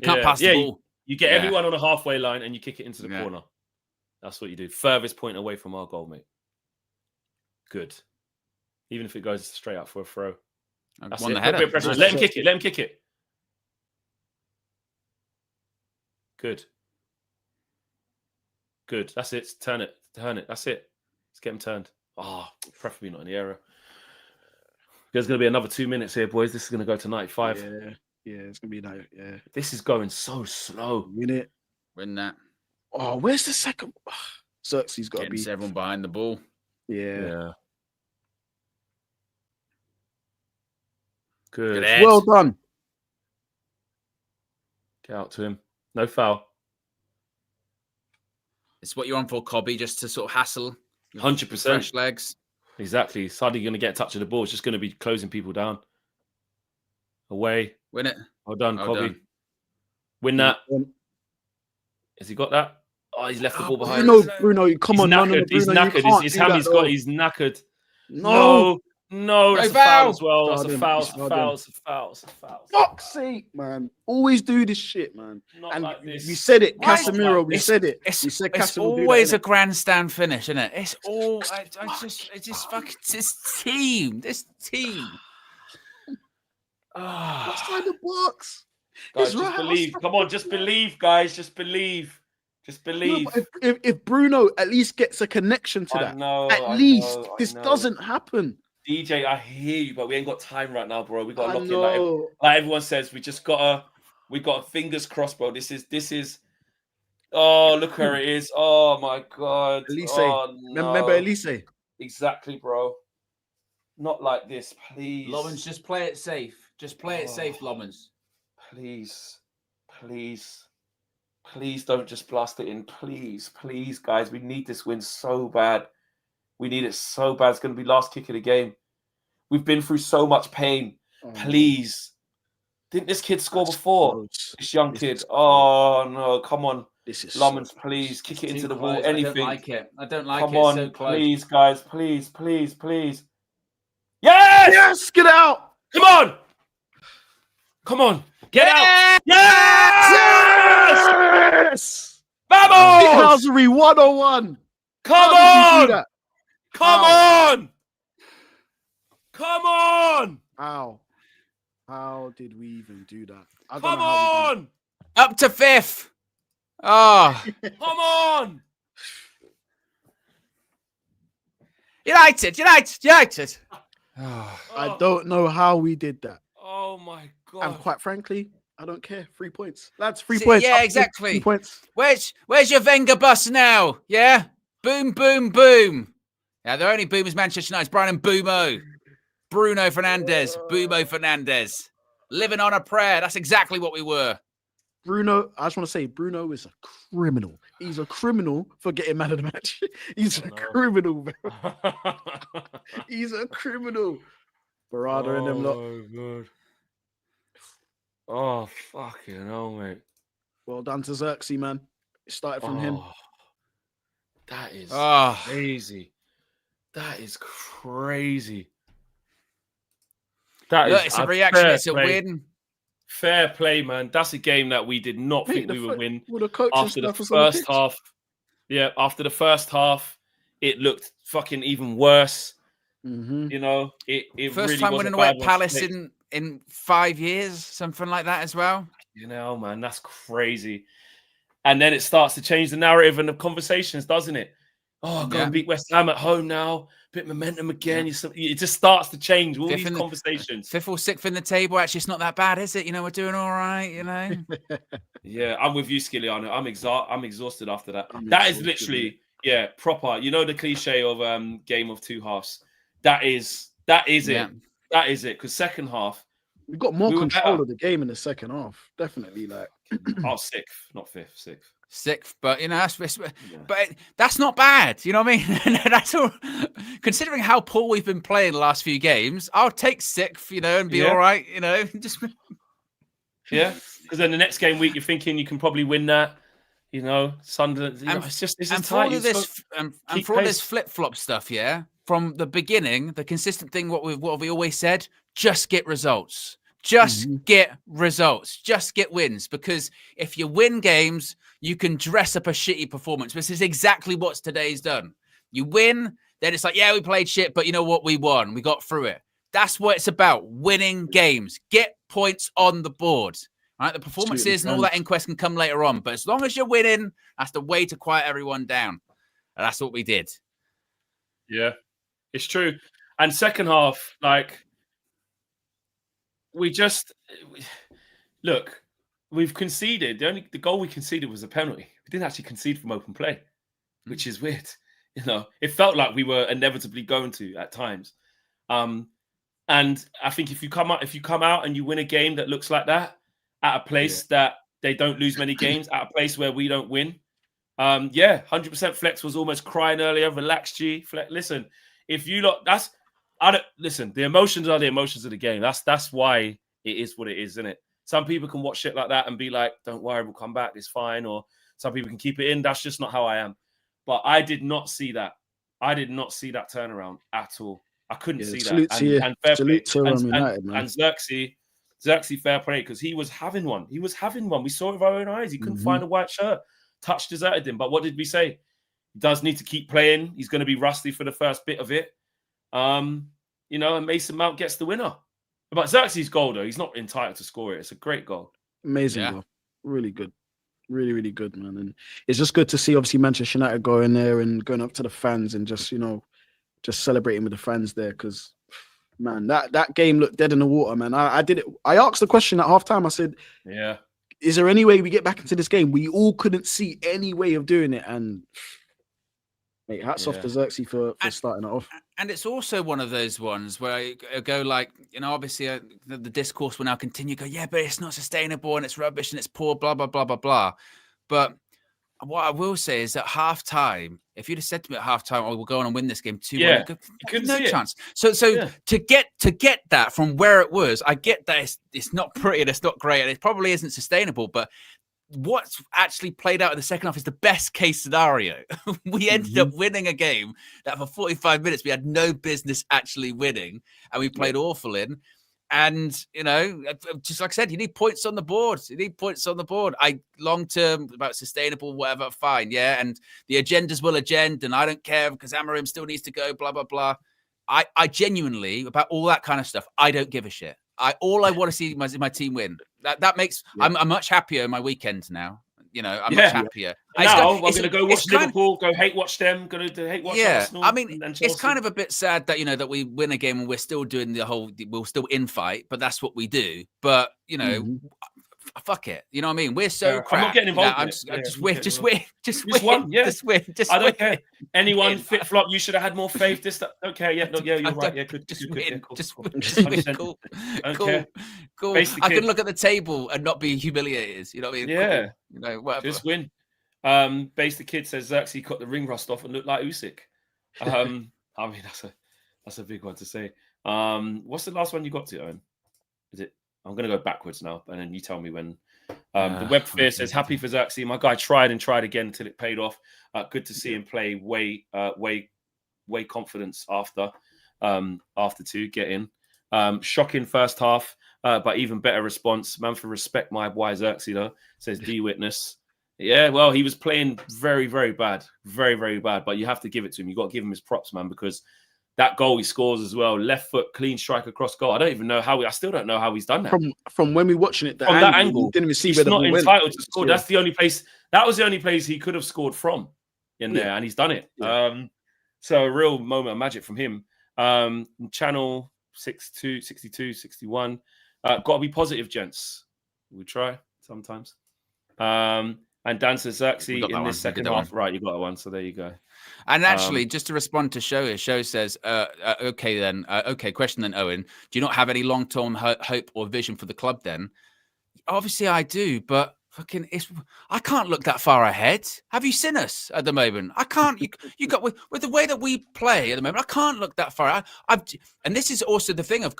can't pass the ball. You get everyone on a halfway line and you kick it into the corner. That's what you do. Furthest point away from our goal, mate. Good. Even if it goes straight up for a throw. That's it. Let him kick it. Let him kick it. Good. Good. That's it. Turn it. That's it. Let's get him turned. Preferably not in the area. There's going to be another 2 minutes here, boys. This is going to go to 95. Yeah, it's going to be 90. Yeah. This is going so slow. Win it. Win that. Oh, where's the second? Xerxes got to be. Everyone behind the ball. Yeah. Good. Well done. Get out to him. No foul. It's what you're on for, Cobby, just to sort of hassle. 100%. Fresh legs. Exactly. It's hardly going to get a touch of the ball. It's just going to be closing people down. Away. Win it. Well done, Cobby. Win that. Has he got that? Oh, he's left the ball behind. Bruno, come on. Knackered. No, he's knackered. His hammy's got. He's knackered. No, that's a foul as well. That's a foul. Fuck's sake, man. Always do this shit, man. Not like this. We said it, Casemiro. We said it. It's always a grandstand finish, isn't it? It's all. This team. Outside the box. Guys, just believe. Come on, just believe, guys. Just believe. Just believe. No, if Bruno at least gets a connection to that, this doesn't happen. DJ, I hear you, but we ain't got time right now, bro. We got to lock in. Like everyone says, we got fingers crossed, bro. This is. Oh, look where it is. Oh my God. Elise. Oh, no. Remember Elise? Exactly, bro. Not like this, please. Lomans, just play it safe. Just play it safe, Lomans. Please don't just blast it in. Please, guys. We need this win so bad. We need it so bad. It's going to be last kick of the game. We've been through so much pain. Please. Didn't this kid score before? This young kid. Oh, no. Come on. This is Lomans, please. Kick it into the wall. Anything. I don't like it. Come on. So close. Please, guys. Please. Yes! Yes! Get out! Come on. Get out. Yes! Vamos! Housery 101. Come on! How did we even do that? Come on! Up to fifth. Oh. Come on! United. I don't know how we did that. Oh my God. And quite frankly, I don't care. 3 points. Lads, 3 points. Yeah, exactly. 3 points. Where's your Wenger bus now? Yeah? Boom. Yeah, the only boom is Manchester United. Brian and Boomo. Bruno Fernandes. Boomo Fernandes. Living on a prayer. That's exactly what we were. Bruno, I just want to say, Bruno is a criminal. He's a criminal for getting man of the match. He's a criminal, bro. He's a criminal. Barada and them lot. God. Oh, fucking hell, mate. Well done to Xerxes, man. It started from him. That is crazy. That is crazy. It's a reaction. It's a win. Fair play, man. That's a game that we did not think we would win after the first half. Yeah, after the first half, it looked fucking even worse. Mm-hmm. You know, it first really time was winning away at Palace in 5 years, something like that as well. You know, man, that's crazy. And then it starts to change the narrative and the conversations, doesn't it? Oh, go and beat West Ham at home now. Bit momentum again. It just starts to change all these conversations. 5th or 6th in the table. Actually, it's not that bad, is it? You know, we're doing all right, you know? Yeah, I'm with you, Skilliano. I'm exhausted after that. That is literally, proper. You know the cliche of game of two halves. That is it. That is it. Because second half, we got more control of the game in the second half. Definitely, like 6th, not 5th, 6th, but you know that's not bad. You know what I mean? That's all. Considering how poor we've been playing the last few games, I'll take 6th. You know, and be all right. You know, just Yeah, because then the next game week you're thinking you can probably win that. You know, Sunderland. You know, it's just and for tight. all of this, and for all this flip flop stuff, yeah. From the beginning, the consistent thing, what we always said, just get results. Just get results. Just get wins. Because if you win games, you can dress up a shitty performance. This is exactly what today's done. You win, then it's like, yeah, we played shit, but you know what? We won. We got through it. That's what it's about. Winning games. Get points on the board. Right? The performances and all that inquest can come later on. But as long as you're winning, that's the way to quiet everyone down. And that's what we did. Yeah, it's true. And second half, like, look, we've conceded. The goal we conceded was a penalty. We didn't actually concede from open play, which is weird. You know, it felt like we were inevitably going to at times. And I think if you come out and you win a game that looks like that at a place that they don't lose many games, at a place where we don't win, 100% Flex was almost crying earlier. Relax, G. Flex, listen, if you lot, listen. The emotions are the emotions of the game. That's why it is what it is, isn't it? Some people can watch shit like that and be like, "Don't worry, we'll come back. It's fine." Or some people can keep it in. That's just not how I am. But I did not see that. I did not see that turnaround at all. I couldn't see that. And fair play. And Xerxes, fair play, because he was having one. He was having one. We saw it with our own eyes. He couldn't find a white shirt. Touch deserted him. But what did we say? He does need to keep playing. He's going to be rusty for the first bit of it. You know, and Mason Mount gets the winner. But Xerxes' goal, though, he's not entitled to score it. It's a great goal. Amazing goal. Really good. Really, really good, man. And it's just good to see, obviously, Manchester United going there and going up to the fans and just, you know, just celebrating with the fans there. Because, man, that game looked dead in the water, man. I did it. I asked the question at halftime. I said, yeah, is there any way we get back into this game? We all couldn't see any way of doing it. And mate, hats off to Xerxes for starting it off. And it's also one of those ones where I go like, you know, obviously the discourse will now continue. Go, yeah, but it's not sustainable and it's rubbish and it's poor, blah, blah, blah, blah, blah. But what I will say is at halftime, if you'd have said to me at halftime, "Oh, we'll go on and win this game 2-1," no chance. So to get that from where it was, I get that it's not pretty and it's not great and it probably isn't sustainable, but what's actually played out in the second half is the best case scenario. We ended up winning a game that for 45 minutes we had no business actually winning, and we played awful in. And, you know, just like I said, you need points on the board. Long term, about sustainable, whatever, fine, yeah. And the agendas will agenda, and I don't care because Amarim still needs to go, blah, blah, blah. I genuinely, about all that kind of stuff, I don't give a shit. All I want to see is my team win. That makes I'm much happier in my weekends now. You know, I'm much happier. Now I'm going to go watch Liverpool, go hate watch them, going to hate watch Arsenal. I mean, it's kind of a bit sad that, you know, that we win a game and we're still doing we'll still infight, but that's what we do. But, you know, fuck it. You know what I mean? We're so crap. I'm not getting involved. Just win. Just win. I don't care. Anyone flip flop, you should have had more faith. Okay, you're right. Yeah, good. Just win. Cool. Okay. Cool. I can look at the table and not be humiliated. You know what I mean? Yeah. Cool. You know, whatever. Just win. Base the kid says Xerxes cut the ring rust off and looked like Usyk. I mean, that's a big one to say. What's the last one you got to, Owen? Is it? I'm going to go backwards now, and then you tell me when. The Web Fear says, happy for Xerxes. My guy tried and tried again until it paid off. Good to see him play way confidence after two, get in. Shocking first half, but even better response. Man, for respect my boy Xerxes, though, says D-Witness. Yeah, well, he was playing very, very bad. Very, very bad. But you have to give it to him. You got to give him his props, man, because that goal he scores as well, left foot, clean strike across goal. I still don't know how he's done that. From when we're watching it, that angle, didn't even see where the ball went. He's not entitled to score. That's the only place. That was the only place he could have scored from in there, and he's done it. Yeah. So a real moment of magic from him. Channel 62, 62, 61. Got to be positive, gents. We try sometimes. And Dan says Xerxes in this second half. Right, you got one. So there you go. And actually, just to respond to Show says, okay, question then, Owen. Do you not have any long-term hope or vision for the club then? Obviously, I do, but I can't look that far ahead. Have you seen us at the moment? I can't. You got with the way that we play at the moment. I can't look that far. And this is also the thing of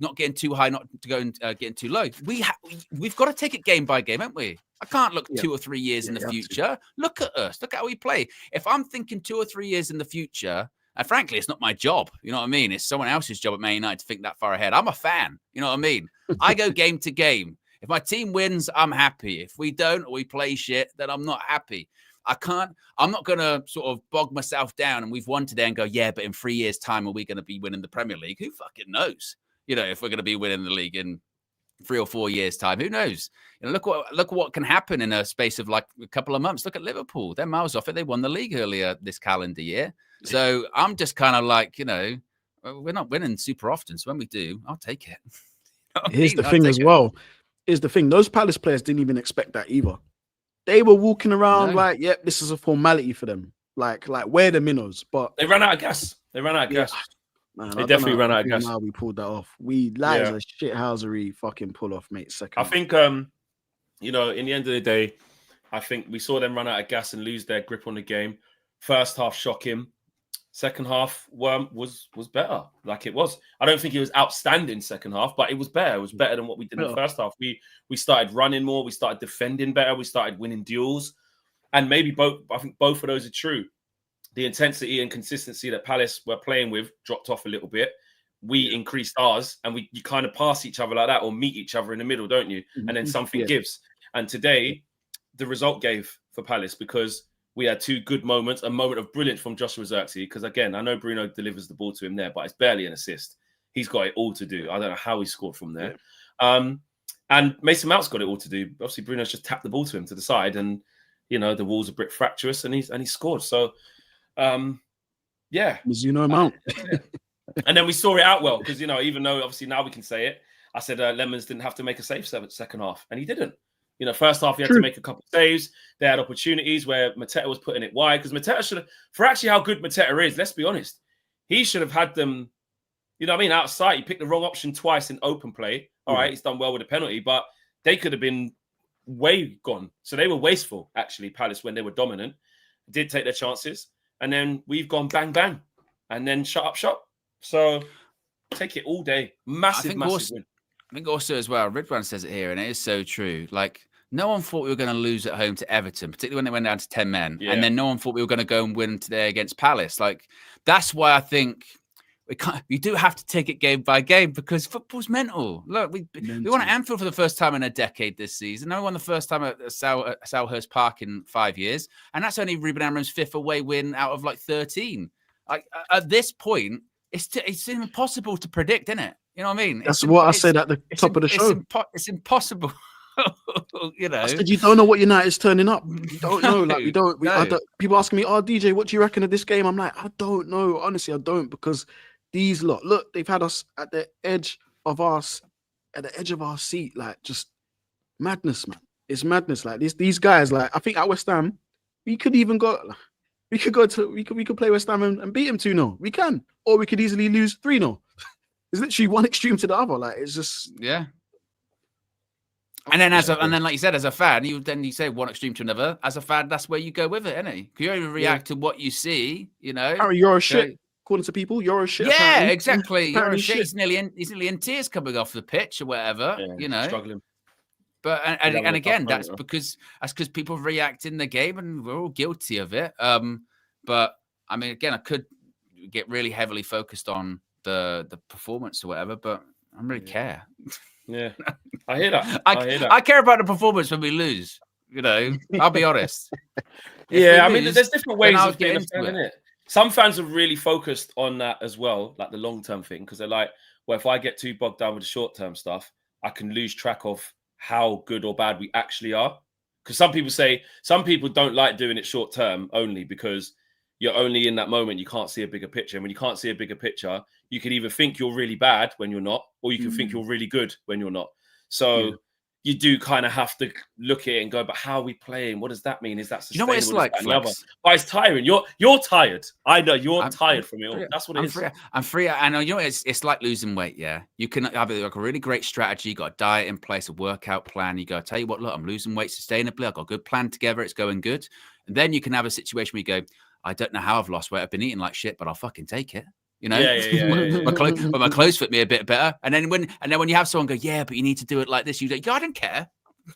not getting too high, not to go and getting too low. We've got to take it game by game, haven't we? I can't look 2 or 3 years in the future. Look at us. Look at how we play. If I'm thinking 2 or 3 years in the future, and frankly, it's not my job. You know what I mean? It's someone else's job at Man United to think that far ahead. I'm a fan. You know what I mean? I go game to game. If my team wins, I'm happy. If we don't or we play shit, then I'm not happy. I'm not going to sort of bog myself down and we've won today and go, yeah, but in 3 years' time, are we going to be winning the Premier League? Who fucking knows? You know, if we're going to be winning the league in 3 or 4 years' time, who knows? You know, look what can happen in a space of like a couple of months. Look at Liverpool. They're miles off it. They won the league earlier this calendar year. So I'm just kind of like, you know, we're not winning super often. So when we do, I'll take it. Here's the thing as well. Is the thing, those Palace players didn't even expect that either. They were walking around like, yep, this is a formality for them. Like we're the minnows, but they ran out of gas. They definitely ran out of gas. How we pulled that off. A shithousery fucking pull off, mate. Second. I think you know, in the end of the day, I think we saw them run out of gas and lose their grip on the game. First half shocking. Second half was better. Like it was. I don't think it was outstanding second half, but it was better. It was better than what we did in the first half. We started running more. We started defending better. We started winning duels. And maybe I think both of those are true. The intensity and consistency that Palace were playing with dropped off a little bit. We increased ours, and you kind of pass each other like that or meet each other in the middle, don't you? And then something gives. And today, the result gave for Palace because we had 2 good moments, a moment of brilliance from Joshua Zirkzee, because again, I know Bruno delivers the ball to him there, but it's barely an assist. He's got it all to do. I don't know how he scored from there. And Mason Mount's got it all to do. Obviously, Bruno's just tapped the ball to him to the side, and you know the walls are a bit fractious, and he scored. So, Mizuno Mount. And then we saw it out well because you know, even though obviously now we can say it, I said Lemons didn't have to make a save second half, and he didn't. You know, first half he had to make a couple of saves. They had opportunities where Mateta was putting it wide because Mateta should have, for actually how good Mateta is, let's be honest, he should have had them, you know what I mean, outside. He picked the wrong option twice in open play. All right, he's done well with a penalty, but they could have been way gone. So they were wasteful, actually, Palace, when they were dominant. Did take their chances. And then we've gone bang, bang. And then shut up shop. So take it all day. Massive win. I think also as well, Ridwan says it here, and it is so true. Like, no one thought we were going to lose at home to Everton, particularly when they went down to 10 men. Yeah. And then no one thought we were going to go and win today against Palace. Like, that's why I think we do have to take it game by game because football's mental. Look, we won at Anfield for the first time in a decade this season. We won the first time at Selhurst Park in 5 years. And that's only Ruben Amorim's 5th away win out of like 13. Like, at this point, it's impossible to predict, isn't it? You know what I mean? That's what I said at the top of the show. It's impossible. You know, I said you don't know what United's turning up. You don't know, like we don't. People asking me, "Oh, DJ, what do you reckon of this game?" I'm like, I don't know. Honestly, I don't because these look, they've had us at the edge of our seat, like just madness, man. It's madness. Like these guys, like I think at West Ham, we could play West Ham and beat them 2-0. We can, or we could easily lose 3-0. It's literally one extreme to the other. Like it's just And then, like you said, as a fan, you say one extreme to another. As a fan, that's where you go with it, isn't it? You only react to what you see, you know. Harry, you're a shit. According to people, you're a shit. Yeah, apparently. Exactly. You're a shit. He's nearly in tears coming off the pitch or whatever, you know. Struggling. But and again, that's because people react in the game, and we're all guilty of it. But I mean, again, I could get really heavily focused on the performance or whatever, but I don't really care. Yeah, I hear that. I care about the performance when we lose. You know, I'll be honest. I mean, there's different ways of being a fan, isn't it? Some fans are really focused on that as well, like the long-term thing, because they're like, well, if I get too bogged down with the short-term stuff, I can lose track of how good or bad we actually are. Because some people don't like doing it short-term only because you're only in that moment. You can't see a bigger picture. And when you can't see a bigger picture, you can either think you're really bad when you're not, or you can think you're really good when you're not. So you do kind of have to look at it and go, but how are we playing? What does that mean? Is that sustainable? You know what it's like, Flex? But it's tiring. You're tired. I know you're tired from it all. That's what it is. I'm free. I know. You know, it's like losing weight. Yeah, you can have like a really great strategy. You got a diet in place, a workout plan. You go, tell you what, look, I'm losing weight sustainably. I've got a good plan together. It's going good. And then you can have a situation where you go, I don't know how I've lost weight. I've been eating like shit, but I'll fucking take it. You know, but my clothes fit me a bit better. And then when you have someone go, yeah, but you need to do it like this, you go, I don't care.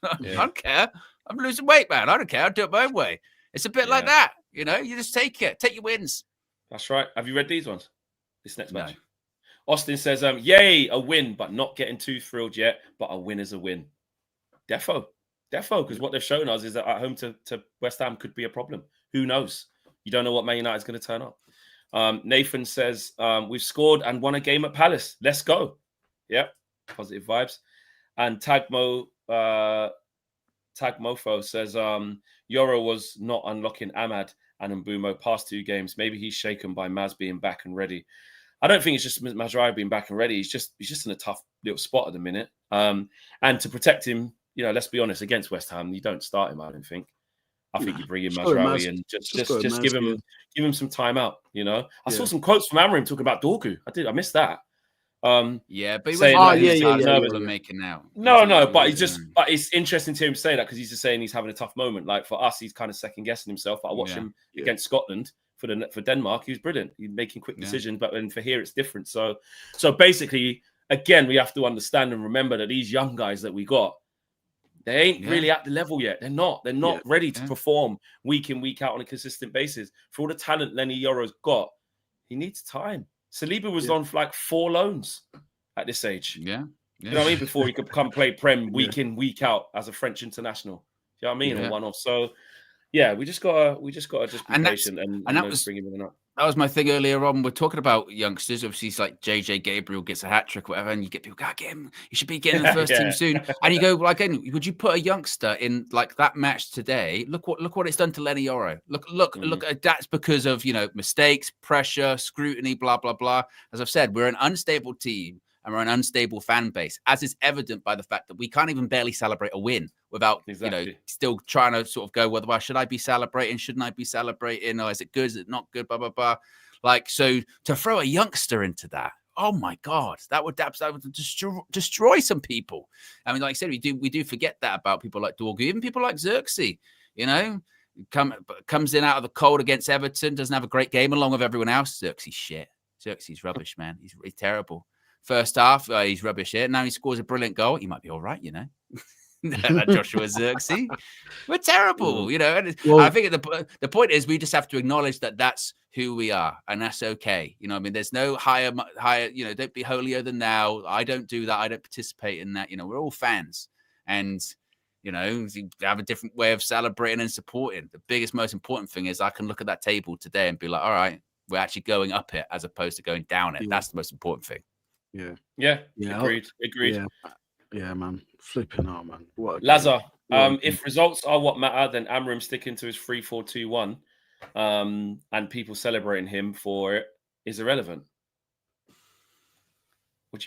I don't care. I'm losing weight, man. I don't care. I'll do it my own way. It's a bit like that. You know, you just take it. Take your wins. That's right. Have you read these ones? This next match. Austin says, yay, a win, but not getting too thrilled yet. But a win is a win. Defo. Because what they've shown us is that at home to West Ham could be a problem. Who knows? You don't know what Man United is going to turn up. Nathan says, we've scored and won a game at Palace. Let's go. Yep. Positive vibes. And Tagmofo says, Yoro was not unlocking Ahmad and Mbumo past 2 games. Maybe he's shaken by Maz being back and ready. I don't think it's just Mazraoui being back and ready. He's just in a tough little spot at the minute. And to protect him, you know, let's be honest, against West Ham, you don't start him, I don't think. I think you bring in Mazraoui and just give him some time out, you know. I saw some quotes from Amorim talking about Dorgu. I missed that. But he was nervous making out. But it's interesting to him say that because he's just saying he's having a tough moment. Like for us, he's kind of second guessing himself. But I watched him against Scotland for Denmark. He was brilliant. He's making quick decisions, but then for here it's different. So basically, again, we have to understand and remember that these young guys that we got, they ain't really at the level yet. They're not ready to perform week in, week out on a consistent basis. For all the talent Lenny Yoro's got, he needs time. Saliba was on like 4 loans at this age. You know what I mean? Before he could come play Prem week in, week out as a French international. You know what I mean? And one off. So we just gotta just be patient and bring him in up. That was my thing earlier on. We're talking about youngsters. Obviously, it's like JJ Gabriel gets a hat trick, whatever, and you get people, God, get him. You should be getting the first team soon. And you go, well, again, would you put a youngster in like that match today? Look what it's done to Lenny Yoro. Look. That's because of mistakes, pressure, scrutiny, blah blah blah. As I've said, we're an unstable team and we're an unstable fan base, as is evident by the fact that we can't even barely celebrate a win without, still trying to sort of go, well, should I be celebrating? Shouldn't I be celebrating? Or is it good? Is it not good? Blah, blah, blah. Like, so to throw a youngster into that, oh my God, that would destroy some people. I mean, like I said, we do forget that about people like Dorgu, even people like Xerxes, comes in out of the cold against Everton, doesn't have a great game along with everyone else. Xerxes shit. Xerxes rubbish, man. He's terrible. First half, he's rubbish here. Now he scores a brilliant goal. He might be all right, that Joshua Xerxes. We're terrible, And I think the point is we just have to acknowledge that that's who we are, and that's okay. I mean, there's no higher. Don't be holier than thou. I don't do that. I don't participate in that. We're all fans, and you have a different way of celebrating and supporting. The biggest, most important thing is I can look at that table today and be like, all right, we're actually going up it as opposed to going down it. That's the most important thing. Yeah. Agreed. Yeah, man. Flipping out, man. Lazar, if results are what matter, then Amorim sticking to his 3-4-2-1 and people celebrating him for it is irrelevant. I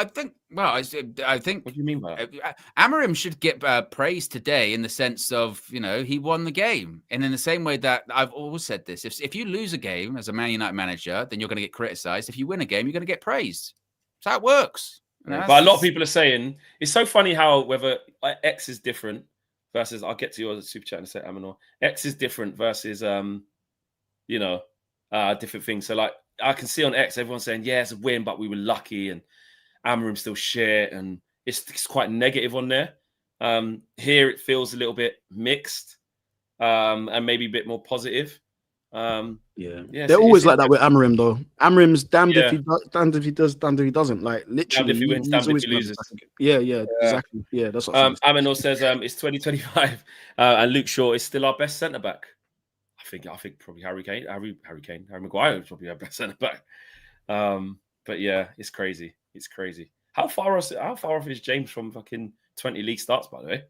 think. What do you mean by that? Amorim should get praise today in the sense of he won the game, and in the same way that I've always said this: if you lose a game as a Man United manager, then you're going to get criticised. If you win a game, you're going to get praised. That's how it works. But a lot of people are saying it's so funny how whether X is different versus I'll get to your super chat in a sec, Amanor. X is different versus different things. So like I can see on X everyone's saying it's a win, but we were lucky and Amorim still shit, and it's quite negative on there. Here it feels a little bit mixed, and maybe a bit more positive. They're always like that with Amorim, though. Amorim's damned if he does, damned if he does, damned if he doesn't. Like literally, damned if he wins, damned if he loses. Exactly. Yeah, that's what I'm saying. Amanor says it's 2025, and Luke Shaw is still our best centre back. I think probably Harry Maguire is probably our best centre back. But yeah, it's crazy. It's crazy. How far off is James from fucking 20 league starts, by the way?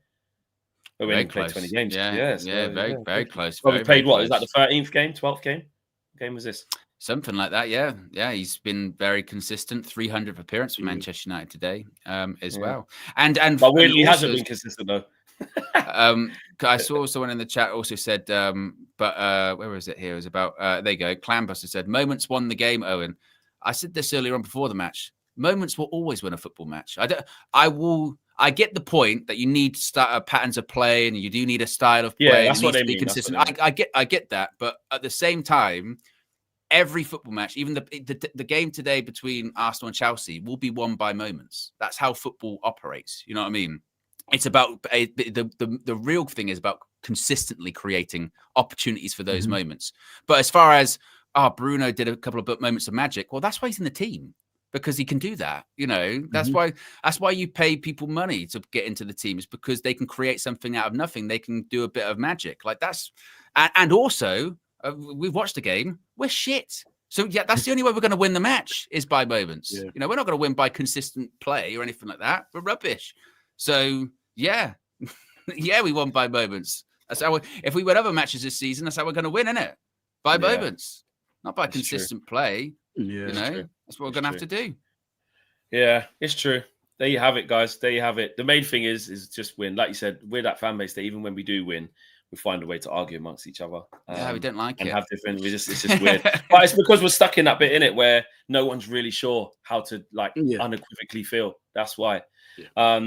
We only played 20 games. Very close. Well, we played what? Is that the 13th game, 12th game? What game was this? Something like that, yeah. Yeah, he's been very consistent. 300th appearance for Manchester United today as well. But weirdly, he hasn't been consistent, though. I saw someone in the chat also said, where was it here? It was about, there you go. Clanbuster said, moments won the game, Owen. I said this earlier on before the match. Moments will always win a football match. I get the point that you need patterns of play and you do need a style of play. Yeah, that's what they mean. Be consistent. I get that. But at the same time, every football match, even the game today between Arsenal and Chelsea, will be won by moments. That's how football operates. You know what I mean? It's about the real thing is about consistently creating opportunities for those moments. But as far as Bruno did a couple of moments of magic, well, that's why he's in the team, because he can do that. You know, that's why you pay people money to get into the team, is because they can create something out of nothing. They can do a bit of magic like that's, and also. We've watched the game. We're shit. So, yeah, that's the only way we're going to win the match is by moments. Yeah. You know, we're not going to win by consistent play or anything like that. We're rubbish. So, yeah. Yeah, we won by moments. That's how if we win other matches this season, that's how we're going to win, isn't it? By moments, not by consistent play. Yeah, you know, that's what we're going to have to do. Yeah, it's true. There you have it, guys. There you have it. The main thing is just win. Like you said, we're that fan base that even when we do win, we find a way to argue amongst each other. Yeah, we don't like and it. Have different. It's just weird. But it's because we're stuck in that bit in it where no one's really sure how to unequivocally feel. That's why. Yeah.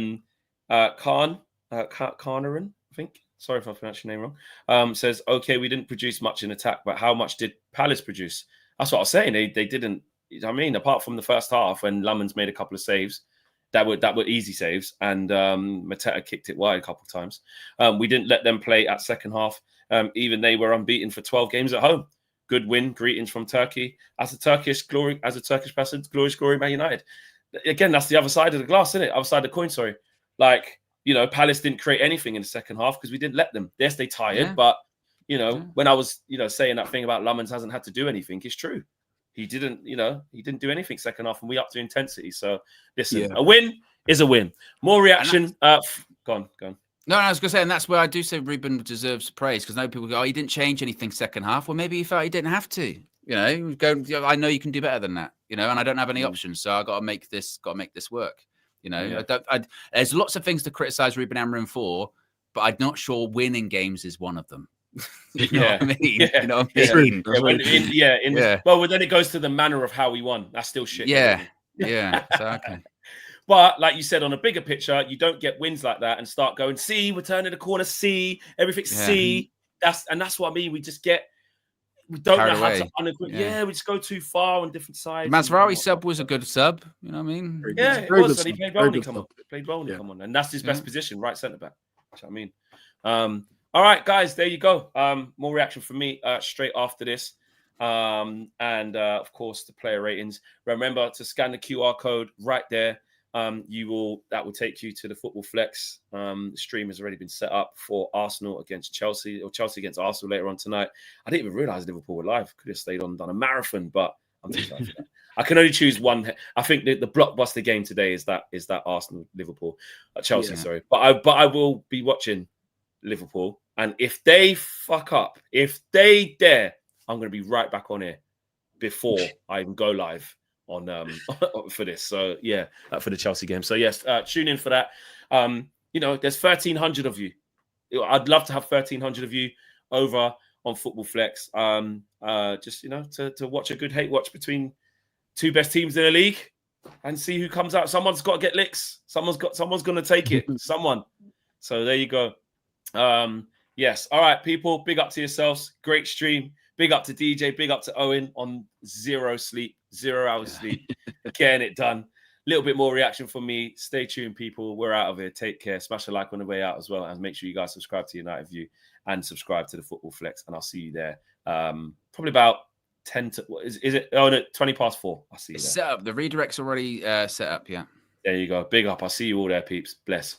Khan, Karnaran, I think. Sorry if I pronounced your name wrong. Says, okay, we didn't produce much in attack, but how much did Palace produce? That's what I was saying. They didn't. I mean, apart from the first half when Lummans made a couple of saves. That were easy saves, and Mateta kicked it wide a couple of times. We didn't let them play at second half. Even they were unbeaten for 12 games at home. Good win. Greetings from Turkey. As a Turkish person, glorious glory, Man United. Again, that's the other side of the glass, isn't it? Other side of the coin. Sorry. Like, you know, Palace didn't create anything in the second half because we didn't let them. Yes, they tired, but you know, when I was saying that thing about Lummans hasn't had to do anything, it's true. He didn't do anything second half, and we upped to intensity. So listen, a win is a win. More reaction. Go on. No, I was going to say, and that's where I do say Ruben deserves praise, because no people go, he didn't change anything second half. Well, maybe he felt he didn't have to. You know, I know you can do better than that. You know, and I don't have any options, so I got to make this work. You know, there's lots of things to criticize Ruben Amorim for, but I'm not sure winning games is one of them. You know what I mean? You know what I mean? Well, then it goes to the manner of how we won. That's still shit. So, okay. But like you said, on a bigger picture, you don't get wins like that and start going, see, we're turning the corner, see, everything, see. That's what I mean. We don't know how to we just go too far on different sides. Masraoui sub was a good sub. You know what I mean? Yeah, it was. And he played well when he come on. Played well when he come on. And that's his best position, right centre back. That's what I mean. All right, guys, there you go. More reaction from me straight after this. And of course, the player ratings. Remember to scan the QR code right there. That will take you to the Football Flex. The stream has already been set up for Arsenal against Chelsea, or Chelsea against Arsenal later on tonight. I didn't even realize Liverpool were live. Could have stayed on, done a marathon, but I'm too tired for that. I can only choose one. I think the blockbuster game today is that Arsenal Liverpool, Chelsea. Sorry, but I will be watching Liverpool. And if they fuck up, if they dare, I'm going to be right back on here before I even go live on for this. So yeah, for the Chelsea game. So yes, tune in for that. There's 1,300 of you. I'd love to have 1,300 of you over on Football Flex. Just to watch a good hate watch between two best teams in the league and see who comes out. Someone's got to get licks. Someone's going to take it. Someone. So there you go. Yes. All right, people. Big up to yourselves. Great stream. Big up to DJ. Big up to Owen on 0 hours sleep. Getting it done. A little bit more reaction from me. Stay tuned, people. We're out of here. Take care. Smash a like on the way out as well. And make sure you guys subscribe to United View and subscribe to the Football Flex. And I'll see you there. Probably about 10 to... Is it? Oh, no, 20 past 4. I'll see you there. Set up. The redirect's already set up, yeah. There you go. Big up. I'll see you all there, peeps. Bless.